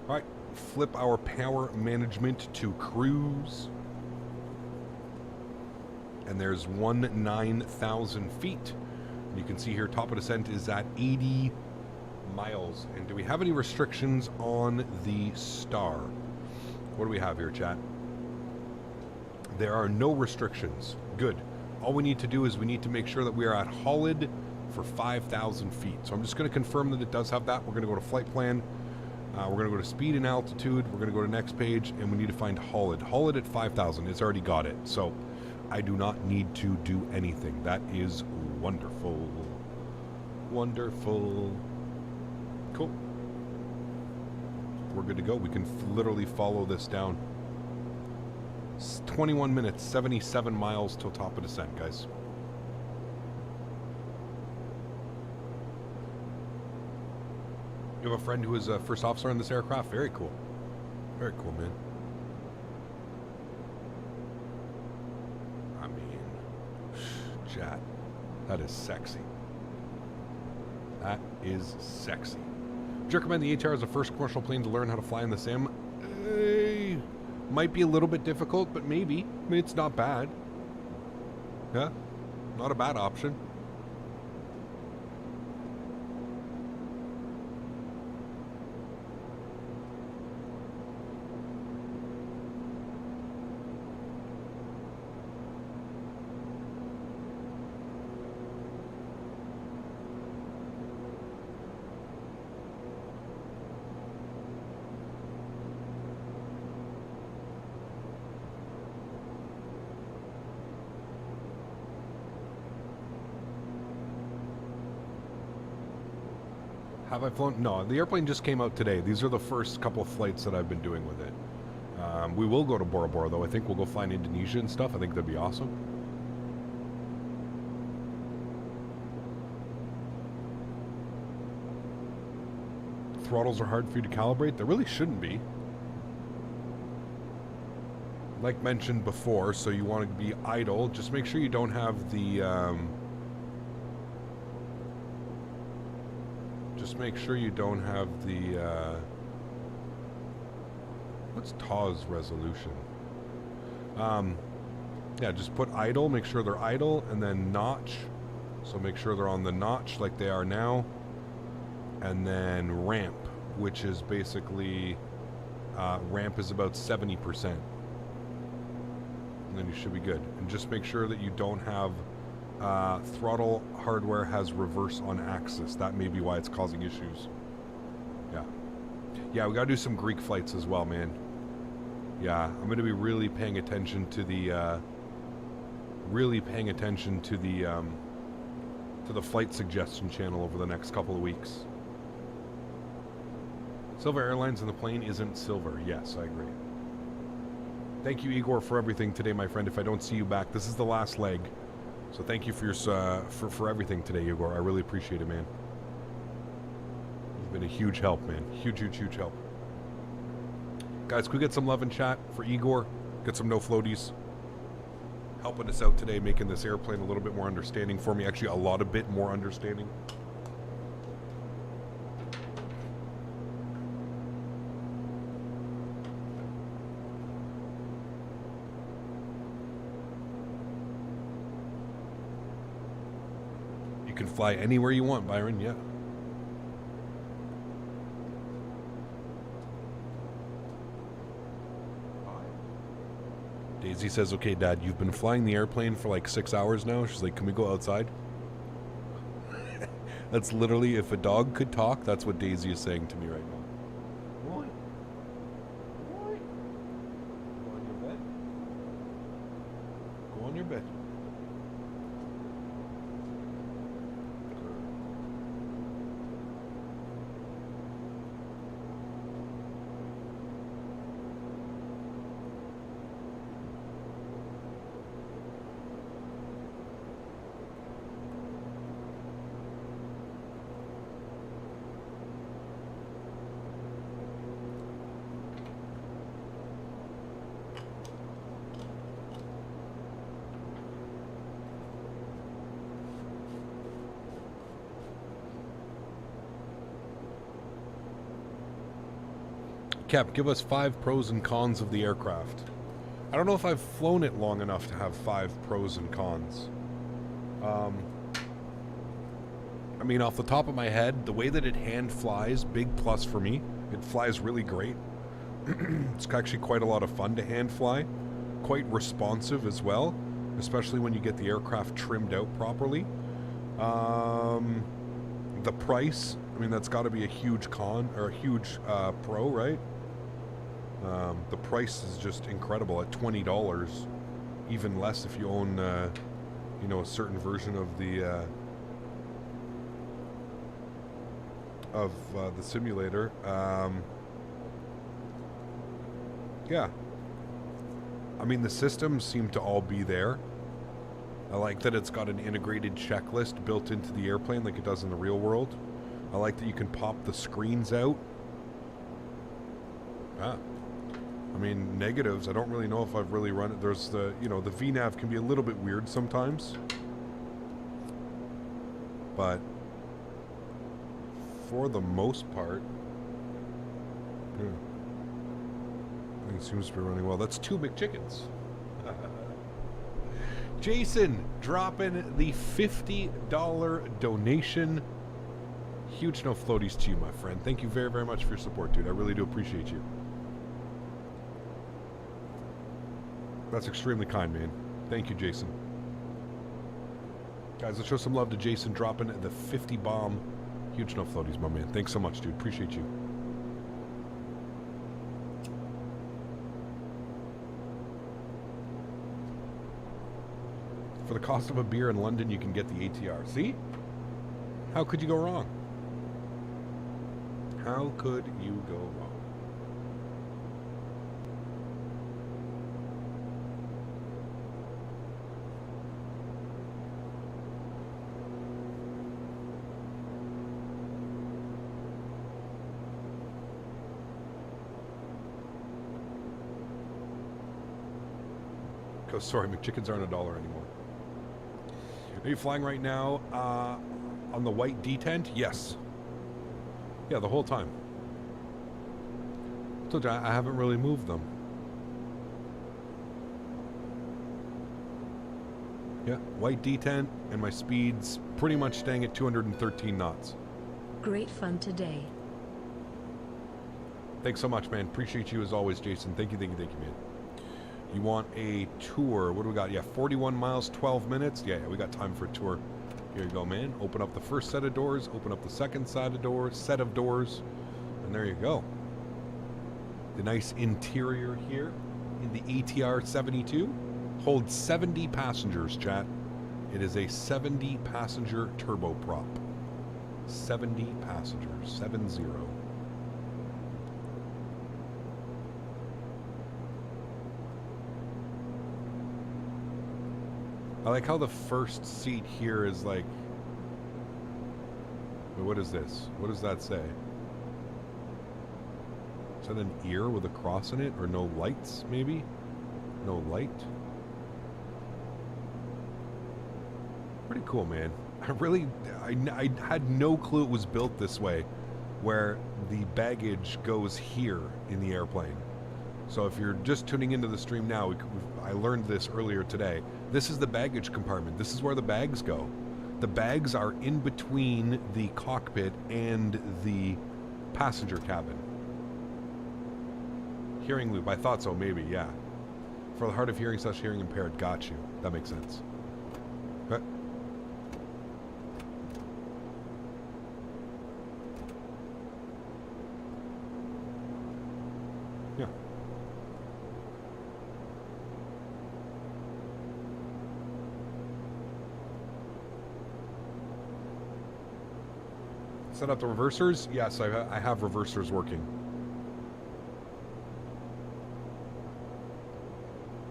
All right, flip our power management to cruise. And there's 19,000 feet. And you can see here, top of descent is at 80 miles. And do we have any restrictions on the star? What do we have here, chat? There are no restrictions. Good. All we need to do is we need to make sure that we are at Hollid for 5,000 feet. So I'm just going to confirm that it does have that. We're going to go to flight plan. We're going to go to speed and altitude. We're going to go to next page, and we need to find Hollid. Hollid at 5,000. It's already got it. So I do not need to do anything. That is wonderful. Wonderful. Cool. We're good to go. We can literally follow this down. 21 minutes, 77 miles till top of descent, guys. You have a friend who is a first officer on this aircraft? Very cool. Very cool, man. I mean, chat, that is sexy. That is sexy. Would you recommend the ATR as a first commercial plane to learn how to fly in the sim? Might be a little bit difficult, but maybe. I mean, it's not bad. Yeah, not a bad option. Have I flown? No, the airplane just came out today. These are the first couple of flights that I've been doing with it. We will go to Bora Bora, though. I think we'll go fly in Indonesia and stuff. I think that'd be awesome. Throttles are hard for you to calibrate. They really shouldn't be. Like mentioned before, so you want to be idle. Just make sure you don't have the... Just make sure you don't have the, what's TAW's resolution? Yeah, just put idle, make sure they're idle, and then notch. So make sure they're on the notch like they are now. And then ramp, which is basically, ramp is about 70%. And then you should be good. And just make sure that you don't have... throttle hardware has reverse on axis. That may be why it's causing issues. Yeah, we gotta do some Greek flights as well, man. Yeah, I'm gonna be really paying attention to the to the flight suggestion channel over the next couple of weeks. Silver Airlines in the plane isn't silver. Yes, I agree. Thank you, Igor, for everything today, my friend. If I don't see you back, this is the last leg. So thank you for your for everything today, Igor. I really appreciate it, man. You've been a huge help, man. Huge, huge, huge help. Guys, can we get some love in chat for Igor? Get some no floaties. Helping us out today, making this airplane a little bit more understanding for me. Actually, a bit more understanding. You can fly anywhere you want, Byron, yeah. Daisy says, okay, Dad, you've been flying the airplane for like 6 hours now. She's like, can we go outside? That's literally, if a dog could talk, that's what Daisy is saying to me right now. Roy. Roy. Go on your bed. Go on your bed. Cap, give us 5 pros and cons of the aircraft. I don't know if I've flown it long enough to have 5 pros and cons. I mean, off the top of my head, the way that it hand flies, big plus for me. It flies really great. It's actually quite a lot of fun to hand fly. Quite responsive as well, especially when you get the aircraft trimmed out properly. The price, I mean, that's got to be a huge con, or a huge pro, right? The price is just incredible at $20, even less if you own, you know, a certain version of the simulator. Yeah, I mean, the systems seem to all be there. I like that it's got an integrated checklist built into the airplane like it does in the real world. I like that you can pop the screens out. I mean, negatives, I don't really know if I've really run it. There's the, you know, the VNAV can be a little bit weird sometimes. But for the most part, yeah, everything seems to be running well. That's 2 McChickens. Jason dropping the $50 donation. Huge no floaties to you, my friend. Thank you very, very much for your support, dude. I really do appreciate you. That's extremely kind, man. Thank you, Jason. Guys, let's show some love to Jason dropping the 50 bomb. Huge no floaties, my man. Thanks so much, dude. Appreciate you. For the cost of a beer in London, you can get the ATR. See? How could you go wrong? How could you go wrong? Oh, sorry, McChickens aren't $1 anymore. Are you flying right now on the white detent? Yes. Yeah, the whole time. I told you, I haven't really moved them. Yeah, white detent, and my speed's pretty much staying at 213 knots. Great fun today. Thanks so much, man. Appreciate you as always, Jason. Thank you, thank you, thank you, man. You want a tour? What do we got? Yeah, 41 miles, 12 minutes. Yeah, we got time for a tour. Here you go, man. Open up the first set of doors. Open up the second set of doors. And there you go. The nice interior here in the ATR72 holds 70 passengers, chat. It is a 70 passenger turboprop. 70 passengers. 70. I like how the first seat here is like... Wait, what is this? What does that say? Is that an ear with a cross in it? Or no lights, maybe? No light? Pretty cool, man. I had no clue it was built this way, where the baggage goes here in the airplane. So if you're just tuning into the stream now, I learned this earlier today. This is the baggage compartment. This is where the bags go. The bags are in between the cockpit and the passenger cabin. Hearing loop. I thought so, maybe, yeah. For the hard of hearing / hearing impaired. Got you. That makes sense. Okay. Yeah. Set up the reversers? Yes, I have reversers working.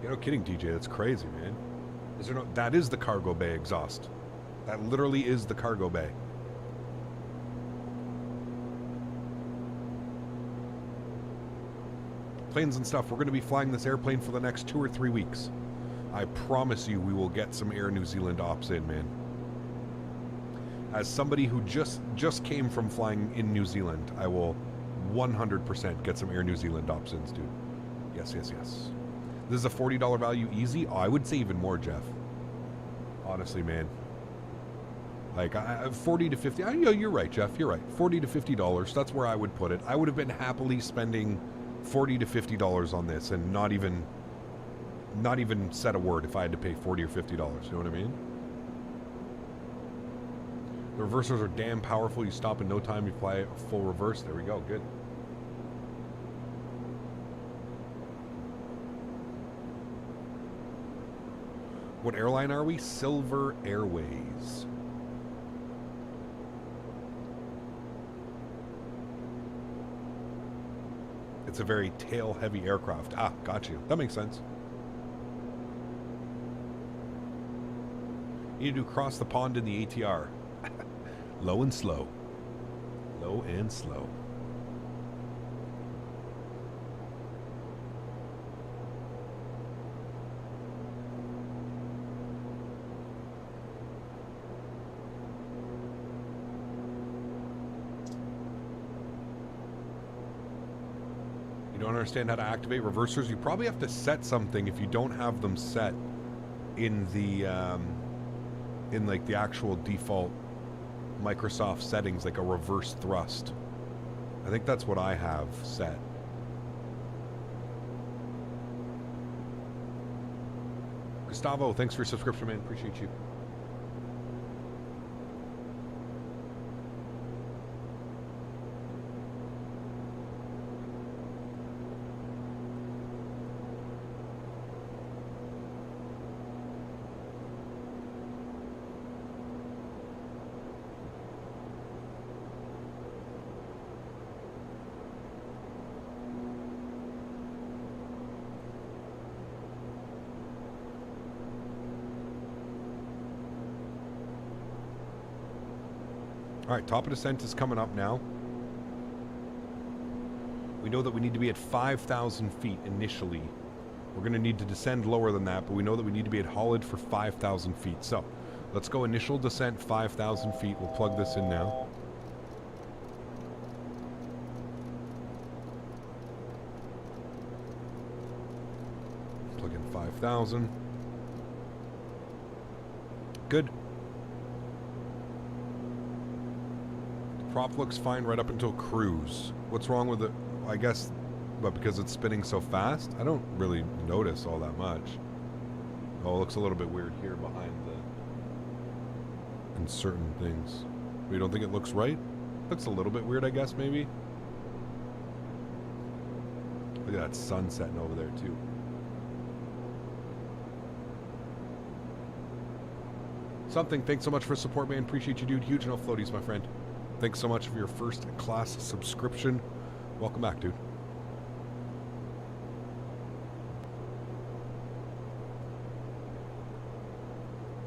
You're no kidding, DJ. That's crazy, man. Is there no... That is the cargo bay exhaust. That literally is the cargo bay. Planes and stuff. We're going to be flying this airplane for the next 2 or 3 weeks. I promise you we will get some Air New Zealand ops in, man. As somebody who just came from flying in New Zealand, I will 100% get some Air New Zealand options, dude. Yes, yes, yes. This is a $40 value easy? Oh, I would say even more, Jeff. Honestly, man. Like, 40 to 50... you're right, Jeff. You're right. $40 to $50. That's where I would put it. I would have been happily spending $40 to $50 on this and not even said a word if I had to pay $40 or $50. You know what I mean? The reversers are damn powerful. You stop in no time, you fly a full reverse. There we go. Good. What airline are we? Silver Airways. It's a very tail-heavy aircraft. Ah, got you. That makes sense. You need to cross the pond in the ATR. Low and slow. Low and slow. You don't understand how to activate reversers? You probably have to set something if you don't have them set in the in like the actual default Microsoft settings, like a reverse thrust. I think that's what I have set. Gustavo, thanks for your subscription, man. Appreciate you. All right, top of descent is coming up now. We know that we need to be at 5,000 feet initially. We're going to need to descend lower than that, but we know that we need to be at haulage for 5,000 feet. So let's go initial descent 5,000 feet. We'll plug this in now. Plug in 5,000. Good. Prop looks fine right up until cruise. What's wrong with it? I guess, but because it's spinning so fast, I don't really notice all that much. Oh, it looks a little bit weird here behind the... in certain things. You don't think it looks right? Looks a little bit weird, I guess, maybe. Look at that sun setting over there, too. Something, thanks so much for support, man. Appreciate you, dude. Huge enough floaties, my friend. Thanks so much for your first class subscription. Welcome back, dude.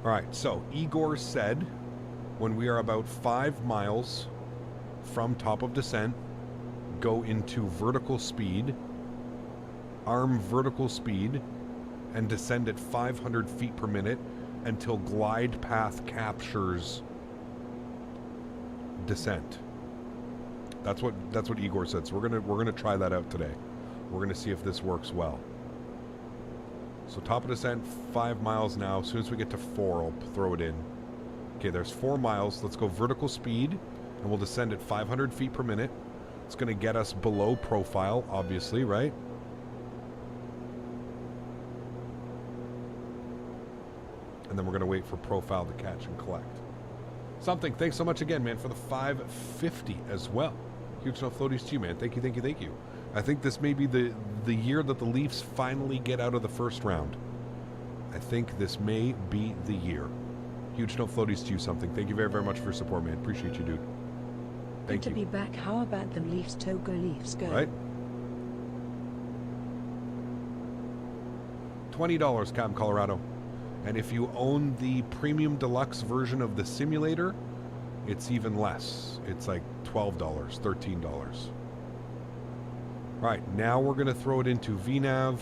All right, so Igor said when we are about 5 miles from top of descent, go into vertical speed, arm vertical speed, and descend at 500 feet per minute until glide path captures descent. That's what Igor said. So we're gonna try that out today. We're gonna see if this works well. So top of descent, 5 miles now. As soon as we get to 4, I'll throw it in. Okay, there's 4 miles. Let's go vertical speed, and we'll descend at 500 feet per minute. It's going to get us below profile, obviously, right? And then we're going to wait for profile to catch and collect. Something. Thanks so much again, man, for the 550 as well. Huge no floaties to you, man. Thank you, thank you, thank you. I think this may be the year that the Leafs finally get out of the first round. I think this may be the year. Huge no floaties to you, something. Thank you very, very much for your support, man. Appreciate you, dude. Thank Good you. to be back. How about them Leafs? Go Leafs, go. Right? $20, Captain Colorado. And if you own the premium deluxe version of the simulator, it's even less. It's like $12, $13. All right, now we're going to throw it into VNAV.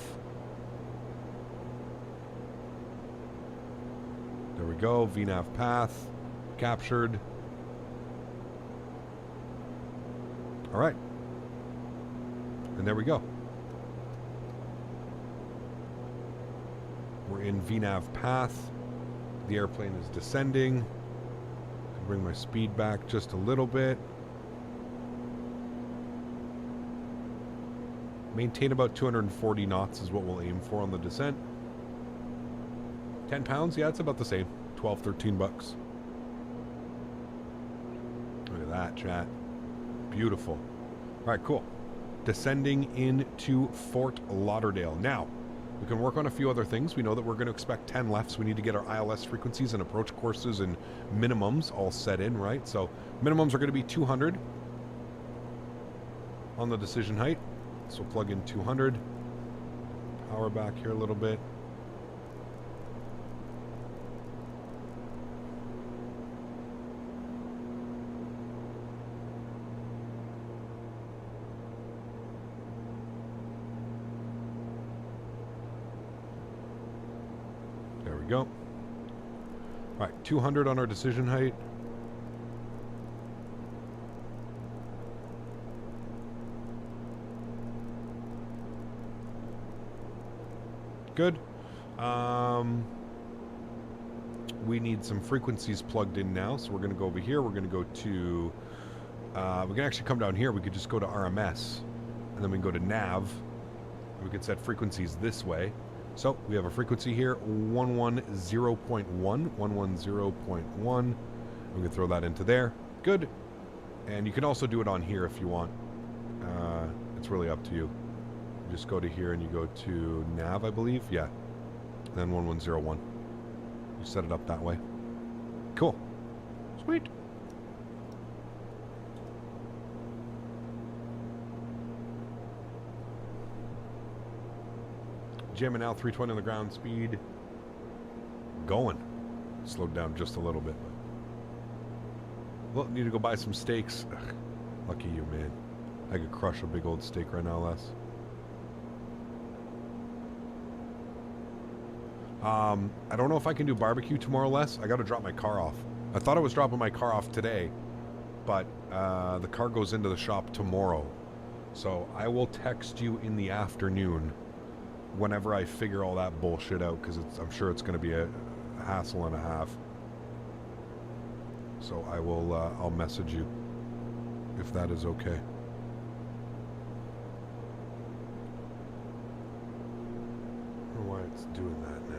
There we go, VNAV path captured. All right. And there we go. We're in VNAV path. The airplane is descending. I'll bring my speed back just a little bit. Maintain about 240 knots is what we'll aim for on the descent. 10 pounds? Yeah, it's about the same. 12, 13 bucks. Look at that, chat. Beautiful. All right, cool. Descending into Fort Lauderdale. Now, we can work on a few other things. We know that we're going to expect 10 lefts. We need to get our ILS frequencies and approach courses and minimums all set in, right? So minimums are going to be 200 on the decision height. So we'll plug in 200. Power back here a little bit. There we go. All right, 200 on our decision height. Good. We need some frequencies plugged in now, so we're going to go over here. We're going to go to... we can actually come down here. We could just go to RMS, and then we can go to nav. We could set frequencies this way. So we have a frequency here, 110.1, 110.1. We can throw that into there. Good. And you can also do it on here if you want. It's really up to you. You just go to here and you go to nav, I believe. Yeah. And then 1101. You set it up that way. Cool. Sweet. Jamming out 320 on the ground speed. Going. Slowed down just a little bit. Well, need to go buy some steaks. Ugh, lucky you, man. I could crush a big old steak right now, Les. I don't know if I can do barbecue tomorrow, Les. I got to drop my car off. I thought I was dropping my car off today, but the car goes into the shop tomorrow. So I will text you in the afternoon whenever I figure all that bullshit out, because I'm sure it's going to be a hassle and a half. So I will, I'll message you if that is okay. I don't know why it's doing that now.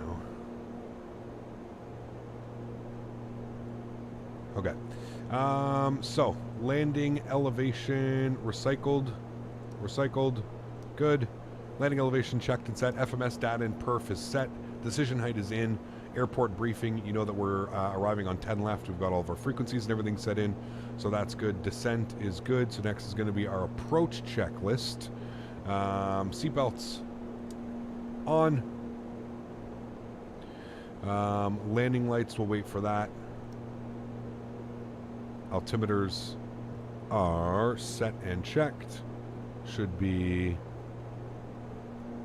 Okay. So landing elevation recycled. Good. Landing elevation checked and set. FMS data and perf is set. Decision height is in. Airport briefing. You know that we're arriving on 10 left. We've got all of our frequencies and everything set in. So that's good. Descent is good. So next is going to be our approach checklist. Seatbelts on. Landing lights, we'll wait for that. Altimeters are set and checked. Should be...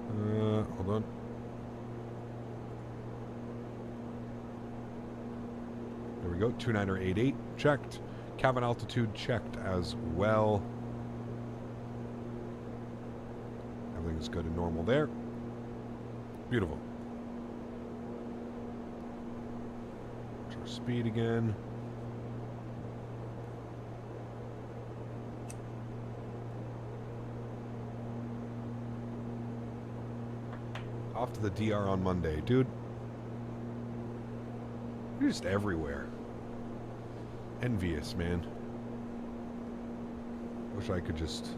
hold on. There we go, 2988 checked. Cabin altitude checked as well. Everything's good and normal there. Beautiful. Our speed again. Off to the DR on Monday. Dude, you're just everywhere. Envious, man. Wish I could just...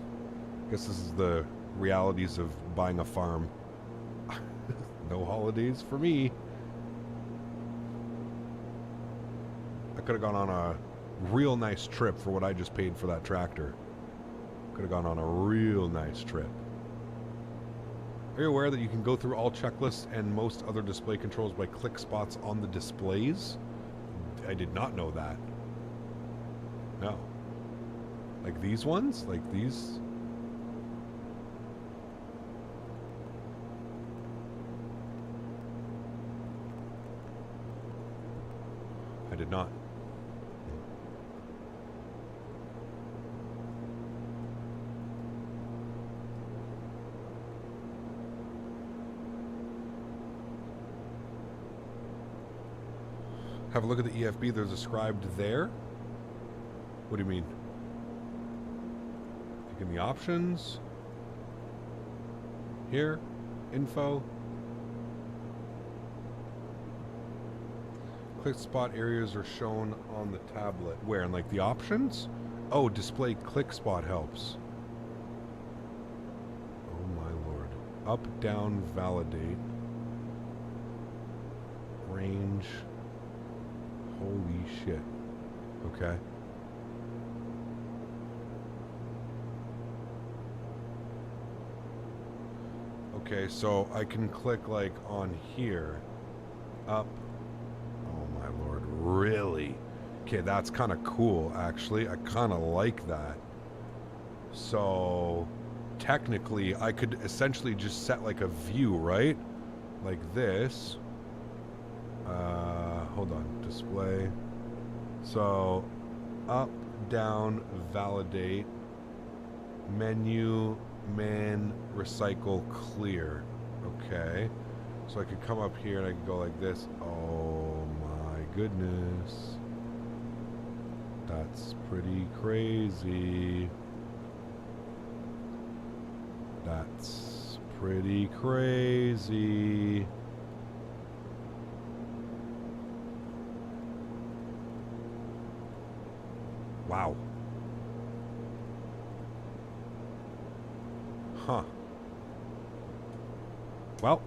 guess this is the realities of buying a farm. No holidays for me. I could have gone on a real nice trip for what I just paid for that tractor. Could have gone on a real nice trip. Are you aware that you can go through all checklists and most other display controls by click spots on the displays? I did not know that. No. Like these ones? Like these? I did not. Have a look at the EFB. There's a scribed there. What do you mean? Look in the options. Here. Info. Click spot areas are shown on the tablet. Where? In like the options? Oh, display click spot helps. Oh my lord. Up, down, validate. Range. Holy shit. Okay. Okay, so I can click like on here. Up. Oh my lord. Really? Okay, that's kind of cool actually. I kind of like that. So technically I could essentially just set like a view, right? Like this. Hold on, display. So, up, down, validate, menu, man, recycle, clear. Okay. So I could come up here and I could go like this. Oh my goodness. That's pretty crazy. That's pretty crazy. Wow. Huh. Well,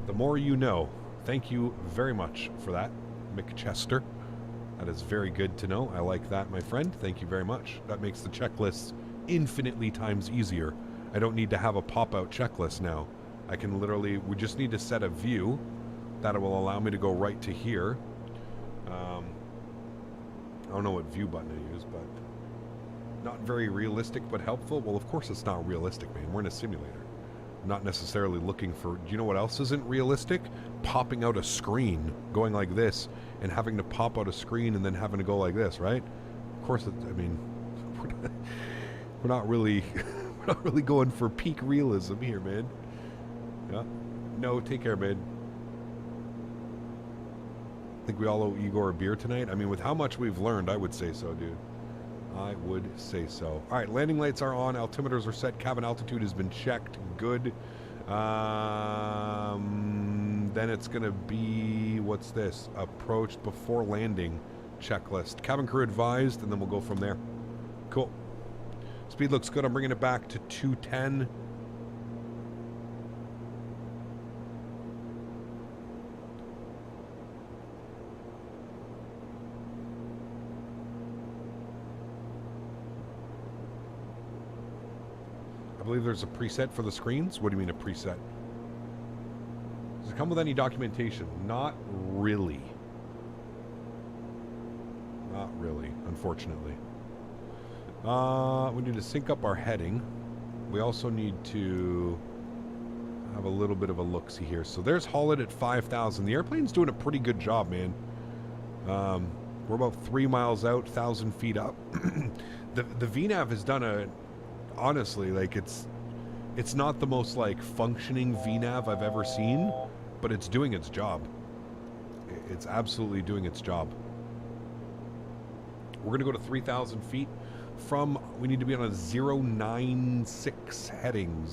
the more you know. Thank you very much for that, McChester. That is very good to know. I like that, my friend. Thank you very much. That makes the checklist infinitely times easier. I don't need to have a pop-out checklist now. I can literally, we just need to set a view that will allow me to go right to here. I don't know what view button I use, but not very realistic but helpful. Well, of course it's not realistic, man. We're in a simulator. I'm not necessarily looking for... Do you know what else isn't realistic? Popping out a screen, going like this, and having to pop out a screen and then having to go like this, right? Of course, I mean, we're not really... we're not really going for peak realism here, man. Yeah. No, take care, man. Think we all owe Igor a beer tonight? I mean, with how much we've learned, I would say so, dude. I would say so. All right, landing lights are on. Altimeters are set. Cabin altitude has been checked. Good. Then it's going to be, what's this? Approach before landing checklist. Cabin crew advised, and then we'll go from there. Cool. Speed looks good. I'm bringing it back to 210. I believe there's a preset for the screens. What do you mean a preset? Does it come with any documentation? Not really. Not really, unfortunately. We need to sync up our heading. We also need to have a little bit of a look-see here. So there's Holland at 5,000. The airplane's doing a pretty good job, man. We're about 3 miles out, 1,000 feet up. the VNAV has done a... Honestly, like, it's not the most, like, functioning VNAV I've ever seen, but it's doing its job. It's absolutely doing its job. We're going to go to 3,000 feet from... We need to be on a 096 heading.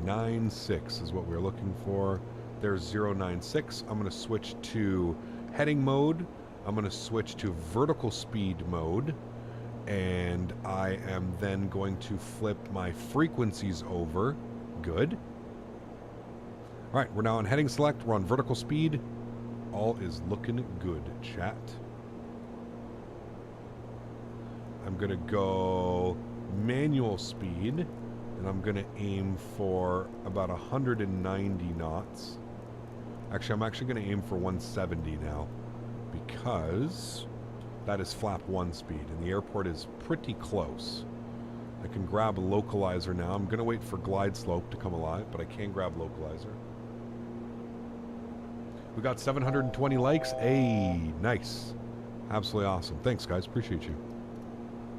096 is what we're looking for. There's 096. I'm going to switch to heading mode. I'm going to switch to vertical speed mode. And I am then going to flip my frequencies over. Good. All right, we're now on heading select. We're on vertical speed. All is looking good, chat. I'm going to go manual speed, and I'm going to aim for about 190 knots. Actually, I'm actually going to aim for 170 now, because that is flap 1 speed, and the airport is pretty close. I can grab a localizer now. I'm going to wait for glide slope to come alive, but I can grab localizer. We got 720 likes. Hey, nice. Absolutely awesome. Thanks, guys. Appreciate you.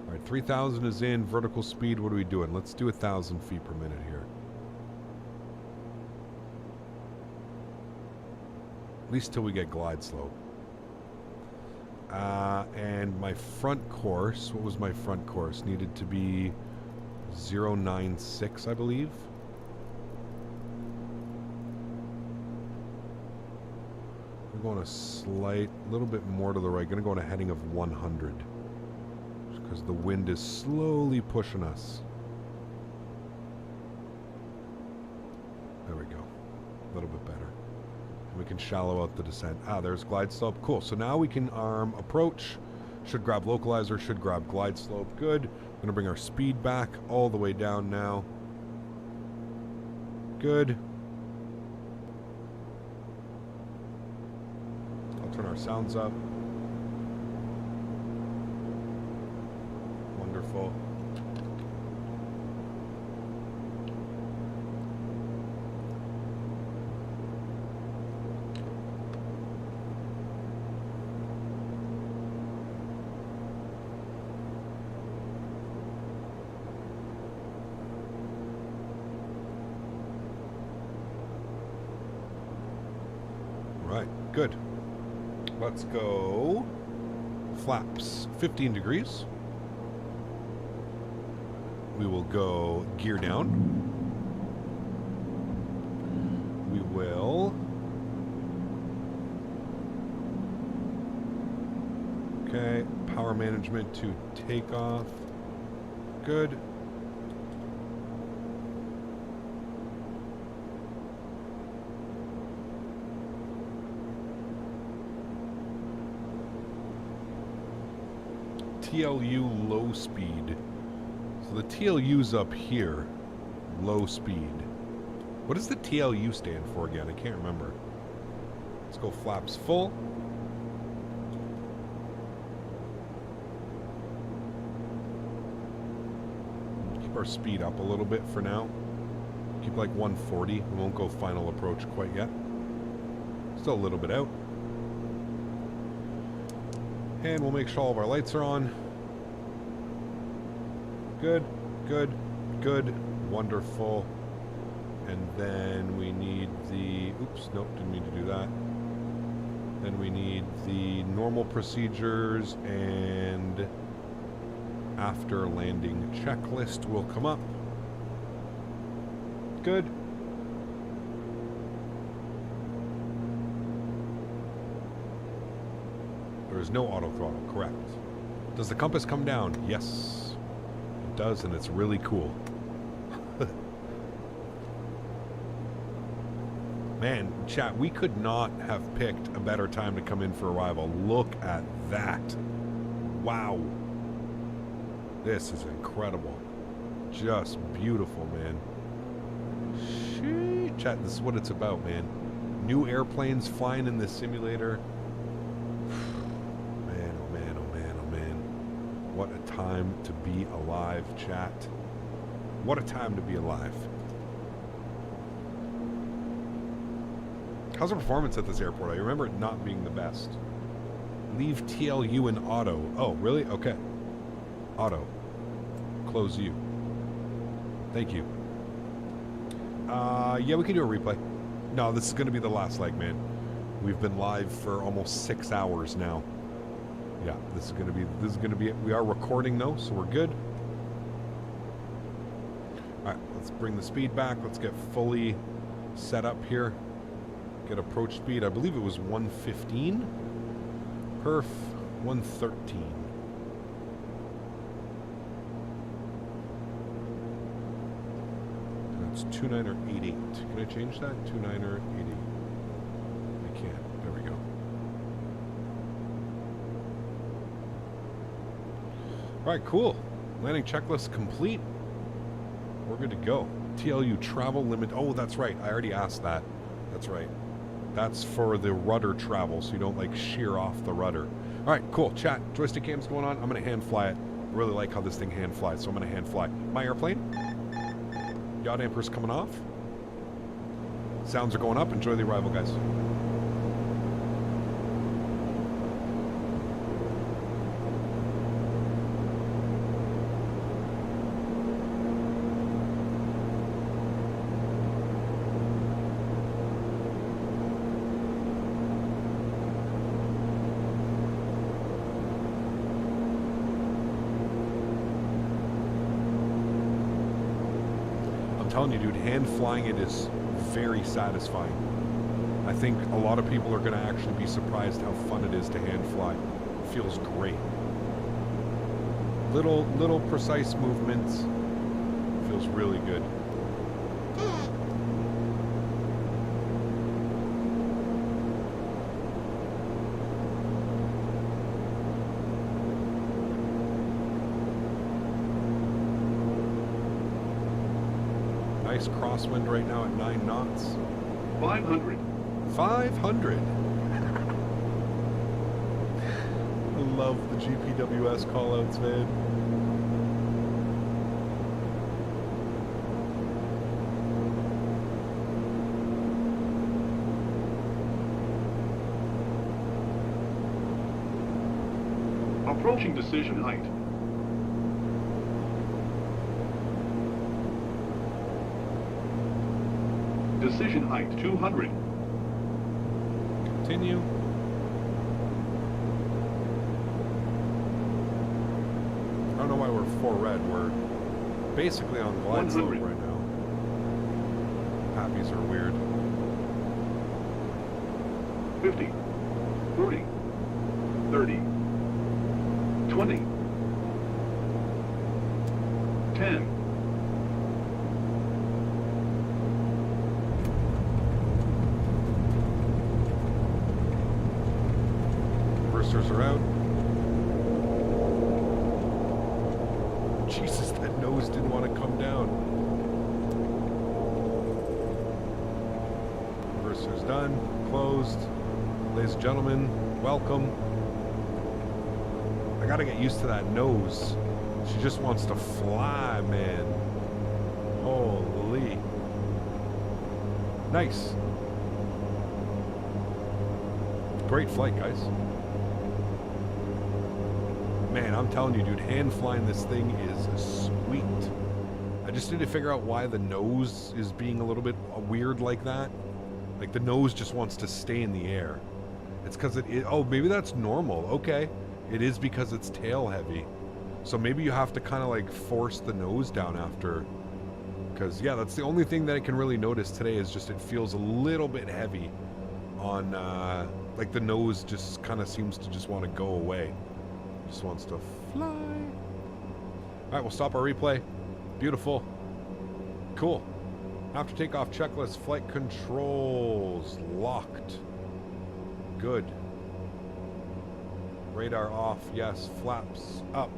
All right, 3,000 is in. Vertical speed, what are we doing? Let's do 1,000 feet per minute here. At least till we get glide slope. And my front course, what was my front course? Needed to be 096, I believe. We're going a little bit more to the right. Going to go on a heading of 100. Because the wind is slowly pushing us. There we go. A little bit better. And we can shallow out the descent. Ah, there's glide slope. Cool. So now we can arm approach. Should grab localizer. Should grab glide slope. Good. Going to bring our speed back all the way down now. Good. I'll turn our sounds up. Wonderful. Right, good. Let's go flaps 15 degrees. We will go gear down. We will... Okay, power management to take off. Good. TLU low speed. So the TLU's up here. Low speed. What does the TLU stand for again? I can't remember. Let's go flaps full. Keep our speed up a little bit for now. Keep like 140. We won't go final approach quite yet. Still a little bit out. And we'll make sure all of our lights are on. Good, good, good, wonderful. And then we need the, oops, nope, didn't mean to do that. Then we need the normal procedures, and after landing checklist will come up. Good. There is no auto throttle, correct. Does the compass come down? Yes. It does, and it's really cool. Man, chat, we could not have picked a better time to come in for arrival. Look at that. Wow. This is incredible. Just beautiful, man. Chat, this is what it's about, man. New airplanes flying in the simulator. Man, oh man, oh man, oh man. What a time to be alive, chat. What a time to be alive. How's the performance at this airport? I remember it not being the best. Leave TLU in auto. Oh, really? Okay. Auto. Close U. Thank you. Yeah, we can do a replay. No, this is going to be the last leg, man. We've been live for almost 6 hours now. Yeah, this is going to be it. We are recording though, so we're good. All right, let's bring the speed back. Let's get fully set up here. Get approach speed. I believe it was 115. Perf 113. That's 29er 88. Can I change that? 29er 88. I can't. There we go. All right, cool. Landing checklist complete. We're good to go. TLU travel limit. Oh, that's right. I already asked that. That's right. That's for the rudder travel, so you don't like shear off the rudder. All right, cool. Chat. Joystick cam's going on. I'm going to hand fly it. I really like how this thing hand flies, so I'm going to hand fly. My airplane. Yaw damper's coming off. Sounds are going up. Enjoy the arrival, guys. I'm telling you, dude, hand flying it is very satisfying. I think a lot of people are going to actually be surprised how fun it is to hand fly. It feels great. Little precise movements. Feels really good. Nice crosswind right now at 9 knots. 500. 500. I love the GPWS callouts, man. Approaching decision height. Decision height 200. Continue. I don't know why we're 4 red. We're basically on glide slope 100. right now. Happies are weird. 50. 40. 30. 20. 10. Reversers are out. Jesus, that nose didn't want to come down. Reversers done. Closed. Ladies and gentlemen, welcome. I gotta get used to that nose. She just wants to fly, man. Holy. Nice. Great flight, guys. Man, I'm telling you, dude, hand flying this thing is sweet. I just need to figure out why the nose is being a little bit weird like that. Like the nose just wants to stay in the air. It's because oh, maybe that's normal. Okay. It is because it's tail heavy. So maybe you have to kind of like force the nose down after. Because, yeah, that's the only thing that I can really notice today is just it feels a little bit heavy on, like the nose just kind of seems to just want to go away. Just wants to fly. All right, we'll stop our replay. Beautiful. Cool. After takeoff checklist, flight controls locked. Good. Radar off, yes. Flaps up.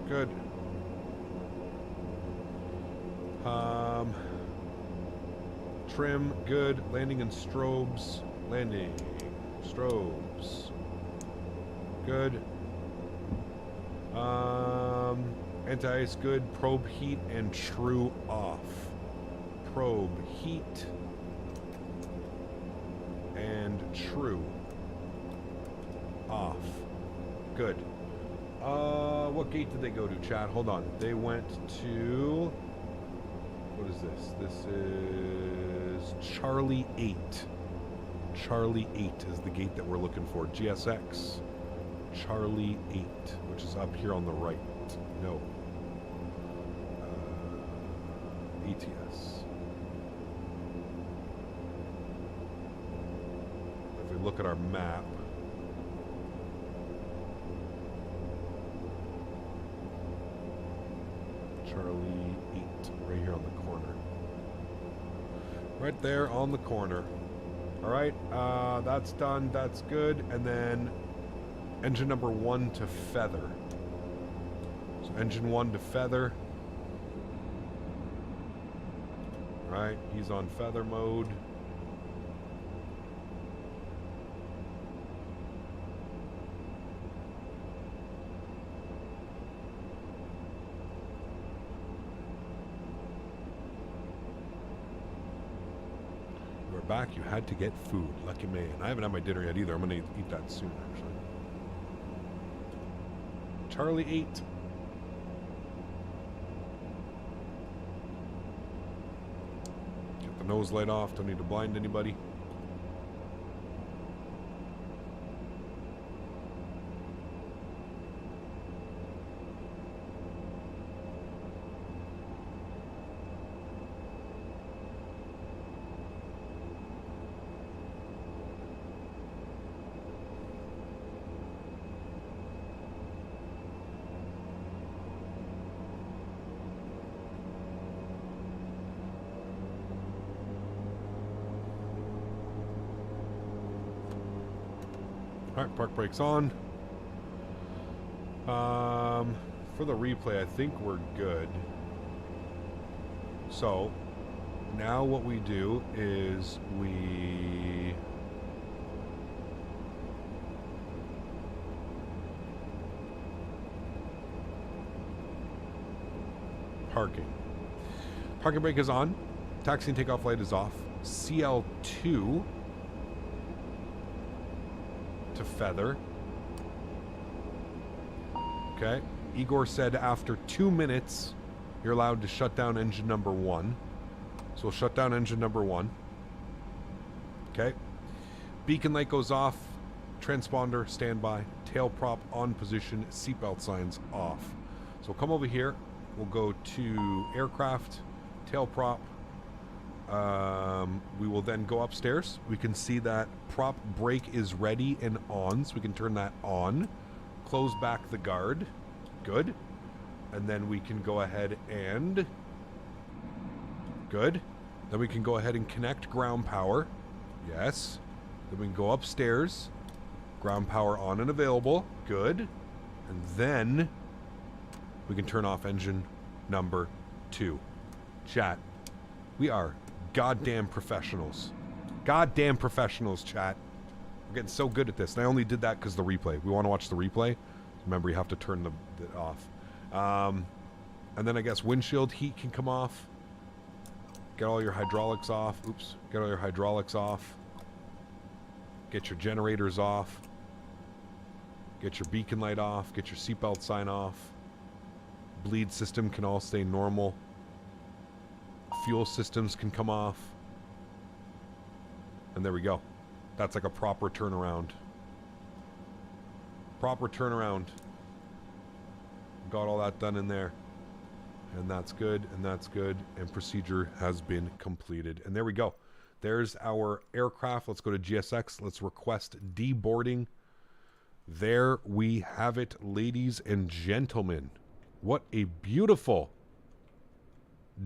Good. trim, good. Landing and strobes. Landing. Strobes. Good. Anti-ice, good. Probe heat and true off. Probe heat and true off. Good. What gate did they go to, Chad? Hold on. They went to... What is this? This is Charlie 8. Charlie 8 is the gate that we're looking for. GSX. Charlie 8, which is up here on the right. No. ATS. If we look at our map, Charlie 8, right here on the corner. Right there on the corner. All right, that's done. That's good. And then engine number 1 to feather. So engine 1 to feather. All right, he's on feather mode. Back, you had to get food. Lucky man. I haven't had my dinner yet either. I'm gonna eat that soon, actually. Charlie 8. Get the nose light off. Don't need to blind anybody. Alright, park brakes on. For the replay, I think we're good. So, now what we do is we... Parking. Parking brake is on. Taxi and takeoff light is off. CL2 to feather. Okay. Igor said after 2 minutes you're allowed to shut down engine number 1. So we'll shut down engine number 1. Okay. Beacon light goes off. Transponder standby. Tail prop on position. Seatbelt signs off. So we'll come over here. We'll go to aircraft. Tail prop. We will then go upstairs. We can see that prop brake is ready and on, so we can turn that on. Close back the guard. Good. And then we can go ahead and... Good. Then we can go ahead and connect ground power. Yes. Then we can go upstairs. Ground power on and available. Good. And then we can turn off engine number 2. Chat. We are goddamn professionals. Goddamn professionals, chat. We're getting so good at this. And I only did that because the replay. We want to watch the replay. Remember, you have to turn the off. And then I guess windshield heat can come off. Get all your hydraulics off. Oops. Get all your hydraulics off. Get your generators off. Get your beacon light off. Get your seatbelt sign off. Bleed system can all stay normal. Fuel systems can come off. And there we go. That's like a proper turnaround. Proper turnaround. Got all that done in there. And that's good, and that's good. And procedure has been completed. And there we go. There's our aircraft. Let's go to GSX. Let's request deboarding. There we have it, ladies and gentlemen. What a beautiful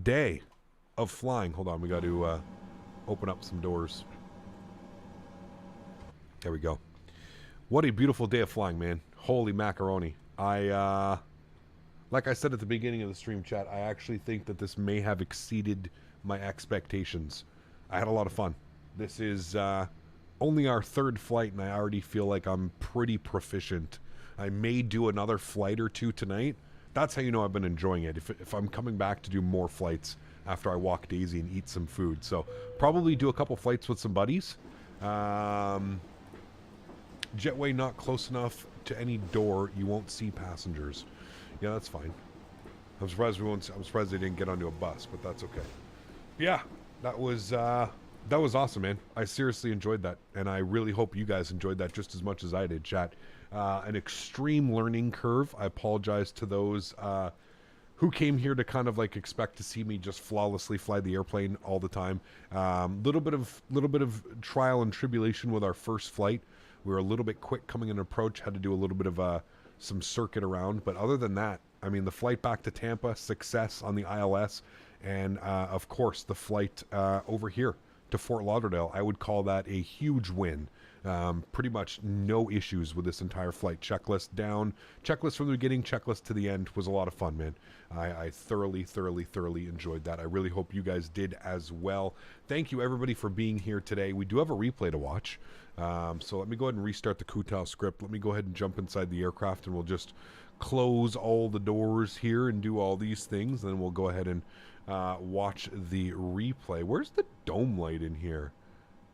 day of flying. Hold on, we got to open up some doors. There we go. What a beautiful day of flying, man. Holy macaroni. Like I said at the beginning of the stream, chat, I actually think that this may have exceeded my expectations. I had a lot of fun. This is only our third flight, and I already feel like I'm pretty proficient. I may do another flight or two tonight. That's how you know I've been enjoying it. If I'm coming back to do more flights after I walk Daisy and eat some food. So probably do a couple flights with some buddies. Jetway not close enough to any door. You won't see passengers. Yeah, that's fine. I'm surprised I'm surprised they didn't get onto a bus, but that's okay. Yeah, that was awesome, man. I seriously enjoyed that, and I really hope you guys enjoyed that just as much as I did, chat. An extreme learning curve. I apologize to those who came here to kind of like expect to see me just flawlessly fly the airplane all the time. Little bit of trial and tribulation with our first flight. We were a little bit quick coming in approach. Had to do a little bit of some circuit around, but other than that, I mean, the flight back to Tampa, success on the ILS, and of course the flight over here to Fort Lauderdale. I would call that a huge win. Pretty much no issues with this entire flight. Checklist down, checklist from the beginning, checklist to the end. Was a lot of fun, man. I thoroughly enjoyed that. I really hope you guys did as well. Thank you everybody for being here today. We do have a replay to watch, so let me go ahead and restart the Kutao script. Let me go ahead and jump inside the aircraft, and we'll just close all the doors here and do all these things. Then we'll go ahead and watch the replay. Where's the dome light in here?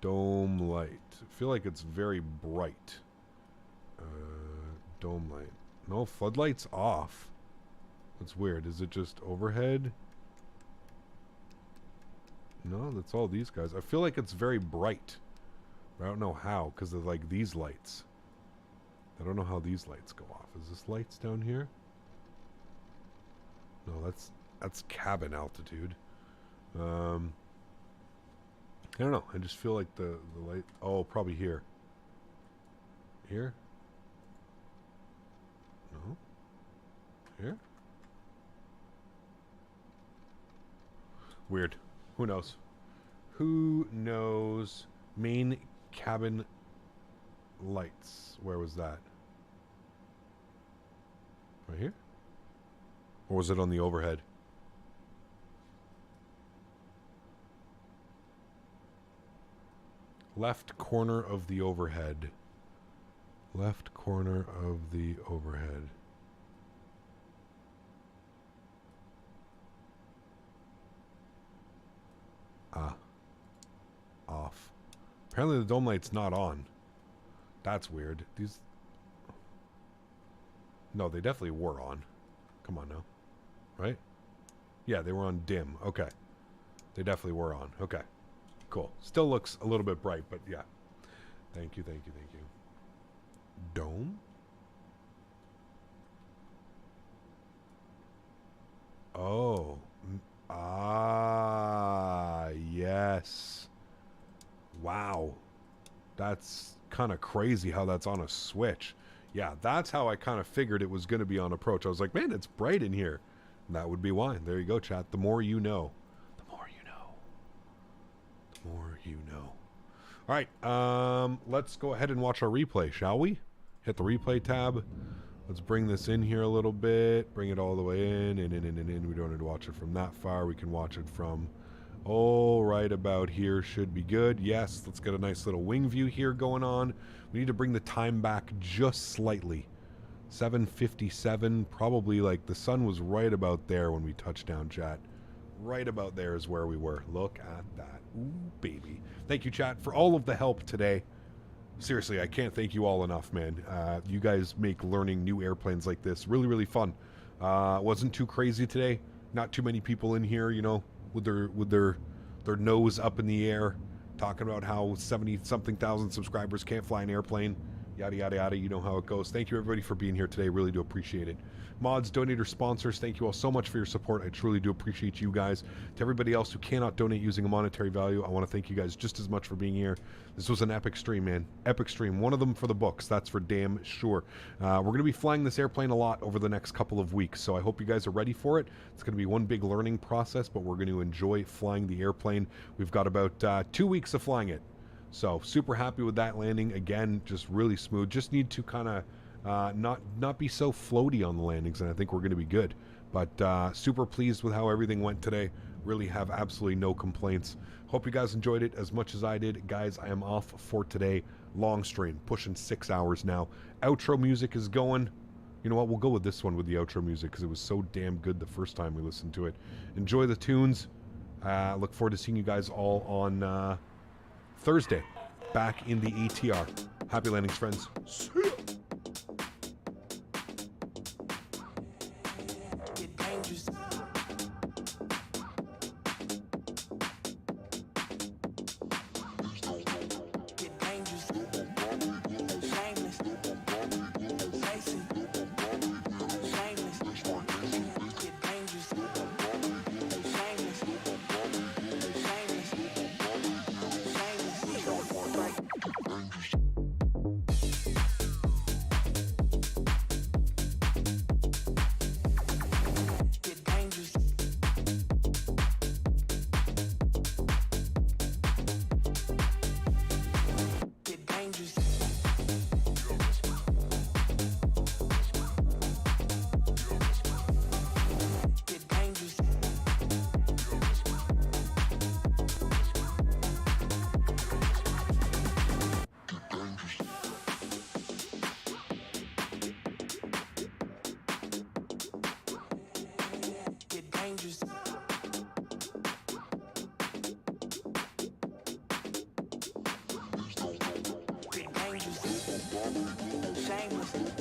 Dome light. I feel like it's very bright. Dome light. No, floodlights off. That's weird. Is it just overhead? No, that's all these guys. I feel like it's very bright. I don't know how, because of like these lights. I don't know how these lights go off. Is this lights down here? No, that's cabin altitude. I don't know. I just feel like the light... Oh, probably here. Here? No? Here? Weird. Who knows? Who knows? Main cabin lights. Where was that? Right here? Or was it on the overhead? Left corner of the overhead. Left corner of the overhead. Ah. Off. Apparently the dome light's not on. That's weird. These... No, they definitely were on. Come on now. Right? Yeah, they were on dim. Okay. They definitely were on. Okay. Cool. Still looks a little bit bright, but yeah. Thank you. Dome? Oh. Ah, yes. Wow. That's kind of crazy how that's on a switch. Yeah, that's how I kind of figured it was going to be on approach. I was like, man, it's bright in here. And that would be why. There you go, chat. The more you know. The more you know. The more you know. All right, let's go ahead and watch our replay, shall we? Hit the replay tab. Let's bring this in here a little bit. Bring it all the way in. We don't need to watch it from that far. We can watch it from... Oh, right about here should be good. Yes, let's get a nice little wing view here going on. We need to bring the time back just slightly. 7:57, probably like the sun was right about there when we touched down, chat. Right about there is where we were. Look at that. Ooh, baby. Thank you, chat, for all of the help today. Seriously, I can't thank you all enough, man. You guys make learning new airplanes like this really, really fun. Wasn't too crazy today. Not too many people in here, you know, with their nose up in the air, talking about how 70-something thousand subscribers can't fly an airplane, yada yada yada. You know how it goes. Thank you everybody for being here today. Really do appreciate it. Mods, donators, sponsors, thank you all so much for your support. I truly do appreciate you guys. To everybody else who cannot donate using a monetary value, I want to thank you guys just as much for being here. This was an epic stream, man. Epic stream. One of them for the books, that's for damn sure. We're going to be flying this airplane a lot over the next couple of weeks, so I hope you guys are ready for it. It's going to be one big learning process, but we're going to enjoy flying the airplane. We've got about 2 weeks of flying it. So super happy with that landing. Again, just really smooth. Just need to kind of not be so floaty on the landings, and I think we're going to be good. But super pleased with how everything went today. Really have absolutely no complaints. Hope you guys enjoyed it as much as I did. Guys, I am off for today. Long stream, pushing 6 hours now. Outro music is going. You know what? We'll go with this one with the outro music because it was so damn good the first time we listened to it. Enjoy the tunes. Look forward to seeing you guys all on Thursday. Back in the ATR. Happy landings, friends. See ya. Shameless.